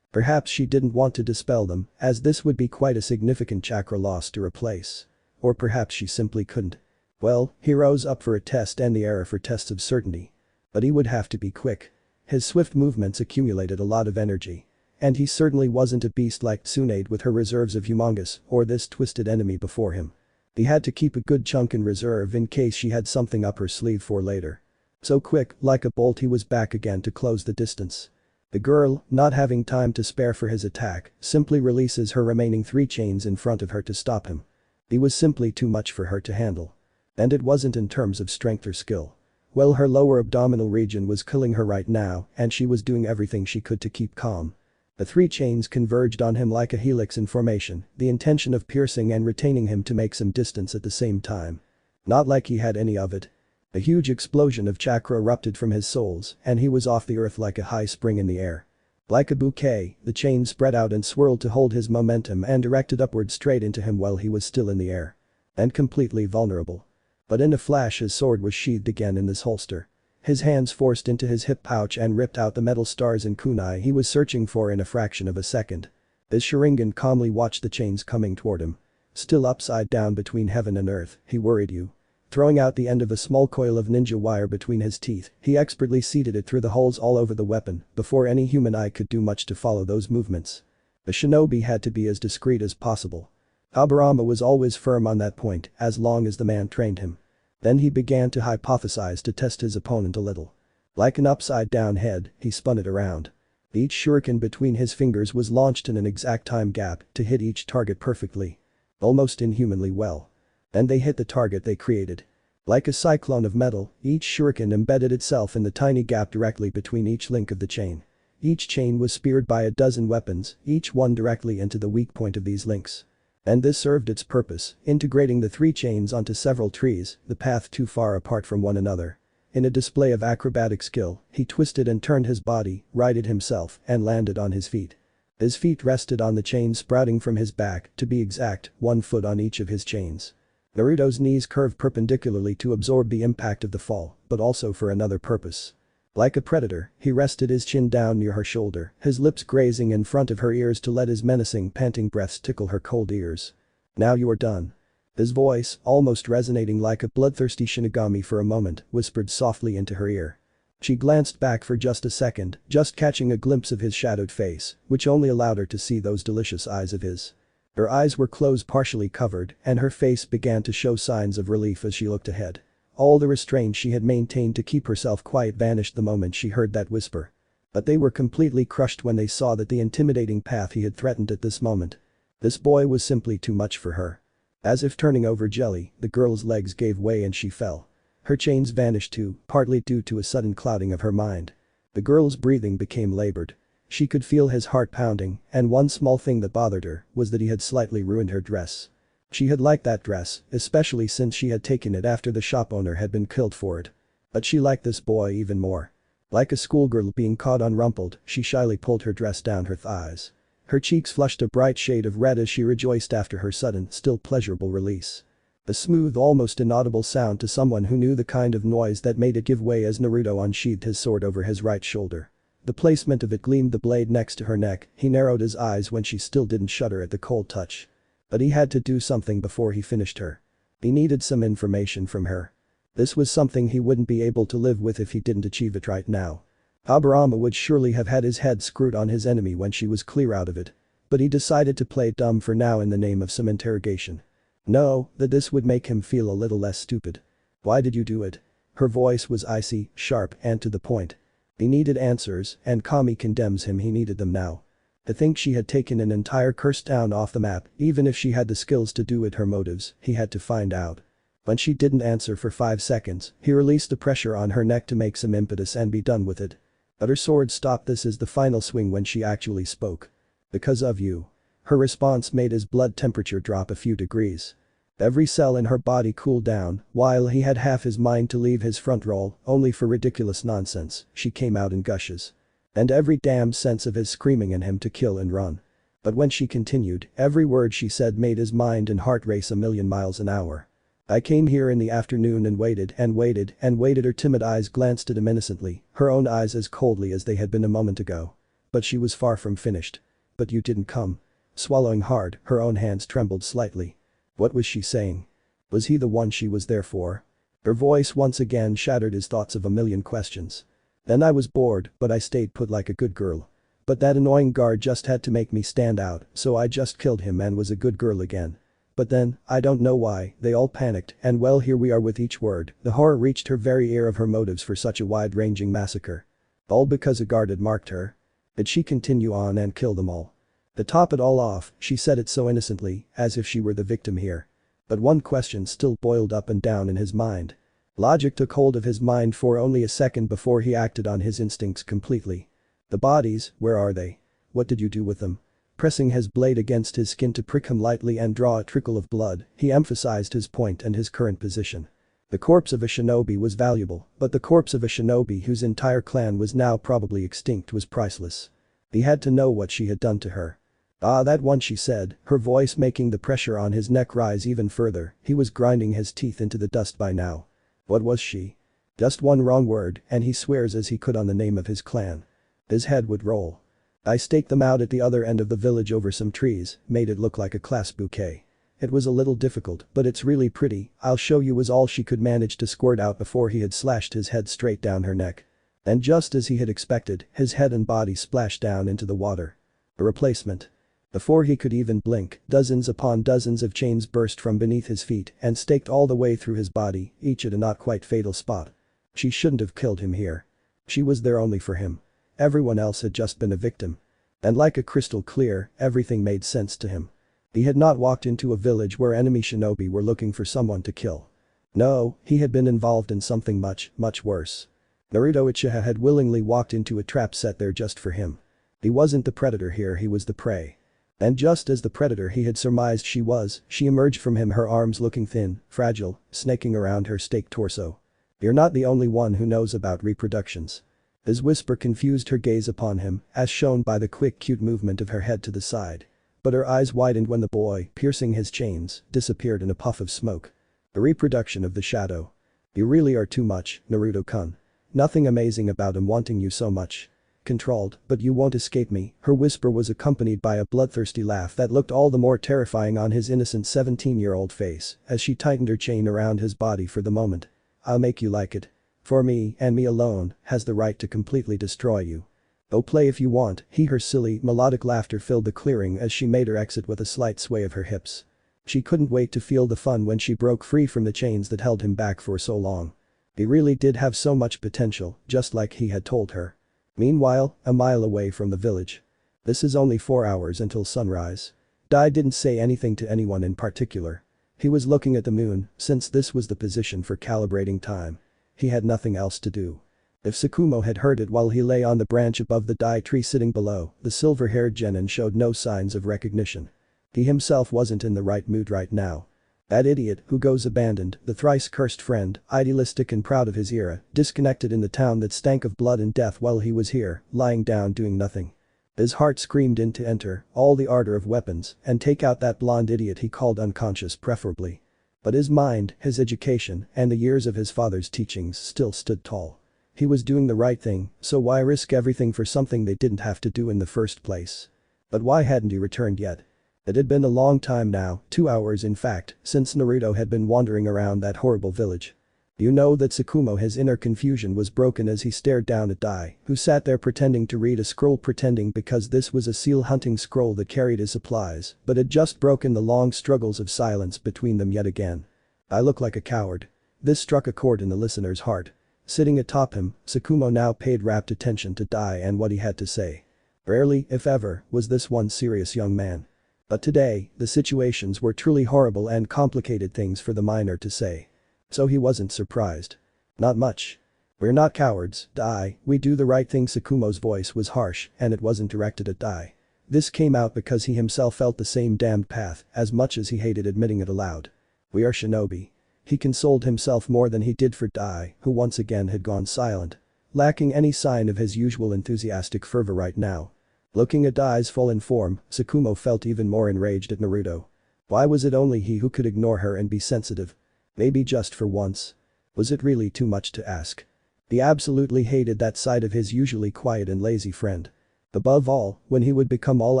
Perhaps she didn't want to dispel them, as this would be quite a significant chakra loss to replace. Or perhaps she simply couldn't. Well, he rose up for a test and the error for tests of certainty. But he would have to be quick. His swift movements accumulated a lot of energy. and he certainly wasn't a beast like Tsunade with her reserves of humongous or this twisted enemy before him. He had to keep a good chunk in reserve in case she had something up her sleeve for later. So quick, like a bolt he was back again to close the distance. The girl, not having time to spare for his attack, simply releases her remaining 3 chains in front of her to stop him. He was simply too much for her to handle. And it wasn't in terms of strength or skill. Well, her lower abdominal region was killing her right now and she was doing everything she could to keep calm. The 3 chains converged on him like a helix in formation, the intention of piercing and retaining him to make some distance at the same time. Not like he had any of it. A huge explosion of chakra erupted from his soles and he was off the earth like a high spring in the air. Like a bouquet, the chain spread out and swirled to hold his momentum and directed upward straight into him while he was still in the air. And completely vulnerable. But in a flash his sword was sheathed again in this holster. His hands forced into his hip pouch and ripped out the metal stars and kunai he was searching for in a fraction of a second. His Sharingan calmly watched the chains coming toward him. Still upside down between heaven and earth, he worried you. Throwing out the end of a small coil of ninja wire between his teeth, he expertly seeded it through the holes all over the weapon before any human eye could do much to follow those movements. A shinobi had to be as discreet as possible. Aburama was always firm on that point as long as the man trained him. Then he began to hypothesize to test his opponent a little. Like an upside-down head, he spun it around. Each shuriken between his fingers was launched in an exact time gap to hit each target perfectly. Almost inhumanly well. And they hit the target they created. Like a cyclone of metal, each shuriken embedded itself in the tiny gap directly between each link of the chain. Each chain was speared by a dozen weapons, each one directly into the weak point of these links. And this served its purpose, integrating the 3 chains onto several trees, the path too far apart from one another. In a display of acrobatic skill, he twisted and turned his body, righted himself, and landed on his feet. His feet rested on the chain sprouting from his back, to be exact, 1 foot on each of his chains. Naruto's knees curved perpendicularly to absorb the impact of the fall, but also for another purpose. Like a predator, he rested his chin down near her shoulder, his lips grazing in front of her ears to let his menacing panting breaths tickle her cold ears. "Now you are done." His voice, almost resonating like a bloodthirsty shinigami for a moment, whispered softly into her ear. She glanced back for just a second, just catching a glimpse of his shadowed face, which only allowed her to see those delicious eyes of his. Her eyes were closed, partially covered, and her face began to show signs of relief as she looked ahead. All the restraint she had maintained to keep herself quiet vanished the moment she heard that whisper. But they were completely crushed when they saw that the intimidating path he had threatened at this moment. This boy was simply too much for her. As if turning over jelly, the girl's legs gave way and she fell. Her chains vanished too, partly due to a sudden clouding of her mind. The girl's breathing became labored. She could feel his heart pounding, and one small thing that bothered her was that he had slightly ruined her dress. She had liked that dress, especially since she had taken it after the shop owner had been killed for it. But she liked this boy even more. Like a schoolgirl being caught unrumpled, she shyly pulled her dress down her thighs. Her cheeks flushed a bright shade of red as she rejoiced after her sudden, still pleasurable release. A smooth, almost inaudible sound to someone who knew the kind of noise that made it give way as Naruto unsheathed his sword over his right shoulder. The placement of it gleamed the blade next to her neck, he narrowed his eyes when she still didn't shudder at the cold touch. But he had to do something before he finished her. He needed some information from her. This was something he wouldn't be able to live with if he didn't achieve it right now. Aburama would surely have had his head screwed on his enemy when she was clear out of it. But he decided to play dumb for now in the name of some interrogation. No, that this would make him feel a little less stupid. "Why did you do it?" Her voice was icy, sharp, and to the point. He needed answers, and Kami condemns him, he needed them now. To think she had taken an entire cursed town off the map, even if she had the skills to do it, her motives, he had to find out. When she didn't answer for 5 seconds, he released the pressure on her neck to make some impetus and be done with it. But her sword stopped this as the final swing when she actually spoke. "Because of you." Her response made his blood temperature drop a few degrees. Every cell in her body cooled down, while he had half his mind to leave his front roll, only for ridiculous nonsense, she came out in gushes. And every damned sense of his screaming in him to kill and run. But when she continued, every word she said made his mind and heart race a million miles an hour. "I came here in the afternoon and waited and waited and waited." Her timid eyes glanced at him innocently, her own eyes as coldly as they had been a moment ago. But she was far from finished. "But you didn't come." Swallowing hard, her own hands trembled slightly. What was she saying? Was he the one she was there for? Her voice once again shattered his thoughts of a million questions. "Then I was bored, but I stayed put like a good girl. But that annoying guard just had to make me stand out, so I just killed him and was a good girl again. But then, I don't know why, they all panicked and well here we are with each word, the horror reached her very ear of her motives for such a wide-ranging massacre. All because a guard had marked her. Did she continue on and kill them all? To top it all off, she said it so innocently, as if she were the victim here. But one question still boiled up and down in his mind. Logic took hold of his mind for only a second before he acted on his instincts completely. The bodies, where are they? What did you do with them? Pressing his blade against his skin to prick him lightly and draw a trickle of blood, he emphasized his point and his current position. The corpse of a shinobi was valuable, but the corpse of a shinobi whose entire clan was now probably extinct was priceless. He had to know what she had done to her. Ah, that one, she said, her voice making the pressure on his neck rise even further. He was grinding his teeth into the dust by now. What was she? Just one wrong word and he swears as he could on the name of his clan. His head would roll. I staked them out at the other end of the village over some trees, made it look like a class bouquet. It was a little difficult, but it's really pretty, I'll show you, was all she could manage to squirt out before he had slashed his head straight down her neck. And just as he had expected, his head and body splashed down into the water. A replacement. Before he could even blink, dozens upon dozens of chains burst from beneath his feet and staked all the way through his body, each at a not quite fatal spot. She shouldn't have killed him here. She was there only for him. Everyone else had just been a victim. And like a crystal clear, everything made sense to him. He had not walked into a village where enemy shinobi were looking for someone to kill. No, he had been involved in something much, much worse. Naruto Uchiha had willingly walked into a trap set there just for him. He wasn't the predator here, he was the prey. And just as the predator he had surmised she was, she emerged from him, her arms looking thin, fragile, snaking around her staked torso. You're not the only one who knows about reproductions. His whisper confused her gaze upon him, as shown by the quick cute movement of her head to the side. But her eyes widened when the boy, piercing his chains, disappeared in a puff of smoke. The reproduction of the shadow. You really are too much, Naruto-kun. Nothing amazing about him wanting you so much. Controlled, but you won't escape me. Her whisper was accompanied by a bloodthirsty laugh that looked all the more terrifying on his innocent 17-year-old face as she tightened her chain around his body for the moment. I'll make you like it. For me, and me alone, has the right to completely destroy you. Oh, play if you want. Her silly, melodic laughter filled the clearing as she made her exit with a slight sway of her hips. She couldn't wait to feel the fun when she broke free from the chains that held him back for so long. He really did have so much potential, just like he had told her. Meanwhile, a mile away from the village. This is only 4 hours until sunrise. Dai didn't say anything to anyone in particular. He was looking at the moon, since this was the position for calibrating time. He had nothing else to do. If Tsukumo had heard it while he lay on the branch above the Dai tree sitting below, the silver-haired genin showed no signs of recognition. He himself wasn't in the right mood right now. That idiot who goes abandoned, the thrice-cursed friend, idealistic and proud of his era, disconnected in the town that stank of blood and death while he was here, lying down doing nothing. His heart screamed in to enter, all the ardor of weapons, and take out that blonde idiot he called unconscious preferably. But his mind, his education, and the years of his father's teachings still stood tall. He was doing the right thing, so why risk everything for something they didn't have to do in the first place? But why hadn't he returned yet? It had been a long time now, 2 hours in fact, since Naruto had been wandering around that horrible village. You know that Tsukumo, his inner confusion was broken as he stared down at Dai, who sat there pretending to read a scroll, pretending because this was a seal hunting scroll that carried his supplies, but had just broken the long struggles of silence between them yet again. I look like a coward. This struck a chord in the listener's heart. Sitting atop him, Tsukumo now paid rapt attention to Dai and what he had to say. Rarely, if ever, was this one serious young man. But today, the situations were truly horrible and complicated things for the minor to say. So he wasn't surprised. Not much. We're not cowards, Dai, we do the right thing. Tsukumo's voice was harsh and it wasn't directed at Dai. This came out because he himself felt the same damned path as much as he hated admitting it aloud. We are shinobi. He consoled himself more than he did for Dai, who once again had gone silent. Lacking any sign of his usual enthusiastic fervor right now. Looking at Dai's fallen form, Tsukumo felt even more enraged at Naruto. Why was it only he who could ignore her and be sensitive? Maybe just for once. Was it really too much to ask? He absolutely hated that side of his usually quiet and lazy friend. Above all, when he would become all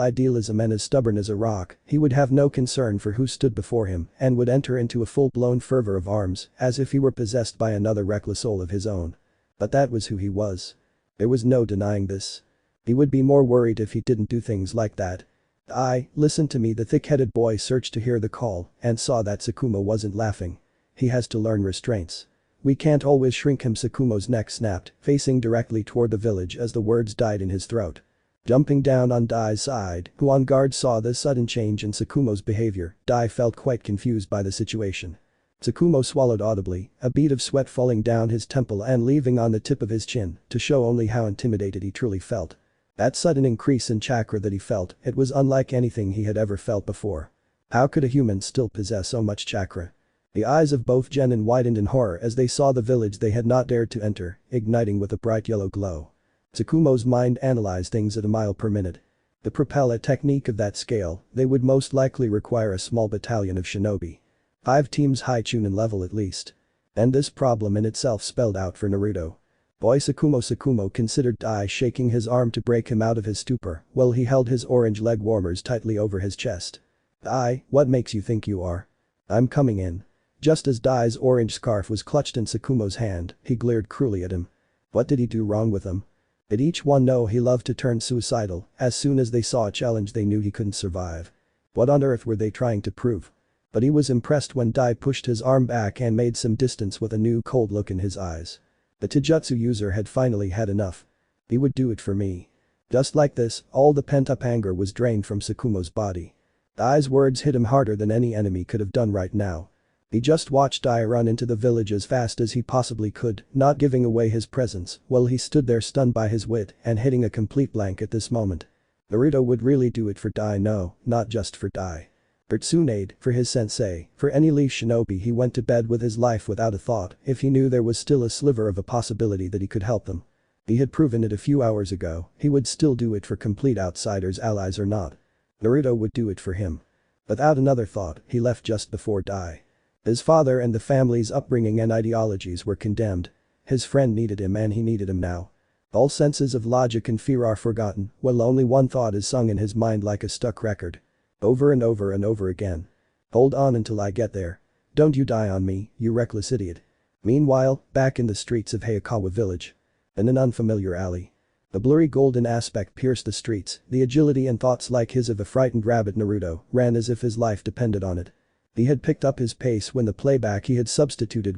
idealism and as stubborn as a rock, he would have no concern for who stood before him and would enter into a full-blown fervor of arms as if he were possessed by another reckless soul of his own. But that was who he was. There was no denying this. He would be more worried if he didn't do things like that. Listen to me. The thick-headed boy searched to hear the call and saw that Sukuna wasn't laughing. He has to learn restraints. We can't always shrink him. Sukumo's neck snapped, facing directly toward the village as the words died in his throat. Jumping down on Dai's side, who on guard saw this sudden change in Sukumo's behavior, Dai felt quite confused by the situation. Tsukumo swallowed audibly, a bead of sweat falling down his temple and leaving on the tip of his chin to show only how intimidated he truly felt. That sudden increase in chakra that he felt, it was unlike anything he had ever felt before. How could a human still possess so much chakra? The eyes of both genin widened in horror as they saw the village they had not dared to enter, igniting with a bright yellow glow. Tsukumo's mind analyzed things at a mile per minute. To propel a technique of that scale, they would most likely require a small battalion of shinobi. 5 teams high chunin level at least. And this problem in itself spelled out for Naruto. Boy Sukumo considered Dai shaking his arm to break him out of his stupor while he held his orange leg warmers tightly over his chest. Dai, what makes you think you are? I'm coming in. Just as Dai's orange scarf was clutched in Sukumo's hand, he glared cruelly at him. What did he do wrong with him? Did each one know he loved to turn suicidal as soon as they saw a challenge they knew he couldn't survive? What on earth were they trying to prove? But he was impressed when Dai pushed his arm back and made some distance with a new cold look in his eyes. The Taijutsu user had finally had enough. He would do it for me. Just like this, all the pent-up anger was drained from Sukumo's body. Dai's words hit him harder than any enemy could have done right now. He just watched Dai run into the village as fast as he possibly could, not giving away his presence, while he stood there stunned by his wit and hitting a complete blank at this moment. Naruto would really do it for Dai. No, not just for Dai. For Tsunade, for his sensei, for any leaf shinobi he went to bed with his life without a thought if he knew there was still a sliver of a possibility that he could help them. He had proven it a few hours ago, he would still do it for complete outsiders, allies or not. Naruto would do it for him. Without another thought, he left just before Dai. His father and the family's upbringing and ideologies were condemned. His friend needed him and he needed him now. All senses of logic and fear are forgotten, while only one thought is sung in his mind like a stuck record. Over and over and over again. Hold on until I get there. Don't you die on me, you reckless idiot. Meanwhile, back in the streets of Hayakawa village. In an unfamiliar alley. The blurry golden aspect pierced the streets, the agility and thoughts like his of a frightened rabbit. Naruto ran as if his life depended on it. He had picked up his pace when the playback he had substituted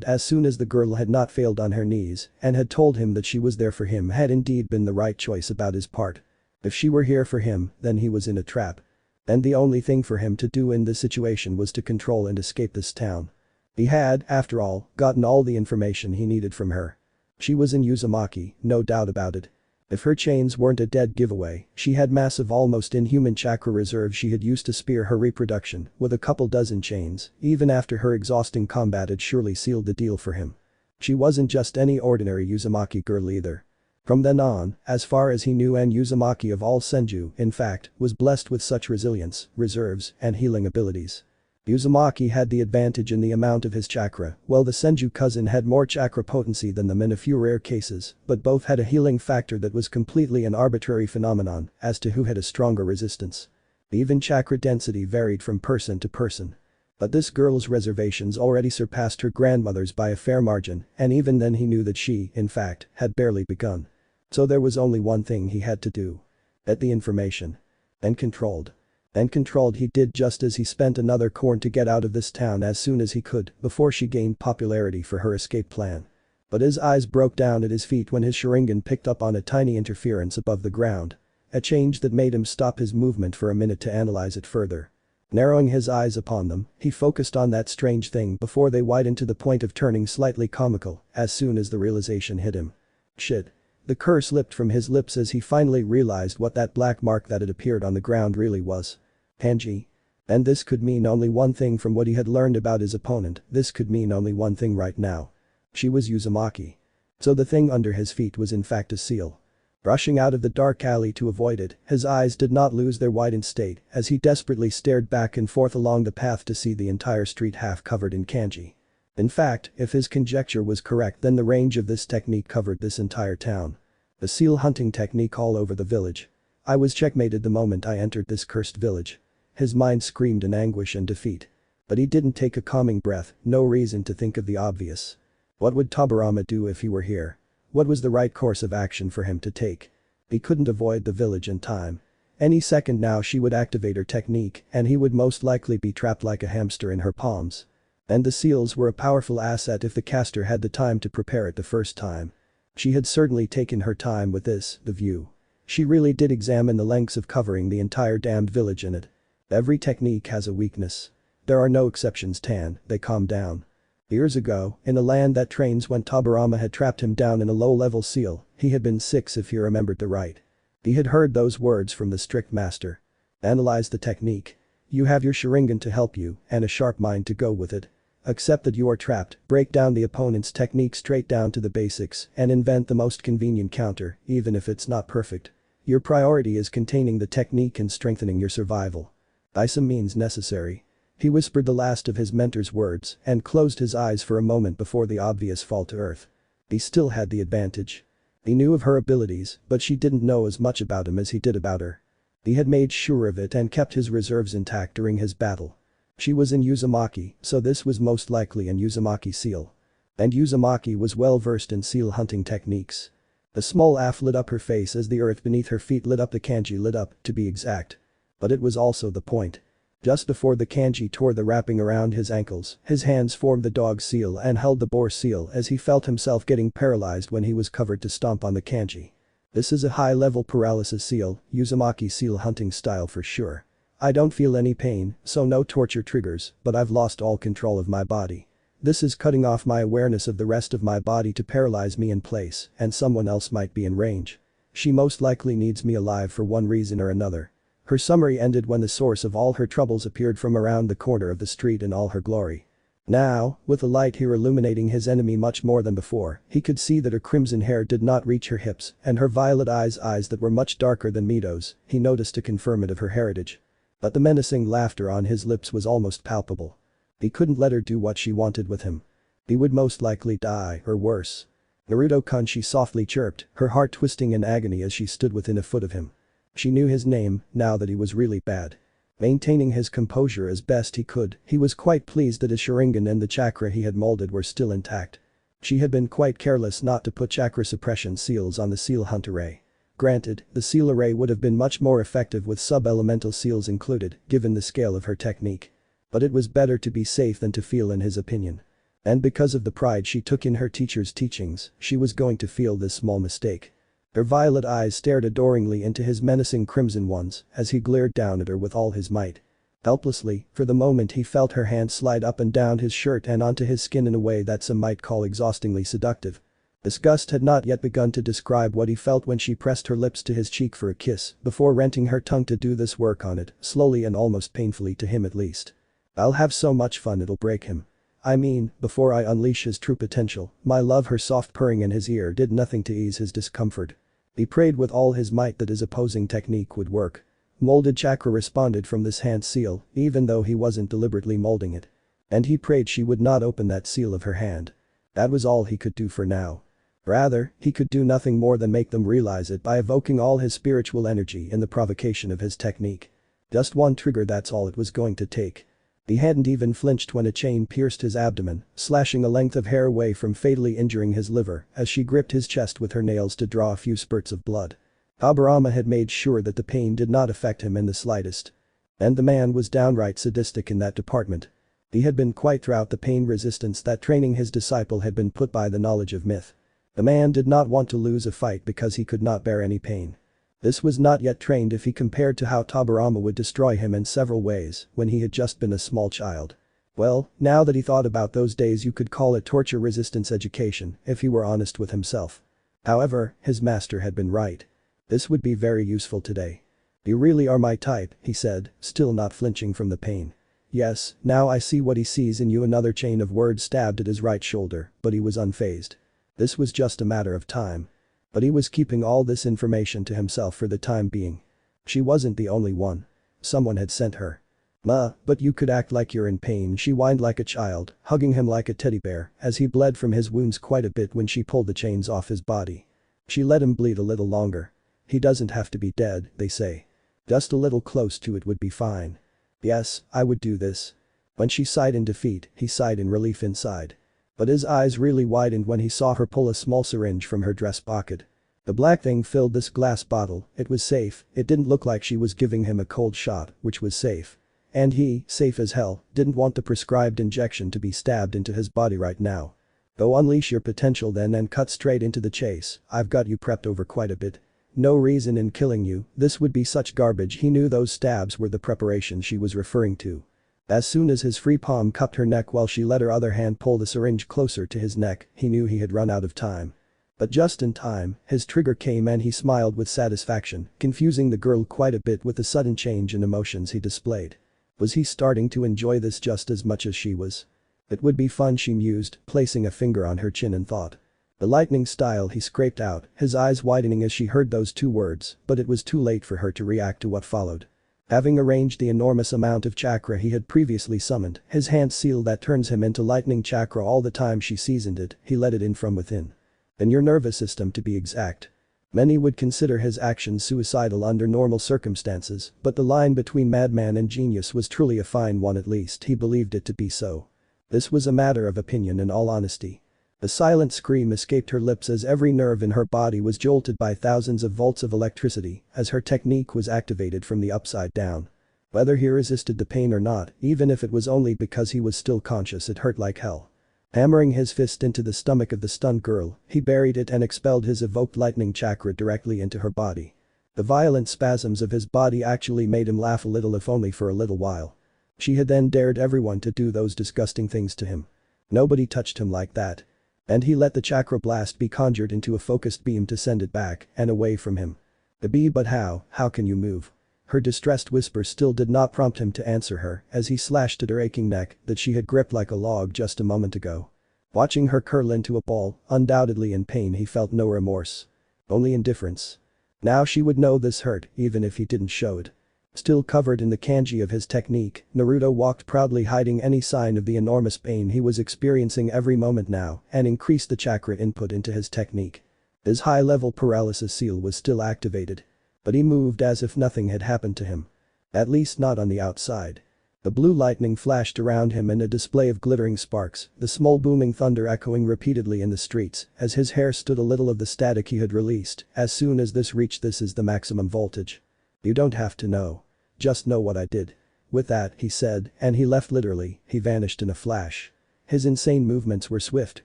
as soon as the girl had not failed on her knees and had told him that she was there for him had indeed been the right choice about his part. If she were here for him, then he was in a trap. And the only thing for him to do in this situation was to control and escape this town. He had, after all, gotten all the information he needed from her. She was in Uzumaki, no doubt about it. If her chains weren't a dead giveaway, she had massive almost inhuman chakra reserves she had used to spear her reproduction with a couple dozen chains, even after her exhausting combat had surely sealed the deal for him. She wasn't just any ordinary Uzumaki girl either. From then on, as far as he knew, and Uzumaki of all Senju, in fact, was blessed with such resilience, reserves, and healing abilities. Uzumaki had the advantage in the amount of his chakra, while the Senju cousin had more chakra potency than them in a few rare cases, but both had a healing factor that was completely an arbitrary phenomenon as to who had a stronger resistance. Even chakra density varied from person to person. But this girl's reservations already surpassed her grandmother's by a fair margin, and even then he knew that she, in fact, had barely begun. So there was only one thing he had to do. Get the information. And controlled. And controlled he did, just as he spent another corn to get out of this town as soon as he could before she gained popularity for her escape plan. But his eyes broke down at his feet when his Sharigan picked up on a tiny interference above the ground. A change that made him stop his movement for a minute to analyze it further. Narrowing his eyes upon them, he focused on that strange thing before they widened to the point of turning slightly comical as soon as the realization hit him. Shit. The curse slipped from his lips as he finally realized what that black mark that had appeared on the ground really was. Hanji. And this could mean only one thing from what he had learned about his opponent, this could mean only one thing right now. She was Uzumaki. So the thing under his feet was in fact a seal. Rushing out of the dark alley to avoid it, his eyes did not lose their widened state as he desperately stared back and forth along the path to see the entire street half covered in kanji. In fact, if his conjecture was correct, then the range of this technique covered this entire town. The seal hunting technique all over the village. I was checkmated the moment I entered this cursed village. His mind screamed in anguish and defeat. But he didn't take a calming breath, no reason to think of the obvious. What would Tobirama do if he were here? What was the right course of action for him to take? He couldn't avoid the village in time. Any second now she would activate her technique and he would most likely be trapped like a hamster in her palms. And the seals were a powerful asset if the caster had the time to prepare it the first time. She had certainly taken her time with this, the view. She really did examine the lengths of covering the entire damned village in it. Every technique has a weakness. There are no exceptions they calm down. Years ago, in a land that trains when Tobirama had trapped him down in a low-level seal, he had been 6 if he remembered the right. He had heard those words from the strict master. Analyze the technique. You have your Sharingan to help you and a sharp mind to go with it. Accept that you are trapped, break down the opponent's technique straight down to the basics and invent the most convenient counter, even if it's not perfect. Your priority is containing the technique and strengthening your survival. By some means necessary. He whispered the last of his mentor's words and closed his eyes for a moment before the obvious fall to earth. He still had the advantage. He knew of her abilities, but she didn't know as much about him as he did about her. He had made sure of it and kept his reserves intact during his battle. She was in Uzumaki, so this was most likely an Uzumaki seal. And Uzumaki was well versed in seal hunting techniques. A small laugh lit up her face as the earth beneath her feet lit up, the kanji lit up, to be exact. But it was also the point. Just before the kanji tore the wrapping around his ankles, his hands formed the dog seal and held the boar seal as he felt himself getting paralyzed when he was covered to stomp on the kanji. This is a high-level paralysis seal, Uzumaki seal hunting style for sure. I don't feel any pain, so no torture triggers, but I've lost all control of my body. This is cutting off my awareness of the rest of my body to paralyze me in place, and someone else might be in range. She most likely needs me alive for one reason or another. Her summary ended when the source of all her troubles appeared from around the corner of the street in all her glory. Now, with the light here illuminating his enemy much more than before, he could see that her crimson hair did not reach her hips and her violet eyes that were much darker than Mito's, he noticed to confirm it of her heritage. But the menacing laughter on his lips was almost palpable. He couldn't let her do what she wanted with him. He would most likely die or worse. Naruto-kun, she softly chirped, her heart twisting in agony as she stood within a foot of him. She knew his name, now that he was really bad. Maintaining his composure as best he could, he was quite pleased that his Sharingan and the chakra he had molded were still intact. She had been quite careless not to put chakra suppression seals on the seal hunt array. Granted, the seal array would have been much more effective with sub-elemental seals included, given the scale of her technique. But it was better to be safe than to feel, in his opinion. And because of the pride she took in her teacher's teachings, she was going to feel this small mistake. Her violet eyes stared adoringly into his menacing crimson ones as he glared down at her with all his might. Helplessly, for the moment he felt her hand slide up and down his shirt and onto his skin in a way that some might call exhaustingly seductive. Disgust had not yet begun to describe what he felt when she pressed her lips to his cheek for a kiss before renting her tongue to do this work on it, slowly and almost painfully to him at least. I'll have so much fun it'll break him. I mean, before I unleash his true potential, my love. Her soft purring in his ear did nothing to ease his discomfort. He prayed with all his might that his opposing technique would work. Molded chakra responded from this hand seal, even though he wasn't deliberately molding it. And he prayed she would not open that seal of her hand. That was all he could do for now. Rather, he could do nothing more than make them realize it by evoking all his spiritual energy in the provocation of his technique. Just one trigger, that's all it was going to take. He hadn't even flinched when a chain pierced his abdomen, slashing a length of hair away from fatally injuring his liver as she gripped his chest with her nails to draw a few spurts of blood. Tobirama had made sure that the pain did not affect him in the slightest. And the man was downright sadistic in that department. He had been quite throughout the pain resistance that training his disciple had been put by the knowledge of myth. The man did not want to lose a fight because he could not bear any pain. This was not yet trained if he compared to how Tobirama would destroy him in several ways when he had just been a small child. Well, now that he thought about those days, you could call it torture resistance education if he were honest with himself. However, his master had been right. This would be very useful today. You really are my type, he said, still not flinching from the pain. Yes, now I see what he sees in you. Another chain of words stabbed at his right shoulder, but he was unfazed. This was just a matter of time. But he was keeping all this information to himself for the time being. She wasn't the only one. Someone had sent her. But you could act like you're in pain, she whined like a child, hugging him like a teddy bear as he bled from his wounds quite a bit when she pulled the chains off his body. She let him bleed a little longer. He doesn't have to be dead, they say. Just a little close to it would be fine. Yes, I would do this. When she sighed in defeat, he sighed in relief inside. But his eyes really widened when he saw her pull a small syringe from her dress pocket. The black thing filled this glass bottle, it was safe, it didn't look like she was giving him a cold shot, which was safe. And he, safe as hell, didn't want the prescribed injection to be stabbed into his body right now. Go unleash your potential then and cut straight into the chase, I've got you prepped over quite a bit. No reason in killing you, this would be such garbage. He knew those stabs were the preparation she was referring to. As soon as his free palm cupped her neck while she let her other hand pull the syringe closer to his neck, he knew he had run out of time. But just in time, his trigger came and he smiled with satisfaction, confusing the girl quite a bit with the sudden change in emotions he displayed. Was he starting to enjoy this just as much as she was? It would be fun, she mused, placing a finger on her chin in thought. The lightning style, he scraped out, his eyes widening as she heard those two words, but it was too late for her to react to what followed. Having arranged the enormous amount of chakra he had previously summoned, his hand seal that turns him into lightning chakra all the time she seasoned it, he let it in from within. In your nervous system to be exact. Many would consider his actions suicidal under normal circumstances, but the line between madman and genius was truly a fine one, at least he believed it to be so. This was a matter of opinion in all honesty. A silent scream escaped her lips as every nerve in her body was jolted by thousands of volts of electricity as her technique was activated from the upside down. Whether he resisted the pain or not, even if it was only because he was still conscious, it hurt like hell. Hammering his fist into the stomach of the stunned girl, he buried it and expelled his evoked lightning chakra directly into her body. The violent spasms of his body actually made him laugh a little, if only for a little while. She had then dared everyone to do those disgusting things to him. Nobody touched him like that. And he let the chakra blast be conjured into a focused beam to send it back and away from him. The bee, but how can you move? Her distressed whisper still did not prompt him to answer her as he slashed at her aching neck that she had gripped like a log just a moment ago. Watching her curl into a ball, undoubtedly in pain, he felt no remorse. Only indifference. Now she would know this hurt even if he didn't show it. Still covered in the kanji of his technique, Naruto walked proudly, hiding any sign of the enormous pain he was experiencing every moment now, and increased the chakra input into his technique. His high-level paralysis seal was still activated. But he moved as if nothing had happened to him. At least not on the outside. The blue lightning flashed around him in a display of glittering sparks, the small booming thunder echoing repeatedly in the streets as his hair stood a little of the static he had released. As soon as this reached, this is the maximum voltage. You don't have to know. Just know what I did. With that, he said, and he left literally, he vanished in a flash. His insane movements were swift,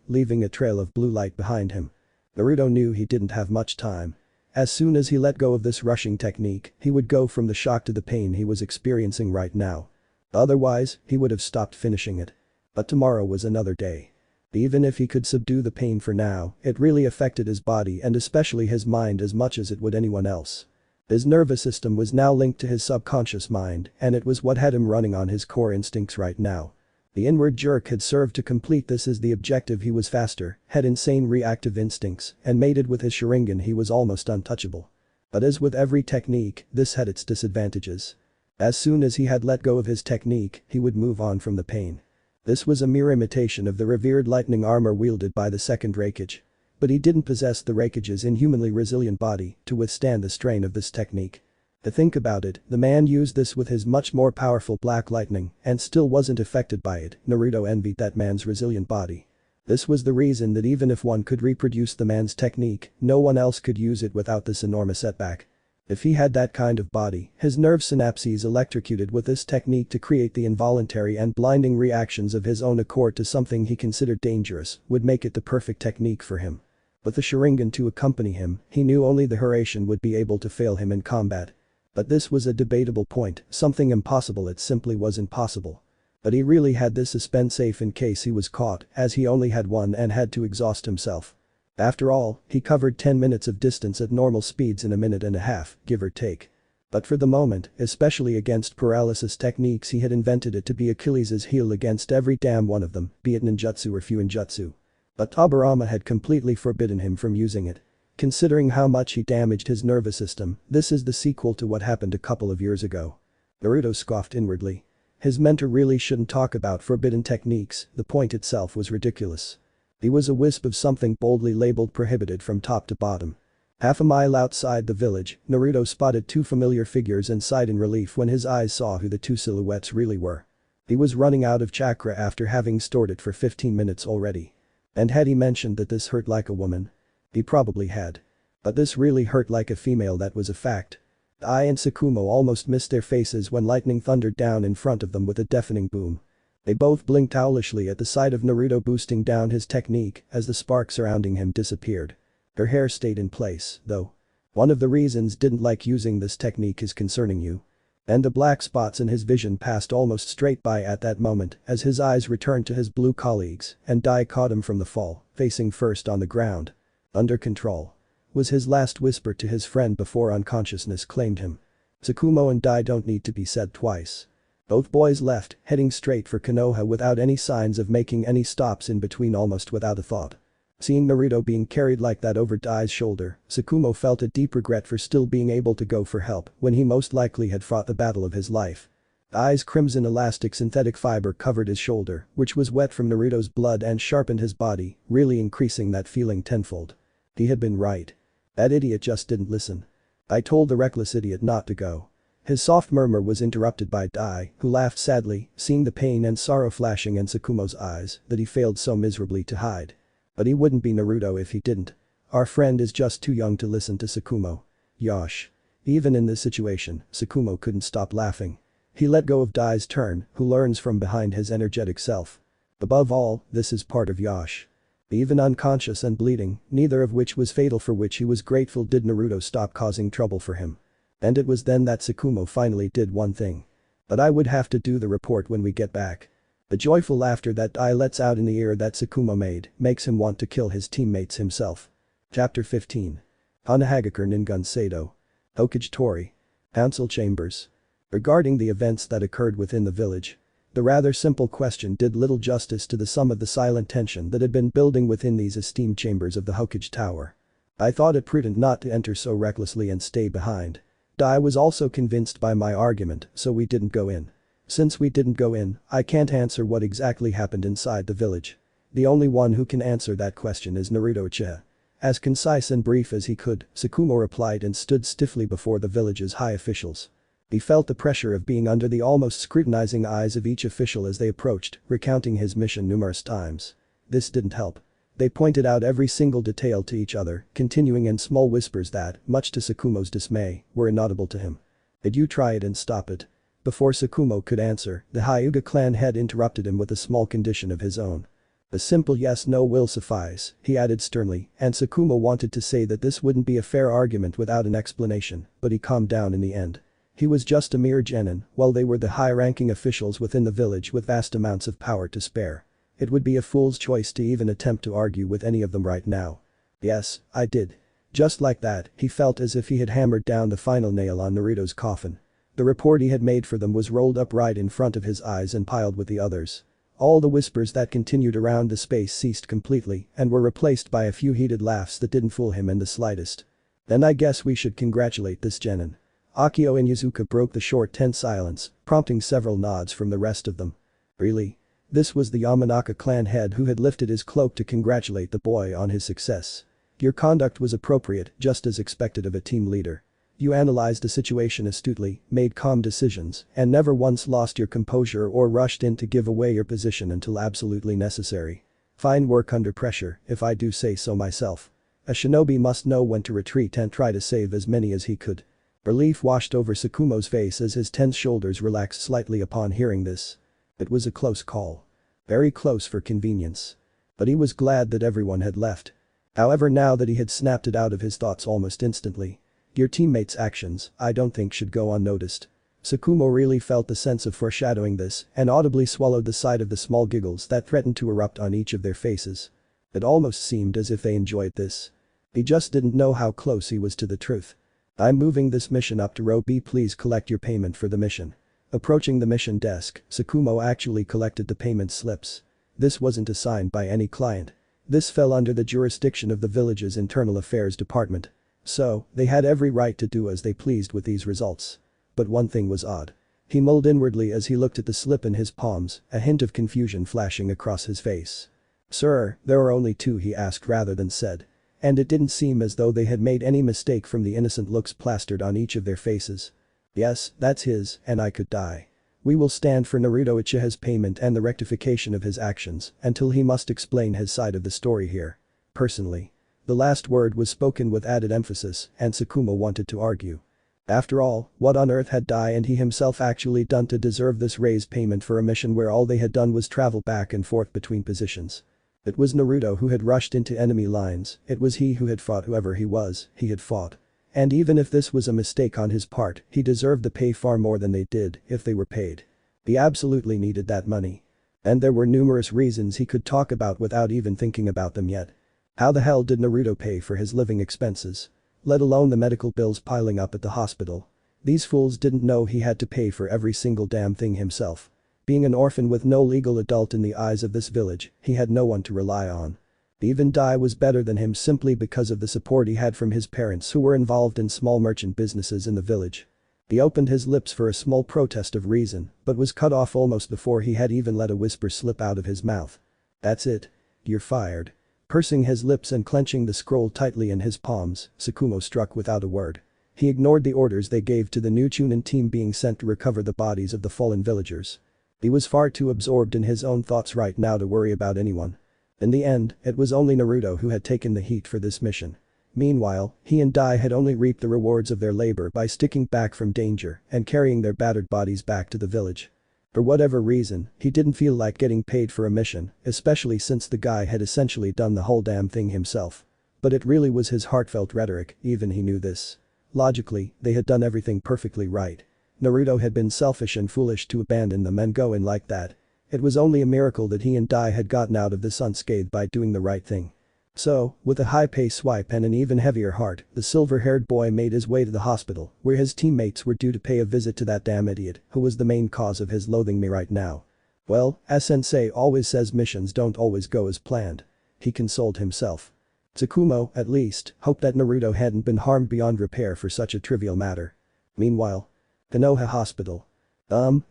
leaving a trail of blue light behind him. Naruto knew he didn't have much time. As soon as he let go of this rushing technique, he would go from the shock to the pain he was experiencing right now. Otherwise, he would have stopped finishing it. But tomorrow was another day. Even if he could subdue the pain for now, it really affected his body and especially his mind as much as it would anyone else. His nervous system was now linked to his subconscious mind, and it was what had him running on his core instincts right now. The inward jerk had served to complete this as the objective. He was faster, had insane reactive instincts, and mated with his Sharigan he was almost untouchable. But as with every technique, this had its disadvantages. As soon as he had let go of his technique, he would move on from the pain. This was a mere imitation of the revered lightning armor wielded by the second Raikage. But he didn't possess the Raikage's inhumanly resilient body to withstand the strain of this technique. To think about it, the man used this with his much more powerful black lightning and still wasn't affected by it. Naruto envied that man's resilient body. This was the reason that even if one could reproduce the man's technique, no one else could use it without this enormous setback. If he had that kind of body, his nerve synapses electrocuted with this technique to create the involuntary and blinding reactions of his own accord to something he considered dangerous, would make it the perfect technique for him. With the Sharingan to accompany him, he knew only the Hiraishin would be able to fail him in combat. But this was a debatable point, something impossible, it simply was impossible. But he really had this suspense safe in case he was caught, as he only had one and had to exhaust himself. After all, he covered 10 minutes of distance at normal speeds in a minute and a half, give or take. But for the moment, especially against paralysis techniques, he had invented it to be Achilles' heel against every damn one of them, be it ninjutsu or fuinjutsu. But Tobirama had completely forbidden him from using it. Considering how much he damaged his nervous system, this is the sequel to what happened a couple of years ago. Naruto scoffed inwardly. His mentor really shouldn't talk about forbidden techniques, the point itself was ridiculous. He was a wisp of something boldly labeled prohibited from top to bottom. Half a mile outside the village, Naruto spotted two familiar figures and sighed in relief when his eyes saw who the two silhouettes really were. He was running out of chakra after having stored it for 15 minutes already. And had he mentioned that this hurt like a woman? He probably had. But this really hurt like a female, that was a fact. Ai and Tsukumo almost missed their faces when lightning thundered down in front of them with a deafening boom. They both blinked owlishly at the sight of Naruto boosting down his technique as the spark surrounding him disappeared. Her hair stayed in place, though. One of the reasons didn't like using this technique is concerning you. And the black spots in his vision passed almost straight by at that moment as his eyes returned to his blue colleagues and Dai caught him from the fall, facing first on the ground. Under control. Was his last whisper to his friend before unconsciousness claimed him. Tsukumo and Dai don't need to be said twice. Both boys left, heading straight for Konoha without any signs of making any stops in between, almost without a thought. Seeing Naruto being carried like that over Dai's shoulder, Tsukumo felt a deep regret for still being able to go for help when he most likely had fought the battle of his life. Dai's crimson elastic synthetic fiber covered his shoulder, which was wet from Naruto's blood and sharpened his body, really increasing that feeling tenfold. He had been right. That idiot just didn't listen. I told the reckless idiot not to go. His soft murmur was interrupted by Dai, who laughed sadly, seeing the pain and sorrow flashing in Tsukumo's eyes that he failed so miserably to hide. But he wouldn't be Naruto if he didn't. Our friend is just too young to listen to Tsukumo. Yosh. Even in this situation, Tsukumo couldn't stop laughing. He let go of Dai's turn, who learns from behind his energetic self. Above all, this is part of Yosh. Even unconscious and bleeding, neither of which was fatal, for which he was grateful did Naruto stop causing trouble for him. And it was then that Tsukumo finally did one thing. But I would have to do the report when we get back. The joyful laughter that Dai lets out in the ear that Tsukumo made makes him want to kill his teammates himself. Chapter 15. Hanahagakure Ningun Seido. Hokage Tori. Council Chambers. Regarding the events that occurred within the village. The rather simple question did little justice to the sum of the silent tension that had been building within these esteemed chambers of the Hokage Tower. I thought it prudent not to enter so recklessly and stay behind. Dai was also convinced by my argument, so we didn't go in. Since we didn't go in, I can't answer what exactly happened inside the village. The only one who can answer that question is Naruto Uchiha. As concise and brief as he could, Tsukumo replied and stood stiffly before the village's high officials. He felt the pressure of being under the almost scrutinizing eyes of each official as they approached, recounting his mission numerous times. This didn't help. They pointed out every single detail to each other, continuing in small whispers that, much to Tsukumo's dismay, were inaudible to him. Did you try it and stop it? Before Tsukumo could answer, the Hyuga clan head interrupted him with a small condition of his own. A simple yes/no will suffice, he added sternly, and Tsukumo wanted to say that this wouldn't be a fair argument without an explanation, but he calmed down in the end. He was just a mere genin, while they were the high-ranking officials within the village with vast amounts of power to spare. It would be a fool's choice to even attempt to argue with any of them right now. Yes, I did. Just like that, he felt as if he had hammered down the final nail on Naruto's coffin. The report he had made for them was rolled up right in front of his eyes and piled with the others. All the whispers that continued around the space ceased completely and were replaced by a few heated laughs that didn't fool him in the slightest. Then I guess we should congratulate this genin. Akio and Yuzuka broke the short tense silence, prompting several nods from the rest of them. Really? This was the Yamanaka clan head who had lifted his cloak to congratulate the boy on his success. Your conduct was appropriate, just as expected of a team leader. You analyzed the situation astutely, made calm decisions, and never once lost your composure or rushed in to give away your position until absolutely necessary. Fine work under pressure, if I do say so myself. A shinobi must know when to retreat and try to save as many as he could. Relief washed over Tsukumo's face as his tense shoulders relaxed slightly upon hearing this. It was a close call. Very close for convenience. But he was glad that everyone had left. However, now that he had snapped it out of his thoughts almost instantly. Your teammates' actions, I don't think, should go unnoticed. Tsukumo really felt the sense of foreshadowing this and audibly swallowed the sight of the small giggles that threatened to erupt on each of their faces. It almost seemed as if they enjoyed this. He just didn't know how close he was to the truth. I'm moving this mission up to row B. Please collect your payment for the mission. Approaching the mission desk, Tsukumo actually collected the payment slips. This wasn't assigned by any client. This fell under the jurisdiction of the village's internal affairs department. So, they had every right to do as they pleased with these results. But one thing was odd. He mulled inwardly as he looked at the slip in his palms, a hint of confusion flashing across his face. Sir, there are only two, he asked rather than said. And it didn't seem as though they had made any mistake from the innocent looks plastered on each of their faces. Yes, that's his, and I could die. We will stand for Naruto Uchiha's payment and the rectification of his actions until he must explain his side of the story here. Personally. The last word was spoken with added emphasis, and Sukuna wanted to argue. After all, what on earth had Dai and he himself actually done to deserve this raise payment for a mission where all they had done was travel back and forth between positions? It was Naruto who had rushed into enemy lines, it was he who had fought whoever he was, he had fought. And even if this was a mistake on his part, he deserved to pay far more than they did, if they were paid. He absolutely needed that money. And there were numerous reasons he could talk about without even thinking about them yet. How the hell did Naruto pay for his living expenses? Let alone the medical bills piling up at the hospital. These fools didn't know he had to pay for every single damn thing himself. Being an orphan with no legal adult in the eyes of this village, he had no one to rely on. Even Dai was better than him simply because of the support he had from his parents who were involved in small merchant businesses in the village. He opened his lips for a small protest of reason, but was cut off almost before he had even let a whisper slip out of his mouth. "That's it. You're fired." Pursing his lips and clenching the scroll tightly in his palms, Sukuna struck without a word. He ignored the orders they gave to the new Chunin team being sent to recover the bodies of the fallen villagers. He was far too absorbed in his own thoughts right now to worry about anyone. In the end, it was only Naruto who had taken the heat for this mission. Meanwhile, he and Dai had only reaped the rewards of their labor by sticking back from danger and carrying their battered bodies back to the village. For whatever reason, he didn't feel like getting paid for a mission, especially since the guy had essentially done the whole damn thing himself. But it really was his heartfelt rhetoric, even he knew this. Logically, they had done everything perfectly right. Naruto had been selfish and foolish to abandon them and go in like that. It was only a miracle that he and Dai had gotten out of this unscathed by doing the right thing. So, with a high-paced swipe and an even heavier heart, the silver-haired boy made his way to the hospital, where his teammates were due to pay a visit to that damn idiot who was the main cause of his loathing me right now. Well, as sensei always says, missions don't always go as planned. He consoled himself. Sukuna, at least, hoped that Naruto hadn't been harmed beyond repair for such a trivial matter. Meanwhile, Konoha Hospital.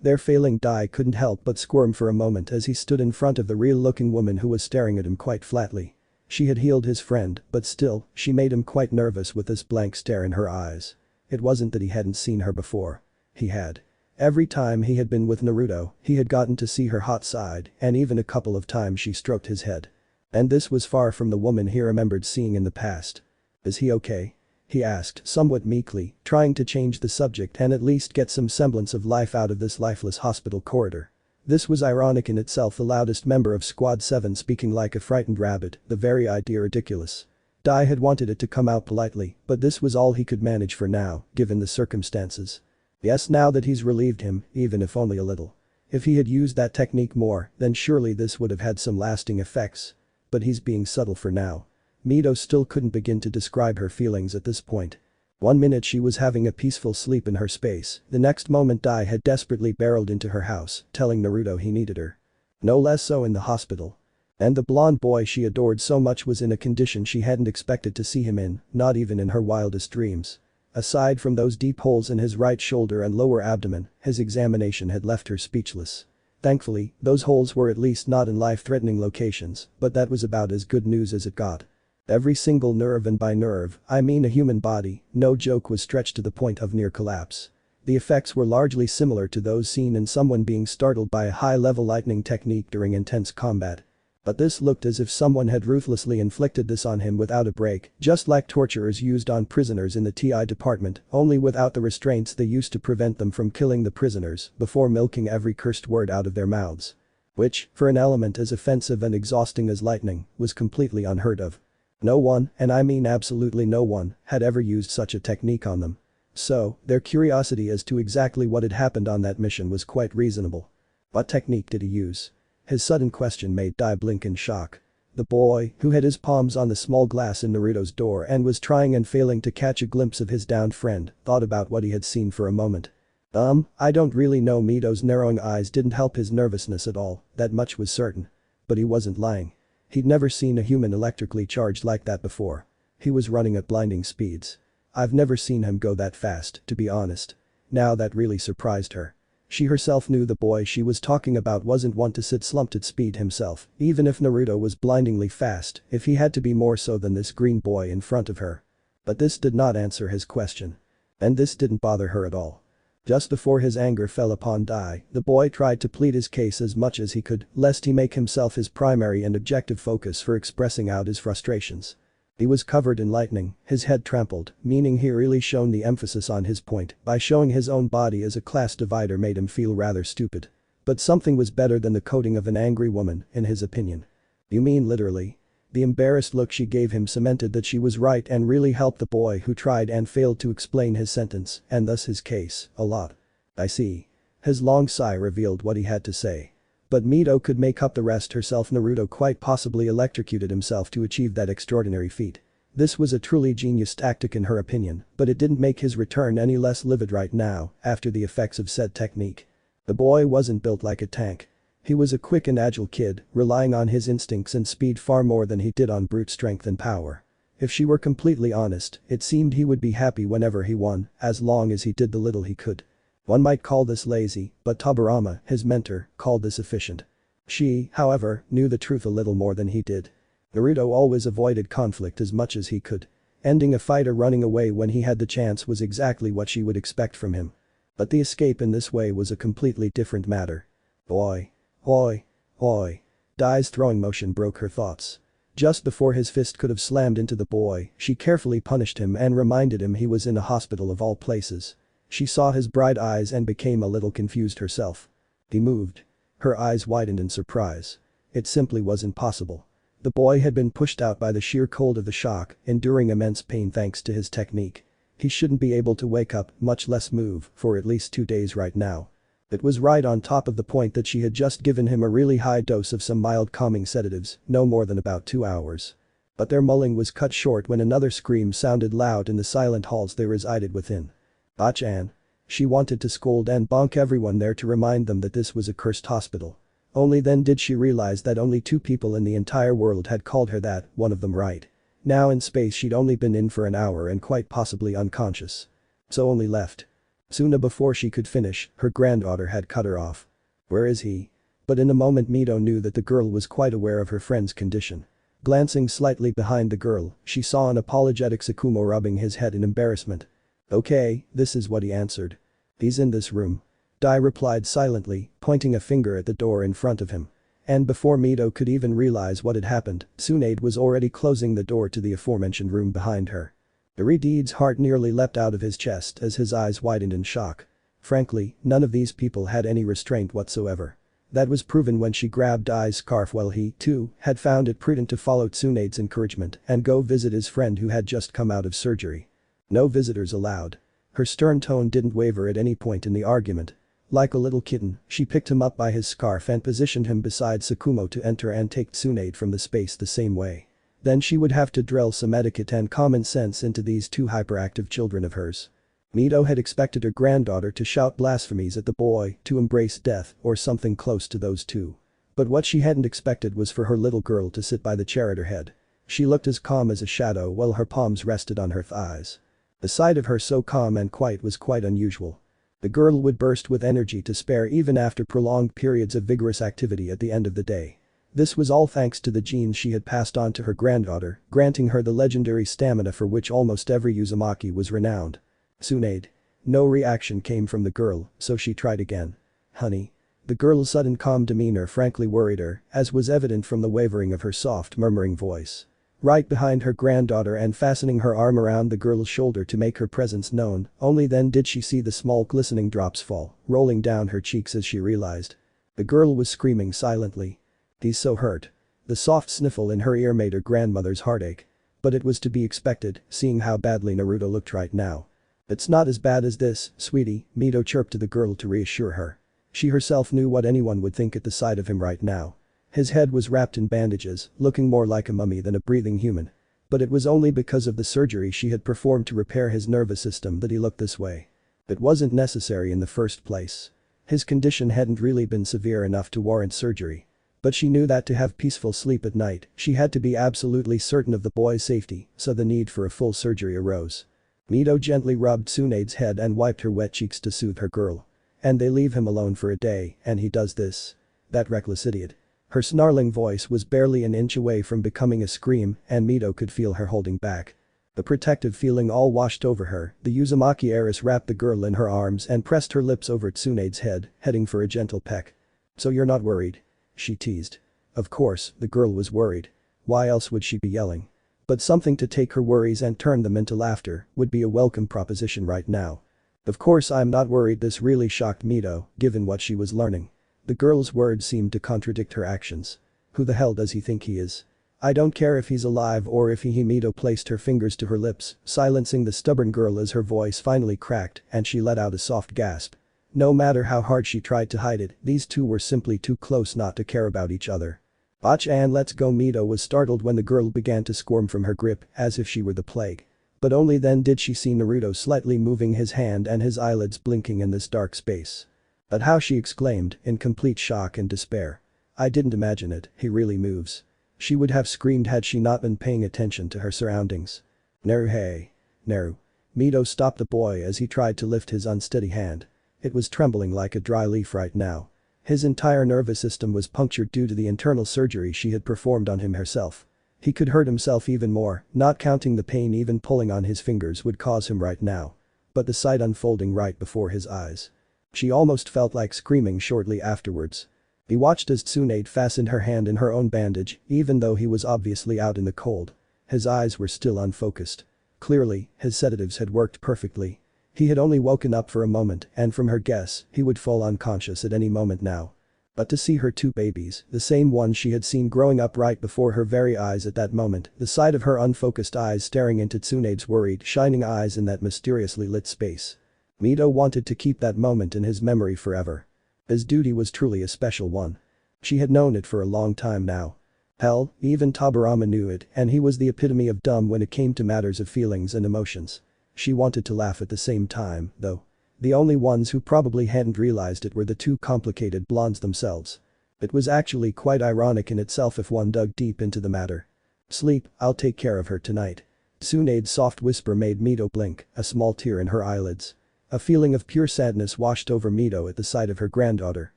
Their failing Dai couldn't help but squirm for a moment as he stood in front of the real-looking woman who was staring at him quite flatly. She had healed his friend, but still, she made him quite nervous with this blank stare in her eyes. It wasn't that he hadn't seen her before. He had. Every time he had been with Naruto, he had gotten to see her hot side, and even a couple of times she stroked his head. And this was far from the woman he remembered seeing in the past. "Is he okay?" he asked somewhat meekly, trying to change the subject and at least get some semblance of life out of this lifeless hospital corridor. This was ironic in itself, the loudest member of Squad 7 speaking like a frightened rabbit, the very idea ridiculous. Dai had wanted it to come out politely, but this was all he could manage for now, given the circumstances. Yes, now that he's relieved him, even if only a little. If he had used that technique more, then surely this would have had some lasting effects. But he's being subtle for now. Mito still couldn't begin to describe her feelings at this point. One minute she was having a peaceful sleep in her space, the next moment Dai had desperately barreled into her house, telling Naruto he needed her. No less so in the hospital. And the blonde boy she adored so much was in a condition she hadn't expected to see him in, not even in her wildest dreams. Aside from those deep holes in his right shoulder and lower abdomen, his examination had left her speechless. Thankfully, those holes were at least not in life-threatening locations, but that was about as good news as it got. Every single nerve, and by nerve, I mean a human body, no joke, was stretched to the point of near collapse. The effects were largely similar to those seen in someone being startled by a high-level lightning technique during intense combat. But this looked as if someone had ruthlessly inflicted this on him without a break, just like torturers used on prisoners in the TI department, only without the restraints they used to prevent them from killing the prisoners before milking every cursed word out of their mouths. Which, for an element as offensive and exhausting as lightning, was completely unheard of. No one, and I mean absolutely no one, had ever used such a technique on them. So, their curiosity as to exactly what had happened on that mission was quite reasonable. What technique did he use? His sudden question made Dai blink in shock. The boy, who had his palms on the small glass in Naruto's door and was trying and failing to catch a glimpse of his downed friend, thought about what he had seen for a moment. I don't really know. Mito's narrowing eyes didn't help his nervousness at all, that much was certain. But he wasn't lying. He'd never seen a human electrically charged like that before. He was running at blinding speeds. I've never seen him go that fast, to be honest. Now that really surprised her. She herself knew the boy she was talking about wasn't one to sit slumped at speed himself, even if Naruto was blindingly fast, if he had to be more so than this green boy in front of her. But this did not answer his question. And this didn't bother her at all. Just before his anger fell upon Dai, the boy tried to plead his case as much as he could, lest he make himself his primary and objective focus for expressing out his frustrations. He was covered in lightning, his head trampled, meaning he really shown the emphasis on his point by showing his own body as a class divider made him feel rather stupid. But something was better than the coating of an angry woman, in his opinion. You mean literally? The embarrassed look she gave him cemented that she was right and really helped the boy who tried and failed to explain his sentence, and thus his case, a lot. I see. His long sigh revealed what he had to say. But Mito could make up the rest herself. Naruto quite possibly electrocuted himself to achieve that extraordinary feat. This was a truly genius tactic in her opinion, but it didn't make his return any less livid right now, after the effects of said technique. The boy wasn't built like a tank. He was a quick and agile kid, relying on his instincts and speed far more than he did on brute strength and power. If she were completely honest, it seemed he would be happy whenever he won, as long as he did the little he could. One might call this lazy, but Tobirama, his mentor, called this efficient. She, however, knew the truth a little more than he did. Naruto always avoided conflict as much as he could. Ending a fight or running away when he had the chance was exactly what she would expect from him. But the escape in this way was a completely different matter. Oi. Oi. Oi. Dai's throwing motion broke her thoughts. Just before his fist could have slammed into the boy, she carefully punished him and reminded him he was in a hospital of all places. She saw his bright eyes and became a little confused herself. He moved. Her eyes widened in surprise. It simply wasn't possible. The boy had been pushed out by the sheer cold of the shock, enduring immense pain thanks to his technique. He shouldn't be able to wake up, much less move, for at least 2 days right now. It was right on top of the point that she had just given him a really high dose of some mild calming sedatives, no more than about 2 hours. But their mulling was cut short when another scream sounded loud in the silent halls they resided within. Ah-chan. She wanted to scold and bonk everyone there to remind them that this was a cursed hospital. Only then did she realize that only 2 people in the entire world had called her that, one of them right. Now in space she'd only been in for an hour and quite possibly unconscious. So only left. Suna before she could finish, her granddaughter had cut her off. Where is he? But in a moment Mito knew that the girl was quite aware of her friend's condition. Glancing slightly behind the girl, she saw an apologetic Sukuna rubbing his head in embarrassment. Okay, this is what he answered. He's in this room. Dai replied silently, pointing a finger at the door in front of him. And before Mito could even realize what had happened, Tsunade was already closing the door to the aforementioned room behind her. Iridide's heart nearly leapt out of his chest as his eyes widened in shock. Frankly, none of these people had any restraint whatsoever. That was proven when she grabbed Dai's scarf while he, too, had found it prudent to follow Tsunade's encouragement and go visit his friend who had just come out of surgery. No visitors allowed. Her stern tone didn't waver at any point in the argument. Like a little kitten, she picked him up by his scarf and positioned him beside Sukuna to enter and take Tsunade from the space the same way. Then she would have to drill some etiquette and common sense into these 2 hyperactive children of hers. Mito had expected her granddaughter to shout blasphemies at the boy, to embrace death, or something close to those 2. But what she hadn't expected was for her little girl to sit by the chair at her head. She looked as calm as a shadow while her palms rested on her thighs. The sight of her so calm and quiet was quite unusual. The girl would burst with energy to spare even after prolonged periods of vigorous activity at the end of the day. This was all thanks to the genes she had passed on to her granddaughter, granting her the legendary stamina for which almost every Uzumaki was renowned. Tsunade. No reaction came from the girl, so she tried again. Honey. The girl's sudden calm demeanor frankly worried her, as was evident from the wavering of her soft murmuring voice. Right behind her granddaughter and fastening her arm around the girl's shoulder to make her presence known, only then did she see the small glistening drops fall, rolling down her cheeks as she realized. The girl was screaming silently. He's so hurt. The soft sniffle in her ear made her grandmother's heart ache. But it was to be expected, seeing how badly Naruto looked right now. It's not as bad as this, sweetie, Mito chirped to the girl to reassure her. She herself knew what anyone would think at the sight of him right now. His head was wrapped in bandages, looking more like a mummy than a breathing human. But it was only because of the surgery she had performed to repair his nervous system that he looked this way. It wasn't necessary in the first place. His condition hadn't really been severe enough to warrant surgery. But she knew that to have peaceful sleep at night, she had to be absolutely certain of the boy's safety, so the need for a full surgery arose. Mito gently rubbed Tsunade's head and wiped her wet cheeks to soothe her girl. And they leave him alone for a day, and he does this. That reckless idiot. Her snarling voice was barely an inch away from becoming a scream, and Mito could feel her holding back. The protective feeling all washed over her, the Uzumaki heiress wrapped the girl in her arms and pressed her lips over Tsunade's head, heading for a gentle peck. So you're not worried? She teased. Of course, the girl was worried. Why else would she be yelling? But something to take her worries and turn them into laughter would be a welcome proposition right now. Of course I'm not worried. This really shocked Mito, given what she was learning. The girl's words seemed to contradict her actions. Who the hell does he think he is? I don't care if he's alive or if he. Mito placed her fingers to her lips, silencing the stubborn girl as her voice finally cracked and she let out a soft gasp. No matter how hard she tried to hide it, these two were simply too close not to care about each other. Bach-an, let's go. Mito was startled when the girl began to squirm from her grip as if she were the plague. But only then did she see Naruto slightly moving his hand and his eyelids blinking in this dark space. But how, she exclaimed, in complete shock and despair. I didn't imagine it, he really moves. She would have screamed had she not been paying attention to her surroundings. Naru, hey. Naru. Mito stopped the boy as he tried to lift his unsteady hand. It was trembling like a dry leaf right now. His entire nervous system was punctured due to the internal surgery she had performed on him herself. He could hurt himself even more, not counting the pain even pulling on his fingers would cause him right now. But the sight unfolding right before his eyes. She almost felt like screaming shortly afterwards. He watched as Tsunade fastened her hand in her own bandage, even though he was obviously out in the cold. His eyes were still unfocused. Clearly, his sedatives had worked perfectly. He had only woken up for a moment and from her guess, he would fall unconscious at any moment now. But to see her two babies, the same ones she had seen growing up right before her very eyes at that moment, the sight of her unfocused eyes staring into Tsunade's worried, shining eyes in that mysteriously lit space. Mito wanted to keep that moment in his memory forever. His duty was truly a special one. She had known it for a long time now. Hell, even Tobirama knew it and he was the epitome of dumb when it came to matters of feelings and emotions. She wanted to laugh at the same time, though. The only ones who probably hadn't realized it were the two complicated blondes themselves. It was actually quite ironic in itself if one dug deep into the matter. Sleep, I'll take care of her tonight. Tsunade's soft whisper made Mito blink, a small tear in her eyelids. A feeling of pure sadness washed over Mito at the sight of her granddaughter.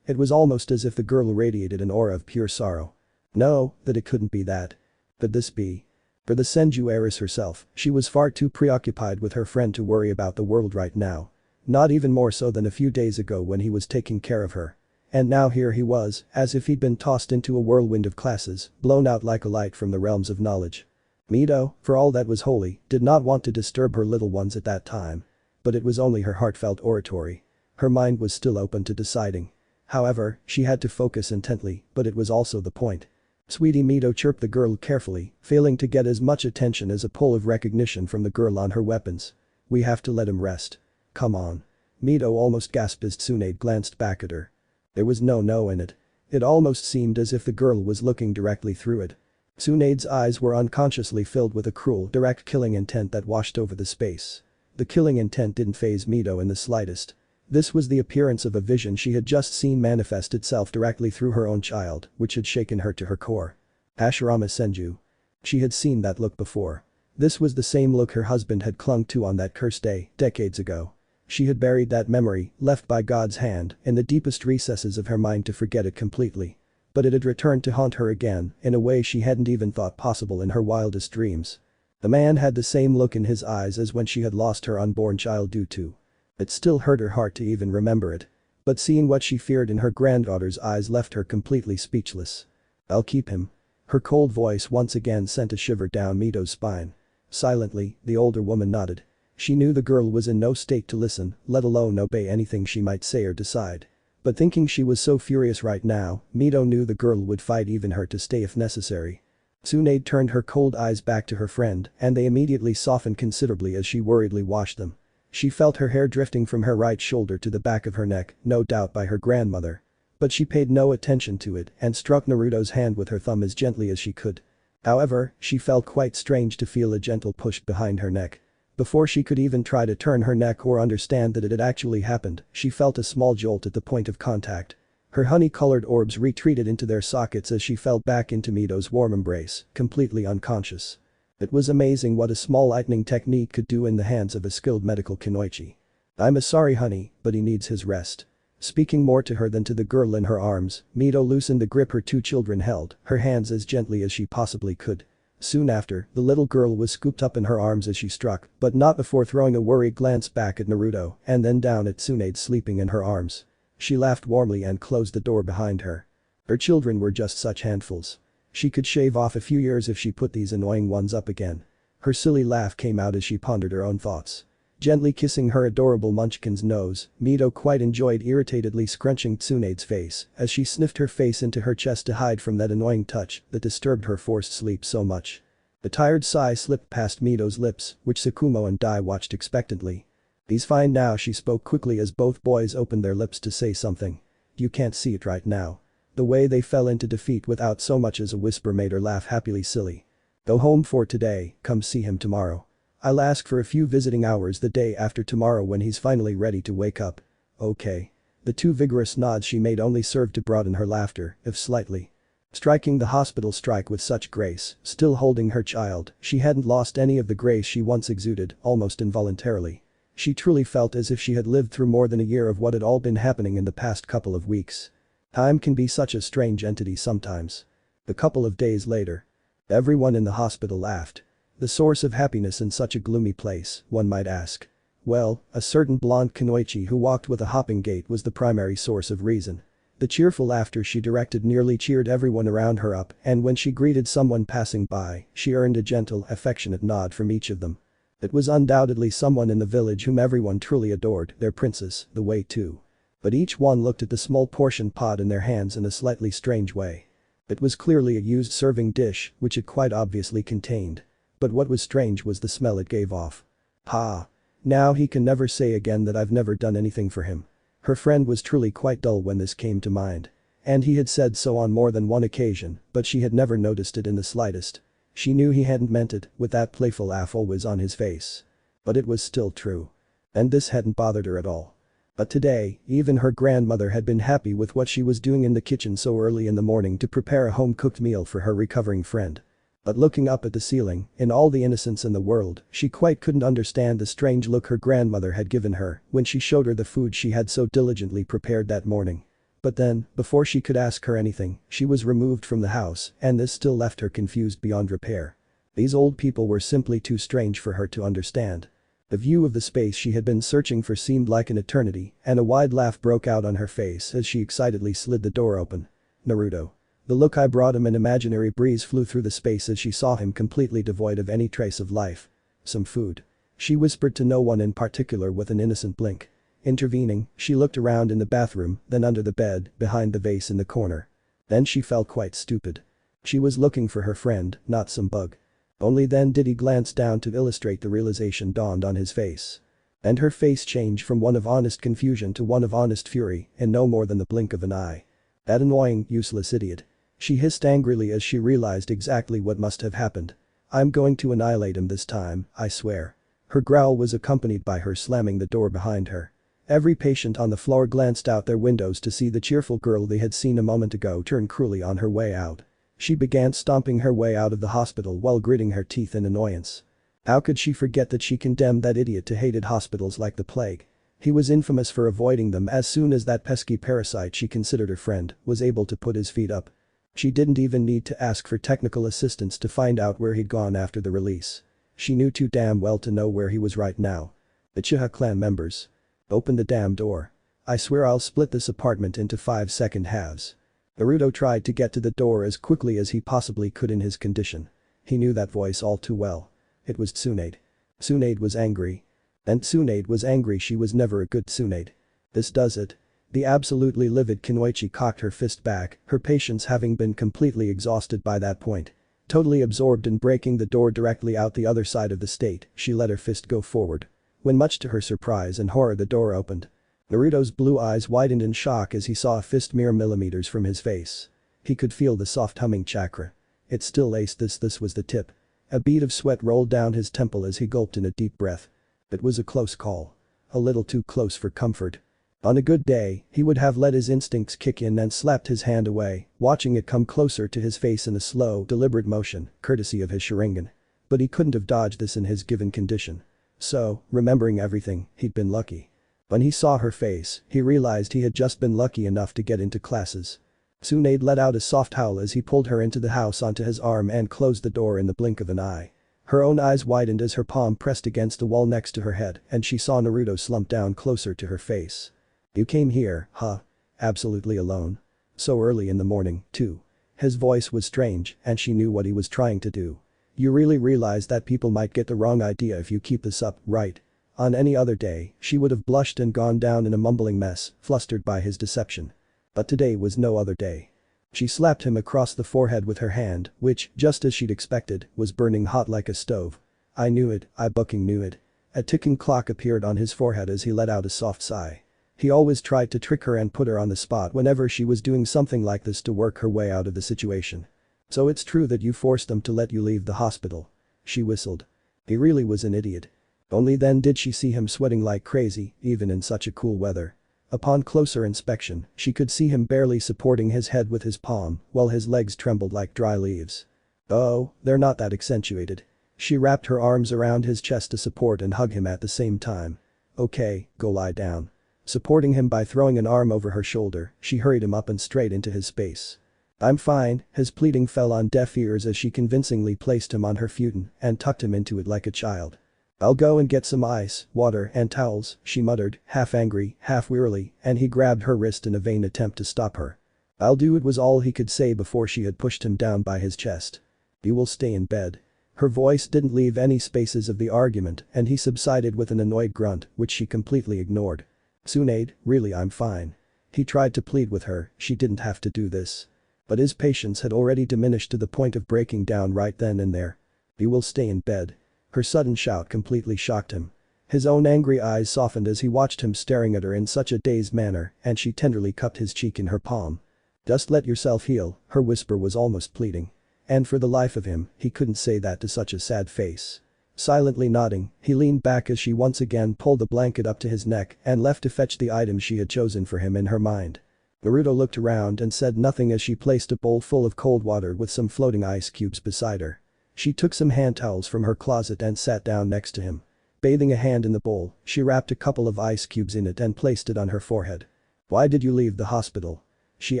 It was almost as if the girl radiated an aura of pure sorrow. No, that it couldn't be that. Could this be? For the Senju heiress herself, she was far too preoccupied with her friend to worry about the world right now. Not even more so than a few days ago when he was taking care of her. And now here he was, as if he'd been tossed into a whirlwind of classes, blown out like a light from the realms of knowledge. Mito, for all that was holy, did not want to disturb her little ones at that time. But it was only her heartfelt oratory. Her mind was still open to deciding. However, she had to focus intently, but it was also the point. Sweetie, Mito chirped the girl carefully, failing to get as much attention as a pull of recognition from the girl on her weapons. We have to let him rest. Come on. Mito almost gasped as Tsunade glanced back at her. There was no in it. It almost seemed as if the girl was looking directly through it. Tsunade's eyes were unconsciously filled with a cruel, direct killing intent that washed over the space. The killing intent didn't faze Mito in the slightest. This was the appearance of a vision she had just seen manifest itself directly through her own child, which had shaken her to her core. Hashirama Senju. She had seen that look before. This was the same look her husband had clung to on that cursed day, decades ago. She had buried that memory, left by God's hand, in the deepest recesses of her mind to forget it completely. But it had returned to haunt her again, in a way she hadn't even thought possible in her wildest dreams. The man had the same look in his eyes as when she had lost her unborn child due to. It still hurt her heart to even remember it. But seeing what she feared in her granddaughter's eyes left her completely speechless. I'll keep him. Her cold voice once again sent a shiver down Mito's spine. Silently, the older woman nodded. She knew the girl was in no state to listen, let alone obey anything she might say or decide. But thinking she was so furious right now, Mito knew the girl would fight even her to stay if necessary. Tsunade turned her cold eyes back to her friend and they immediately softened considerably as she worriedly washed them. She felt her hair drifting from her right shoulder to the back of her neck, no doubt by her grandmother. But she paid no attention to it and struck Naruto's hand with her thumb as gently as she could. However, she felt quite strange to feel a gentle push behind her neck. Before she could even try to turn her neck or understand that it had actually happened, she felt a small jolt at the point of contact. Her honey-colored orbs retreated into their sockets as she fell back into Mito's warm embrace, completely unconscious. It was amazing what a small lightning technique could do in the hands of a skilled medical kunoichi. I'm sorry honey, but he needs his rest. Speaking more to her than to the girl in her arms, Mito loosened the grip her two children held, her hands as gently as she possibly could. Soon after, the little girl was scooped up in her arms as she struck, but not before throwing a worried glance back at Naruto and then down at Tsunade sleeping in her arms. She laughed warmly and closed the door behind her. Her children were just such handfuls. She could shave off a few years if she put these annoying ones up again. Her silly laugh came out as she pondered her own thoughts. Gently kissing her adorable munchkin's nose, Mito quite enjoyed irritatedly scrunching Tsunade's face as she sniffed her face into her chest to hide from that annoying touch that disturbed her forced sleep so much. The tired sigh slipped past Mito's lips, which Tsukumo and Dai watched expectantly. "He's fine now," she spoke quickly as both boys opened their lips to say something. "You can't see it right now." The way they fell into defeat without so much as a whisper made her laugh happily silly. "Go home for today, come see him tomorrow. I'll ask for a few visiting hours the day after tomorrow when he's finally ready to wake up." "Okay." The two vigorous nods she made only served to broaden her laughter, if slightly. Striking the hospital strike with such grace, still holding her child, she hadn't lost any of the grace she once exuded, almost involuntarily. She truly felt as if she had lived through more than a year of what had all been happening in the past couple of weeks. Time can be such a strange entity sometimes. A couple of days later. Everyone in the hospital laughed. The source of happiness in such a gloomy place, one might ask. Well, a certain blonde kunoichi who walked with a hopping gait was the primary source of reason. The cheerful laughter she directed nearly cheered everyone around her up, and when she greeted someone passing by, she earned a gentle, affectionate nod from each of them. It was undoubtedly someone in the village whom everyone truly adored, their princess, the way too. But each one looked at the small portion pot in their hands in a slightly strange way. It was clearly a used serving dish, which it quite obviously contained. But what was strange was the smell it gave off. Ha! Now he can never say again that I've never done anything for him. Her friend was truly quite dull when this came to mind. And he had said so on more than one occasion, but she had never noticed it in the slightest. She knew he hadn't meant it, with that playful laugh always on his face. But it was still true. And this hadn't bothered her at all. But today, even her grandmother had been happy with what she was doing in the kitchen so early in the morning to prepare a home-cooked meal for her recovering friend. But looking up at the ceiling, in all the innocence in the world, she quite couldn't understand the strange look her grandmother had given her when she showed her the food she had so diligently prepared that morning. But then, before she could ask her anything, she was removed from the house, and this still left her confused beyond repair. These old people were simply too strange for her to understand. The view of the space she had been searching for seemed like an eternity, and a wide laugh broke out on her face as she excitedly slid the door open. Naruto. The look I brought him. An imaginary breeze flew through the space as she saw him completely devoid of any trace of life. Some food. She whispered to no one in particular with an innocent blink. Intervening, she looked around in the bathroom, then under the bed, behind the vase in the corner. Then she felt quite stupid. She was looking for her friend, not some bug. Only then did he glance down to illustrate the realization dawned on his face. And her face changed from one of honest confusion to one of honest fury in no more than the blink of an eye. That annoying, useless idiot. She hissed angrily as she realized exactly what must have happened. I'm going to annihilate him this time, I swear. Her growl was accompanied by her slamming the door behind her. Every patient on the floor glanced out their windows to see the cheerful girl they had seen a moment ago turn cruelly on her way out. She began stomping her way out of the hospital while gritting her teeth in annoyance. How could she forget that she condemned that idiot to hated hospitals like the plague? He was infamous for avoiding them as soon as that pesky parasite she considered her friend was able to put his feet up. She didn't even need to ask for technical assistance to find out where he'd gone after the release. She knew too damn well to know where he was right now. The Uchiha clan members. Open the damn door. I swear I'll split this apartment into 5-second halves. Naruto tried to get to the door as quickly as he possibly could in his condition. He knew that voice all too well. It was Tsunade. Tsunade was angry. And Tsunade was angry. She was never a good Tsunade. This does it. The absolutely livid Kunoichi cocked her fist back, her patience having been completely exhausted by that point. Totally absorbed in breaking the door directly out the other side of the state, she let her fist go forward. When much to her surprise and horror the door opened. Naruto's blue eyes widened in shock as he saw a fist mere millimeters from his face. He could feel the soft humming chakra. It still aced. This was the tip. A bead of sweat rolled down his temple as he gulped in a deep breath. It was a close call. A little too close for comfort. On a good day, he would have let his instincts kick in and slapped his hand away, watching it come closer to his face in a slow, deliberate motion, courtesy of his Sharigan. But he couldn't have dodged this in his given condition. So, remembering everything, he'd been lucky. When he saw her face, he realized he had just been lucky enough to get into classes. Tsunade let out a soft howl as he pulled her into the house onto his arm and closed the door in the blink of an eye. Her own eyes widened as her palm pressed against the wall next to her head and she saw Naruto slump down closer to her face. You came here, huh? Absolutely alone. So early in the morning, too. His voice was strange and she knew what he was trying to do. You really realize that people might get the wrong idea if you keep this up, right? On any other day, she would have blushed and gone down in a mumbling mess, flustered by his deception. But today was no other day. She slapped him across the forehead with her hand, which, just as she'd expected, was burning hot like a stove. I knew it, I fucking knew it. A ticking clock appeared on his forehead as he let out a soft sigh. He always tried to trick her and put her on the spot whenever she was doing something like this to work her way out of the situation. So it's true that you forced them to let you leave the hospital. She whistled. He really was an idiot. Only then did she see him sweating like crazy, even in such a cool weather. Upon closer inspection, she could see him barely supporting his head with his palm, while his legs trembled like dry leaves. Oh, they're not that accentuated. She wrapped her arms around his chest to support and hug him at the same time. Okay, go lie down. Supporting him by throwing an arm over her shoulder, she hurried him up and straight into his space. I'm fine, his pleading fell on deaf ears as she convincingly placed him on her futon and tucked him into it like a child. I'll go and get some ice, water and towels, she muttered, half angry, half wearily, and he grabbed her wrist in a vain attempt to stop her. I'll do it was all he could say before she had pushed him down by his chest. You will stay in bed. Her voice didn't leave any spaces of the argument and he subsided with an annoyed grunt, which she completely ignored. Tsunade, really I'm fine. He tried to plead with her, she didn't have to do this. But his patience had already diminished to the point of breaking down right then and there. You will stay in bed. Her sudden shout completely shocked him. His own angry eyes softened as he watched him staring at her in such a dazed manner and she tenderly cupped his cheek in her palm. Just let yourself heal, her whisper was almost pleading. And for the life of him, he couldn't say that to such a sad face. Silently nodding, he leaned back as she once again pulled the blanket up to his neck and left to fetch the items she had chosen for him in her mind. Naruto looked around and said nothing as she placed a bowl full of cold water with some floating ice cubes beside her. She took some hand towels from her closet and sat down next to him. Bathing a hand in the bowl, she wrapped a couple of ice cubes in it and placed it on her forehead. Why did you leave the hospital? She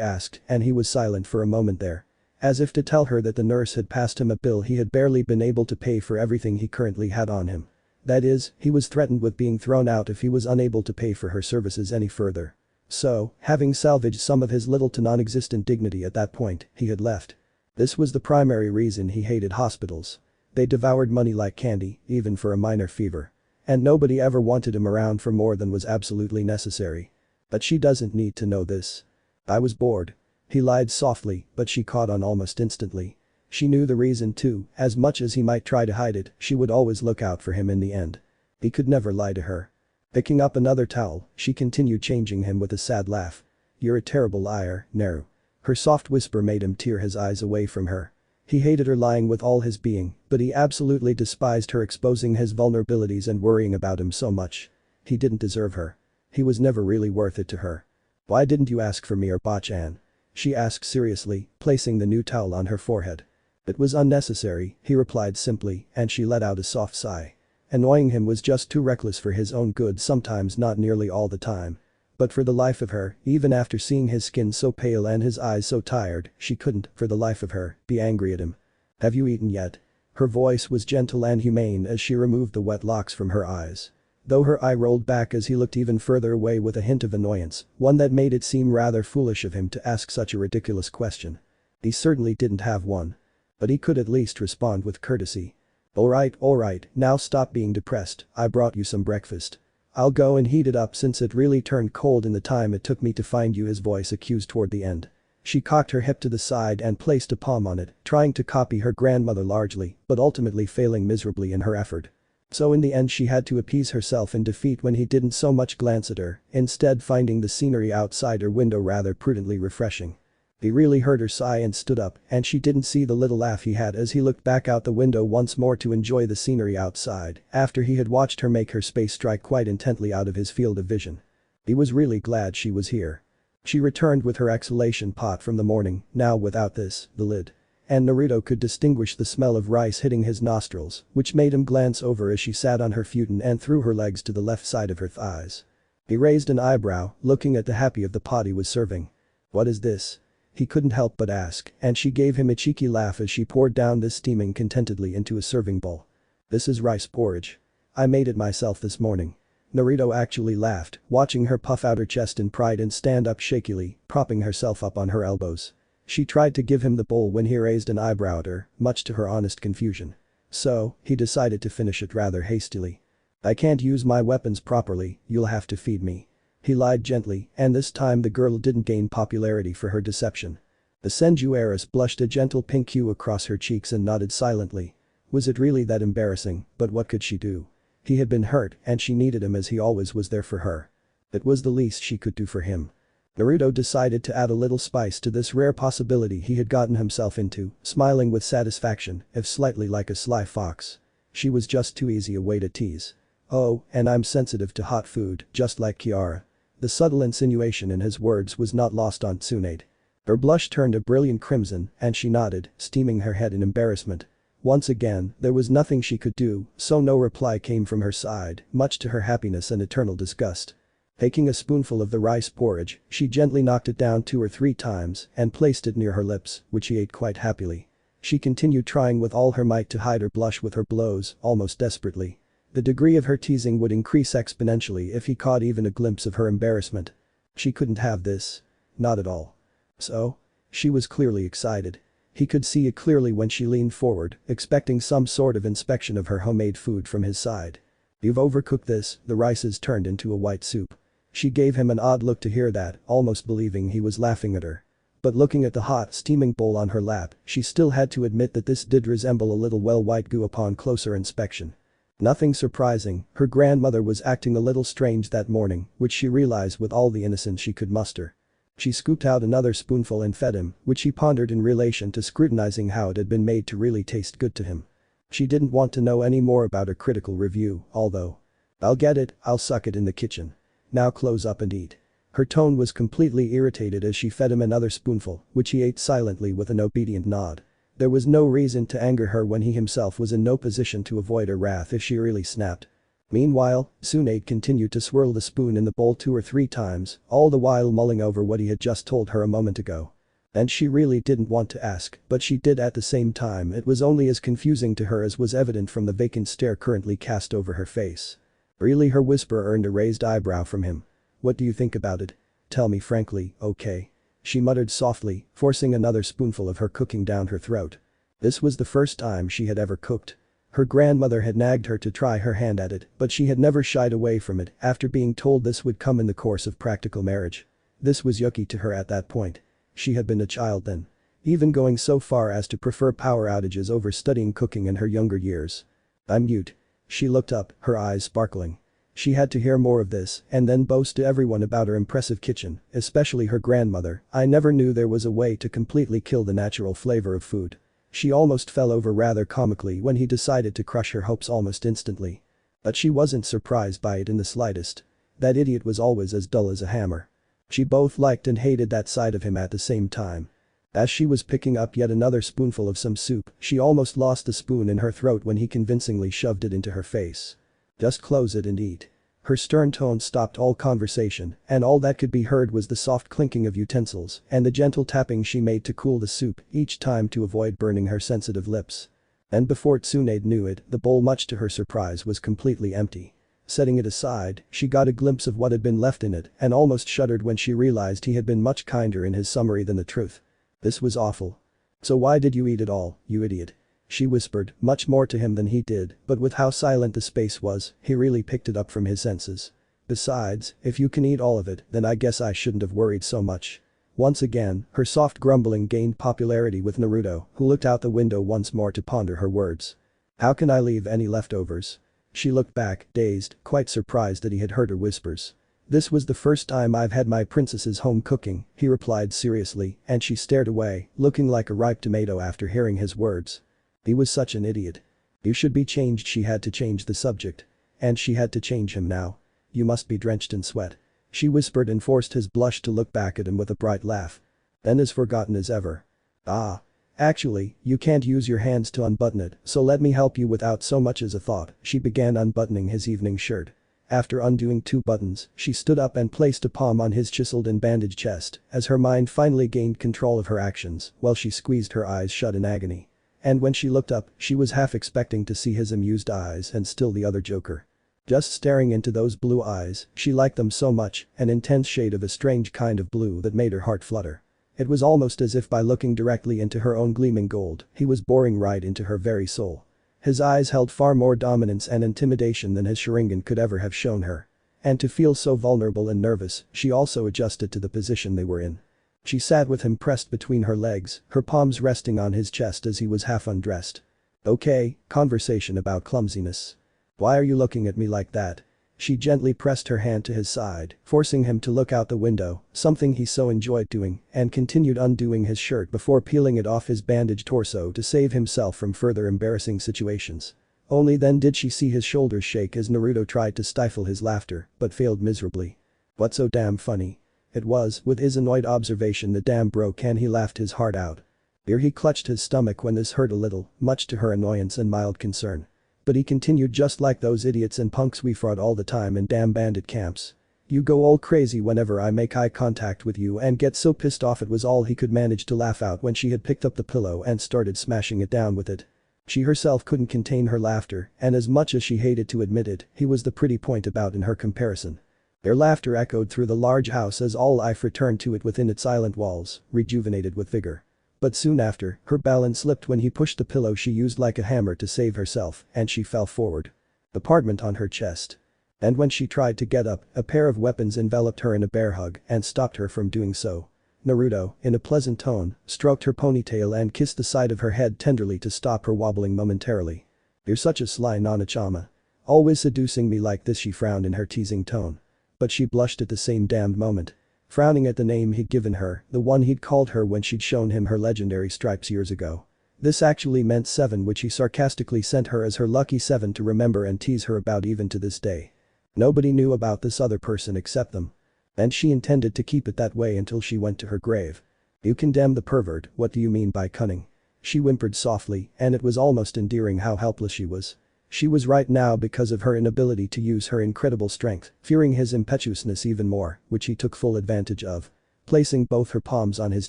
asked, and he was silent for a moment there. As if to tell her that the nurse had passed him a bill he had barely been able to pay for everything he currently had on him. That is, he was threatened with being thrown out if he was unable to pay for her services any further. So, having salvaged some of his little to non-existent dignity at that point, he had left. This was the primary reason he hated hospitals. They devoured money like candy, even for a minor fever. And nobody ever wanted him around for more than was absolutely necessary. But she doesn't need to know this. I was bored. He lied softly, but she caught on almost instantly. She knew the reason too, as much as he might try to hide it, she would always look out for him in the end. He could never lie to her. Picking up another towel, she continued changing him with a sad laugh. You're a terrible liar, Naru. Her soft whisper made him tear his eyes away from her. He hated her lying with all his being, but he absolutely despised her exposing his vulnerabilities and worrying about him so much. He didn't deserve her. He was never really worth it to her. Why didn't you ask for me or Bachan? She asked seriously, placing the new towel on her forehead. It was unnecessary, he replied simply, and she let out a soft sigh. Annoying him was just too reckless for his own good, sometimes not nearly all the time. But for the life of her, even after seeing his skin so pale and his eyes so tired, she couldn't, for the life of her, be angry at him. Have you eaten yet? Her voice was gentle and humane as she removed the wet locks from her eyes. Though her eye rolled back as he looked even further away with a hint of annoyance, one that made it seem rather foolish of him to ask such a ridiculous question. He certainly didn't have one. But he could at least respond with courtesy. Alright, now stop being depressed, I brought you some breakfast. I'll go and heat it up since it really turned cold in the time it took me to find you, his voice accused toward the end. She cocked her hip to the side and placed a palm on it, trying to copy her grandmother largely, but ultimately failing miserably in her effort. So in the end she had to appease herself in defeat when he didn't so much glance at her, instead finding the scenery outside her window rather prudently refreshing. He really heard her sigh and stood up, and she didn't see the little laugh he had as he looked back out the window once more to enjoy the scenery outside, after he had watched her make her space strike quite intently out of his field of vision. He was really glad she was here. She returned with her exhalation pot from the morning, now without the lid. And Naruto could distinguish the smell of rice hitting his nostrils, which made him glance over as she sat on her futon and threw her legs to the left side of her thighs. He raised an eyebrow, looking at the happy of the pot he was serving. What is this? He couldn't help but ask, and she gave him a cheeky laugh as she poured down this steaming contentedly into a serving bowl. This is rice porridge. I made it myself this morning. Naruto actually laughed, watching her puff out her chest in pride and stand up shakily, propping herself up on her elbows. She tried to give him the bowl when he raised an eyebrow at her, much to her honest confusion. So, he decided to finish it rather hastily. "I can't use my weapons properly, you'll have to feed me." He lied gently, and this time the girl didn't gain popularity for her deception. The Senju heiress blushed a gentle pink hue across her cheeks and nodded silently. Was it really that embarrassing, but what could she do? He had been hurt and she needed him as he always was there for her. It was the least she could do for him. Naruto decided to add a little spice to this rare possibility he had gotten himself into, smiling with satisfaction, if slightly like a sly fox. She was just too easy a way to tease. "Oh, and I'm sensitive to hot food, just like Kiara." The subtle insinuation in his words was not lost on Tsunade. Her blush turned a brilliant crimson and she nodded, steaming her head in embarrassment. Once again, there was nothing she could do, so no reply came from her side, much to her happiness and eternal disgust. Taking a spoonful of the rice porridge, she gently knocked it down 2 or 3 times and placed it near her lips, which she ate quite happily. She continued trying with all her might to hide her blush with her blows, almost desperately. The degree of her teasing would increase exponentially if he caught even a glimpse of her embarrassment. She couldn't have this. Not at all. So? She was clearly excited. He could see it clearly when she leaned forward, expecting some sort of inspection of her homemade food from his side. "You've overcooked this," the rices turned into a white soup. She gave him an odd look to hear that, almost believing he was laughing at her. But looking at the hot, steaming bowl on her lap, she still had to admit that this did resemble a little white goo upon closer inspection. Nothing surprising, her grandmother was acting a little strange that morning, which she realized with all the innocence she could muster. She scooped out another spoonful and fed him, which he pondered in relation to scrutinizing how it had been made to really taste good to him. She didn't want to know any more about her critical review, although. "I'll get it, I'll suck it in the kitchen. Now close up and eat." Her tone was completely irritated as she fed him another spoonful, which he ate silently with an obedient nod. There was no reason to anger her when he himself was in no position to avoid her wrath if she really snapped. Meanwhile, Tsunade continued to swirl the spoon in the bowl 2 or 3 times, all the while mulling over what he had just told her a moment ago. And she really didn't want to ask, but she did at the same time. It was only as confusing to her as was evident from the vacant stare currently cast over her face. "Really?" her whisper earned a raised eyebrow from him. "What do you think about it? Tell me frankly, okay?" She muttered softly, forcing another spoonful of her cooking down her throat. This was the first time she had ever cooked. Her grandmother had nagged her to try her hand at it, but she had never shied away from it after being told this would come in the course of practical marriage. This was yucky to her at that point. She had been a child then. Even going so far as to prefer power outages over studying cooking in her younger years. "I'm mute." She looked up, her eyes sparkling. She had to hear more of this and then boast to everyone about her impressive kitchen, especially her grandmother. "I never knew there was a way to completely kill the natural flavor of food." She almost fell over rather comically when he decided to crush her hopes almost instantly. But she wasn't surprised by it in the slightest. That idiot was always as dull as a hammer. She both liked and hated that side of him at the same time. As she was picking up yet another spoonful of some soup, she almost lost the spoon in her throat when he convincingly shoved it into her face. "Just close it and eat." Her stern tone stopped all conversation, and all that could be heard was the soft clinking of utensils and the gentle tapping she made to cool the soup each time to avoid burning her sensitive lips. And before Tsunade knew it, the bowl, much to her surprise, was completely empty. Setting it aside, she got a glimpse of what had been left in it and almost shuddered when she realized he had been much kinder in his summary than the truth. This was awful. "So why did you eat it all, you idiot?" She whispered, much more to him than he did, but with how silent the space was, he really picked it up from his senses. "Besides, if you can eat all of it, then I guess I shouldn't have worried so much." Once again, her soft grumbling gained popularity with Naruto, who looked out the window once more to ponder her words. "How can I leave any leftovers?" She looked back, dazed, quite surprised that he had heard her whispers. "This was the first time I've had my princess's home cooking," he replied seriously, and she stared away, looking like a ripe tomato after hearing his words. He was such an idiot. "You should be changed." She had to change the subject. And she had to change him now. "You must be drenched in sweat." She whispered and forced his blush to look back at him with a bright laugh. Then as forgotten as ever. "Ah. Actually, you can't use your hands to unbutton it, so let me help you." Without so much as a thought, she began unbuttoning his evening shirt. After undoing 2 buttons, she stood up and placed a palm on his chiseled and bandaged chest as her mind finally gained control of her actions while she squeezed her eyes shut in agony. And when she looked up, she was half expecting to see his amused eyes and still the other joker. Just staring into those blue eyes, she liked them so much, an intense shade of a strange kind of blue that made her heart flutter. It was almost as if by looking directly into her own gleaming gold, he was boring right into her very soul. His eyes held far more dominance and intimidation than his Sharingan could ever have shown her. And to feel so vulnerable and nervous, she also adjusted to the position they were in. She sat with him pressed between her legs, her palms resting on his chest as he was half undressed. Okay, conversation about clumsiness. Why are you looking at me like that? She gently pressed her hand to his side, forcing him to look out the window, something he so enjoyed doing, and continued undoing his shirt before peeling it off his bandaged torso to save himself from further embarrassing situations. Only then did she see his shoulders shake as Naruto tried to stifle his laughter, but failed miserably. What's so damn funny? It was, with his annoyed observation that damn broke and he laughed his heart out. Here he clutched his stomach when this hurt a little, much to her annoyance and mild concern. But he continued just like those idiots and punks we fought all the time in damn bandit camps. You go all crazy whenever I make eye contact with you and get so pissed off. It was all he could manage to laugh out when she had picked up the pillow and started smashing it down with it. She herself couldn't contain her laughter, and as much as she hated to admit it, he was the pretty point about in her comparison. Their laughter echoed through the large house as all life returned to it within its silent walls, rejuvenated with vigor. But soon after, her balance slipped when he pushed the pillow she used like a hammer to save herself, and she fell forward. Apartment on her chest. And when she tried to get up, a pair of weapons enveloped her in a bear hug and stopped her from doing so. Naruto, in a pleasant tone, stroked her ponytail and kissed the side of her head tenderly to stop her wobbling momentarily. You're such a sly Nana-chama. Always seducing me like this, she frowned in her teasing tone. But she blushed at the same damned moment. Frowning at the name he'd given her, the one he'd called her when she'd shown him her legendary stripes years ago. This actually meant 7, which he sarcastically sent her as her lucky 7 to remember and tease her about even to this day. Nobody knew about this other person except them. And she intended to keep it that way until she went to her grave. You condemn the pervert, what do you mean by cunning? She whimpered softly, and it was almost endearing how helpless she was. She was right now because of her inability to use her incredible strength, fearing his impetuousness even more, which he took full advantage of. Placing both her palms on his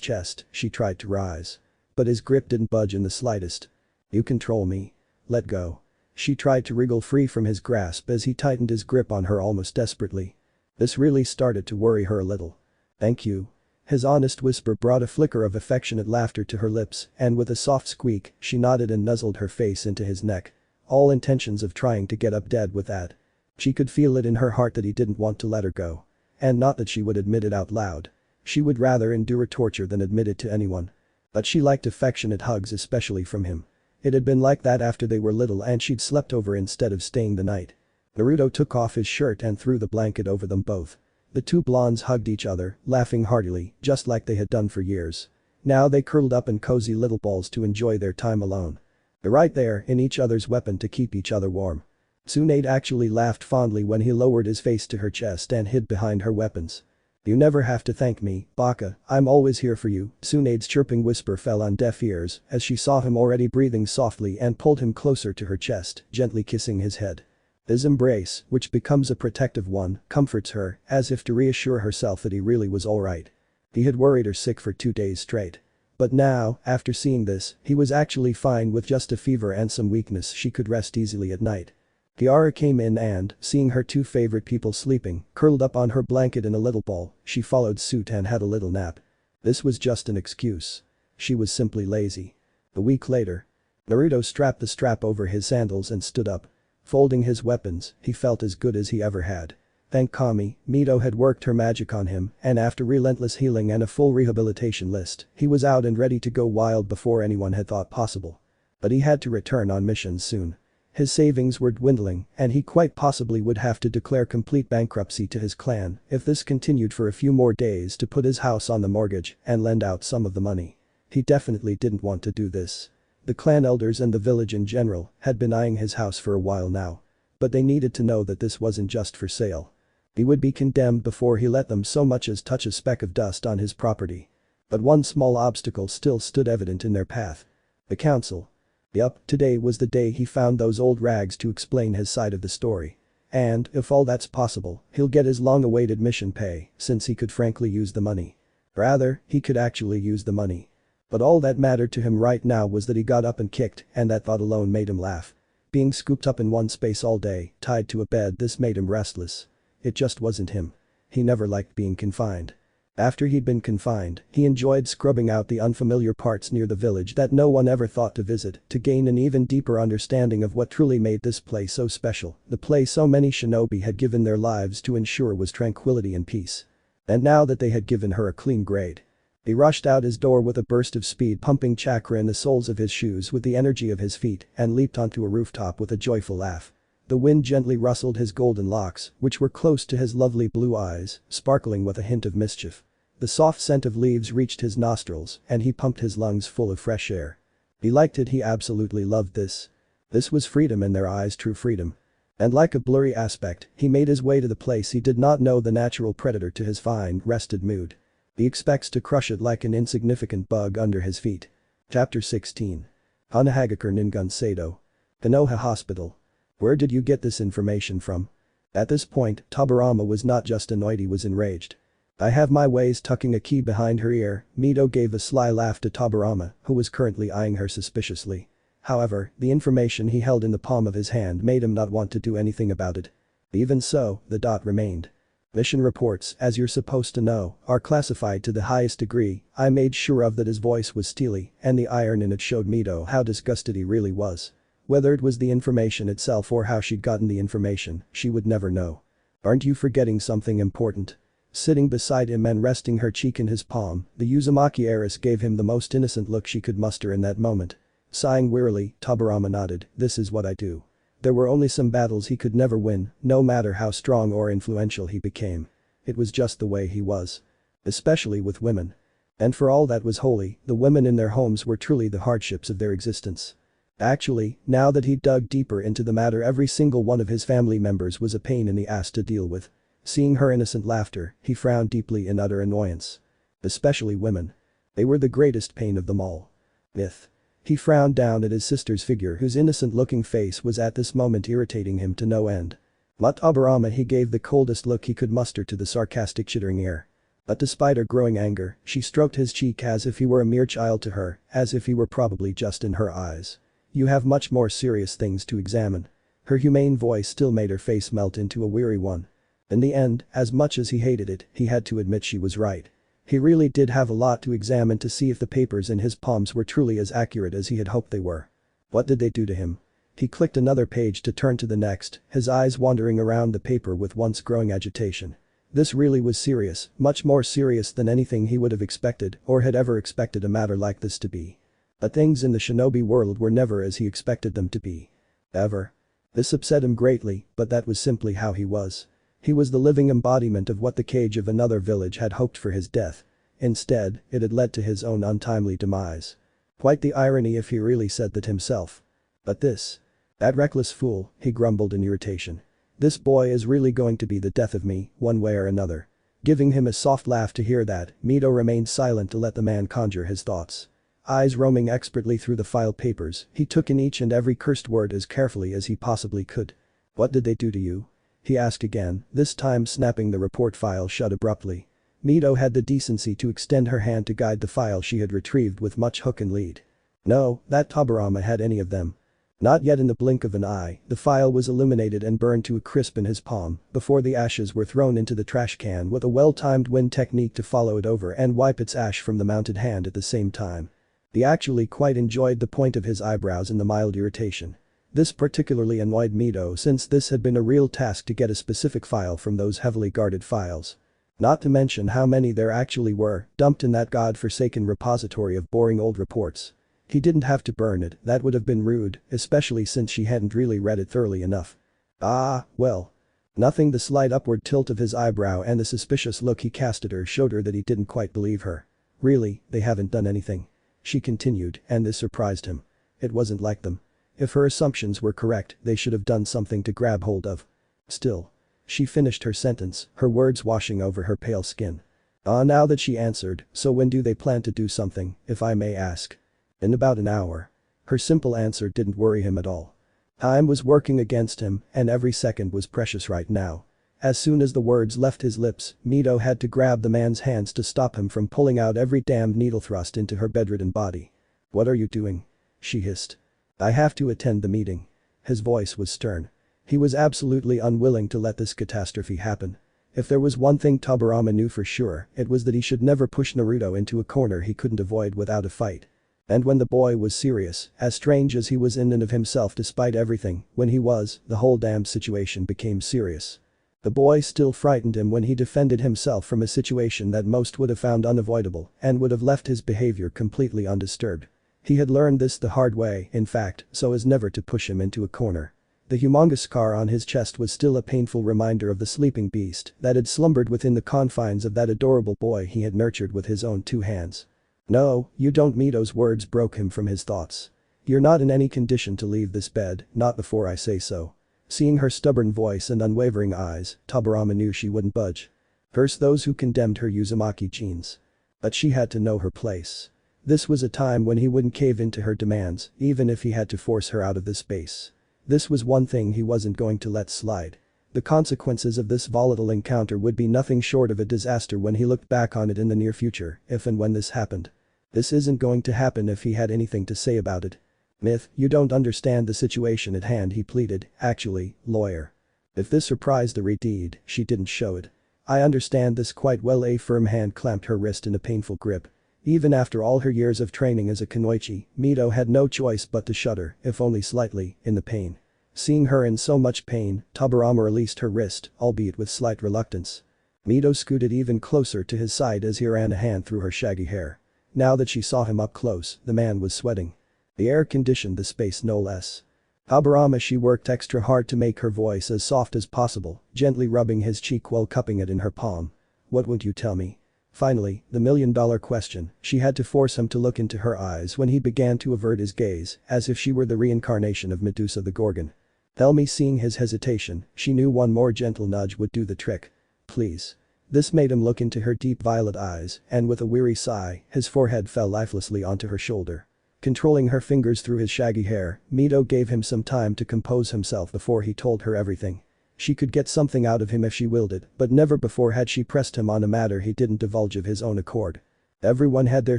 chest, she tried to rise. But his grip didn't budge in the slightest. You control me. Let go. She tried to wriggle free from his grasp as he tightened his grip on her almost desperately. This really started to worry her a little. Thank you. His honest whisper brought a flicker of affectionate laughter to her lips, and with a soft squeak, she nodded and nuzzled her face into his neck. All intentions of trying to get up dead with that. She could feel it in her heart that he didn't want to let her go. And not that she would admit it out loud. She would rather endure torture than admit it to anyone. But she liked affectionate hugs, especially from him. It had been like that after they were little and she'd slept over instead of staying the night. Naruto took off his shirt and threw the blanket over them both. The two blondes hugged each other, laughing heartily, just like they had done for years. Now they curled up in cozy little balls to enjoy their time alone. They're right there in each other's weapon to keep each other warm. Tsunade actually laughed fondly when he lowered his face to her chest and hid behind her weapons. You never have to thank me, Baka, I'm always here for you. Tsunade's chirping whisper fell on deaf ears as she saw him already breathing softly and pulled him closer to her chest, gently kissing his head. His embrace, which becomes a protective one, comforts her, as if to reassure herself that he really was alright. He had worried her sick for 2 days straight. But now, after seeing this, he was actually fine with just a fever and some weakness. She could rest easily at night. Kiara came in and, seeing her two favorite people sleeping, curled up on her blanket in a little ball, she followed suit and had a little nap. This was just an excuse. She was simply lazy. A week later. Naruto strapped the strap over his sandals and stood up. Folding his weapons, he felt as good as he ever had. Thank Kami, Mito had worked her magic on him, and after relentless healing and a full rehabilitation list, he was out and ready to go wild before anyone had thought possible. But he had to return on missions soon. His savings were dwindling, and he quite possibly would have to declare complete bankruptcy to his clan if this continued for a few more days to put his house on the mortgage and lend out some of the money. He definitely didn't want to do this. The clan elders and the village in general had been eyeing his house for a while now. But they needed to know that this wasn't just for sale. He would be condemned before he let them so much as touch a speck of dust on his property. But one small obstacle still stood evident in their path. The council. Yup, today was the day he found those old rags to explain his side of the story. And, if all that's possible, he'll get his long-awaited mission pay, since he could frankly use the money. Rather, he could actually use the money. But all that mattered to him right now was that he got up and kicked, and that thought alone made him laugh. Being scooped up in one space all day, tied to a bed, this made him restless. It just wasn't him. He never liked being confined. After he'd been confined, he enjoyed scrubbing out the unfamiliar parts near the village that no one ever thought to visit to gain an even deeper understanding of what truly made this place so special, the place so many shinobi had given their lives to ensure was tranquility and peace. And now that they had given her a clean grade. He rushed out his door with a burst of speed, pumping chakra in the soles of his shoes with the energy of his feet, and leaped onto a rooftop with a joyful laugh. The wind gently rustled his golden locks, which were close to his lovely blue eyes, sparkling with a hint of mischief. The soft scent of leaves reached his nostrils, and he pumped his lungs full of fresh air. He liked it, he absolutely loved this. This was freedom in their eyes, true freedom. And like a blurry aspect, he made his way to the place he did not know, the natural predator to his fine, rested mood. He expects to crush it like an insignificant bug under his feet. Chapter 16. Hanahagakure Ningun Sado. Konoha Hospital. Where did you get this information from? At this point, Tobirama was not just annoyed, he was enraged. I have my ways. Tucking a key behind her ear, Mito gave a sly laugh to Tobirama, who was currently eyeing her suspiciously. However, the information he held in the palm of his hand made him not want to do anything about it. Even so, the dot remained. Mission reports, as you're supposed to know, are classified to the highest degree. I made sure of that. His voice was steely, and the iron in it showed Mito how disgusted he really was. Whether it was the information itself or how she'd gotten the information, she would never know. Aren't you forgetting something important? Sitting beside him and resting her cheek in his palm, the Uzumaki heiress gave him the most innocent look she could muster in that moment. Sighing wearily, Tobirama nodded. This is what I do. There were only some battles he could never win, no matter how strong or influential he became. It was just the way he was. Especially with women. And for all that was holy, the women in their homes were truly the hardships of their existence. Actually, now that he dug deeper into the matter, every single one of his family members was a pain in the ass to deal with. Seeing her innocent laughter, he frowned deeply in utter annoyance. Especially women. They were the greatest pain of them all. Myth. He frowned down at his sister's figure, whose innocent-looking face was at this moment irritating him to no end. Tobirama, he gave the coldest look he could muster to the sarcastic chittering ear. But despite her growing anger, she stroked his cheek as if he were a mere child to her, as if he were probably just in her eyes. You have much more serious things to examine. Her humane voice still made her face melt into a weary one. In the end, as much as he hated it, he had to admit she was right. He really did have a lot to examine to see if the papers in his palms were truly as accurate as he had hoped they were. What did they do to him? He clicked another page to turn to the next, his eyes wandering around the paper with once growing agitation. This really was serious, much more serious than anything he would have expected or had ever expected a matter like this to be. But things in the shinobi world were never as he expected them to be. Ever. This upset him greatly, but that was simply how he was. He was the living embodiment of what the cage of another village had hoped for his death. Instead, it had led to his own untimely demise. Quite the irony if he really said that himself. But this. That reckless fool, he grumbled in irritation. This boy is really going to be the death of me, one way or another. Giving him a soft laugh to hear that, Mito remained silent to let the man conjure his thoughts. Eyes roaming expertly through the file papers, he took in each and every cursed word as carefully as he possibly could. What did they do to you? He asked again, this time snapping the report file shut abruptly. Mito had the decency to extend her hand to guide the file she had retrieved with much hook and lead. No, that Tobirama had any of them. Not yet. In the blink of an eye, the file was illuminated and burned to a crisp in his palm before the ashes were thrown into the trash can with a well-timed wind technique to follow it over and wipe its ash from the mounted hand at the same time. He actually quite enjoyed the point of his eyebrows and the mild irritation. This particularly annoyed Mito since this had been a real task to get a specific file from those heavily guarded files. Not to mention how many there actually were, dumped in that god-forsaken repository of boring old reports. He didn't have to burn it, that would have been rude, especially since she hadn't really read it thoroughly enough. Ah, well. Nothing. The slight upward tilt of his eyebrow and the suspicious look he cast at her showed her that he didn't quite believe her. Really, they haven't done anything. She continued, and this surprised him. It wasn't like them. If her assumptions were correct, they should have done something to grab hold of. Still. She finished her sentence, her words washing over her pale skin. Now that she answered, so when do they plan to do something, if I may ask? In about an hour. Her simple answer didn't worry him at all. Time was working against him, and every second was precious right now. As soon as the words left his lips, Mito had to grab the man's hands to stop him from pulling out every damned needle thrust into her bedridden body. What are you doing? She hissed. I have to attend the meeting. His voice was stern. He was absolutely unwilling to let this catastrophe happen. If there was one thing Tobirama knew for sure, it was that he should never push Naruto into a corner he couldn't avoid without a fight. And when the boy was serious, as strange as he was in and of himself despite everything, when he was, the whole damn situation became serious. The boy still frightened him when he defended himself from a situation that most would have found unavoidable and would have left his behavior completely undisturbed. He had learned this the hard way, in fact, so as never to push him into a corner. The humongous scar on his chest was still a painful reminder of the sleeping beast that had slumbered within the confines of that adorable boy he had nurtured with his own 2 hands. "No, you don't." Mito's words broke him from his thoughts. "You're not in any condition to leave this bed, not before I say so." Seeing her stubborn voice and unwavering eyes, Tobirama knew she wouldn't budge. Curse those who condemned her Uzumaki genes. But she had to know her place. This was a time when he wouldn't cave into her demands, even if he had to force her out of this space. This was one thing he wasn't going to let slide. The consequences of this volatile encounter would be nothing short of a disaster when he looked back on it in the near future, if and when this happened. This isn't going to happen if he had anything to say about it. "Myth, you don't understand the situation at hand," he pleaded. "Actually, lawyer." If this surprised the redeed, she didn't show it. "I understand this quite well." A firm hand clamped her wrist in a painful grip. Even after all her years of training as a kunoichi, Mito had no choice but to shudder, if only slightly, in the pain. Seeing her in so much pain, Tobirama released her wrist, albeit with slight reluctance. Mito scooted even closer to his side as he ran a hand through her shaggy hair. Now that she saw him up close, the man was sweating. The air conditioned the space no less. Tobirama, she worked extra hard to make her voice as soft as possible, gently rubbing his cheek while cupping it in her palm. "What would you tell me?" Finally, the million-dollar question, she had to force him to look into her eyes when he began to avert his gaze, as if she were the reincarnation of Medusa the Gorgon. "Tell me." Seeing his hesitation, she knew one more gentle nudge would do the trick. "Please." This made him look into her deep violet eyes, and with a weary sigh, his forehead fell lifelessly onto her shoulder. Controlling her fingers through his shaggy hair, Mito gave him some time to compose himself before he told her everything. She could get something out of him if she willed it, but never before had she pressed him on a matter he didn't divulge of his own accord. Everyone had their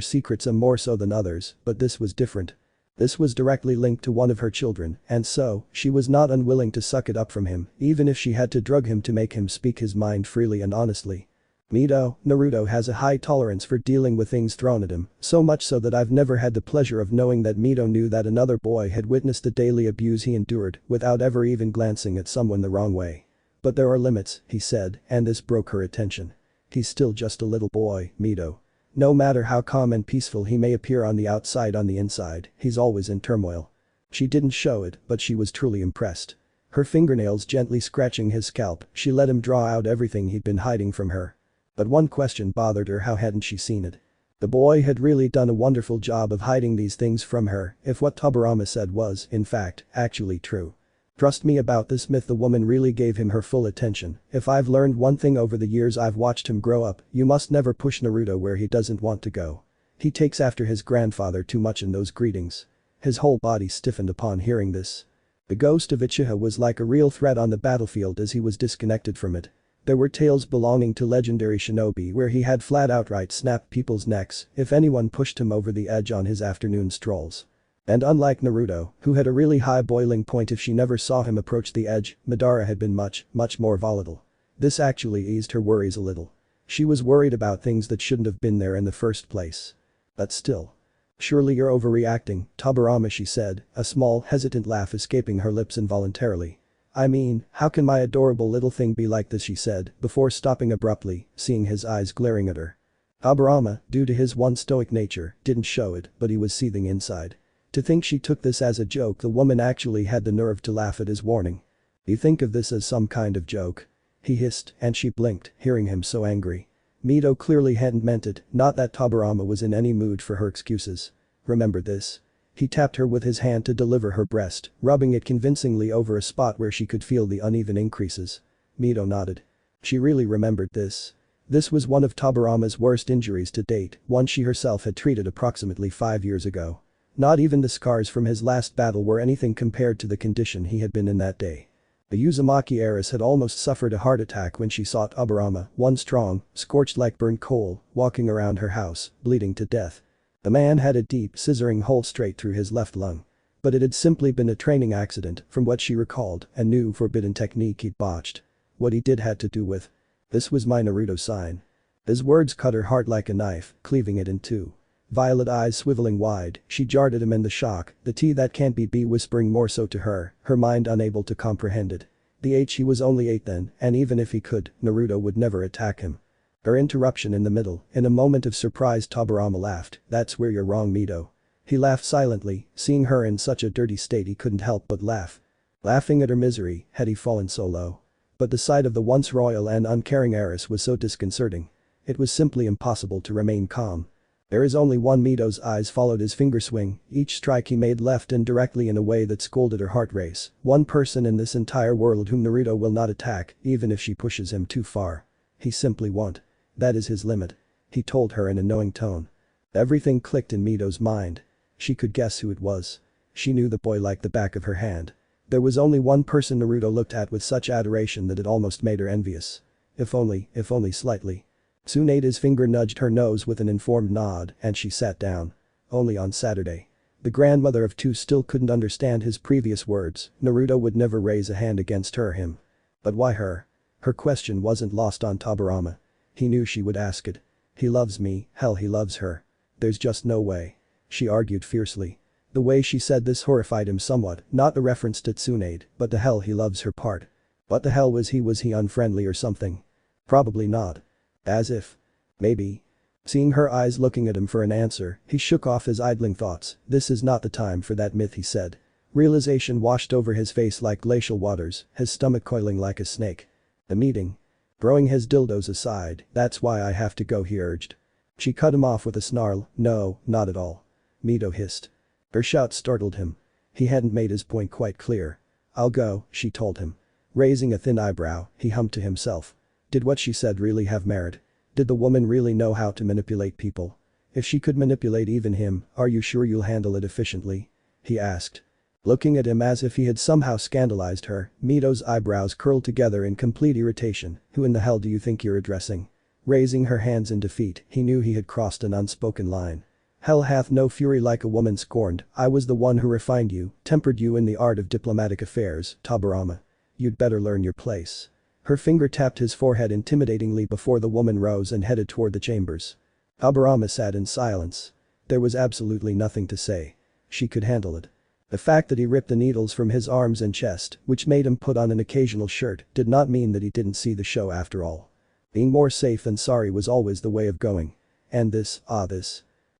secrets, some more so than others, but this was different. This was directly linked to one of her children, and so, she was not unwilling to suck it up from him, even if she had to drug him to make him speak his mind freely and honestly. Naruto has a high tolerance for dealing with things thrown at him, so much so that I've never had the pleasure of knowing that Mito knew that another boy had witnessed the daily abuse he endured without ever even glancing at someone the wrong way. But there are limits, he said, and this broke her attention. He's still just a little boy, Mito. No matter how calm and peaceful he may appear on the outside, on the inside, he's always in turmoil. She didn't show it, but she was truly impressed. Her fingernails gently scratching his scalp, she let him draw out everything he'd been hiding from her. But one question bothered her: how hadn't she seen it? The boy had really done a wonderful job of hiding these things from her, if what Tobirama said was, in fact, actually true. "Trust me about this." Myth, the woman really gave him her full attention. "If I've learned one thing over the years I've watched him grow up, you must never push Naruto where he doesn't want to go. He takes after his grandfather too much in those greetings." His whole body stiffened upon hearing this. The ghost of Uchiha was like a real threat on the battlefield as he was disconnected from it. There were tales belonging to legendary shinobi where he had flat outright snapped people's necks if anyone pushed him over the edge on his afternoon strolls. And unlike Naruto, who had a really high boiling point if she never saw him approach the edge, Madara had been much more volatile. This actually eased her worries a little. She was worried about things that shouldn't have been there in the first place. But still. "Surely you're overreacting, Tobirama," she said, a small, hesitant laugh escaping her lips involuntarily. "I mean, how can my adorable little thing be like this?" she said, before stopping abruptly, seeing his eyes glaring at her. Tobirama, due to his one stoic nature, didn't show it, but he was seething inside. To think she took this as a joke, the woman actually had the nerve to laugh at his warning. "You think of this as some kind of joke?" he hissed, and she blinked, hearing him so angry. Mito clearly hadn't meant it, not that Tobirama was in any mood for her excuses. "Remember this." He tapped her with his hand to deliver her breast, rubbing it convincingly over a spot where she could feel the uneven increases. Mito nodded. She really remembered this. This was one of Tobirama's worst injuries to date, one she herself had treated approximately 5 years ago. Not even the scars from his last battle were anything compared to the condition he had been in that day. The Uzumaki heiress had almost suffered a heart attack when she saw Tobirama, one strong, scorched like burnt coal, walking around her house, bleeding to death. The man had a deep, scissoring hole straight through his left lung. But it had simply been a training accident, from what she recalled, a new forbidden technique he'd botched. What he did had to do with This was my Naruto sign. His words cut her heart like a knife, cleaving it in two. Violet eyes swiveling wide, she jarred at him in the shock, the T that can't be whispering more so to her, her mind unable to comprehend it. He was only 8 then, and even if he could, Naruto would never attack him. Her interruption in the middle, in a moment of surprise Tobirama laughed, "That's where you're wrong, Mito." He laughed silently, seeing her in such a dirty state he couldn't help but laugh. Laughing at her misery, had he fallen so low. But the sight of the once royal and uncaring heiress was so disconcerting. It was simply impossible to remain calm. There is only one. Mito's eyes followed his finger swing, each strike he made left and directly in a way that scolded her heart race. One person in this entire world whom Naruto will not attack, even if she pushes him too far. He simply won't. That is his limit. He told her in a knowing tone. Everything clicked in Mito's mind. She could guess who it was. She knew the boy like the back of her hand. There was only one person Naruto looked at with such adoration that it almost made her envious. If only slightly. Tsunade's finger nudged her nose with an informed nod and she sat down. Only on Saturday. The grandmother of two still couldn't understand his previous words. Naruto would never raise a hand against her or him. But why her? Her question wasn't lost on Tobirama. He knew she would ask it. He loves me, hell he loves her. There's just no way. She argued fiercely. The way she said this horrified him somewhat, not the reference to Tsunade, but the hell he loves her part. What the hell was he unfriendly or something? Probably not. As if. Maybe. Seeing her eyes looking at him for an answer, he shook off his idling thoughts. This is not the time for that myth, he said. Realization washed over his face like glacial waters, his stomach coiling like a snake. The meeting. Throwing his dildos aside, "That's why I have to go," he urged. She cut him off with a snarl, "No, not at all." Mito hissed. Her shout startled him. He hadn't made his point quite clear. "I'll go," she told him. Raising a thin eyebrow, he hummed to himself. Did what she said really have merit? Did the woman really know how to manipulate people? If she could manipulate even him, are you sure you'll handle it efficiently? He asked. Looking at him as if he had somehow scandalized her, Mito's eyebrows curled together in complete irritation. "Who in the hell do you think you're addressing?" Raising her hands in defeat, he knew he had crossed an unspoken line. "Hell hath no fury like a woman scorned. I was the one who refined you, tempered you in the art of diplomatic affairs, Tobirama. You'd better learn your place." Her finger tapped his forehead intimidatingly before the woman rose and headed toward the chambers. Tobirama sat in silence. There was absolutely nothing to say. She could handle it. The fact that he ripped the needles from his arms and chest, which made him put on an occasional shirt, did not mean that he didn't see the show after all. Being more safe than sorry was always the way of going. And this.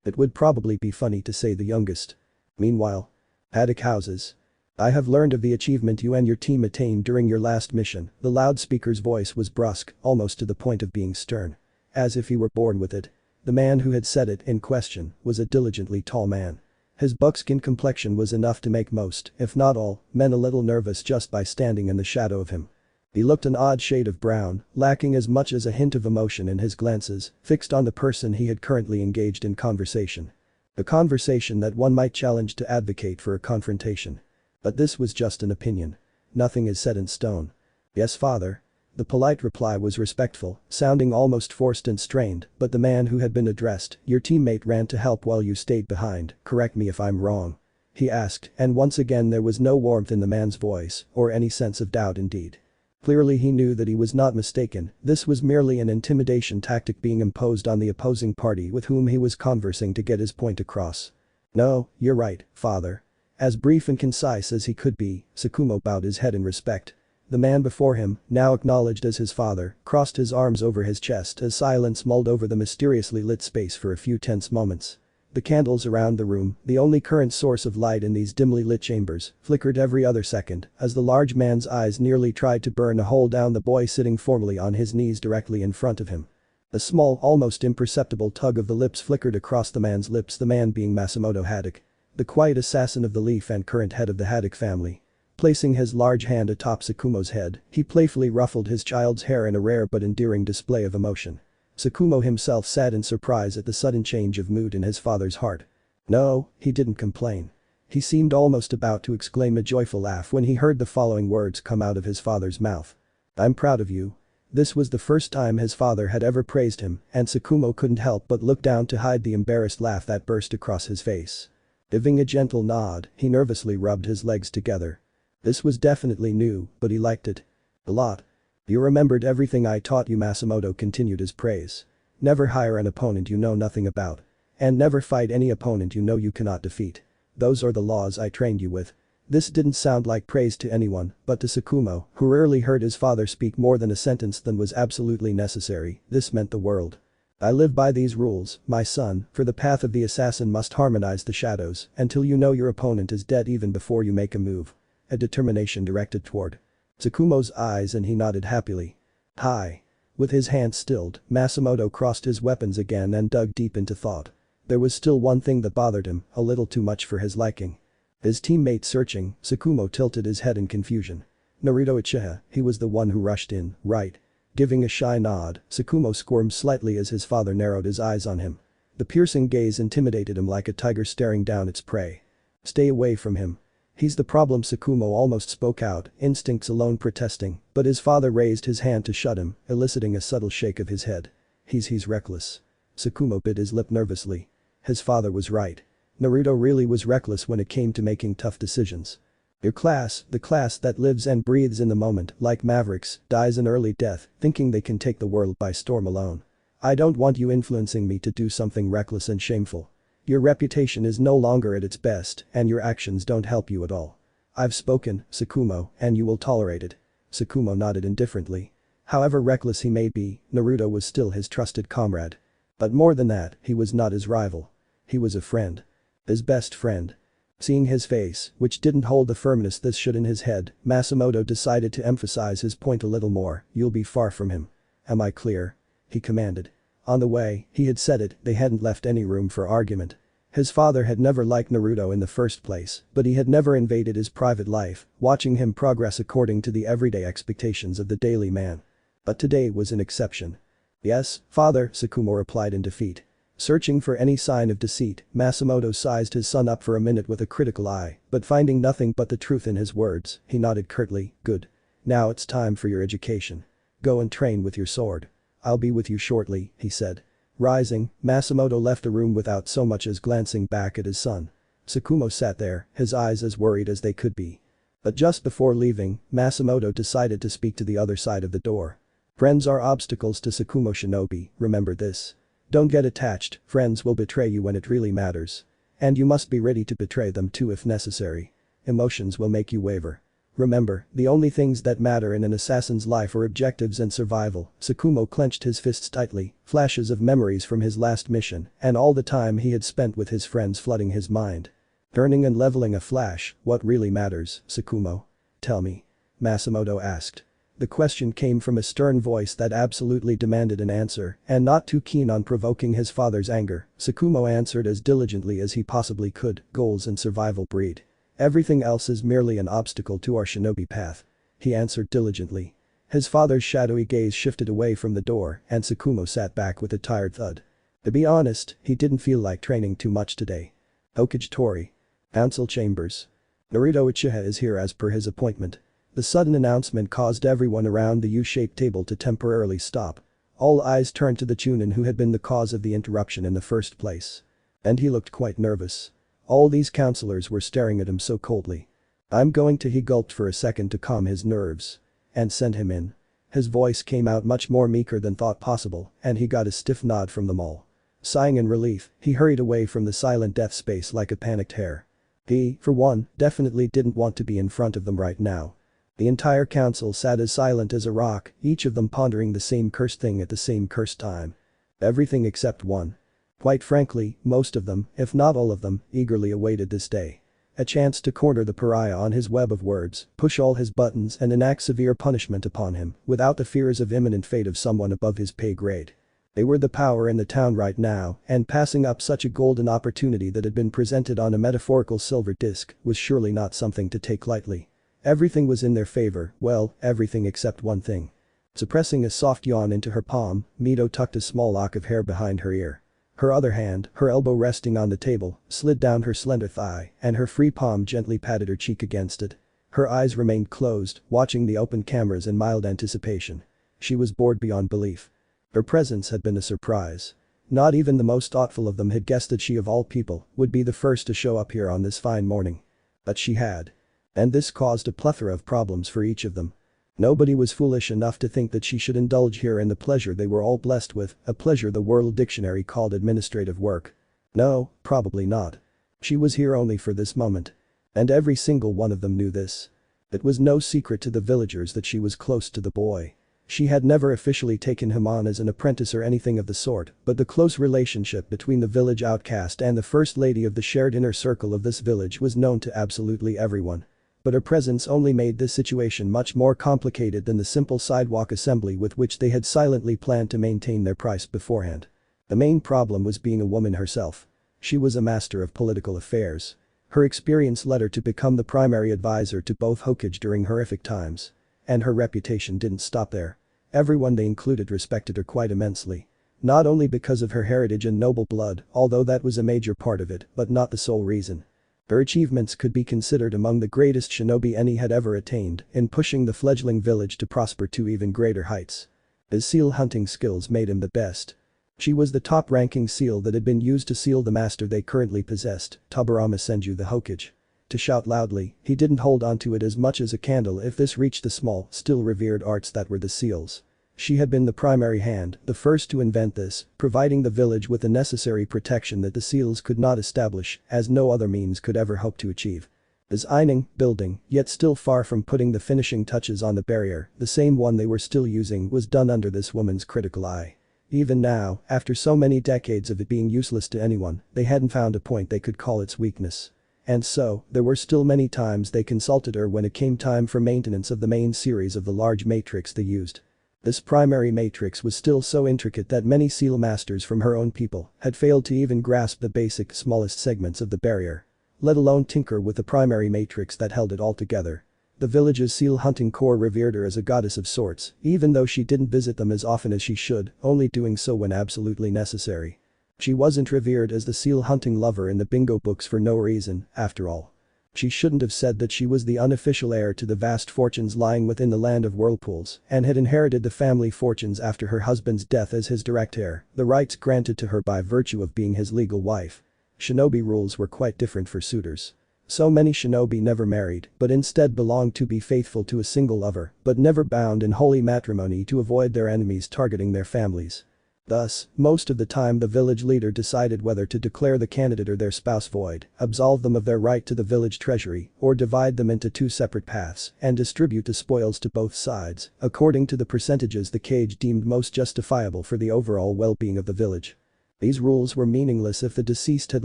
It would probably be funny to say the youngest. Meanwhile. Attic houses. "I have learned of the achievement you and your team attained during your last mission." The loudspeaker's voice was brusque, almost to the point of being stern. As if he were born with it. The man who had said it, in question, was a diligently tall man. His buckskin complexion was enough to make most, if not all, men a little nervous just by standing in the shadow of him. He looked an odd shade of brown, lacking as much as a hint of emotion in his glances, fixed on the person he had currently engaged in conversation. A conversation that one might challenge to advocate for a confrontation. But this was just an opinion. Nothing is set in stone. "Yes, father." The polite reply was respectful, sounding almost forced and strained, but the man who had been addressed, "Your teammate ran to help while you stayed behind, correct me if I'm wrong?" he asked, and once again there was no warmth in the man's voice, or any sense of doubt indeed. Clearly he knew that he was not mistaken, this was merely an intimidation tactic being imposed on the opposing party with whom he was conversing to get his point across. "No, you're right, father." As brief and concise as he could be, Sukuna bowed his head in respect. The man before him, now acknowledged as his father, crossed his arms over his chest as silence mulled over the mysteriously lit space for a few tense moments. The candles around the room, the only current source of light in these dimly lit chambers, flickered every other second as the large man's eyes nearly tried to burn a hole down the boy sitting formally on his knees directly in front of him. A small, almost imperceptible tug of the lips flickered across the man's lips, the man being Masamoto Haddock. The quiet assassin of the Leaf and current head of the Haddock family. Placing his large hand atop Sakumo's head, he playfully ruffled his child's hair in a rare but endearing display of emotion. Sakumo himself sat in surprise at the sudden change of mood in his father's heart. No, he didn't complain. He seemed almost about to exclaim a joyful laugh when he heard the following words come out of his father's mouth. "I'm proud of you." This was the first time his father had ever praised him, and Sakumo couldn't help but look down to hide the embarrassed laugh that burst across his face. Giving a gentle nod, he nervously rubbed his legs together. This was definitely new, but he liked it. A lot. You remembered everything I taught you. Masamoto continued his praise. Never hire an opponent you know nothing about. And never fight any opponent you know you cannot defeat. Those are the laws I trained you with. This didn't sound like praise to anyone, but to Tsukumo, who rarely heard his father speak more than a sentence than was absolutely necessary, this meant the world. I live by these rules, my son, for the path of the assassin must harmonize the shadows until you know your opponent is dead even before you make a move. A determination directed toward Tsukumo's eyes and he nodded happily. Hi. With his hands stilled, Masamoto crossed his weapons again and dug deep into thought. There was still one thing that bothered him, a little too much for his liking. His teammate searching, Tsukumo tilted his head in confusion. Naruto Uchiha, he was the one who rushed in, right? Giving a shy nod, Tsukumo squirmed slightly as his father narrowed his eyes on him. The piercing gaze intimidated him like a tiger staring down its prey. Stay away from him. He's the problem. Tsukumo almost spoke out, instincts alone protesting, but his father raised his hand to shut him, eliciting a subtle shake of his head. He's reckless. Tsukumo bit his lip nervously. His father was right. Naruto really was reckless when it came to making tough decisions. Your class, the class that lives and breathes in the moment, like mavericks, dies an early death, thinking they can take the world by storm alone. I don't want you influencing me to do something reckless and shameful. Your reputation is no longer at its best, and your actions don't help you at all. I've spoken, Tsukumo, and you will tolerate it. Tsukumo nodded indifferently. However reckless he may be, Naruto was still his trusted comrade. But more than that, he was not his rival. He was a friend. His best friend. Seeing his face, which didn't hold the firmness this should in his head, Masamoto decided to emphasize his point a little more. You'll be far from him. Am I clear? He commanded. On the way, he had said it, they hadn't left any room for argument. His father had never liked Naruto in the first place, but he had never invaded his private life, watching him progress according to the everyday expectations of the daily man. But today was an exception. Yes, father, Tsukumo replied in defeat. Searching for any sign of deceit, Masamoto sized his son up for a minute with a critical eye, but finding nothing but the truth in his words, he nodded curtly. Good. Now it's time for your education. Go and train with your sword. I'll be with you shortly, he said. Rising, Masamoto left the room without so much as glancing back at his son. Tsukumo sat there, his eyes as worried as they could be. But just before leaving, Masamoto decided to speak to the other side of the door. Friends are obstacles to Tsukumo shinobi, remember this. Don't get attached, friends will betray you when it really matters. And you must be ready to betray them too if necessary. Emotions will make you waver. Remember, the only things that matter in an assassin's life are objectives and survival. Tsukumo clenched his fists tightly, flashes of memories from his last mission, and all the time he had spent with his friends flooding his mind. Turning and leveling a flash, what really matters, Tsukumo? Tell me. Masamoto asked. The question came from a stern voice that absolutely demanded an answer, and not too keen on provoking his father's anger, Tsukumo answered as diligently as he possibly could, goals and survival breed. Everything else is merely an obstacle to our shinobi path. He answered diligently. His father's shadowy gaze shifted away from the door and Tsukumo sat back with a tired thud. To be honest, he didn't feel like training too much today. Hokage Tori. Council chambers. Naruto Uchiha is here as per his appointment. The sudden announcement caused everyone around the U-shaped table to temporarily stop. All eyes turned to the Chunin who had been the cause of the interruption in the first place. And he looked quite nervous. All these counselors were staring at him so coldly. I'm going to. He gulped for a second to calm his nerves. And send him in. His voice came out much more meeker than thought possible, and he got a stiff nod from them all. Sighing in relief, he hurried away from the silent death space like a panicked hare. He, for one, definitely didn't want to be in front of them right now. The entire council sat as silent as a rock, each of them pondering the same cursed thing at the same cursed time. Everything except one. Quite frankly, most of them, if not all of them, eagerly awaited this day. A chance to corner the pariah on his web of words, push all his buttons and enact severe punishment upon him, without the fears of imminent fate of someone above his pay grade. They were the power in the town right now, and passing up such a golden opportunity that had been presented on a metaphorical silver disc was surely not something to take lightly. Everything was in their favor, well, everything except one thing. Suppressing a soft yawn into her palm, Mito tucked a small lock of hair behind her ear. Her other hand, her elbow resting on the table, slid down her slender thigh, and her free palm gently patted her cheek against it. Her eyes remained closed, watching the open cameras in mild anticipation. She was bored beyond belief. Her presence had been a surprise. Not even the most thoughtful of them had guessed that she of all people would be the first to show up here on this fine morning. But she had. And this caused a plethora of problems for each of them. Nobody was foolish enough to think that she should indulge here in the pleasure they were all blessed with, a pleasure the World Dictionary called administrative work. No, probably not. She was here only for this moment. And every single one of them knew this. It was no secret to the villagers that she was close to the boy. She had never officially taken him on as an apprentice or anything of the sort, but the close relationship between the village outcast and the first lady of the shared inner circle of this village was known to absolutely everyone. But her presence only made this situation much more complicated than the simple sidewalk assembly with which they had silently planned to maintain their price beforehand. The main problem was being a woman herself. She was a master of political affairs. Her experience led her to become the primary advisor to both Hokage during horrific times. And her reputation didn't stop there. Everyone they included respected her quite immensely. Not only because of her heritage and noble blood, although that was a major part of it, but not the sole reason. Her achievements could be considered among the greatest shinobi any had ever attained in pushing the fledgling village to prosper to even greater heights. His seal hunting skills made him the best. She was the top-ranking seal that had been used to seal the master they currently possessed, Tobirama Senju the Hokage. To shout loudly, he didn't hold onto it as much as a candle if this reached the small, still revered arts that were the seals. She had been the primary hand, the first to invent this, providing the village with the necessary protection that the seals could not establish, as no other means could ever hope to achieve. Designing, building, yet still far from putting the finishing touches on the barrier, the same one they were still using was done under this woman's critical eye. Even now, after so many decades of it being useless to anyone, they hadn't found a point they could call its weakness. And so, there were still many times they consulted her when it came time for maintenance of the main series of the large matrix they used. This primary matrix was still so intricate that many seal masters from her own people had failed to even grasp the basic smallest segments of the barrier. Let alone tinker with the primary matrix that held it all together. The village's seal hunting corps revered her as a goddess of sorts, even though she didn't visit them as often as she should, only doing so when absolutely necessary. She wasn't revered as the seal hunting lover in the bingo books for no reason, after all. She shouldn't have said that she was the unofficial heir to the vast fortunes lying within the land of whirlpools and had inherited the family fortunes after her husband's death as his direct heir, the rights granted to her by virtue of being his legal wife. Shinobi rules were quite different for suitors. So many shinobi never married, but instead belonged to be faithful to a single lover, but never bound in holy matrimony to avoid their enemies targeting their families. Thus, most of the time the village leader decided whether to declare the candidate or their spouse void, absolve them of their right to the village treasury, or divide them into two separate paths and distribute the spoils to both sides, according to the percentages the cage deemed most justifiable for the overall well-being of the village. These rules were meaningless if the deceased had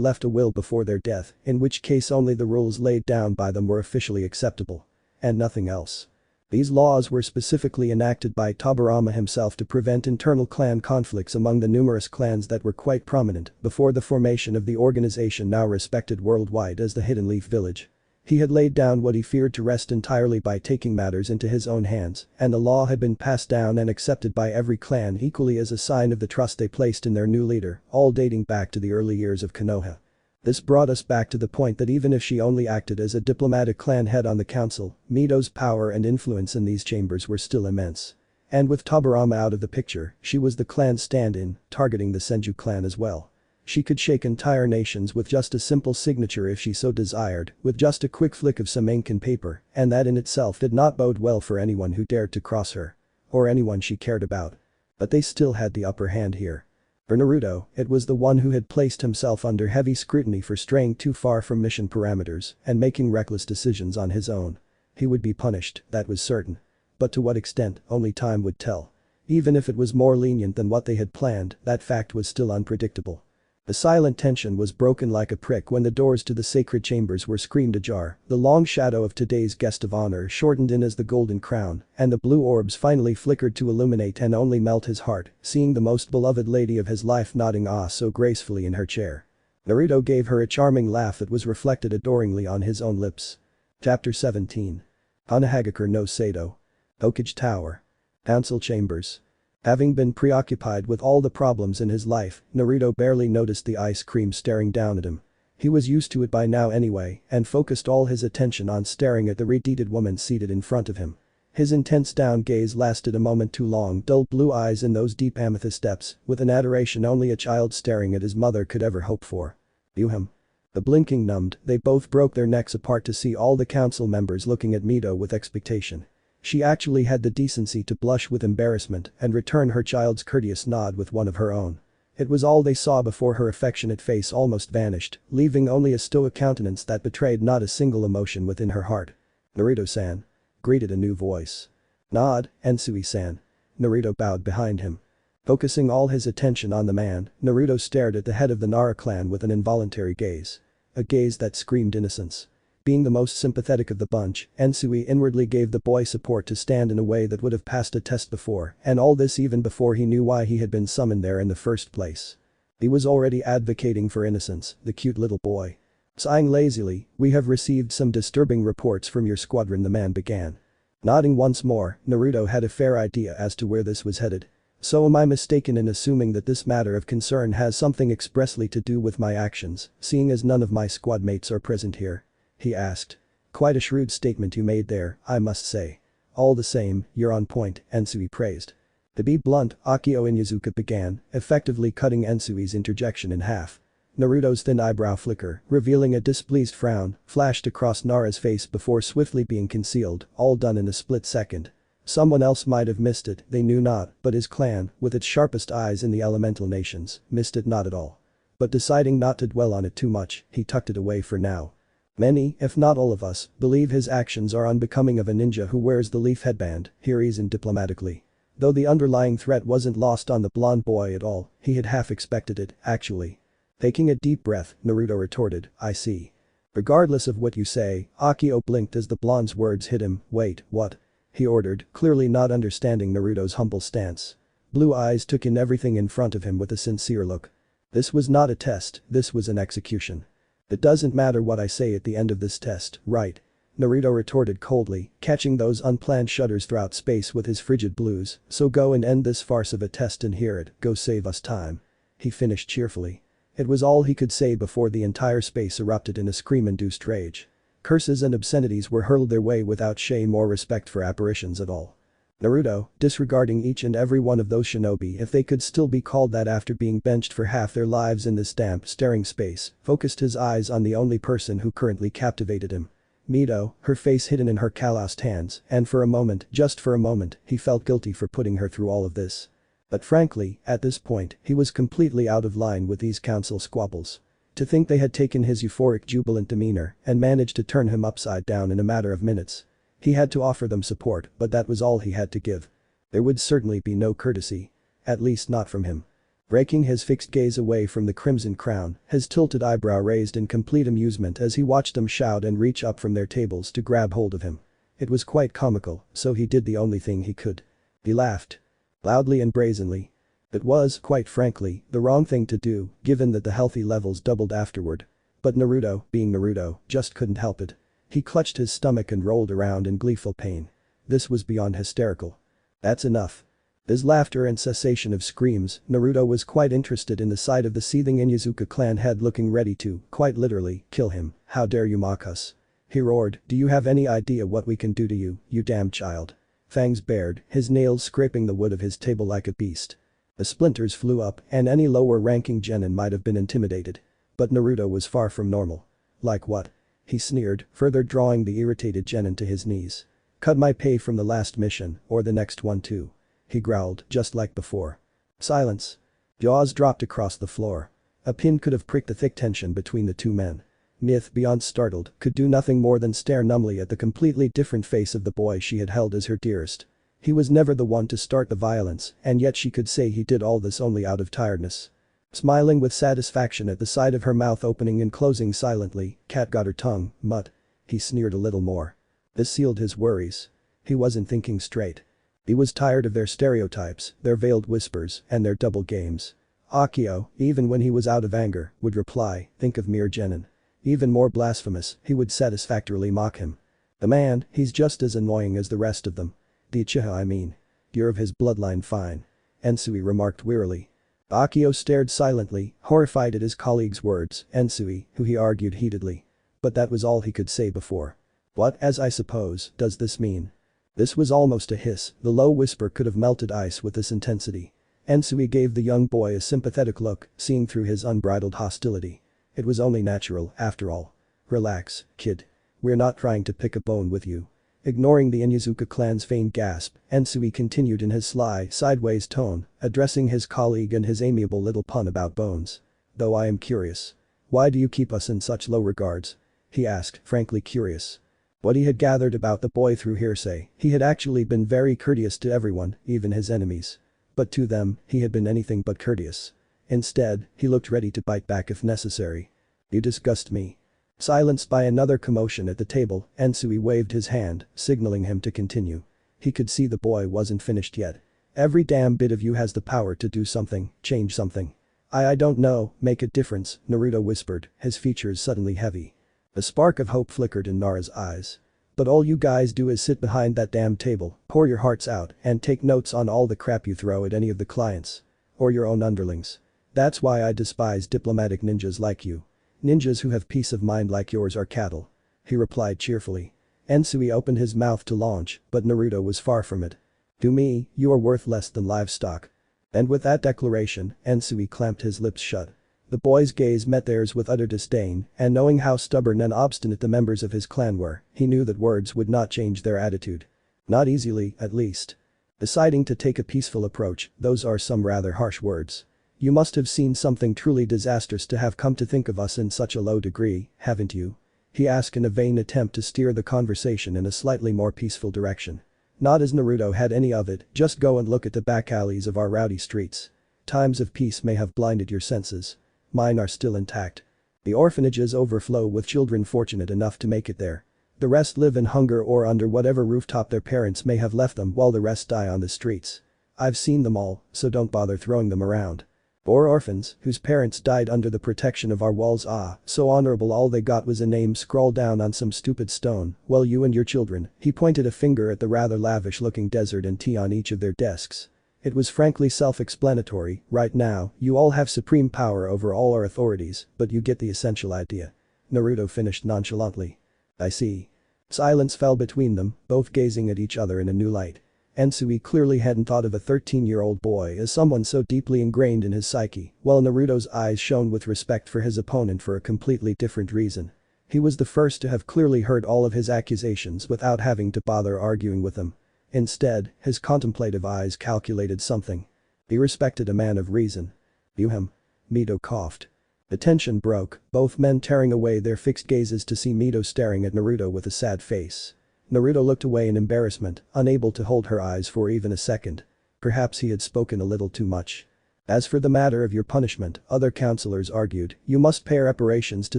left a will before their death, in which case only the rules laid down by them were officially acceptable. And nothing else. These laws were specifically enacted by Tobirama himself to prevent internal clan conflicts among the numerous clans that were quite prominent before the formation of the organization now respected worldwide as the Hidden Leaf Village. He had laid down what he feared to rest entirely by taking matters into his own hands, and the law had been passed down and accepted by every clan equally as a sign of the trust they placed in their new leader, all dating back to the early years of Konoha. This brought us back to the point that even if she only acted as a diplomatic clan head on the council, Mito's power and influence in these chambers were still immense. And with Tobirama out of the picture, she was the clan's stand-in, targeting the Senju clan as well. She could shake entire nations with just a simple signature if she so desired, with just a quick flick of some ink and paper, and that in itself did not bode well for anyone who dared to cross her. Or anyone she cared about. But they still had the upper hand here. For Naruto, it was the one who had placed himself under heavy scrutiny for straying too far from mission parameters and making reckless decisions on his own. He would be punished, that was certain. But to what extent, only time would tell. Even if it was more lenient than what they had planned, that fact was still unpredictable. The silent tension was broken like a prick when the doors to the sacred chambers were screamed ajar, the long shadow of today's guest of honor shortened in as the golden crown, and the blue orbs finally flickered to illuminate and only melt his heart, seeing the most beloved lady of his life nodding so gracefully in her chair. Naruto gave her a charming laugh that was reflected adoringly on his own lips. Chapter 17. Hanahagakure no Sato. Hokage Tower. Council Chambers. Having been preoccupied with all the problems in his life, Naruto barely noticed the ice cream staring down at him. He was used to it by now anyway and focused all his attention on staring at the red-deeded woman seated in front of him. His intense down gaze lasted a moment too long, dull blue eyes in those deep amethyst depths, with an adoration only a child staring at his mother could ever hope for. "You him?" The blinking numbed, they both broke their necks apart to see all the council members looking at Mito with expectation. She actually had the decency to blush with embarrassment and return her child's courteous nod with one of her own. It was all they saw before her affectionate face almost vanished, leaving only a stoic countenance that betrayed not a single emotion within her heart. "Naruto-san," greeted a new voice. "Nod, Ensui-san." Naruto bowed behind him. Focusing all his attention on the man, Naruto stared at the head of the Nara clan with an involuntary gaze. A gaze that screamed innocence. Being the most sympathetic of the bunch, Ensui inwardly gave the boy support to stand in a way that would have passed a test before, and all this even before he knew why he had been summoned there in the first place. He was already advocating for innocence, the cute little boy. Sighing lazily, "We have received some disturbing reports from your squadron," the man began. Nodding once more, Naruto had a fair idea as to where this was headed. "So am I mistaken in assuming that this matter of concern has something expressly to do with my actions, seeing as none of my squad mates are present here?" he asked. "Quite a shrewd statement you made there, I must say. All the same, you're on point," Ensui praised. "To be blunt," Akio Inyazuka began, effectively cutting Ensui's interjection in half. Naruto's thin eyebrow flicker, revealing a displeased frown, flashed across Nara's face before swiftly being concealed, all done in a split second. Someone else might have missed it, they knew not, but his clan, with its sharpest eyes in the elemental nations, missed it not at all. But deciding not to dwell on it too much, he tucked it away for now. "Many, if not all of us, believe his actions are unbecoming of a ninja who wears the leaf headband," he reasoned diplomatically. Though the underlying threat wasn't lost on the blonde boy at all, he had half expected it, actually. Taking a deep breath, Naruto retorted, "I see. Regardless of what you say," Akio blinked as the blonde's words hit him. "Wait, what?" he ordered, clearly not understanding Naruto's humble stance. Blue eyes took in everything in front of him with a sincere look. "This was not a test, this was an execution. It doesn't matter what I say at the end of this test, right?" Naruto retorted coldly, catching those unplanned shudders throughout space with his frigid blues. "So go and end this farce of a test and hear it, go save us time." He finished cheerfully. It was all he could say before the entire space erupted in a scream-induced rage. Curses and obscenities were hurled their way without shame or respect for apparitions at all. Naruto, disregarding each and every one of those shinobi if they could still be called that after being benched for half their lives in this damp, staring space, focused his eyes on the only person who currently captivated him. Mito, her face hidden in her calloused hands, and for a moment, just for a moment, he felt guilty for putting her through all of this. But frankly, at this point, he was completely out of line with these council squabbles. To think they had taken his euphoric jubilant demeanor and managed to turn him upside down in a matter of minutes. He had to offer them support, but that was all he had to give. There would certainly be no courtesy. At least not from him. Breaking his fixed gaze away from the crimson crown, his tilted eyebrow raised in complete amusement as he watched them shout and reach up from their tables to grab hold of him. It was quite comical, so he did the only thing he could. He laughed. Loudly and brazenly. It was, quite frankly, the wrong thing to do, given that the healthy levels doubled afterward. But Naruto, being Naruto, just couldn't help it. He clutched his stomach and rolled around in gleeful pain. This was beyond hysterical. "That's enough." His laughter and cessation of screams, Naruto was quite interested in the sight of the seething Inyazuka clan head looking ready to, quite literally, kill him. "How dare you mock us?" he roared. "Do you have any idea what we can do to you, you damn child?" Fangs bared, his nails scraping the wood of his table like a beast. The splinters flew up and any lower-ranking genin might have been intimidated. But Naruto was far from normal. "Like what?" he sneered, further drawing the irritated genin to his knees. "Cut my pay from the last mission, or the next one too," he growled, just like before. Silence. Jaws dropped across the floor. A pin could have pricked the thick tension between the two men. Myth, beyond startled, could do nothing more than stare numbly at the completely different face of the boy she had held as her dearest. He was never the one to start the violence, and yet she could say he did all this only out of tiredness. Smiling with satisfaction at the sight of her mouth opening and closing silently, "Cat got her tongue, mutt." He sneered a little more. This sealed his worries. He wasn't thinking straight. He was tired of their stereotypes, their veiled whispers, and their double games. Akio, even when he was out of anger, would reply, "Think of mere genin." Even more blasphemous, he would satisfactorily mock him. "The man, he's just as annoying as the rest of them. The Uchiha, I mean. You're of his bloodline, fine," Ensui remarked wearily. Akio stared silently, horrified at his colleague's words. Ensui, who he argued heatedly. But that was all he could say before. "What, as I suppose, does this mean?" This was almost a hiss, the low whisper could have melted ice with this intensity. Ensui gave the young boy a sympathetic look, seeing through his unbridled hostility. It was only natural, after all. "Relax, kid. We're not trying to pick a bone with you." Ignoring the Inuzuka clan's faint gasp, Ensui continued in his sly, sideways tone, addressing his colleague and his amiable little pun about bones. Though I am curious. Why do you keep us in such low regards? He asked, frankly curious. What he had gathered about the boy through hearsay, he had actually been very courteous to everyone, even his enemies. But to them, he had been anything but courteous. Instead, he looked ready to bite back if necessary. You disgust me. Silenced by another commotion at the table, Ensui waved his hand, signaling him to continue. He could see the boy wasn't finished yet. Every damn bit of you has the power to do something, change something. I don't know, make a difference, Naruto whispered, his features suddenly heavy. A spark of hope flickered in Nara's eyes. But all you guys do is sit behind that damn table, pour your hearts out, and take notes on all the crap you throw at any of the clients. Or your own underlings. That's why I despise diplomatic ninjas like you. Ninjas who have peace of mind like yours are cattle. He replied cheerfully. Ensui opened his mouth to launch, but Naruto was far from it. To me, you are worth less than livestock. And with that declaration, Ensui clamped his lips shut. The boy's gaze met theirs with utter disdain, and knowing how stubborn and obstinate the members of his clan were, he knew that words would not change their attitude. Not easily, at least. Deciding to take a peaceful approach, those are some rather harsh words. You must have seen something truly disastrous to have come to think of us in such a low degree, haven't you? He asked in a vain attempt to steer the conversation in a slightly more peaceful direction. Not as Naruto had any of it, just go and look at the back alleys of our rowdy streets. Times of peace may have blinded your senses. Mine are still intact. The orphanages overflow with children fortunate enough to make it there. The rest live in hunger or under whatever rooftop their parents may have left them while the rest die on the streets. I've seen them all, so don't bother throwing them around. Or orphans, whose parents died under the protection of our walls, so honorable all they got was a name scrawled down on some stupid stone, well you and your children, he pointed a finger at the rather lavish-looking desert and tea on each of their desks. It was frankly self-explanatory, right now, you all have supreme power over all our authorities, but you get the essential idea. Naruto finished nonchalantly. I see. Silence fell between them, both gazing at each other in a new light. Ensui clearly hadn't thought of a 13-year-old boy as someone so deeply ingrained in his psyche, while Naruto's eyes shone with respect for his opponent for a completely different reason. He was the first to have clearly heard all of his accusations without having to bother arguing with them. Instead, his contemplative eyes calculated something. He respected a man of reason. You him? Mito coughed. The tension broke, both men tearing away their fixed gazes to see Mito staring at Naruto with a sad face. Naruto looked away in embarrassment, unable to hold her eyes for even a second. Perhaps he had spoken a little too much. As for the matter of your punishment, other counselors argued, you must pay reparations to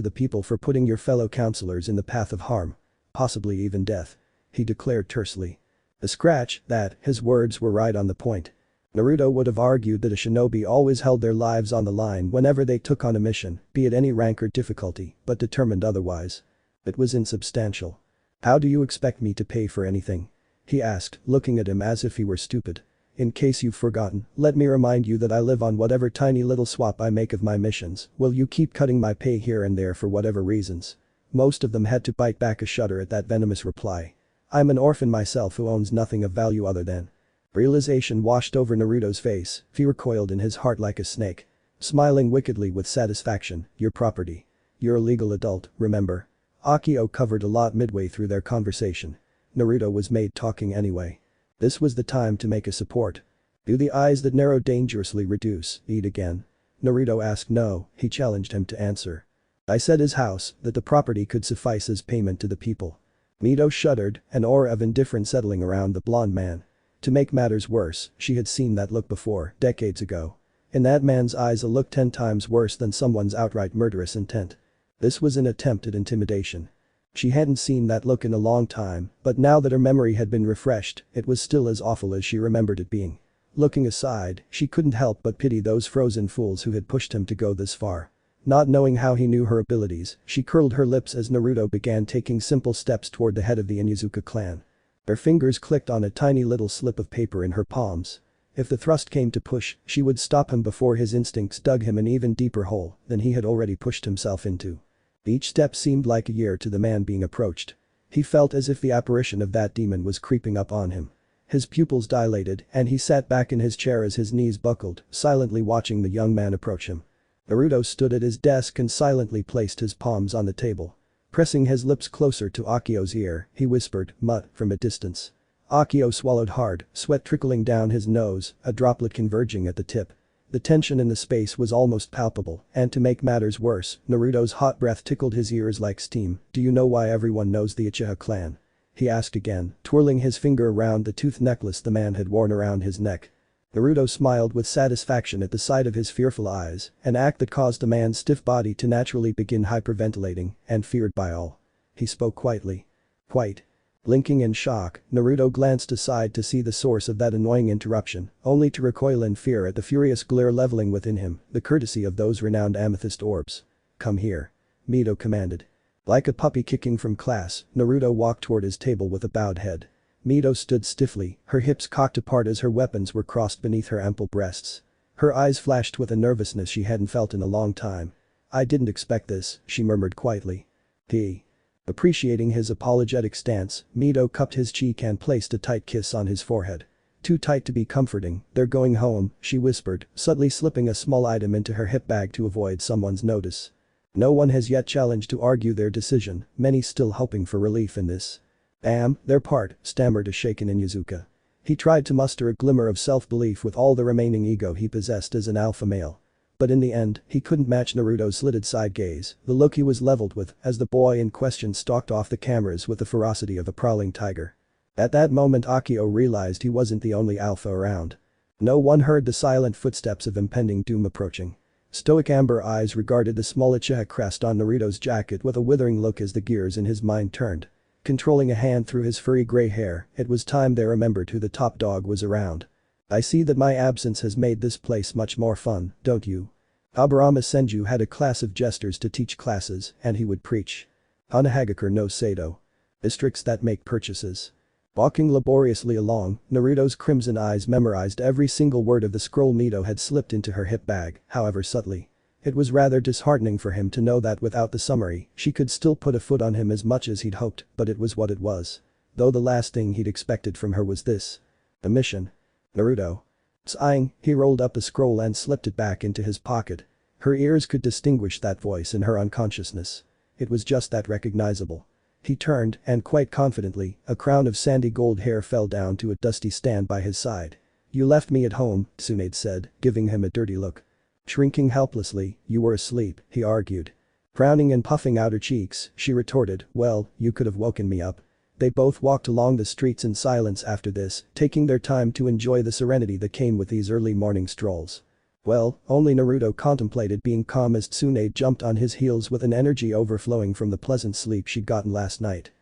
the people for putting your fellow counselors in the path of harm. Possibly even death. He declared tersely. The scratch, that, his words were right on the point. Naruto would have argued that a shinobi always held their lives on the line whenever they took on a mission, be it any rank or difficulty, but determined otherwise. It was insubstantial. How do you expect me to pay for anything? He asked, looking at him as if he were stupid. In case you've forgotten, let me remind you that I live on whatever tiny little swap I make of my missions, will you keep cutting my pay here and there for whatever reasons? Most of them had to bite back a shudder at that venomous reply. I'm an orphan myself who owns nothing of value other than. Realization washed over Naruto's face, fear coiled in his heart like a snake. Smiling wickedly with satisfaction, your property. You're a legal adult, remember? Akio covered a lot midway through their conversation. Naruto was made talking anyway. This was the time to make a support. Do the eyes that narrow dangerously reduce, eat again? Naruto asked no, he challenged him to answer. I said his house, that the property could suffice as payment to the people. Mito shuddered, an aura of indifference settling around the blonde man. To make matters worse, she had seen that look before, decades ago. In that man's eyes a look 10 times worse than someone's outright murderous intent. This was an attempt at intimidation. She hadn't seen that look in a long time, but now that her memory had been refreshed, it was still as awful as she remembered it being. Looking aside, she couldn't help but pity those frozen fools who had pushed him to go this far. Not knowing how he knew her abilities, she curled her lips as Naruto began taking simple steps toward the head of the Inuzuka clan. Her fingers clicked on a tiny little slip of paper in her palms. If the thrust came to push, she would stop him before his instincts dug him an even deeper hole than he had already pushed himself into. Each step seemed like a year to the man being approached. He felt as if the apparition of that demon was creeping up on him. His pupils dilated and he sat back in his chair as his knees buckled, silently watching the young man approach him. Naruto stood at his desk and silently placed his palms on the table. Pressing his lips closer to Akio's ear, he whispered, "Mutt," from a distance. Akio swallowed hard, sweat trickling down his nose, a droplet converging at the tip. The tension in the space was almost palpable, and to make matters worse, Naruto's hot breath tickled his ears like steam. "Do you know why everyone knows the Uchiha clan?" he asked again, twirling his finger around the tooth necklace the man had worn around his neck. Naruto smiled with satisfaction at the sight of his fearful eyes, an act that caused the man's stiff body to naturally begin hyperventilating, and feared by all. He spoke quietly. "Quite." Blinking in shock, Naruto glanced aside to see the source of that annoying interruption, only to recoil in fear at the furious glare leveling within him, the courtesy of those renowned amethyst orbs. "Come here." Mito commanded. Like a puppy kicking from class, Naruto walked toward his table with a bowed head. Mito stood stiffly, her hips cocked apart as her weapons were crossed beneath her ample breasts. Her eyes flashed with a nervousness she hadn't felt in a long time. "I didn't expect this," she murmured quietly. Appreciating his apologetic stance, Mito cupped his cheek and placed a tight kiss on his forehead. "Too tight to be comforting, they're going home," she whispered, subtly slipping a small item into her hip bag to avoid someone's notice. No one has yet challenged to argue their decision, many still hoping for relief in this. Their part," stammered a shaken Inuzuka. He tried to muster a glimmer of self-belief with all the remaining ego he possessed as an alpha male. But in the end, he couldn't match Naruto's slitted side gaze, the look he was leveled with as the boy in question stalked off the cameras with the ferocity of a prowling tiger. At that moment Akio realized he wasn't the only alpha around. No one heard the silent footsteps of impending doom approaching. Stoic amber eyes regarded the small Uchiha crest on Naruto's jacket with a withering look as the gears in his mind turned. Controlling a hand through his furry gray hair, it was time they remembered who the top dog was around. "I see that my absence has made this place much more fun, don't you?" Aburama Senju had a class of jesters to teach classes, and he would preach. "Hanahagakure no Sado. Districts that make purchases." Walking laboriously along, Naruto's crimson eyes memorized every single word of the scroll Mito had slipped into her hip bag, however subtly. It was rather disheartening for him to know that without the summary, she could still put a foot on him as much as he'd hoped, but it was what it was. Though the last thing he'd expected from her was this. A mission. Naruto. Sighing, he rolled up the scroll and slipped it back into his pocket. Her ears could distinguish that voice in her unconsciousness. It was just that recognizable. He turned, and quite confidently, a crown of sandy gold hair fell down to a dusty stand by his side. "You left me at home," Tsunade said, giving him a dirty look. Shrinking helplessly, "You were asleep," he argued. Frowning and puffing out her cheeks, she retorted, "Well, you could have woken me up." They both walked along the streets in silence after this, taking their time to enjoy the serenity that came with these early morning strolls. Well, only Naruto contemplated being calm as Tsunade jumped on his heels with an energy overflowing from the pleasant sleep she'd gotten last night.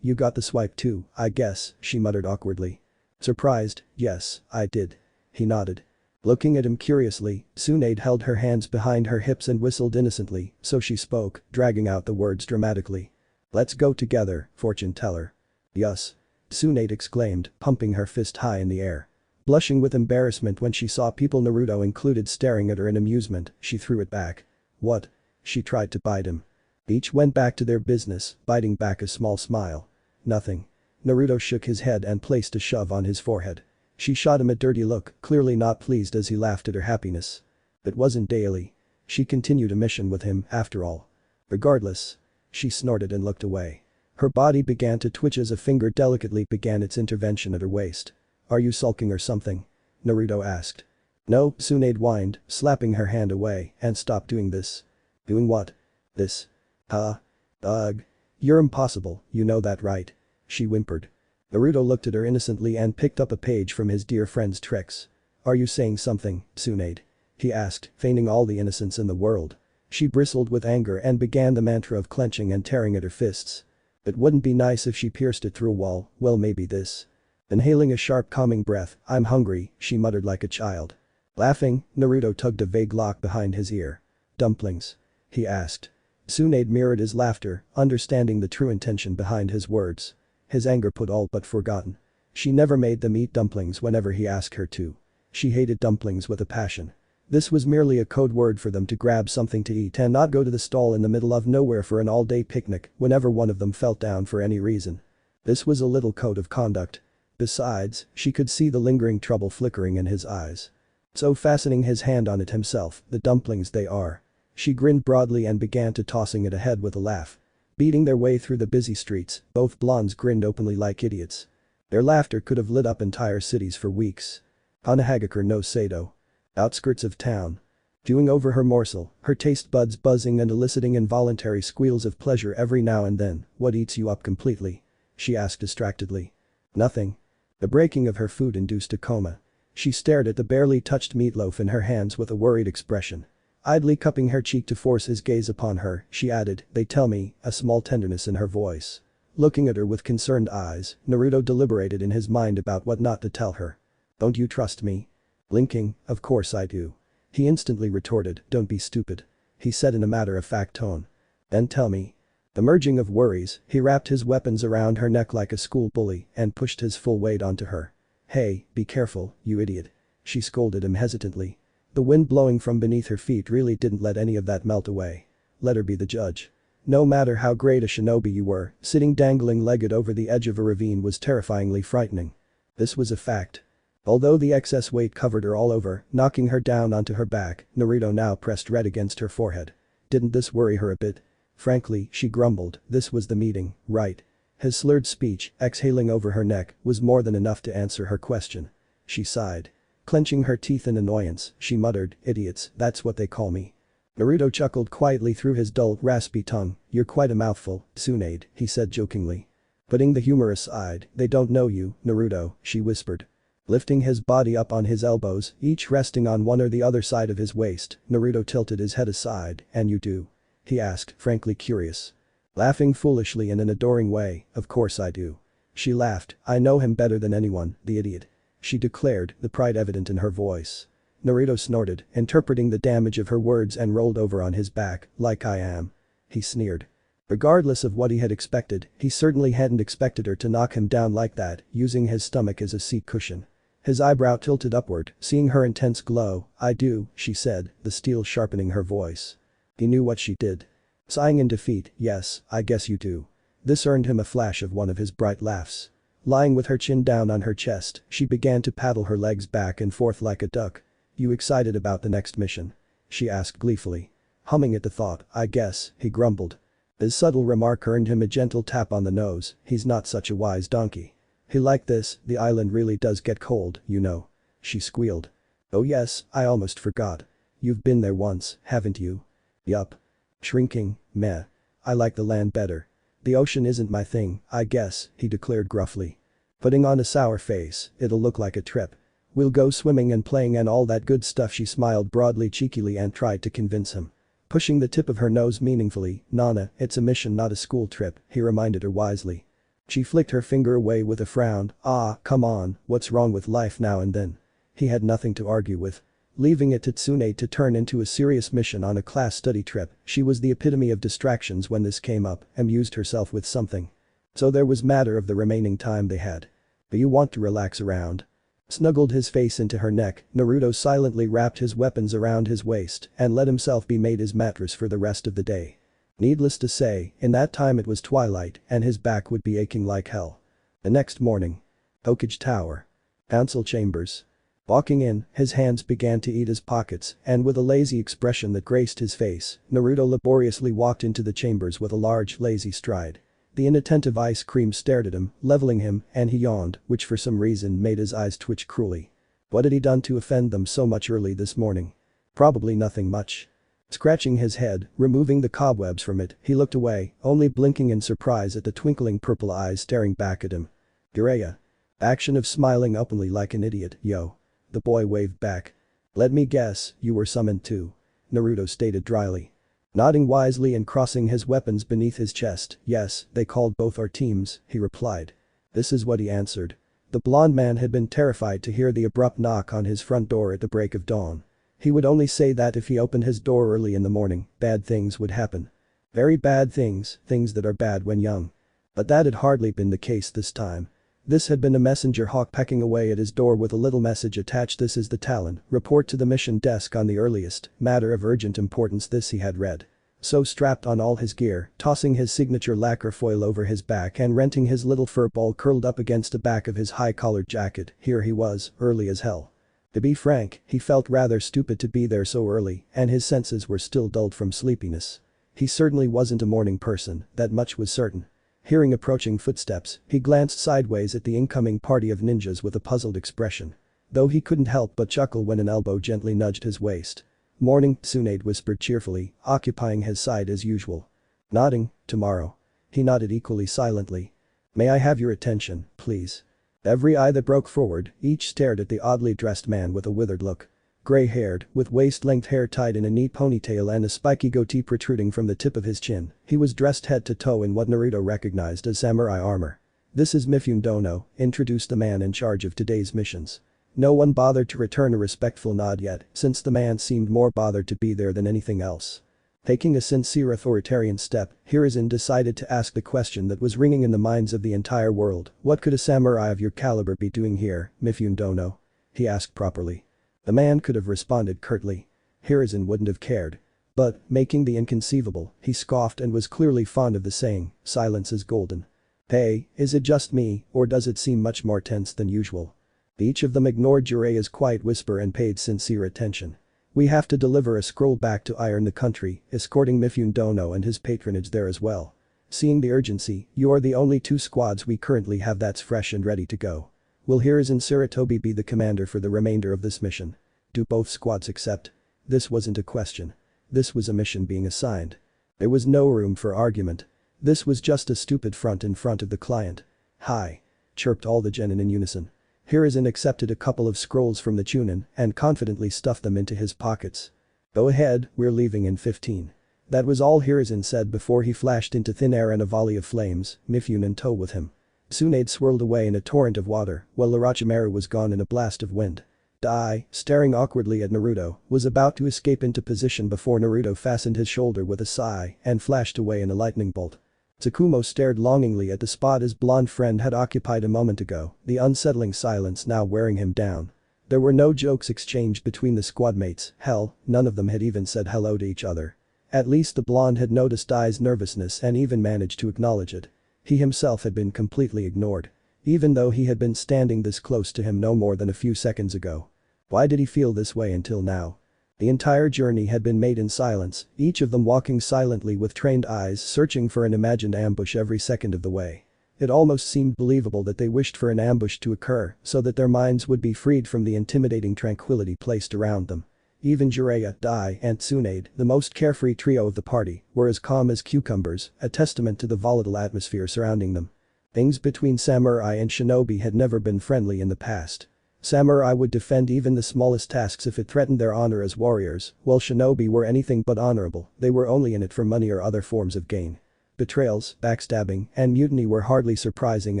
You got the swipe too, I guess," she muttered awkwardly. Surprised, "Yes, I did." He nodded. Looking at him curiously, Tsunade held her hands behind her hips and whistled innocently, so she spoke, dragging out the words dramatically. "Let's go together, fortune teller." "Yes." Tsunade exclaimed, pumping her fist high in the air. Blushing with embarrassment when she saw people Naruto included staring at her in amusement, she threw it back. "What?" She tried to bite him. Each went back to their business, biting back a small smile. "Nothing." Naruto shook his head and placed a shove on his forehead. She shot him a dirty look, clearly not pleased as he laughed at her happiness. It wasn't daily. She continued a mission with him, after all. Regardless. She snorted and looked away. Her body began to twitch as a finger delicately began its intervention at her waist. "Are you sulking or something?" Naruto asked. "No," Tsunade whined, slapping her hand away, "and stop doing this." "Doing what?" "This." Ugh. "You're impossible, you know that right?" She whimpered. Naruto looked at her innocently and picked up a page from his dear friend's tricks. "Are you saying something, Tsunade?" he asked, feigning all the innocence in the world. She bristled with anger and began the mantra of clenching and tearing at her fists. It wouldn't be nice if she pierced it through a wall, well maybe this. Inhaling a sharp calming breath, "I'm hungry," she muttered like a child. Laughing, Naruto tugged a vague lock behind his ear. "Dumplings?" he asked. Tsunade mirrored his laughter, understanding the true intention behind his words. His anger put all but forgotten. She never made them eat dumplings whenever he asked her to. She hated dumplings with a passion. This was merely a code word for them to grab something to eat and not go to the stall in the middle of nowhere for an all-day picnic whenever one of them felt down for any reason. This was a little code of conduct. Besides, she could see the lingering trouble flickering in his eyes. So fastening his hand on it himself, "The dumplings they are." She grinned broadly and began to tossing it ahead with a laugh. Beating their way through the busy streets, both blondes grinned openly like idiots. Their laughter could have lit up entire cities for weeks. Hanahagakure no Sato. Outskirts of town. Chewing over her morsel, her taste buds buzzing and eliciting involuntary squeals of pleasure every now and then. "What eats you up completely?" she asked distractedly. "Nothing." The breaking of her food induced a coma. She stared at the barely touched meatloaf in her hands with a worried expression. Idly cupping her cheek to force his gaze upon her, she added, "They tell me," a small tenderness in her voice. Looking at her with concerned eyes, Naruto deliberated in his mind about what not to tell her. "Don't you trust me?" Blinking, "Of course I do." He instantly retorted, "Don't be stupid," he said in a matter-of-fact tone. "Then tell me." The merging of worries, he wrapped his weapons around her neck like a school bully and pushed his full weight onto her. "Hey, be careful, you idiot," she scolded him hesitantly. The wind blowing from beneath her feet really didn't let any of that melt away. Let her be the judge. No matter how great a shinobi you were, sitting dangling-legged over the edge of a ravine was terrifyingly frightening. This was a fact. Although the excess weight covered her all over, knocking her down onto her back, Naruto now pressed red against her forehead. Didn't this worry her a bit? Frankly, she grumbled, this was the meeting, right? His slurred speech, exhaling over her neck, was more than enough to answer her question. She sighed. Clenching her teeth in annoyance, she muttered, "Idiots, that's what they call me." Naruto chuckled quietly through his dull, raspy tongue. "You're quite a mouthful, Tsunade," he said jokingly. Putting the humor aside, "They don't know you, Naruto," she whispered. Lifting his body up on his elbows, each resting on one or the other side of his waist, Naruto tilted his head aside. "And you do?" he asked, frankly curious. Laughing foolishly in an adoring way, "Of course I do." She laughed, "I know him better than anyone, the idiot," she declared, the pride evident in her voice. Naruto snorted, interpreting the damage of her words and rolled over on his back, "Like I am." He sneered. Regardless of what he had expected, he certainly hadn't expected her to knock him down like that, using his stomach as a seat cushion. His eyebrow tilted upward, seeing her intense glow. "I do," she said, the steel sharpening her voice. He knew what she did. Sighing in defeat, "Yes, I guess you do." This earned him a flash of one of his bright laughs. Lying with her chin down on her chest, she began to paddle her legs back and forth like a duck. "You excited about the next mission?" she asked gleefully. Humming at the thought, "I guess," he grumbled. His subtle remark earned him a gentle tap on the nose. He's not such a wise donkey. He liked this, "The island really does get cold, you know." She squealed. "Oh yes, I almost forgot. You've been there once, haven't you?" "Yup." Shrinking, "Meh. I like the land better. The ocean isn't my thing, I guess," he declared gruffly. Putting on a sour face, "It'll look like a trip. We'll go swimming and playing and all that good stuff." She smiled broadly cheekily and tried to convince him. Pushing the tip of her nose meaningfully, "Nana, it's a mission not a school trip," he reminded her wisely. She flicked her finger away with a frown. "Ah, come on, what's wrong with life now and then?" He had nothing to argue with. Leaving it to Tsunade to turn into a serious mission on a class study trip, she was the epitome of distractions when this came up, amused herself with something. So there was matter of the remaining time they had. "Do you want to relax around?" Snuggled his face into her neck, Naruto silently wrapped his weapons around his waist and let himself be made his mattress for the rest of the day. Needless to say, in that time it was twilight and his back would be aching like hell. The next morning. Hokage Tower. Council chambers. Walking in, his hands began to eat his pockets and with a lazy expression that graced his face, Naruto laboriously walked into the chambers with a large, lazy stride. The inattentive ice cream stared at him, leveling him, and he yawned, which for some reason made his eyes twitch cruelly. What had he done to offend them so much early this morning? Probably nothing much. Scratching his head, removing the cobwebs from it, he looked away, only blinking in surprise at the twinkling purple eyes staring back at him. "Jiraiya." Action of smiling openly like an idiot, "Yo." The boy waved back. "Let me guess, you were summoned too," Naruto stated dryly. Nodding wisely and crossing his weapons beneath his chest, "Yes, they called both our teams," he replied. This is what he answered. The blond man had been terrified to hear the abrupt knock on his front door at the break of dawn. He would only say that if he opened his door early in the morning, bad things would happen. Very bad things, things that are bad when young. But that had hardly been the case this time. This had been a messenger hawk pecking away at his door with a little message attached. "This is the Talon, report to the mission desk on the earliest, matter of urgent importance." This he had read. So strapped on all his gear, tossing his signature lacquer foil over his back and renting his little fur ball curled up against the back of his high-collared jacket, here he was, early as hell. To be frank, he felt rather stupid to be there so early and his senses were still dulled from sleepiness. He certainly wasn't a morning person, that much was certain. Hearing approaching footsteps, he glanced sideways at the incoming party of ninjas with a puzzled expression. Though he couldn't help but chuckle when an elbow gently nudged his waist. "Morning," Tsunade whispered cheerfully, occupying his side as usual. Nodding, "Tomorrow." He nodded equally silently. "May I have your attention, please?" Every eye that broke forward, each stared at the oddly dressed man with a withered look. Gray-haired, with waist-length hair tied in a neat ponytail and a spiky goatee protruding from the tip of his chin, he was dressed head to toe in what Naruto recognized as samurai armor. "This is Mifune Dono," introduced the man in charge of today's missions. No one bothered to return a respectful nod yet, since the man seemed more bothered to be there than anything else. Taking a sincere authoritarian step, Hiruzen decided to ask the question that was ringing in the minds of the entire world. "What could a samurai of your caliber be doing here, Mifune Dono?" he asked properly. The man could have responded curtly. Hiruzen wouldn't have cared. But, making the inconceivable, he scoffed and was clearly fond of the saying, "Silence is golden." "Hey, is it just me, or does it seem much more tense than usual?" Each of them ignored Jiraiya's quiet whisper and paid sincere attention. "We have to deliver a scroll back to Iron the country, escorting Mifune Dono and his patronage there as well. Seeing the urgency, you are the only 2 squads we currently have that's fresh and ready to go. Will Hiruzen Sarutobi be the commander for the remainder of this mission? Do both squads accept?" This wasn't a question. This was a mission being assigned. There was no room for argument. This was just a stupid front in front of the client. "Hi," chirped all the genin in unison. Hiruzen accepted a couple of scrolls from the Chunin and confidently stuffed them into his pockets. "Go ahead, we're leaving in 15. That was all Hiruzen said before he flashed into thin air and a volley of flames, Mifune in tow with him. Tsunade swirled away in a torrent of water, while Orochimaru was gone in a blast of wind. Dai, staring awkwardly at Naruto, was about to escape into position before Naruto fastened his shoulder with a sigh and flashed away in a lightning bolt. Tsukumo stared longingly at the spot his blonde friend had occupied a moment ago, the unsettling silence now wearing him down. There were no jokes exchanged between the squadmates, hell, none of them had even said hello to each other. At least the blonde had noticed Dai's nervousness and even managed to acknowledge it. He himself had been completely ignored. Even though he had been standing this close to him no more than a few seconds ago. Why did he feel this way until now? The entire journey had been made in silence, each of them walking silently with trained eyes searching for an imagined ambush every second of the way. It almost seemed believable that they wished for an ambush to occur so that their minds would be freed from the intimidating tranquility placed around them. Even Jiraiya, Dai, and Tsunade, the most carefree trio of the party, were as calm as cucumbers, a testament to the volatile atmosphere surrounding them. Things between samurai and shinobi had never been friendly in the past. Samurai would defend even the smallest tasks if it threatened their honor as warriors, while shinobi were anything but honorable, they were only in it for money or other forms of gain. Betrayals, backstabbing, and mutiny were hardly surprising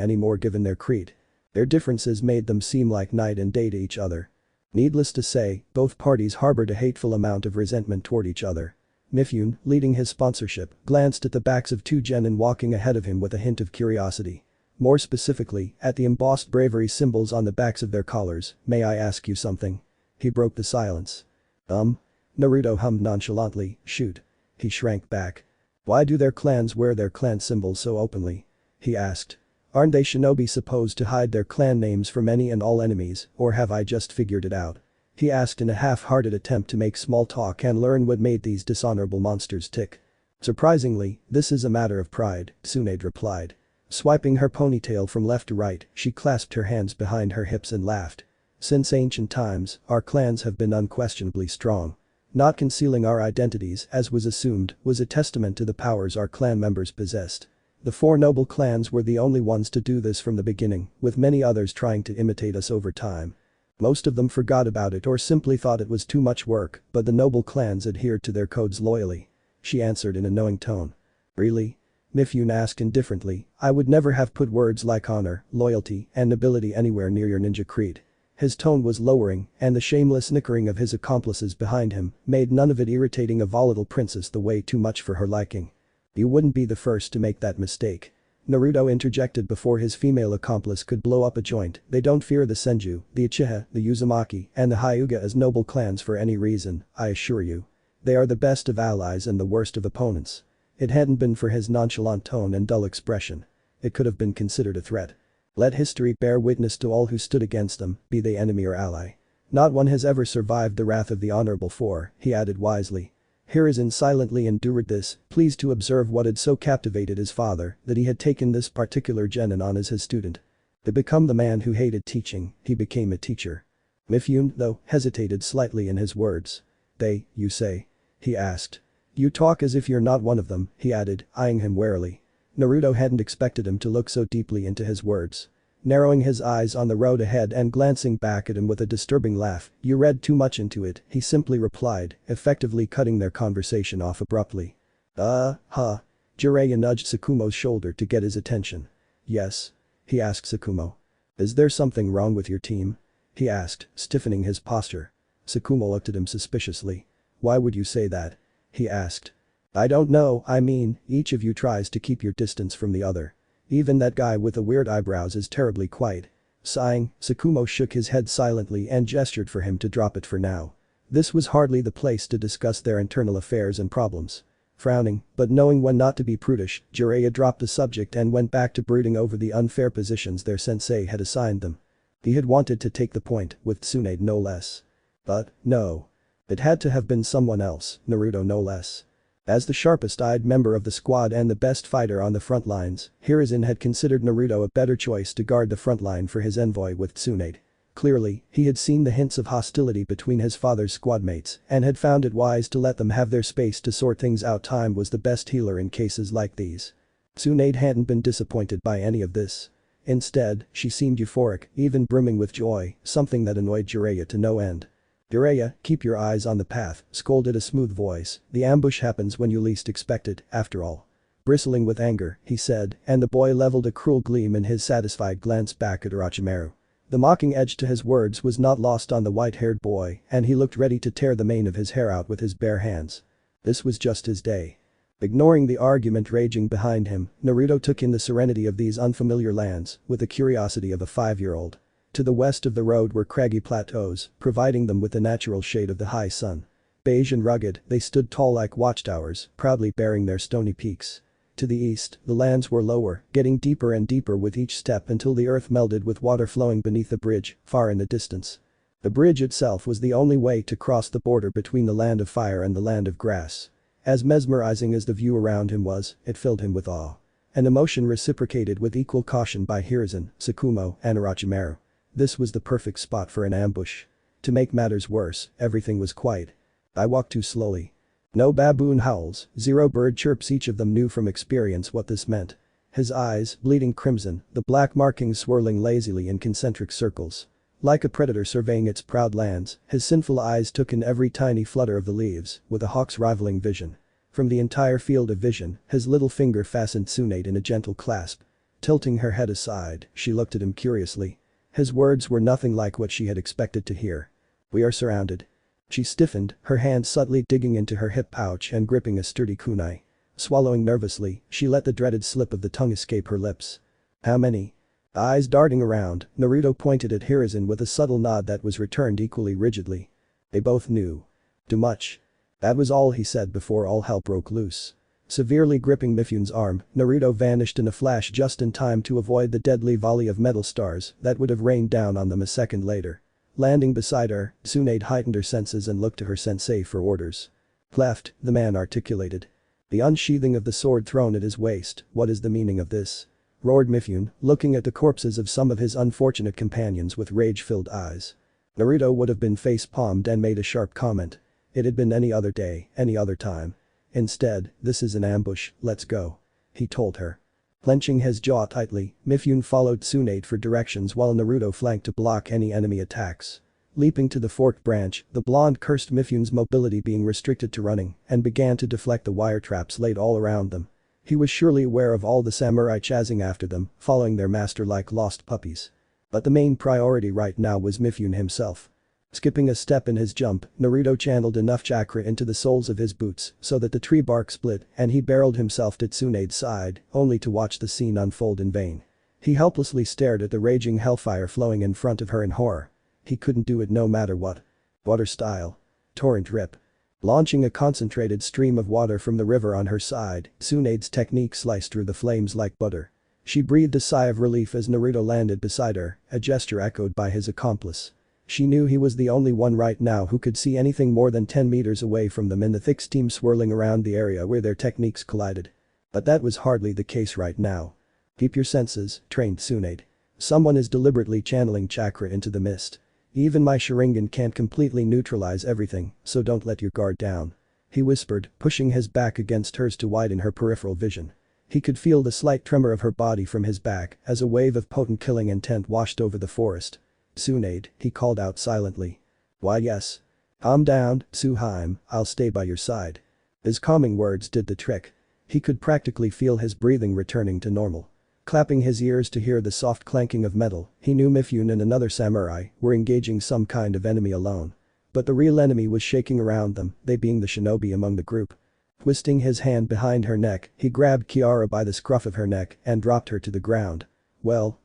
anymore given their creed. Their differences made them seem like night and day to each other. Needless to say, both parties harbored a hateful amount of resentment toward each other. Mifune, leading his sponsorship, glanced at the backs of 2 genin walking ahead of him with a hint of curiosity. More specifically, at the embossed bravery symbols on the backs of their collars. "May I ask you something?" He broke the silence. Naruto hummed nonchalantly, "Shoot." He shrank back. "Why do their clans wear their clan symbols so openly?" he asked. "Aren't they shinobi supposed to hide their clan names from any and all enemies, or have I just figured it out?" he asked in a half-hearted attempt to make small talk and learn what made these dishonorable monsters tick. "Surprisingly, this is a matter of pride," Tsunade replied. Swiping her ponytail from left to right, she clasped her hands behind her hips and laughed. "Since ancient times, our clans have been unquestionably strong. Not concealing our identities, as was assumed, was a testament to the powers our clan members possessed. The 4 noble clans were the only ones to do this from the beginning, with many others trying to imitate us over time. Most of them forgot about it or simply thought it was too much work, but the noble clans adhered to their codes loyally," she answered in a knowing tone. "Really?" Mifune asked indifferently. "I would never have put words like honor, loyalty, and nobility anywhere near your ninja creed." His tone was lowering, and the shameless snickering of his accomplices behind him made none of it irritating a volatile princess the way too much for her liking. "You wouldn't be the first to make that mistake." Naruto interjected before his female accomplice could blow up a joint. "They don't fear the Senju, the Uchiha, the Uzumaki, and the Hyuga as noble clans for any reason, I assure you. They are the best of allies and the worst of opponents." It hadn't been for his nonchalant tone and dull expression. It could have been considered a threat. Let history bear witness to all who stood against them, be they enemy or ally. Not one has ever survived the wrath of the Honorable Four, he added wisely. Hiruzen silently endured this, pleased to observe what had so captivated his father that he had taken this particular genin on as his student. To become the man who hated teaching, he became a teacher. Mifune, though, hesitated slightly in his words. "They, you say?" he asked. "You talk as if you're not one of them," he added, eyeing him warily. Naruto hadn't expected him to look so deeply into his words. Narrowing his eyes on the road ahead and glancing back at him with a disturbing laugh, "You read too much into it," he simply replied, effectively cutting their conversation off abruptly. Jiraiya nudged Tsukumo's shoulder to get his attention. "Yes?" he asked Tsukumo. "Is there something wrong with your team?" he asked, stiffening his posture. Tsukumo looked at him suspiciously. "Why would you say that?" he asked. "I don't know, I mean, each of you tries to keep your distance from the other. Even that guy with the weird eyebrows is terribly quiet." Sighing, Tsukumo shook his head silently and gestured for him to drop it for now. This was hardly the place to discuss their internal affairs and problems. Frowning, but knowing when not to be prudish, Jiraiya dropped the subject and went back to brooding over the unfair positions their sensei had assigned them. He had wanted to take the point, with Tsunade no less. But, no. It had to have been someone else, Naruto no less. As the sharpest-eyed member of the squad and the best fighter on the front lines, Hiruzen had considered Naruto a better choice to guard the front line for his envoy with Tsunade. Clearly, he had seen the hints of hostility between his father's squadmates and had found it wise to let them have their space to sort things out. Time was the best healer in cases like these. Tsunade hadn't been disappointed by any of this. Instead, she seemed euphoric, even brimming with joy, something that annoyed Jiraiya to no end. "Jiraiya, keep your eyes on the path," scolded a smooth voice, "the ambush happens when you least expect it, after all." Bristling with anger, he said, and the boy leveled a cruel gleam in his satisfied glance back at Orochimaru. The mocking edge to his words was not lost on the white-haired boy, and he looked ready to tear the mane of his hair out with his bare hands. This was just his day. Ignoring the argument raging behind him, Naruto took in the serenity of these unfamiliar lands with the curiosity of a 5-year-old. To the west of the road were craggy plateaus, providing them with the natural shade of the high sun. Beige and rugged, they stood tall like watchtowers, proudly bearing their stony peaks. To the east, the lands were lower, getting deeper and deeper with each step until the earth melded with water flowing beneath the bridge, far in the distance. The bridge itself was the only way to cross the border between the land of fire and the land of grass. As mesmerizing as the view around him was, it filled him with awe. An emotion reciprocated with equal caution by Hiruzen, Tsukumo, and Orochimaru. This was the perfect spot for an ambush. To make matters worse, everything was quiet. I walked too slowly. No baboon howls, 0 bird chirps. Each of them knew from experience what this meant. His eyes, bleeding crimson, the black markings swirling lazily in concentric circles. Like a predator surveying its proud lands, his sinful eyes took in every tiny flutter of the leaves, with a hawk's rivaling vision. From the entire field of vision, his little finger fastened Tsunade in a gentle clasp. Tilting her head aside, she looked at him curiously. His words were nothing like what she had expected to hear. "We are surrounded." She stiffened, her hand subtly digging into her hip pouch and gripping a sturdy kunai. Swallowing nervously, she let the dreaded slip of the tongue escape her lips. "How many?" Eyes darting around, Naruto pointed at Hiruzen with a subtle nod that was returned equally rigidly. They both knew. Too much. That was all he said before all hell broke loose. Severely gripping Mifune's arm, Naruto vanished in a flash just in time to avoid the deadly volley of metal stars that would have rained down on them a second later. Landing beside her, Tsunade heightened her senses and looked to her sensei for orders. "Left," the man articulated. The unsheathing of the sword thrown at his waist, "What is the meaning of this?" roared Mifune, looking at the corpses of some of his unfortunate companions with rage-filled eyes. Naruto would have been face-palmed and made a sharp comment. It had been any other day, any other time. Instead, "This is an ambush, let's go," he told her. Clenching his jaw tightly, Mifune followed Tsunade for directions while Naruto flanked to block any enemy attacks. Leaping to the forked branch, the blonde cursed Mifune's mobility being restricted to running and began to deflect the wire traps laid all around them. He was surely aware of all the samurai chasing after them, following their master like lost puppies. But the main priority right now was Mifune himself. Skipping a step in his jump, Naruto channeled enough chakra into the soles of his boots so that the tree bark split and he barreled himself to Tsunade's side, only to watch the scene unfold in vain. He helplessly stared at the raging hellfire flowing in front of her in horror. He couldn't do it no matter what. Water style. Torrent rip. Launching a concentrated stream of water from the river on her side, Tsunade's technique sliced through the flames like butter. She breathed a sigh of relief as Naruto landed beside her, a gesture echoed by his accomplice. She knew he was the only one right now who could see anything more than 10 meters away from them in the thick steam swirling around the area where their techniques collided. But that was hardly the case right now. Keep your senses, trained Tsunade. Someone is deliberately channeling chakra into the mist. Even my Sharingan can't completely neutralize everything, so don't let your guard down. He whispered, pushing his back against hers to widen her peripheral vision. He could feel the slight tremor of her body from his back as a wave of potent killing intent washed over the forest. Tsunade, he called out silently. Why yes. Calm down, Tsuhaime, I'll stay by your side. His calming words did the trick. He could practically feel his breathing returning to normal. Clapping his ears to hear the soft clanking of metal, he knew Mifune and another samurai were engaging some kind of enemy alone. But the real enemy was shaking around them, they being the shinobi among the group. Twisting his hand behind her neck, he grabbed Kiara by the scruff of her neck and dropped her to the ground. Well,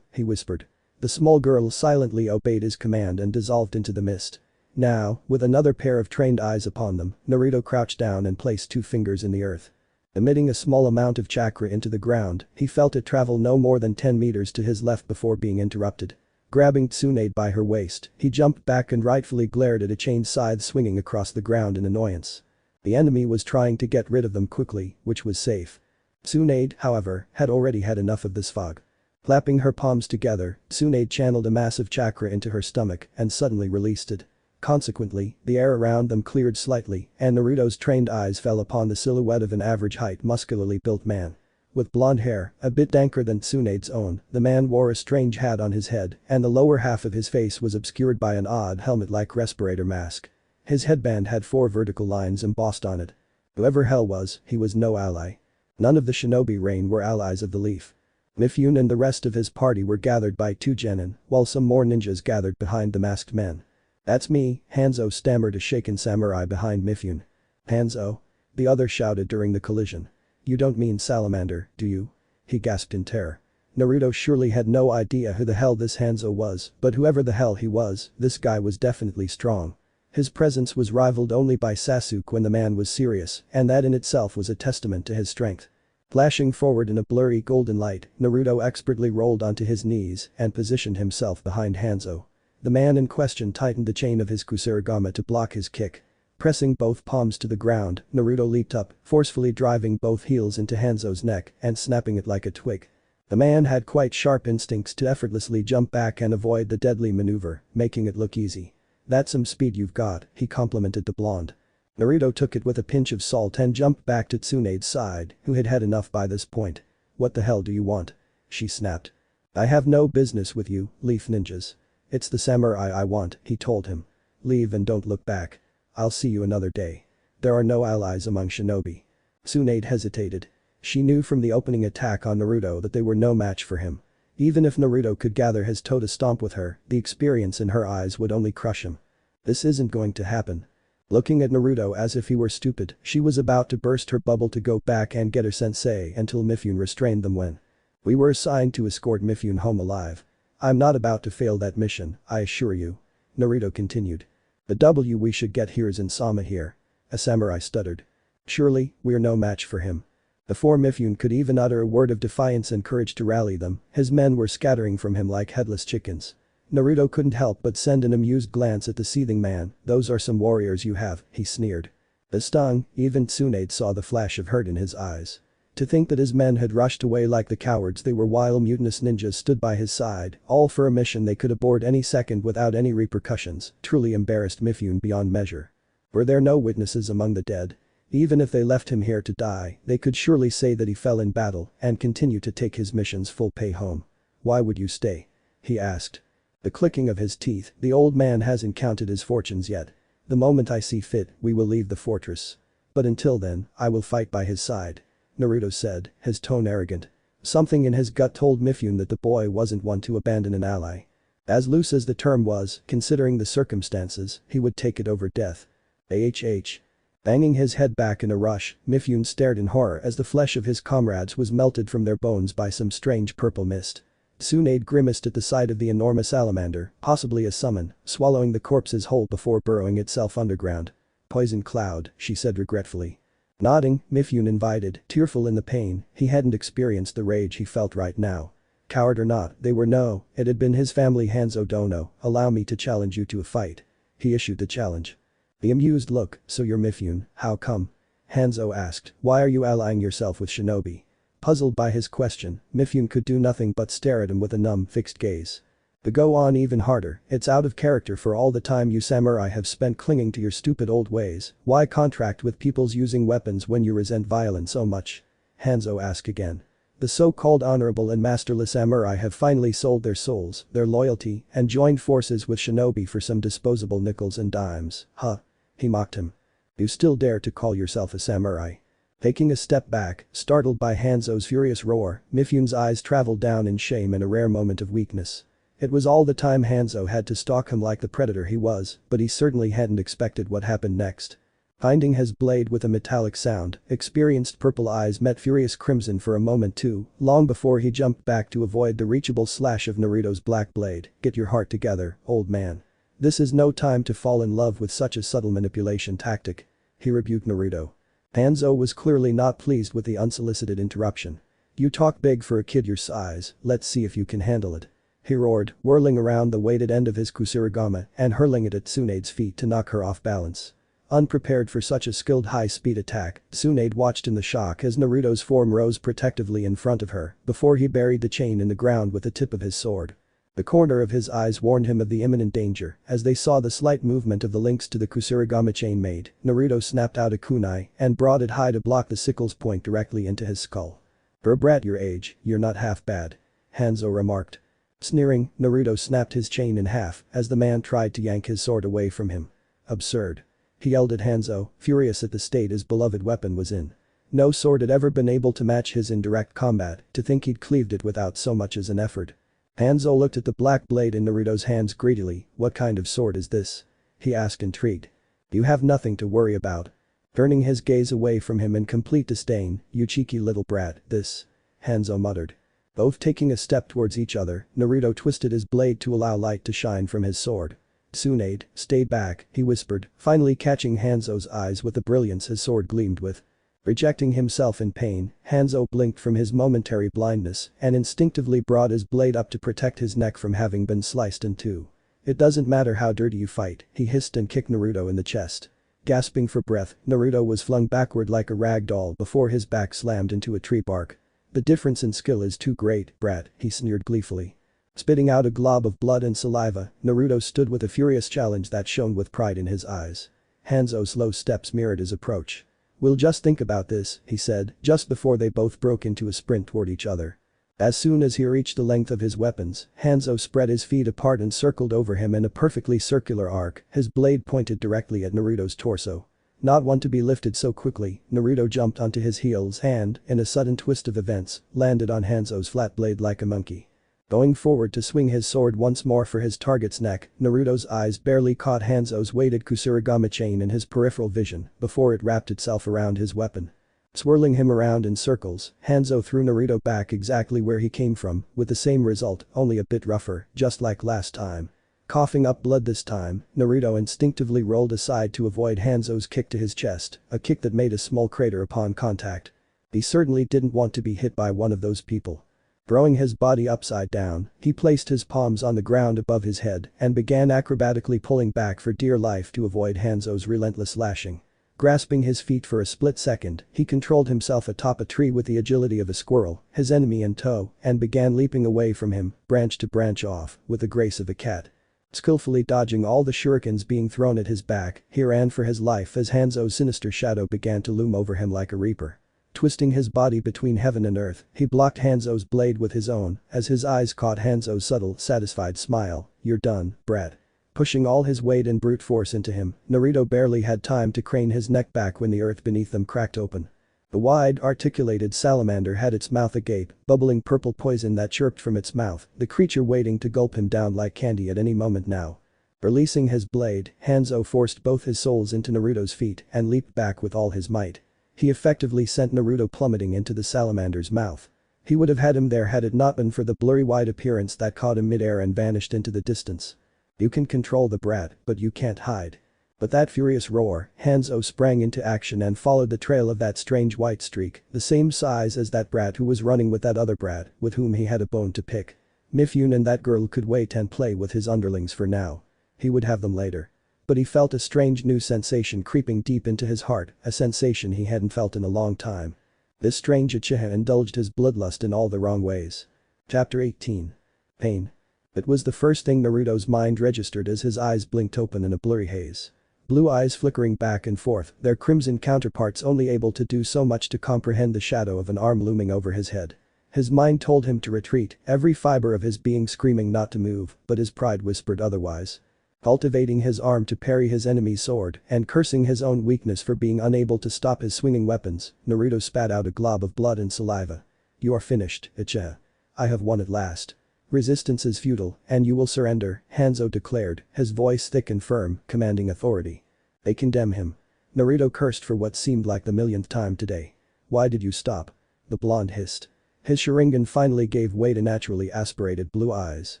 he whispered. The small girl silently obeyed his command and dissolved into the mist. Now, with another pair of trained eyes upon them, Naruto crouched down and placed 2 fingers in the earth. Emitting a small amount of chakra into the ground, he felt it travel no more than 10 meters to his left before being interrupted. Grabbing Tsunade by her waist, he jumped back and rightfully glared at a chain scythe swinging across the ground in annoyance. The enemy was trying to get rid of them quickly, which was safe. Tsunade, however, had already had enough of this fog. Clapping her palms together, Tsunade channeled a massive chakra into her stomach and suddenly released it. Consequently, the air around them cleared slightly and Naruto's trained eyes fell upon the silhouette of an average-height muscularly built man. With blonde hair, a bit danker than Tsunade's own, the man wore a strange hat on his head and the lower half of his face was obscured by an odd helmet-like respirator mask. His headband had 4 vertical lines embossed on it. Whoever hell was, he was no ally. None of the shinobi reign were allies of the leaf. Mifune and the rest of his party were gathered by 2 genin, while some more ninjas gathered behind the masked men. That's me, Hanzo stammered a shaken samurai behind Mifune. Hanzo? The other shouted during the collision. You don't mean Salamander, do you? He gasped in terror. Naruto surely had no idea who the hell this Hanzo was, but whoever the hell he was, this guy was definitely strong. His presence was rivaled only by Sasuke when the man was serious, and that in itself was a testament to his strength. Flashing forward in a blurry golden light, Naruto expertly rolled onto his knees and positioned himself behind Hanzo. The man in question tightened the chain of his kusarigama to block his kick. Pressing both palms to the ground, Naruto leaped up, forcefully driving both heels into Hanzo's neck and snapping it like a twig. The man had quite sharp instincts to effortlessly jump back and avoid the deadly maneuver, making it look easy. That's some speed you've got, he complimented the blonde. Naruto took it with a pinch of salt and jumped back to Tsunade's side, who had had enough by this point. What the hell do you want? She snapped. I have no business with you, leaf ninjas. It's the samurai I want, he told him. Leave and don't look back. I'll see you another day. There are no allies among shinobi. Tsunade hesitated. She knew from the opening attack on Naruto that they were no match for him. Even if Naruto could gather his toe to stomp with her, the experience in her eyes would only crush him. This isn't going to happen. Looking at Naruto as if he were stupid, she was about to burst her bubble to go back and get her sensei until Mifune restrained them when. We were assigned to escort Mifune home alive. I'm not about to fail that mission, I assure you. Naruto continued. The W we should get here is Insama here. A samurai stuttered. Surely, we're no match for him. Before Mifune could even utter a word of defiance and courage to rally them, his men were scattering from him like headless chickens. Naruto couldn't help but send an amused glance at the seething man. Those are some warriors you have, he sneered. The stung, even Tsunade saw the flash of hurt in his eyes. To think that his men had rushed away like the cowards they were while mutinous ninjas stood by his side, all for a mission they could abort any second without any repercussions, truly embarrassed Mifune beyond measure. Were there no witnesses among the dead? Even if they left him here to die, they could surely say that he fell in battle and continue to take his mission's full pay home. Why would you stay? He asked. The clicking of his teeth, the old man hasn't counted his fortunes yet. The moment I see fit, we will leave the fortress. But until then, I will fight by his side. Naruto said, his tone arrogant. Something in his gut told Mifune that the boy wasn't one to abandon an ally. As loose as the term was, considering the circumstances, he would take it over death. Banging his head back in a rush, Mifune stared in horror as the flesh of his comrades was melted from their bones by some strange purple mist. Tsunade grimaced at the sight of the enormous salamander, possibly a summon, swallowing the corpses whole before burrowing itself underground. Poison cloud, she said regretfully. Nodding, Mifune invited, tearful in the pain, he hadn't experienced the rage he felt right now. Coward or not, they were no, it had been his family. Hanzo Dono, allow me to challenge you to a fight. He issued the challenge. The amused look, so you're Mifune, how come? Hanzo asked, why are you allying yourself with shinobi? Puzzled by his question, Mifune could do nothing but stare at him with a numb, fixed gaze. But go on even harder, it's out of character for all the time you samurai have spent clinging to your stupid old ways. Why contract with peoples using weapons when you resent violence so much? Hanzo asked again. The so-called honorable and masterless samurai have finally sold their souls, their loyalty, and joined forces with shinobi for some disposable nickels and dimes. Huh? He mocked him. You still dare to call yourself a samurai? Taking a step back, startled by Hanzo's furious roar, Mifune's eyes traveled down in shame and a rare moment of weakness. It was all the time Hanzo had to stalk him like the predator he was, but he certainly hadn't expected what happened next. Finding his blade with a metallic sound, experienced purple eyes met furious crimson for a moment too, long before he jumped back to avoid the reachable slash of Naruto's black blade. Get your heart together, old man. This is no time to fall in love with such a subtle manipulation tactic. He rebuked Naruto. Hanzo was clearly not pleased with the unsolicited interruption. You talk big for a kid your size, let's see if you can handle it. He roared, whirling around the weighted end of his kusarigama and hurling it at Tsunade's feet to knock her off balance. Unprepared for such a skilled high-speed attack, Tsunade watched in the shock as Naruto's form rose protectively in front of her before he buried the chain in the ground with the tip of his sword. The corner of his eyes warned him of the imminent danger as they saw the slight movement of the links to the kusarigama chain made. Naruto snapped out a kunai and brought it high to block the sickle's point directly into his skull. For a brat your age, you're not half bad. Hanzo remarked. Sneering, Naruto snapped his chain in half as the man tried to yank his sword away from him. Absurd. He yelled at Hanzo, furious at the state his beloved weapon was in. No sword had ever been able to match his in direct combat, to think he'd cleaved it without so much as an effort. Hanzo looked at the black blade in Naruto's hands greedily. What kind of sword is this? He asked intrigued. You have nothing to worry about. Turning his gaze away from him in complete disdain, you cheeky little brat, this. Hanzo muttered. Both taking a step towards each other, Naruto twisted his blade to allow light to shine from his sword. Tsunade, stay back, he whispered, finally catching Hanzo's eyes with the brilliance his sword gleamed with. Rejecting himself in pain, Hanzo blinked from his momentary blindness and instinctively brought his blade up to protect his neck from having been sliced in two. It doesn't matter how dirty you fight, he hissed and kicked Naruto in the chest. Gasping for breath, Naruto was flung backward like a rag doll before his back slammed into a tree bark. The difference in skill is too great, brat, he sneered gleefully. Spitting out a glob of blood and saliva, Naruto stood with a furious challenge that shone with pride in his eyes. Hanzo's slow steps mirrored his approach. We'll just think about this, he said, just before they both broke into a sprint toward each other. As soon as he reached the length of his weapons, Hanzo spread his feet apart and circled over him in a perfectly circular arc, his blade pointed directly at Naruto's torso. Not one to be lifted so quickly, Naruto jumped onto his heels and, in a sudden twist of events, landed on Hanzo's flat blade like a monkey. Going forward to swing his sword once more for his target's neck, Naruto's eyes barely caught Hanzo's weighted kusarigama chain in his peripheral vision before it wrapped itself around his weapon. Swirling him around in circles, Hanzo threw Naruto back exactly where he came from, with the same result, only a bit rougher, just like last time. Coughing up blood this time, Naruto instinctively rolled aside to avoid Hanzo's kick to his chest, a kick that made a small crater upon contact. He certainly didn't want to be hit by one of those people. Throwing his body upside down, he placed his palms on the ground above his head and began acrobatically pulling back for dear life to avoid Hanzo's relentless lashing. Grasping his feet for a split second, he controlled himself atop a tree with the agility of a squirrel, his enemy in tow, and began leaping away from him, branch to branch off, with the grace of a cat. Skillfully dodging all the shurikens being thrown at his back, he ran for his life as Hanzo's sinister shadow began to loom over him like a reaper. Twisting his body between heaven and earth, he blocked Hanzo's blade with his own as his eyes caught Hanzo's subtle, satisfied smile. You're done, brat. Pushing all his weight and brute force into him, Naruto barely had time to crane his neck back when the earth beneath them cracked open. The wide, articulated salamander had its mouth agape, bubbling purple poison that chirped from its mouth, the creature waiting to gulp him down like candy at any moment now. Releasing his blade, Hanzo forced both his soles into Naruto's feet and leaped back with all his might. He effectively sent Naruto plummeting into the salamander's mouth. He would have had him there had it not been for the blurry white appearance that caught him midair and vanished into the distance. You can control the brat, but you can't hide. But that furious roar, Hanzo sprang into action and followed the trail of that strange white streak, the same size as that brat who was running with that other brat with whom he had a bone to pick. Mifune and that girl could wait and play with his underlings for now. He would have them later. But he felt a strange new sensation creeping deep into his heart, a sensation he hadn't felt in a long time. This strange Uchiha indulged his bloodlust in all the wrong ways. Chapter 18. Pain. It was the first thing Naruto's mind registered as his eyes blinked open in a blurry haze. Blue eyes flickering back and forth, their crimson counterparts only able to do so much to comprehend the shadow of an arm looming over his head. His mind told him to retreat, every fiber of his being screaming not to move, but his pride whispered otherwise. Cultivating his arm to parry his enemy's sword and cursing his own weakness for being unable to stop his swinging weapons, Naruto spat out a glob of blood and saliva. "You are finished, Uchiha. I have won at last. Resistance is futile, and you will surrender," Hanzo declared, his voice thick and firm, commanding authority. "They condemn him." Naruto cursed for what seemed like the millionth time today. "Why did you stop?" the blonde hissed. His Sharingan finally gave way to naturally aspirated blue eyes.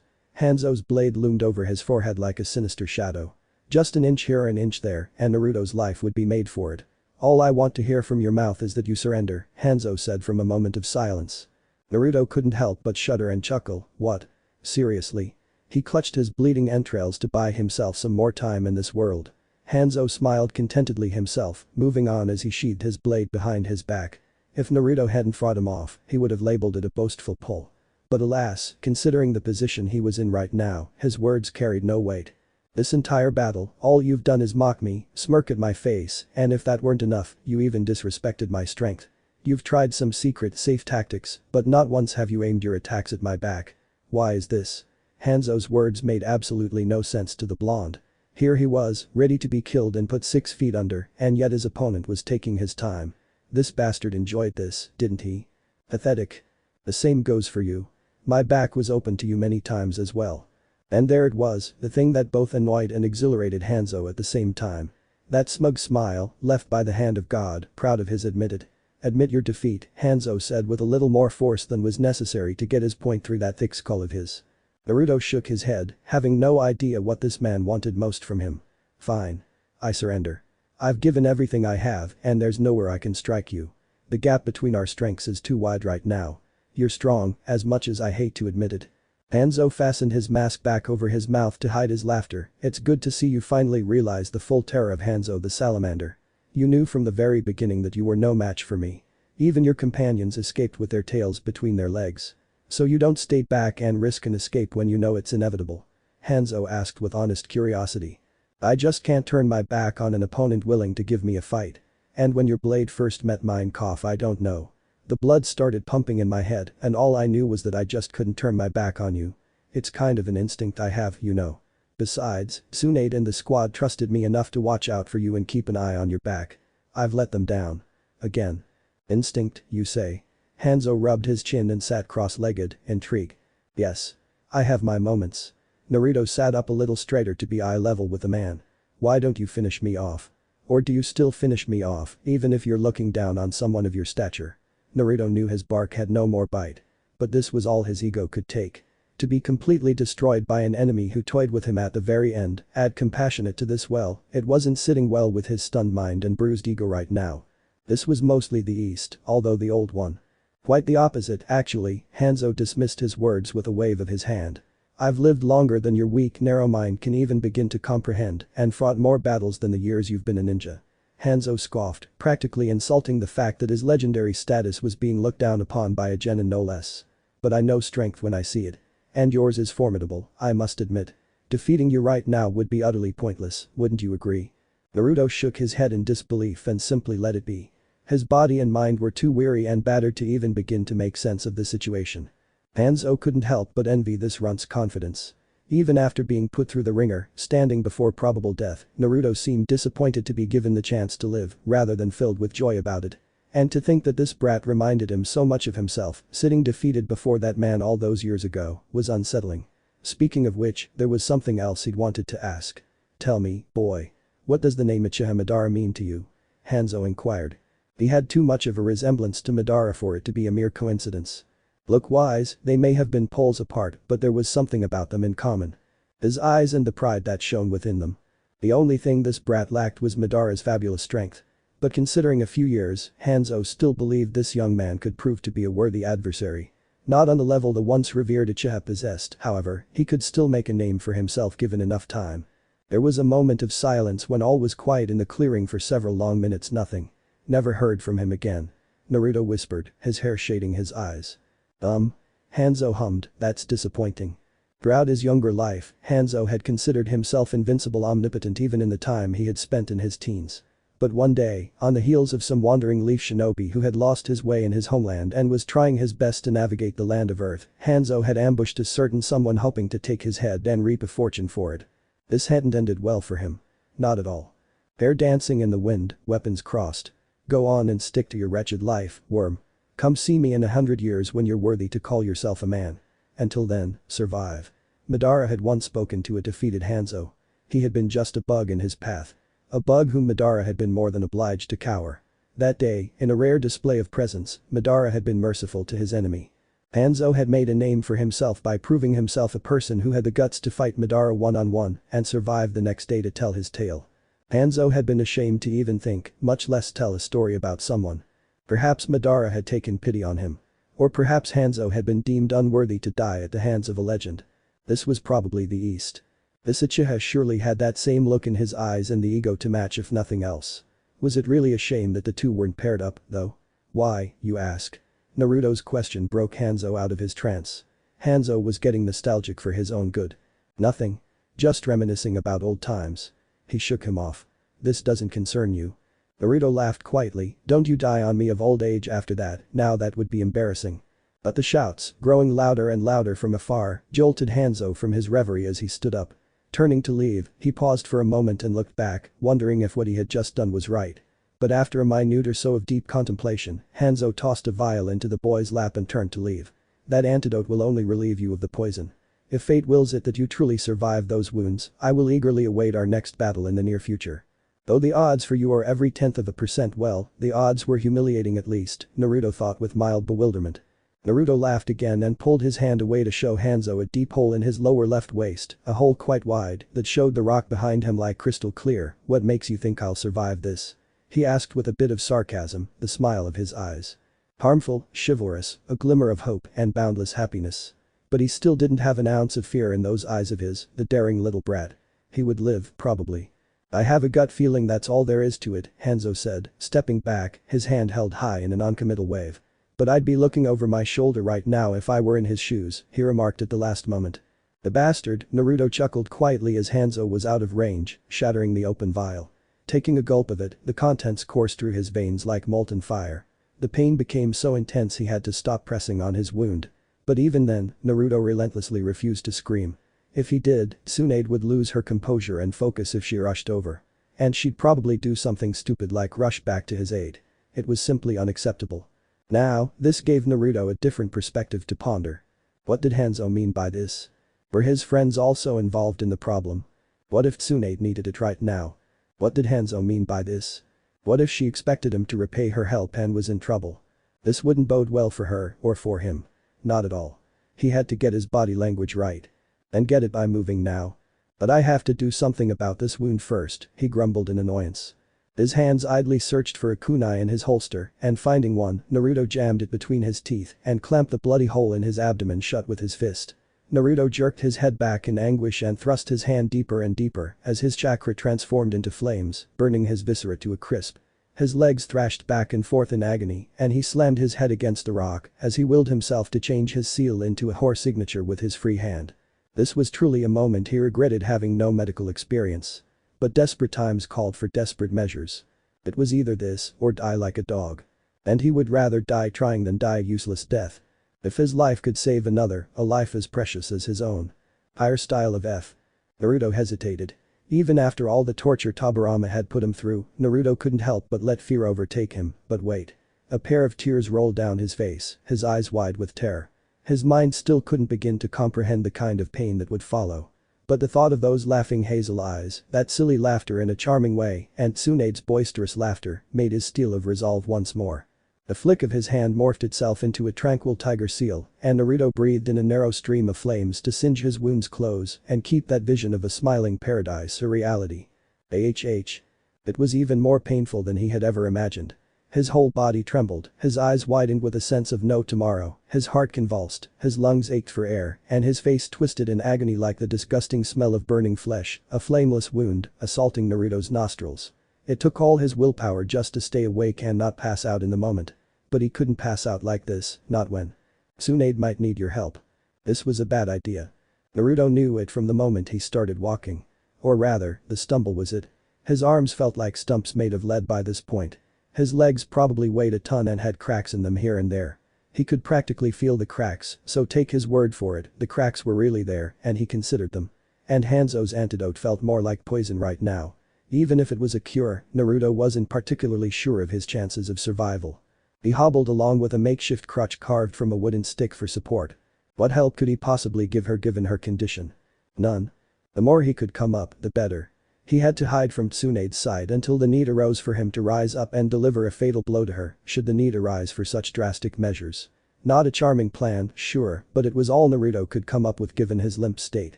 Hanzo's blade loomed over his forehead like a sinister shadow. Just an inch here or an inch there, and Naruto's life would be made for it. "All I want to hear from your mouth is that you surrender," Hanzo said from a moment of silence. Naruto couldn't help but shudder and chuckle. "What? Seriously?" He clutched his bleeding entrails to buy himself some more time in this world. Hanzo smiled contentedly himself, moving on as he sheathed his blade behind his back. If Naruto hadn't fought him off, he would have labeled it a boastful pull. But alas, considering the position he was in right now, his words carried no weight. "This entire battle, all you've done is mock me, smirk at my face, and if that weren't enough, you even disrespected my strength. You've tried some secret, safe tactics, but not once have you aimed your attacks at my back. Why is this?" Hanzo's words made absolutely no sense to the blonde. Here he was, ready to be killed and put 6 feet under, and yet his opponent was taking his time. This bastard enjoyed this, didn't he? Pathetic. "The same goes for you. My back was open to you many times as well." And there it was, the thing that both annoyed and exhilarated Hanzo at the same time. That smug smile, left by the hand of God, proud of his admitted. "Admit your defeat," Hanzo said with a little more force than was necessary to get his point through that thick skull of his. Naruto shook his head, having no idea what this man wanted most from him. "Fine. I surrender. I've given everything I have and there's nowhere I can strike you. The gap between our strengths is too wide right now. You're strong, as much as I hate to admit it." Hanzo fastened his mask back over his mouth to hide his laughter. "It's good to see you finally realize the full terror of Hanzo the Salamander. You knew from the very beginning that you were no match for me. Even your companions escaped with their tails between their legs. So you don't stay back and risk an escape when you know it's inevitable?" Hanzo asked with honest curiosity. "I just can't turn my back on an opponent willing to give me a fight. And when your blade first met mine, I don't know. The blood started pumping in my head and all I knew was that I just couldn't turn my back on you. It's kind of an instinct I have, you know. Besides, Tsunade and the squad trusted me enough to watch out for you and keep an eye on your back. I've let them down. Again. Instinct, you say?" Hanzo rubbed his chin and sat cross-legged, intrigued. "Yes. I have my moments." Naruto sat up a little straighter to be eye level with the man. "Why don't you finish me off? Or do you still finish me off, even if you're looking down on someone of your stature?" Naruto knew his bark had no more bite. But this was all his ego could take. To be completely destroyed by an enemy who toyed with him at the very end, add compassionate to this, well, it wasn't sitting well with his stunned mind and bruised ego right now. This was mostly the East, although the old one. Quite the opposite, actually, Hanzo dismissed his words with a wave of his hand. "I've lived longer than your weak, narrow mind can even begin to comprehend and fought more battles than the years you've been a ninja." Hanzo scoffed, practically insulting the fact that his legendary status was being looked down upon by a genin no less. "But I know strength when I see it. And yours is formidable, I must admit. Defeating you right now would be utterly pointless, wouldn't you agree?" Naruto shook his head in disbelief and simply let it be. His body and mind were too weary and battered to even begin to make sense of the situation. Hanzo couldn't help but envy this runt's confidence. Even after being put through the ringer, standing before probable death, Naruto seemed disappointed to be given the chance to live rather than filled with joy about it. And to think that this brat reminded him so much of himself, sitting defeated before that man all those years ago, was unsettling. Speaking of which, there was something else he'd wanted to ask. "Tell me, boy. What does the name Uchiha Madara mean to you?" Hanzo inquired. He had too much of a resemblance to Madara for it to be a mere coincidence. Look-wise, they may have been poles apart, but there was something about them in common. His eyes and the pride that shone within them. The only thing this brat lacked was Madara's fabulous strength. But considering a few years, Hanzo still believed this young man could prove to be a worthy adversary. Not on the level the once revered Uchiha possessed, however, he could still make a name for himself given enough time. There was a moment of silence when all was quiet in the clearing for several long minutes. Nothing. Never heard from him again. Naruto whispered, his hair shading his eyes. Hanzo hummed, that's disappointing. Throughout his younger life, Hanzo had considered himself invincible, omnipotent even in the time he had spent in his teens. But one day, on the heels of some wandering leaf shinobi who had lost his way in his homeland and was trying his best to navigate the land of Earth, Hanzo had ambushed a certain someone hoping to take his head and reap a fortune for it. This hadn't ended well for him. Not at all. Hair dancing in the wind, weapons crossed. Go on and stick to your wretched life, worm. Come see me in 100 years when you're worthy to call yourself a man. Until then, survive. Madara had once spoken to a defeated Hanzo. He had been just a bug in his path. A bug whom Madara had been more than obliged to cower. That day, in a rare display of presence, Madara had been merciful to his enemy. Hanzo had made a name for himself by proving himself a person who had the guts to fight Madara one-on-one and survive the next day to tell his tale. Hanzo had been ashamed to even think, much less tell a story about someone. Perhaps Madara had taken pity on him. Or perhaps Hanzo had been deemed unworthy to die at the hands of a legend. This was probably the East. This Uchiha surely had that same look in his eyes and the ego to match if nothing else. Was it really a shame that the two weren't paired up, though? Why, you ask? Naruto's question broke Hanzo out of his trance. Hanzo was getting nostalgic for his own good. Nothing. Just reminiscing about old times. He shook him off. This doesn't concern you. Naruto laughed quietly, don't you die on me of old age after that, now that would be embarrassing. But the shouts, growing louder and louder from afar, jolted Hanzo from his reverie as he stood up. Turning to leave, he paused for a moment and looked back, wondering if what he had just done was right. But after a minute or so of deep contemplation, Hanzo tossed a vial into the boy's lap and turned to leave. That antidote will only relieve you of the poison. If fate wills it that you truly survive those wounds, I will eagerly await our next battle in the near future. Though the odds for you are every 0.1%, well, the odds were humiliating at least, Naruto thought with mild bewilderment. Naruto laughed again and pulled his hand away to show Hanzo a deep hole in his lower left waist, a hole quite wide that showed the rock behind him like crystal clear. What makes you think I'll survive this? He asked with a bit of sarcasm, the smile of his eyes. Harmful, chivalrous, a glimmer of hope and boundless happiness. But he still didn't have an ounce of fear in those eyes of his, the daring little brat. He would live, probably. I have a gut feeling that's all there is to it, Hanzo said, stepping back, his hand held high in a noncommittal wave. But I'd be looking over my shoulder right now if I were in his shoes, he remarked at the last moment. The bastard, Naruto chuckled quietly as Hanzo was out of range, shattering the open vial. Taking a gulp of it, the contents coursed through his veins like molten fire. The pain became so intense he had to stop pressing on his wound. But even then, Naruto relentlessly refused to scream. If he did, Tsunade would lose her composure and focus if she rushed over. And she'd probably do something stupid like rush back to his aid. It was simply unacceptable. Now, this gave Naruto a different perspective to ponder. What did Hanzo mean by this? Were his friends also involved in the problem? What if Tsunade needed it right now? What did Hanzo mean by this? What if she expected him to repay her help and was in trouble? This wouldn't bode well for her or for him. Not at all. He had to get his body language right. And get it by moving now. But I have to do something about this wound first, he grumbled in annoyance. His hands idly searched for a kunai in his holster, and finding one, Naruto jammed it between his teeth and clamped the bloody hole in his abdomen shut with his fist. Naruto jerked his head back in anguish and thrust his hand deeper and deeper as his chakra transformed into flames, burning his viscera to a crisp. His legs thrashed back and forth in agony, and he slammed his head against the rock as he willed himself to change his seal into a horse signature with his free hand. This was truly a moment he regretted having no medical experience. But desperate times called for desperate measures. It was either this or die like a dog. And he would rather die trying than die a useless death. If his life could save another, a life as precious as his own. Higher style of F. Naruto hesitated. Even after all the torture Tobirama had put him through, Naruto couldn't help but let fear overtake him, but wait. A pair of tears rolled down his face, his eyes wide with terror. His mind still couldn't begin to comprehend the kind of pain that would follow. But the thought of those laughing hazel eyes, that silly laughter in a charming way, and Tsunade's boisterous laughter, made his steel of resolve once more. A flick of his hand morphed itself into a tranquil tiger seal, and Naruto breathed in a narrow stream of flames to singe his wounds close and keep that vision of a smiling paradise a reality. It was even more painful than he had ever imagined. His whole body trembled, his eyes widened with a sense of no tomorrow, his heart convulsed, his lungs ached for air, and his face twisted in agony like the disgusting smell of burning flesh, a flameless wound, assaulting Naruto's nostrils. It took all his willpower just to stay awake and not pass out in the moment. But he couldn't pass out like this, not when Tsunade might need your help. This was a bad idea. Naruto knew it from the moment he started walking. Or rather, the stumble was it. His arms felt like stumps made of lead by this point. His legs probably weighed a ton and had cracks in them here and there. He could practically feel the cracks, so take his word for it, the cracks were really there, and he considered them. And Hanzo's antidote felt more like poison right now. Even if it was a cure, Naruto wasn't particularly sure of his chances of survival. He hobbled along with a makeshift crutch carved from a wooden stick for support. What help could he possibly give her given her condition? None. The more he could come up, the better. He had to hide from Tsunade's side until the need arose for him to rise up and deliver a fatal blow to her, should the need arise for such drastic measures. Not a charming plan, sure, but it was all Naruto could come up with given his limp state.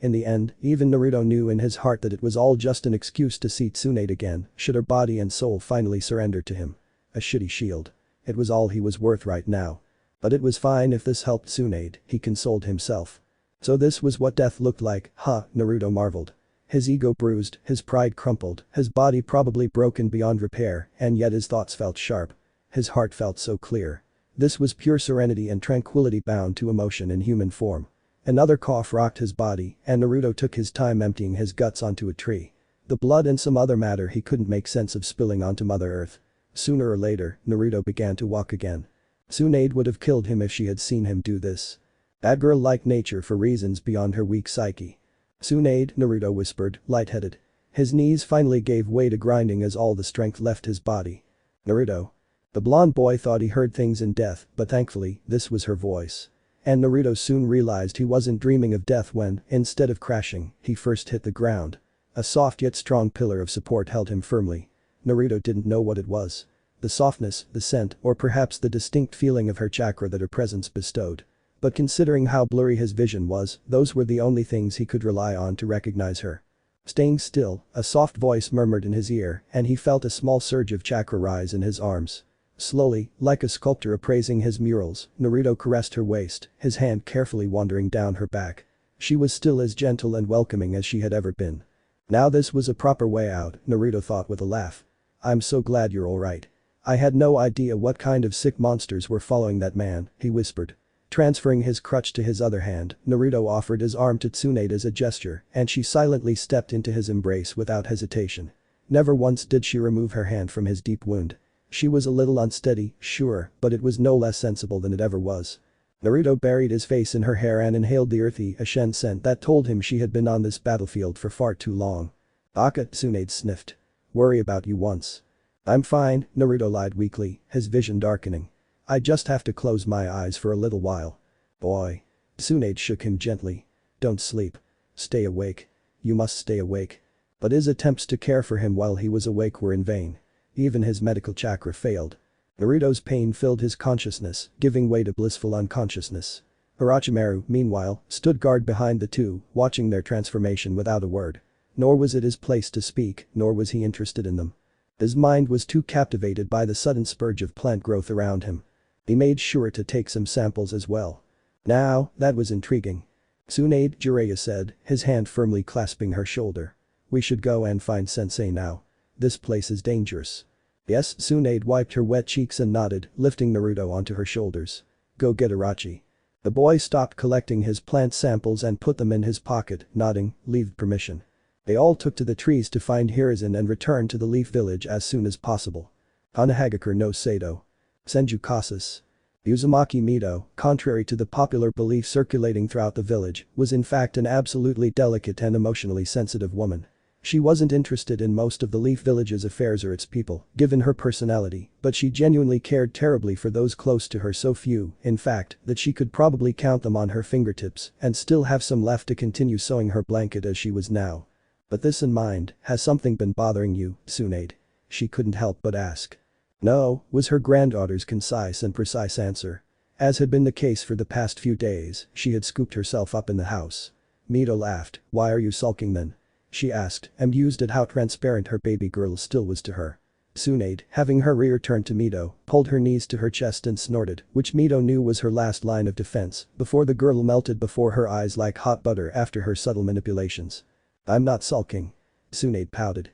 In the end, even Naruto knew in his heart that it was all just an excuse to see Tsunade again, should her body and soul finally surrender to him. A shitty shield. It was all he was worth right now. But it was fine if this helped Tsunade, he consoled himself. So this was what death looked like, huh, Naruto marveled. His ego bruised, his pride crumpled, his body probably broken beyond repair, and yet his thoughts felt sharp. His heart felt so clear. This was pure serenity and tranquility bound to emotion in human form. Another cough rocked his body, and Naruto took his time emptying his guts onto a tree. The blood and some other matter he couldn't make sense of spilling onto Mother Earth. Sooner or later, Naruto began to walk again. Tsunade would have killed him if she had seen him do this. That girl liked nature for reasons beyond her weak psyche. Tsunade, Naruto whispered, lightheaded. His knees finally gave way to grinding as all the strength left his body. Naruto. The blonde boy thought he heard things in death, but thankfully, this was her voice. And Naruto soon realized he wasn't dreaming of death when, instead of crashing, he first hit the ground. A soft yet strong pillar of support held him firmly. Naruto didn't know what it was. The softness, the scent, or perhaps the distinct feeling of her chakra that her presence bestowed. But considering how blurry his vision was, those were the only things he could rely on to recognize her. Staying still, a soft voice murmured in his ear, and he felt a small surge of chakra rise in his arms. Slowly, like a sculptor appraising his murals, Naruto caressed her waist, his hand carefully wandering down her back. She was still as gentle and welcoming as she had ever been. Now this was a proper way out, Naruto thought with a laugh. I'm so glad you're alright. I had no idea what kind of sick monsters were following that man, he whispered. Transferring his crutch to his other hand, Naruto offered his arm to Tsunade as a gesture, and she silently stepped into his embrace without hesitation. Never once did she remove her hand from his deep wound. She was a little unsteady, sure, but it was no less sensible than it ever was. Naruto buried his face in her hair and inhaled the earthy Ashen scent that told him she had been on this battlefield for far too long. Tsunade sniffed. Worry about you once. I'm fine, Naruto lied weakly, his vision darkening. I just have to close my eyes for a little while. Boy. Tsunade shook him gently. Don't sleep. Stay awake. You must stay awake. But his attempts to care for him while he was awake were in vain. Even his medical chakra failed. Naruto's pain filled his consciousness, giving way to blissful unconsciousness. Orochimaru, meanwhile, stood guard behind the two, watching their transformation without a word. Nor was it his place to speak, nor was he interested in them. His mind was too captivated by the sudden spurge of plant growth around him. He made sure to take some samples as well. Now, that was intriguing. Tsunade, Jiraiya said, his hand firmly clasping her shoulder. We should go and find sensei now. This place is dangerous. Yes, Tsunade wiped her wet cheeks and nodded, lifting Naruto onto her shoulders. Go get Orochi. The boy stopped collecting his plant samples and put them in his pocket, nodding, leave permission. They all took to the trees to find Hiruzen and return to the Leaf Village as soon as possible. Hanahagakure no Sato. Senju Kasus. Uzumaki Mito, contrary to the popular belief circulating throughout the village, was in fact an absolutely delicate and emotionally sensitive woman. She wasn't interested in most of the Leaf Village's affairs or its people, given her personality, but she genuinely cared terribly for those close to her, so few, in fact, that she could probably count them on her fingertips and still have some left to continue sewing her blanket as she was now. But this in mind, has something been bothering you, Tsunade? She couldn't help but ask. No, was her granddaughter's concise and precise answer. As had been the case for the past few days, she had scooped herself up in the house. Mito laughed. Why are you sulking then? she asked, amused at how transparent her baby girl still was to her. Tsunade, having her rear turned to Mito, pulled her knees to her chest and snorted, which Mito knew was her last line of defense, before the girl melted before her eyes like hot butter after her subtle manipulations. "I'm not sulking." Tsunade pouted.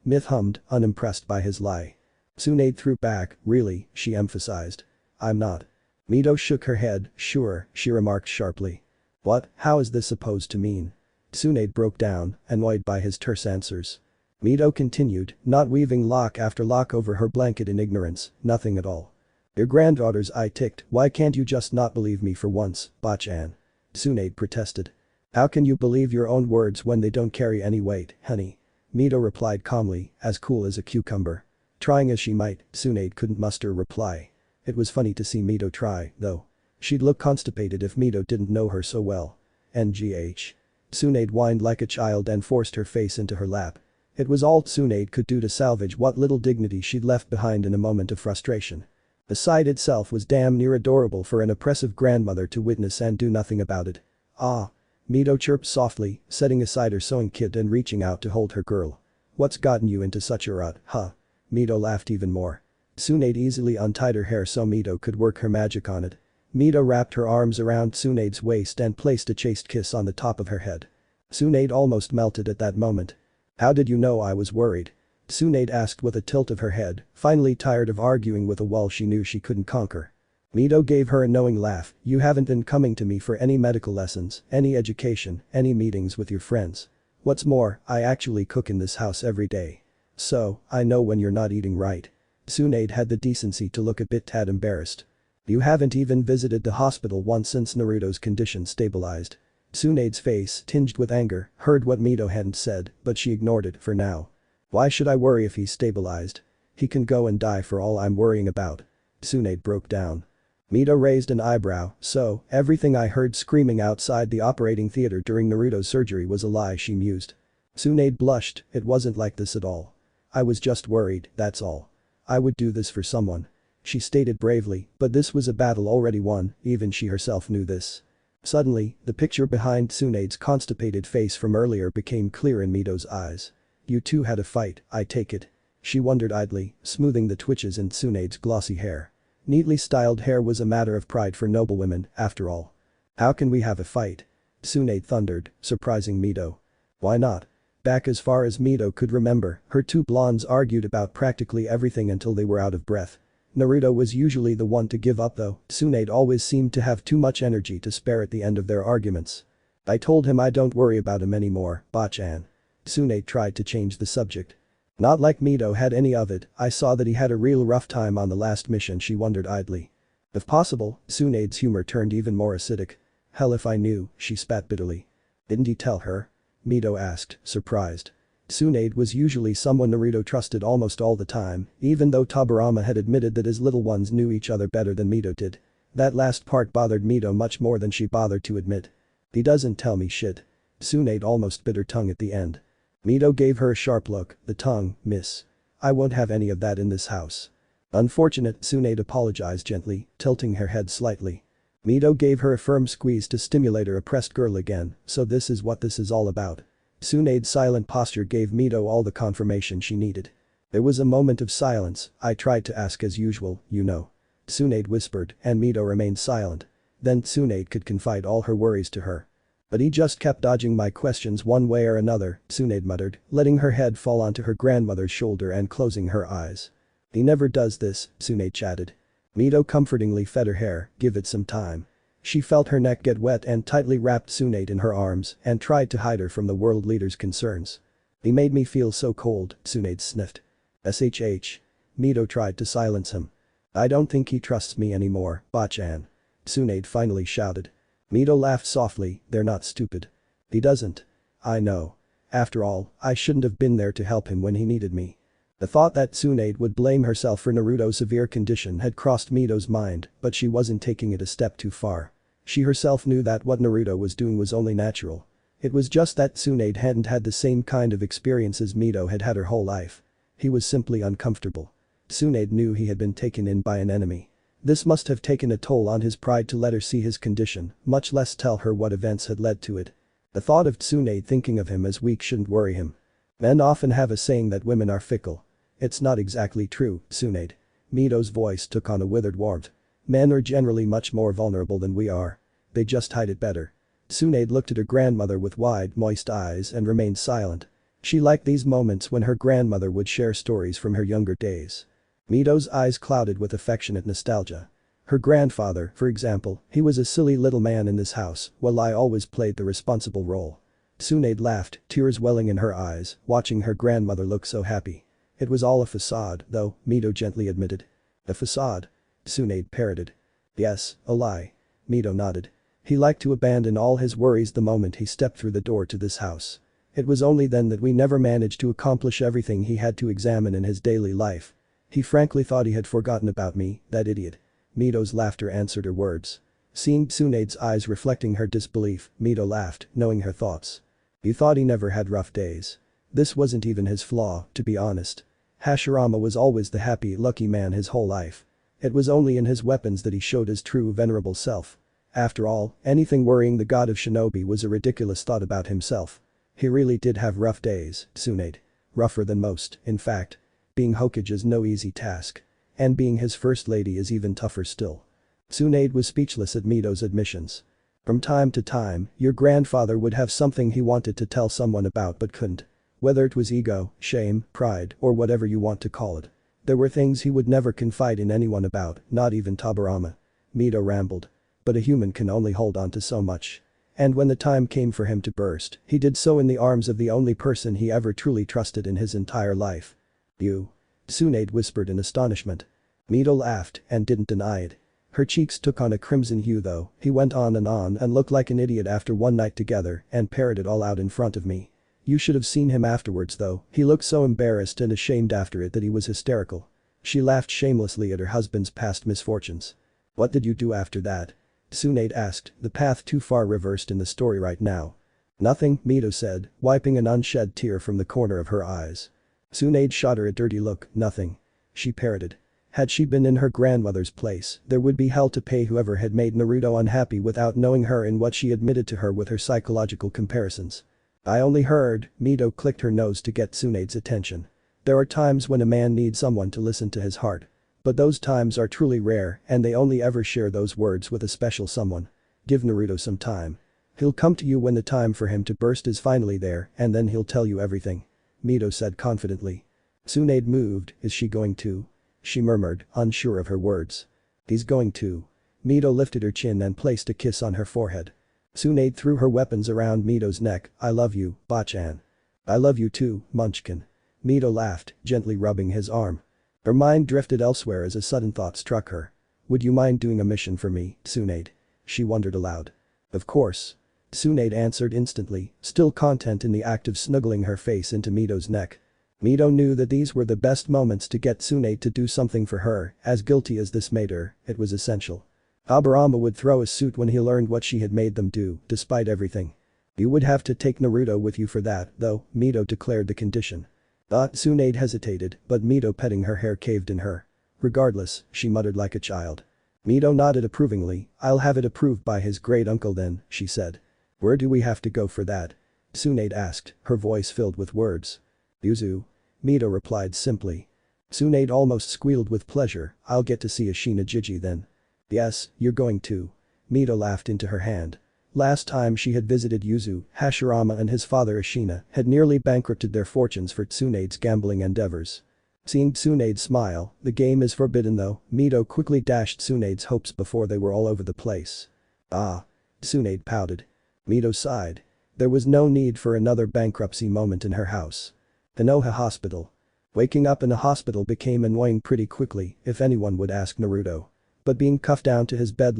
Myth hummed, unimpressed by his lie. Tsunade threw back, "Really," she emphasized. "I'm not." Mito shook her head, "Sure," she remarked sharply. "What, how is this supposed to mean?" Tsunade broke down, annoyed by his terse answers. Mito continued, not weaving lock after lock over her blanket in ignorance, "Nothing at all." "Your granddaughter's eye ticked, why can't you just not believe me for once, Bachan?" Tsunade protested. "How can you believe your own words when they don't carry any weight, honey?" Mito replied calmly, as cool as a cucumber. Trying as she might, Tsunade couldn't muster a reply. It was funny to see Mito try, though. She'd look constipated if Mito didn't know her so well. "NGH." Tsunade whined like a child and forced her face into her lap. It was all Tsunade could do to salvage what little dignity she'd left behind in a moment of frustration. The sight itself was damn near adorable for an oppressive grandmother to witness and do nothing about it. "Ah." Mito chirped softly, setting aside her sewing kit and reaching out to hold her girl. "What's gotten you into such a rut, huh?" Mito laughed even more. Tsunade easily untied her hair so Mito could work her magic on it. Mito wrapped her arms around Tsunade's waist and placed a chaste kiss on the top of her head. Tsunade almost melted at that moment. "How did you know I was worried?" Tsunade asked with a tilt of her head, finally tired of arguing with a wall she knew she couldn't conquer. Mito gave her a knowing laugh, "You haven't been coming to me for any medical lessons, any education, any meetings with your friends. What's more, I actually cook in this house every day. So, I know when you're not eating right." Tsunade had the decency to look a bit tad embarrassed. "You haven't even visited the hospital once since Naruto's condition stabilized." Tsunade's face, tinged with anger, heard what Mito hadn't said, but she ignored it for now. "Why should I worry if he's stabilized? He can go and die for all I'm worrying about." Tsunade broke down. Mito raised an eyebrow, "So, everything I heard screaming outside the operating theater during Naruto's surgery was a lie," she mused. Tsunade blushed, "It wasn't like this at all. I was just worried, that's all. I would do this for someone." She stated bravely, but this was a battle already won, even she herself knew this. Suddenly, the picture behind Tsunade's constipated face from earlier became clear in Mito's eyes. "You two had a fight, I take it?" She wondered idly, smoothing the twitches in Tsunade's glossy hair. Neatly styled hair was a matter of pride for noble women, after all. "How can we have a fight?" Tsunade thundered, surprising Mito. "Why not?" Back as far as Mito could remember, her two blondes argued about practically everything until they were out of breath. Naruto was usually the one to give up though, Tsunade always seemed to have too much energy to spare at the end of their arguments. "I told him I don't worry about him anymore, Bachan." Tsunade tried to change the subject. "Not like Mito had any of it, I saw that he had a real rough time on the last mission," she wondered idly. If possible, Tsunade's humor turned even more acidic. "Hell if I knew," she spat bitterly. "Didn't he tell her?" Mito asked, surprised. Tsunade was usually someone Naruto trusted almost all the time, even though Tobirama had admitted that his little ones knew each other better than Mito did. That last part bothered Mito much more than she bothered to admit. "He doesn't tell me shit." Tsunade almost bit her tongue at the end. Mito gave her a sharp look, "The tongue, miss. I won't have any of that in this house." "Unfortunate," Tsunade apologized gently, tilting her head slightly. Mito gave her a firm squeeze to stimulate her oppressed girl again, "So this is what this is all about." Tsunade's silent posture gave Mito all the confirmation she needed. There was a moment of silence. "I tried to ask as usual, you know." Tsunade whispered, and Mito remained silent. Then Tsunade could confide all her worries to her. "But he just kept dodging my questions one way or another," Tsunade muttered, letting her head fall onto her grandmother's shoulder and closing her eyes. "He never does this," Tsunade chatted. Mito comfortingly fed her hair, "Give it some time." She felt her neck get wet and tightly wrapped Tsunade in her arms and tried to hide her from the world leader's concerns. "He made me feel so cold," Tsunade sniffed. "SHH." Mito tried to silence him. "I don't think he trusts me anymore, Bachan." Tsunade finally shouted. Mito laughed softly, "They're not stupid. He doesn't. I know. After all, I shouldn't have been there to help him when he needed me." The thought that Tsunade would blame herself for Naruto's severe condition had crossed Mito's mind, but she wasn't taking it a step too far. She herself knew that what Naruto was doing was only natural. It was just that Tsunade hadn't had the same kind of experiences Mito had had her whole life. He was simply uncomfortable. Tsunade knew he had been taken in by an enemy. This must have taken a toll on his pride to let her see his condition, much less tell her what events had led to it. The thought of Tsunade thinking of him as weak shouldn't worry him. Men often have a saying that women are fickle. It's not exactly true, Tsunade. Mito's voice took on a withered warmth. Men are generally much more vulnerable than we are. They just hide it better. Tsunade looked at her grandmother with wide, moist eyes and remained silent. She liked these moments when her grandmother would share stories from her younger days. Mito's eyes clouded with affectionate nostalgia. Her grandfather, for example, he was a silly little man in this house, while I always played the responsible role. Tsunade laughed, tears welling in her eyes, watching her grandmother look so happy. It was all a facade, though, Mito gently admitted. A facade? Tsunade parroted. Yes, a lie. Mito nodded. He liked to abandon all his worries the moment he stepped through the door to this house. It was only then that we never managed to accomplish everything he had to examine in his daily life. He frankly thought he had forgotten about me, that idiot. Mito's laughter answered her words. Seeing Tsunade's eyes reflecting her disbelief, Mito laughed, knowing her thoughts. You thought he never had rough days. This wasn't even his flaw, to be honest. Hashirama was always the happy, lucky man his whole life. It was only in his weapons that he showed his true venerable self. After all, anything worrying the god of shinobi was a ridiculous thought about himself. He really did have rough days, Tsunade. Rougher than most, in fact. Being Hokage is no easy task. And being his first lady is even tougher still. Tsunade was speechless at Mito's admissions. From time to time, your grandfather would have something he wanted to tell someone about but couldn't. Whether it was ego, shame, pride, or whatever you want to call it. There were things he would never confide in anyone about, not even Tobirama. Mito rambled. But a human can only hold on to so much. And when the time came for him to burst, he did so in the arms of the only person he ever truly trusted in his entire life. You. Tsunade whispered in astonishment. Mito laughed and didn't deny it. Her cheeks took on a crimson hue though, he went on and looked like an idiot after one night together and parroted all out in front of me. You should have seen him afterwards though, he looked so embarrassed and ashamed after it that he was hysterical. She laughed shamelessly at her husband's past misfortunes. What did you do after that? Tsunade asked, the path too far reversed in the story right now. Nothing, Mito said, wiping an unshed tear from the corner of her eyes. Tsunade shot her a dirty look, nothing. She parroted. Had she been in her grandmother's place, there would be hell to pay whoever had made Naruto unhappy without knowing her and what she admitted to her with her psychological comparisons. I only heard, Mito clicked her nose to get Tsunade's attention. There are times when a man needs someone to listen to his heart. But those times are truly rare and they only ever share those words with a special someone. Give Naruto some time. He'll come to you when the time for him to burst is finally there and then he'll tell you everything. Mito said confidently. Tsunade moved, is she going to? She murmured, unsure of her words. He's going to. Mito lifted her chin and placed a kiss on her forehead. Tsunade threw her weapons around Mito's neck, I love you, Bachan. I love you too, Munchkin. Mito laughed, gently rubbing his arm. Her mind drifted elsewhere as a sudden thought struck her. Would you mind doing a mission for me, Tsunade? She wondered aloud. Of course. Tsunade answered instantly, still content in the act of snuggling her face into Mito's neck. Mito knew that these were the best moments to get Tsunade to do something for her, as guilty as this made her, it was essential. Tobirama would throw a suit when he learned what she had made them do, despite everything. You would have to take Naruto with you for that, though, Mito declared the condition. Tsunade hesitated, but Mito petting her hair caved in her. Regardless, she muttered like a child. Mito nodded approvingly, I'll have it approved by his great uncle then, she said. Where do we have to go for that? Tsunade asked, her voice filled with words. Yuzu. Mito replied simply. Tsunade almost squealed with pleasure, I'll get to see Ashina Jiji then. Yes, you're going to. Mito laughed into her hand. Last time she had visited Yuzu, Hashirama and his father Ashina had nearly bankrupted their fortunes for Tsunade's gambling endeavors. Seeing Tsunade smile, the game is forbidden though, Mito quickly dashed Tsunade's hopes before they were all over the place. Ah. Tsunade pouted. Mito sighed. There was no need for another bankruptcy moment in her house. Konoha Hospital. Waking up in a hospital became annoying pretty quickly, if anyone would ask Naruto. But being cuffed down to his bed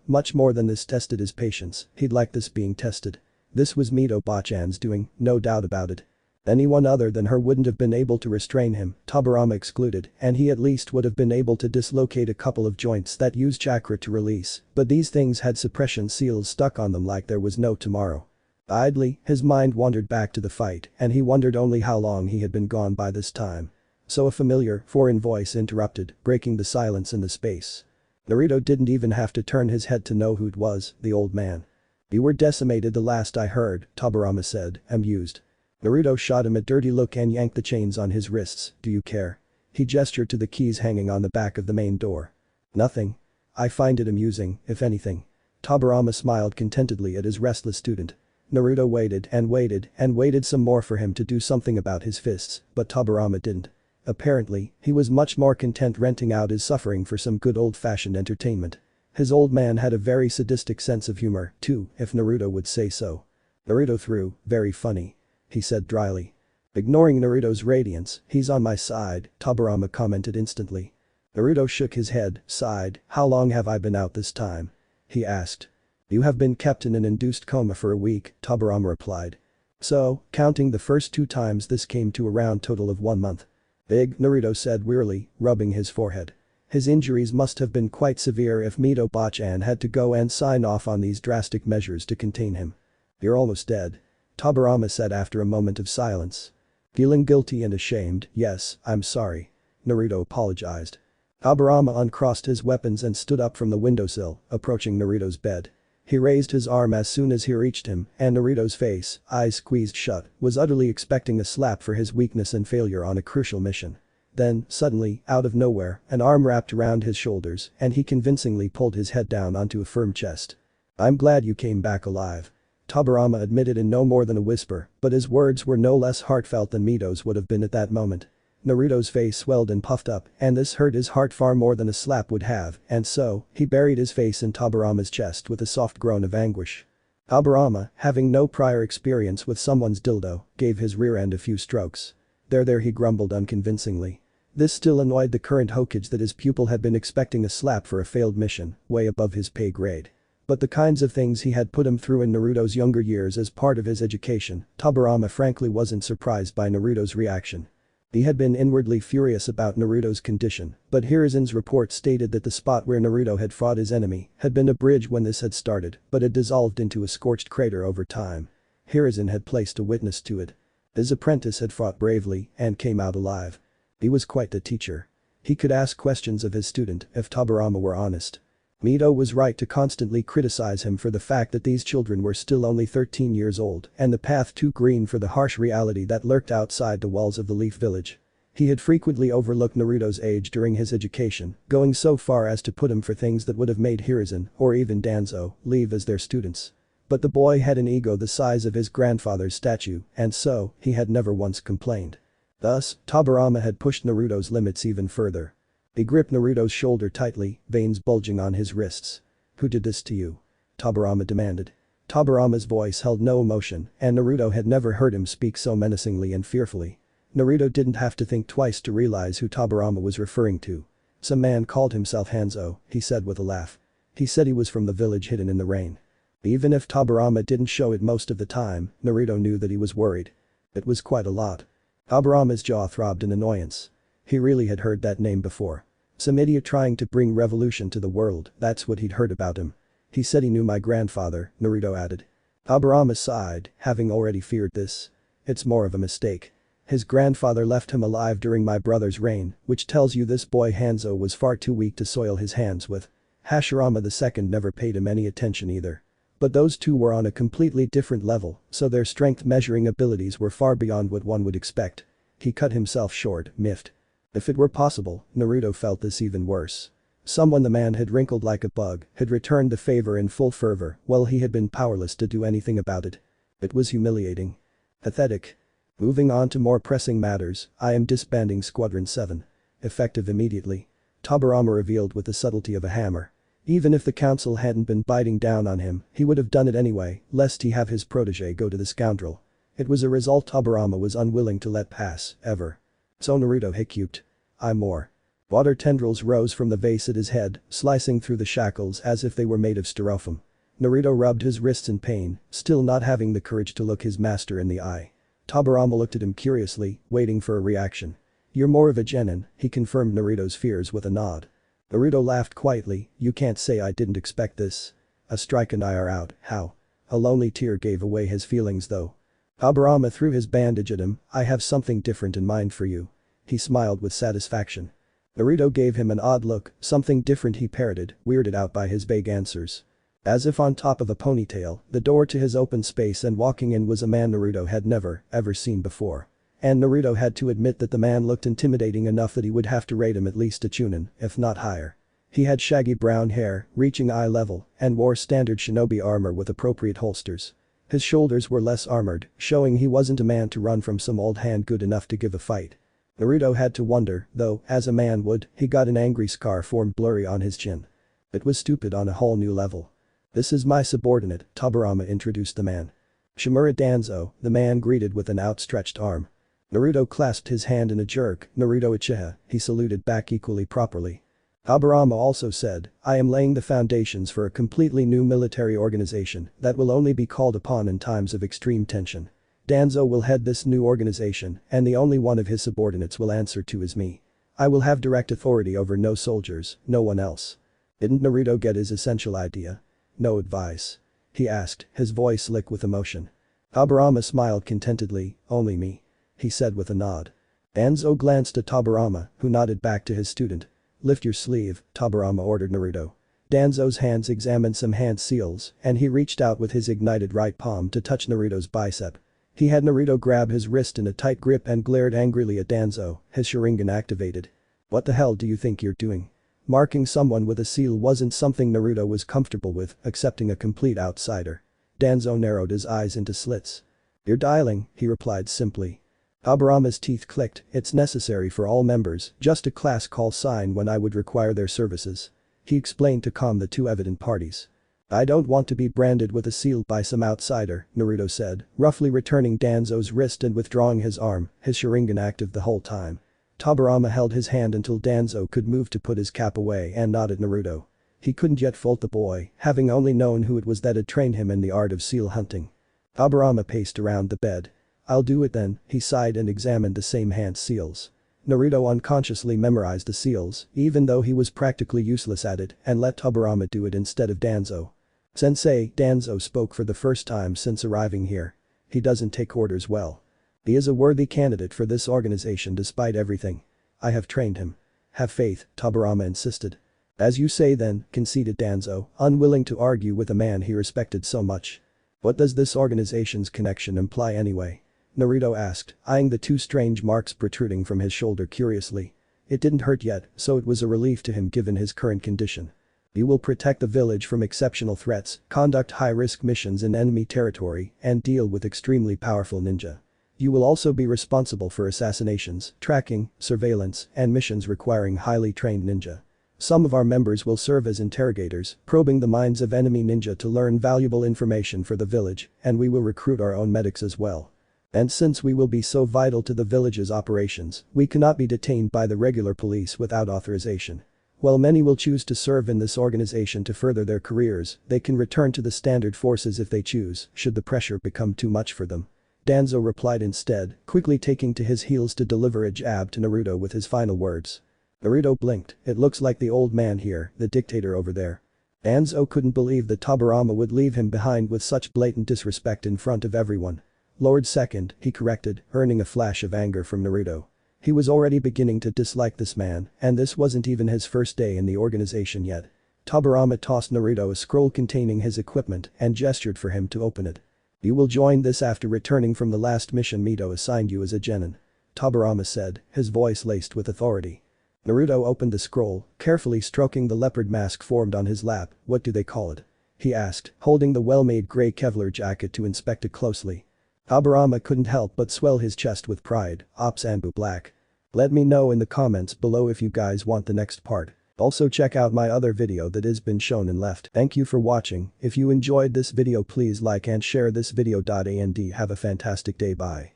much more than this tested his patience, he'd like this being tested. This was Mito Bachan's doing, no doubt about it. Anyone other than her wouldn't have been able to restrain him, Tobirama excluded, and he at least would have been able to dislocate a couple of joints that use chakra to release, but these things had suppression seals stuck on them like there was no tomorrow. Idly, his mind wandered back to the fight and he wondered only how long he had been gone by this time. So a familiar, foreign voice interrupted, breaking the silence in the space. Naruto didn't even have to turn his head to know who it was, the old man. "You were decimated the last I heard," Tobirama said, amused. Naruto shot him a dirty look and yanked the chains on his wrists. "Do you care?" He gestured to the keys hanging on the back of the main door. "Nothing. I find it amusing, if anything." Tobirama smiled contentedly at his restless student. Naruto waited and waited and waited some more for him to do something about his fists, but Tobirama didn't. Apparently, he was much more content renting out his suffering for some good old-fashioned entertainment. His old man had a very sadistic sense of humor, too, if Naruto would say so. Naruto threw, "Very funny," he said dryly. Ignoring Naruto's radiance, "He's on my side," Tobirama commented instantly. Naruto shook his head, sighed. "How long have I been out this time?" he asked. "You have been kept in an induced coma for a week," Tobirama replied. "So, counting the first 2 times this came to a round total of 1 month. Big," Naruto said wearily, rubbing his forehead. His injuries must have been quite severe if Mito-bachan had to go and sign off on these drastic measures to contain him. "You're almost dead," Tobirama said after a moment of silence. Feeling guilty and ashamed, "Yes, I'm sorry," Naruto apologized. Tobirama uncrossed his weapons and stood up from the windowsill, approaching Naruto's bed. He raised his arm as soon as he reached him, and Naruto's face, eyes squeezed shut, was utterly expecting a slap for his weakness and failure on a crucial mission. Then, suddenly, out of nowhere, an arm wrapped around his shoulders and he convincingly pulled his head down onto a firm chest. "I'm glad you came back alive," Tobirama admitted in no more than a whisper, but his words were no less heartfelt than Mito's would have been at that moment. Naruto's face swelled and puffed up, and this hurt his heart far more than a slap would have, and so, he buried his face in Tobirama's chest with a soft groan of anguish. Tobirama, having no prior experience with someone's dildo, gave his rear end a few strokes. There he grumbled unconvincingly. This still annoyed the current Hokage that his pupil had been expecting a slap for a failed mission, way above his pay grade. But the kinds of things he had put him through in Naruto's younger years as part of his education, Tobirama frankly wasn't surprised by Naruto's reaction. He had been inwardly furious about Naruto's condition, but Hiruzen's report stated that the spot where Naruto had fought his enemy had been a bridge when this had started, but had dissolved into a scorched crater over time. Hiruzen had placed a witness to it. His apprentice had fought bravely and came out alive. He was quite the teacher. He could ask questions of his student if Tobirama were honest. Mito was right to constantly criticize him for the fact that these children were still only 13 years old and the path too green for the harsh reality that lurked outside the walls of the Leaf Village. He had frequently overlooked Naruto's age during his education, going so far as to put him for things that would have made Hiruzen, or even Danzo, leave as their students. But the boy had an ego the size of his grandfather's statue, and so, he had never once complained. Thus, Tobirama had pushed Naruto's limits even further. He gripped Naruto's shoulder tightly, veins bulging on his wrists. "Who did this to you?" Tobirama demanded. Tobirama's voice held no emotion, and Naruto had never heard him speak so menacingly and fearfully. Naruto didn't have to think twice to realize who Tobirama was referring to. "Some man called himself Hanzo," he said with a laugh. "He said he was from the village hidden in the rain." Even if Tobirama didn't show it most of the time, Naruto knew that he was worried. It was quite a lot. Tobirama's jaw throbbed in annoyance. He really had heard that name before. Some idiot trying to bring revolution to the world, that's what he'd heard about him. "He said he knew my grandfather," Naruto added. Tobirama sighed, having already feared this. "It's more of a mistake. His grandfather left him alive during my brother's reign, which tells you this boy Hanzo was far too weak to soil his hands with. Hashirama II never paid him any attention either. But those two were on a completely different level, so their strength measuring abilities were far beyond what one would expect." He cut himself short, miffed. If it were possible, Naruto felt this even worse. Someone the man had wrinkled like a bug had returned the favor in full fervor while he had been powerless to do anything about it. It was humiliating. Pathetic. "Moving on to more pressing matters, I am disbanding Squadron 7. Effective immediately," Tobirama revealed with the subtlety of a hammer. Even if the council hadn't been biting down on him, he would have done it anyway, lest he have his protege go to the scoundrel. It was a result Tobirama was unwilling to let pass, ever. So Naruto hiccuped. "I'm more." Water tendrils rose from the vase at his head, slicing through the shackles as if they were made of styrofoam. Naruto rubbed his wrists in pain, still not having the courage to look his master in the eye. Tobirama looked at him curiously, waiting for a reaction. "You're more of a genin," he confirmed Naruto's fears with a nod. Naruto laughed quietly. "You can't say I didn't expect this. A strike and I are out, how?" A lonely tear gave away his feelings though. Tobirama threw his bandage at him. "I have something different in mind for you." He smiled with satisfaction. Naruto gave him an odd look. "Something different," he parroted, weirded out by his vague answers. As if on top of a ponytail, the door to his open space and walking in was a man Naruto had never, ever seen before. And Naruto had to admit that the man looked intimidating enough that he would have to rate him at least a chunin, if not higher. He had shaggy brown hair, reaching eye level, and wore standard shinobi armor with appropriate holsters. His shoulders were less armored, showing he wasn't a man to run from some old hand good enough to give a fight. Naruto had to wonder, though, as a man would, he got an angry scar formed blurry on his chin. It was stupid on a whole new level. "This is my subordinate," Tobirama introduced the man. "Shimura Danzo," the man greeted with an outstretched arm. Naruto clasped his hand in a jerk. "Naruto Uchiha," he saluted back equally properly. Tobirama also said, "I am laying the foundations for a completely new military organization that will only be called upon in times of extreme tension. Danzo will head this new organization and the only one of his subordinates will answer to is me. I will have direct authority over no soldiers, no one else." Didn't Naruto get his essential idea? "No advice?" he asked, his voice slick with emotion. Tobirama smiled contentedly, "Only me," he said with a nod. Danzo glanced at Tobirama, who nodded back to his student. "Lift your sleeve," Tobirama ordered Naruto. Danzo's hands examined some hand seals, and he reached out with his ignited right palm to touch Naruto's bicep. He had Naruto grab his wrist in a tight grip and glared angrily at Danzo, his Sharigan activated. "What the hell do you think you're doing?" Marking someone with a seal wasn't something Naruto was comfortable with, accepting a complete outsider. Danzo narrowed his eyes into slits. "You're dialing," he replied simply. Tobirama's teeth clicked, "It's necessary for all members, just a class call sign when I would require their services." He explained to calm the two evident parties. "I don't want to be branded with a seal by some outsider," Naruto said, roughly returning Danzo's wrist and withdrawing his arm, his Sharingan active the whole time. Tobirama held his hand until Danzo could move to put his cap away and nod at Naruto. He couldn't yet fault the boy, having only known who it was that had trained him in the art of seal hunting. Tobirama paced around the bed. "I'll do it then," he sighed and examined the same hand seals. Naruto unconsciously memorized the seals, even though he was practically useless at it, and let Tobirama do it instead of Danzo. "Sensei," Danzo spoke for the first time since arriving here. "He doesn't take orders well. He is a worthy candidate for this organization despite everything. I have trained him." "Have faith," Tobirama insisted. "As you say then," conceded Danzo, unwilling to argue with a man he respected so much. "What does this organization's connection imply anyway?" Naruto asked, eyeing the two strange marks protruding from his shoulder curiously. It didn't hurt yet, so it was a relief to him given his current condition. "You will protect the village from exceptional threats, conduct high-risk missions in enemy territory, and deal with extremely powerful ninja. You will also be responsible for assassinations, tracking, surveillance, and missions requiring highly trained ninja. Some of our members will serve as interrogators, probing the minds of enemy ninja to learn valuable information for the village, and we will recruit our own medics as well. And since we will be so vital to the village's operations, we cannot be detained by the regular police without authorization. While many will choose to serve in this organization to further their careers, they can return to the standard forces if they choose, should the pressure become too much for them." Danzo replied instead, quickly taking to his heels to deliver a jab to Naruto with his final words. Naruto blinked, "It looks like the old man here, the dictator over there." Danzo couldn't believe that Tobirama would leave him behind with such blatant disrespect in front of everyone. "Lord Second," he corrected, earning a flash of anger from Naruto. He was already beginning to dislike this man, and this wasn't even his first day in the organization yet. Tobirama tossed Naruto a scroll containing his equipment and gestured for him to open it. "You will join this after returning from the last mission Mito assigned you as a genin," Tobirama said, his voice laced with authority. Naruto opened the scroll, carefully stroking the leopard mask formed on his lap. "What do they call it?" he asked, holding the well-made grey Kevlar jacket to inspect it closely. Tobirama couldn't help but swell his chest with pride. "Ops Anbu Black." Let me know in the comments below if you guys want the next part. Also check out my other video that has been shown and left. Thank you for watching. If you enjoyed this video please like and share this video. And have a fantastic day. Bye.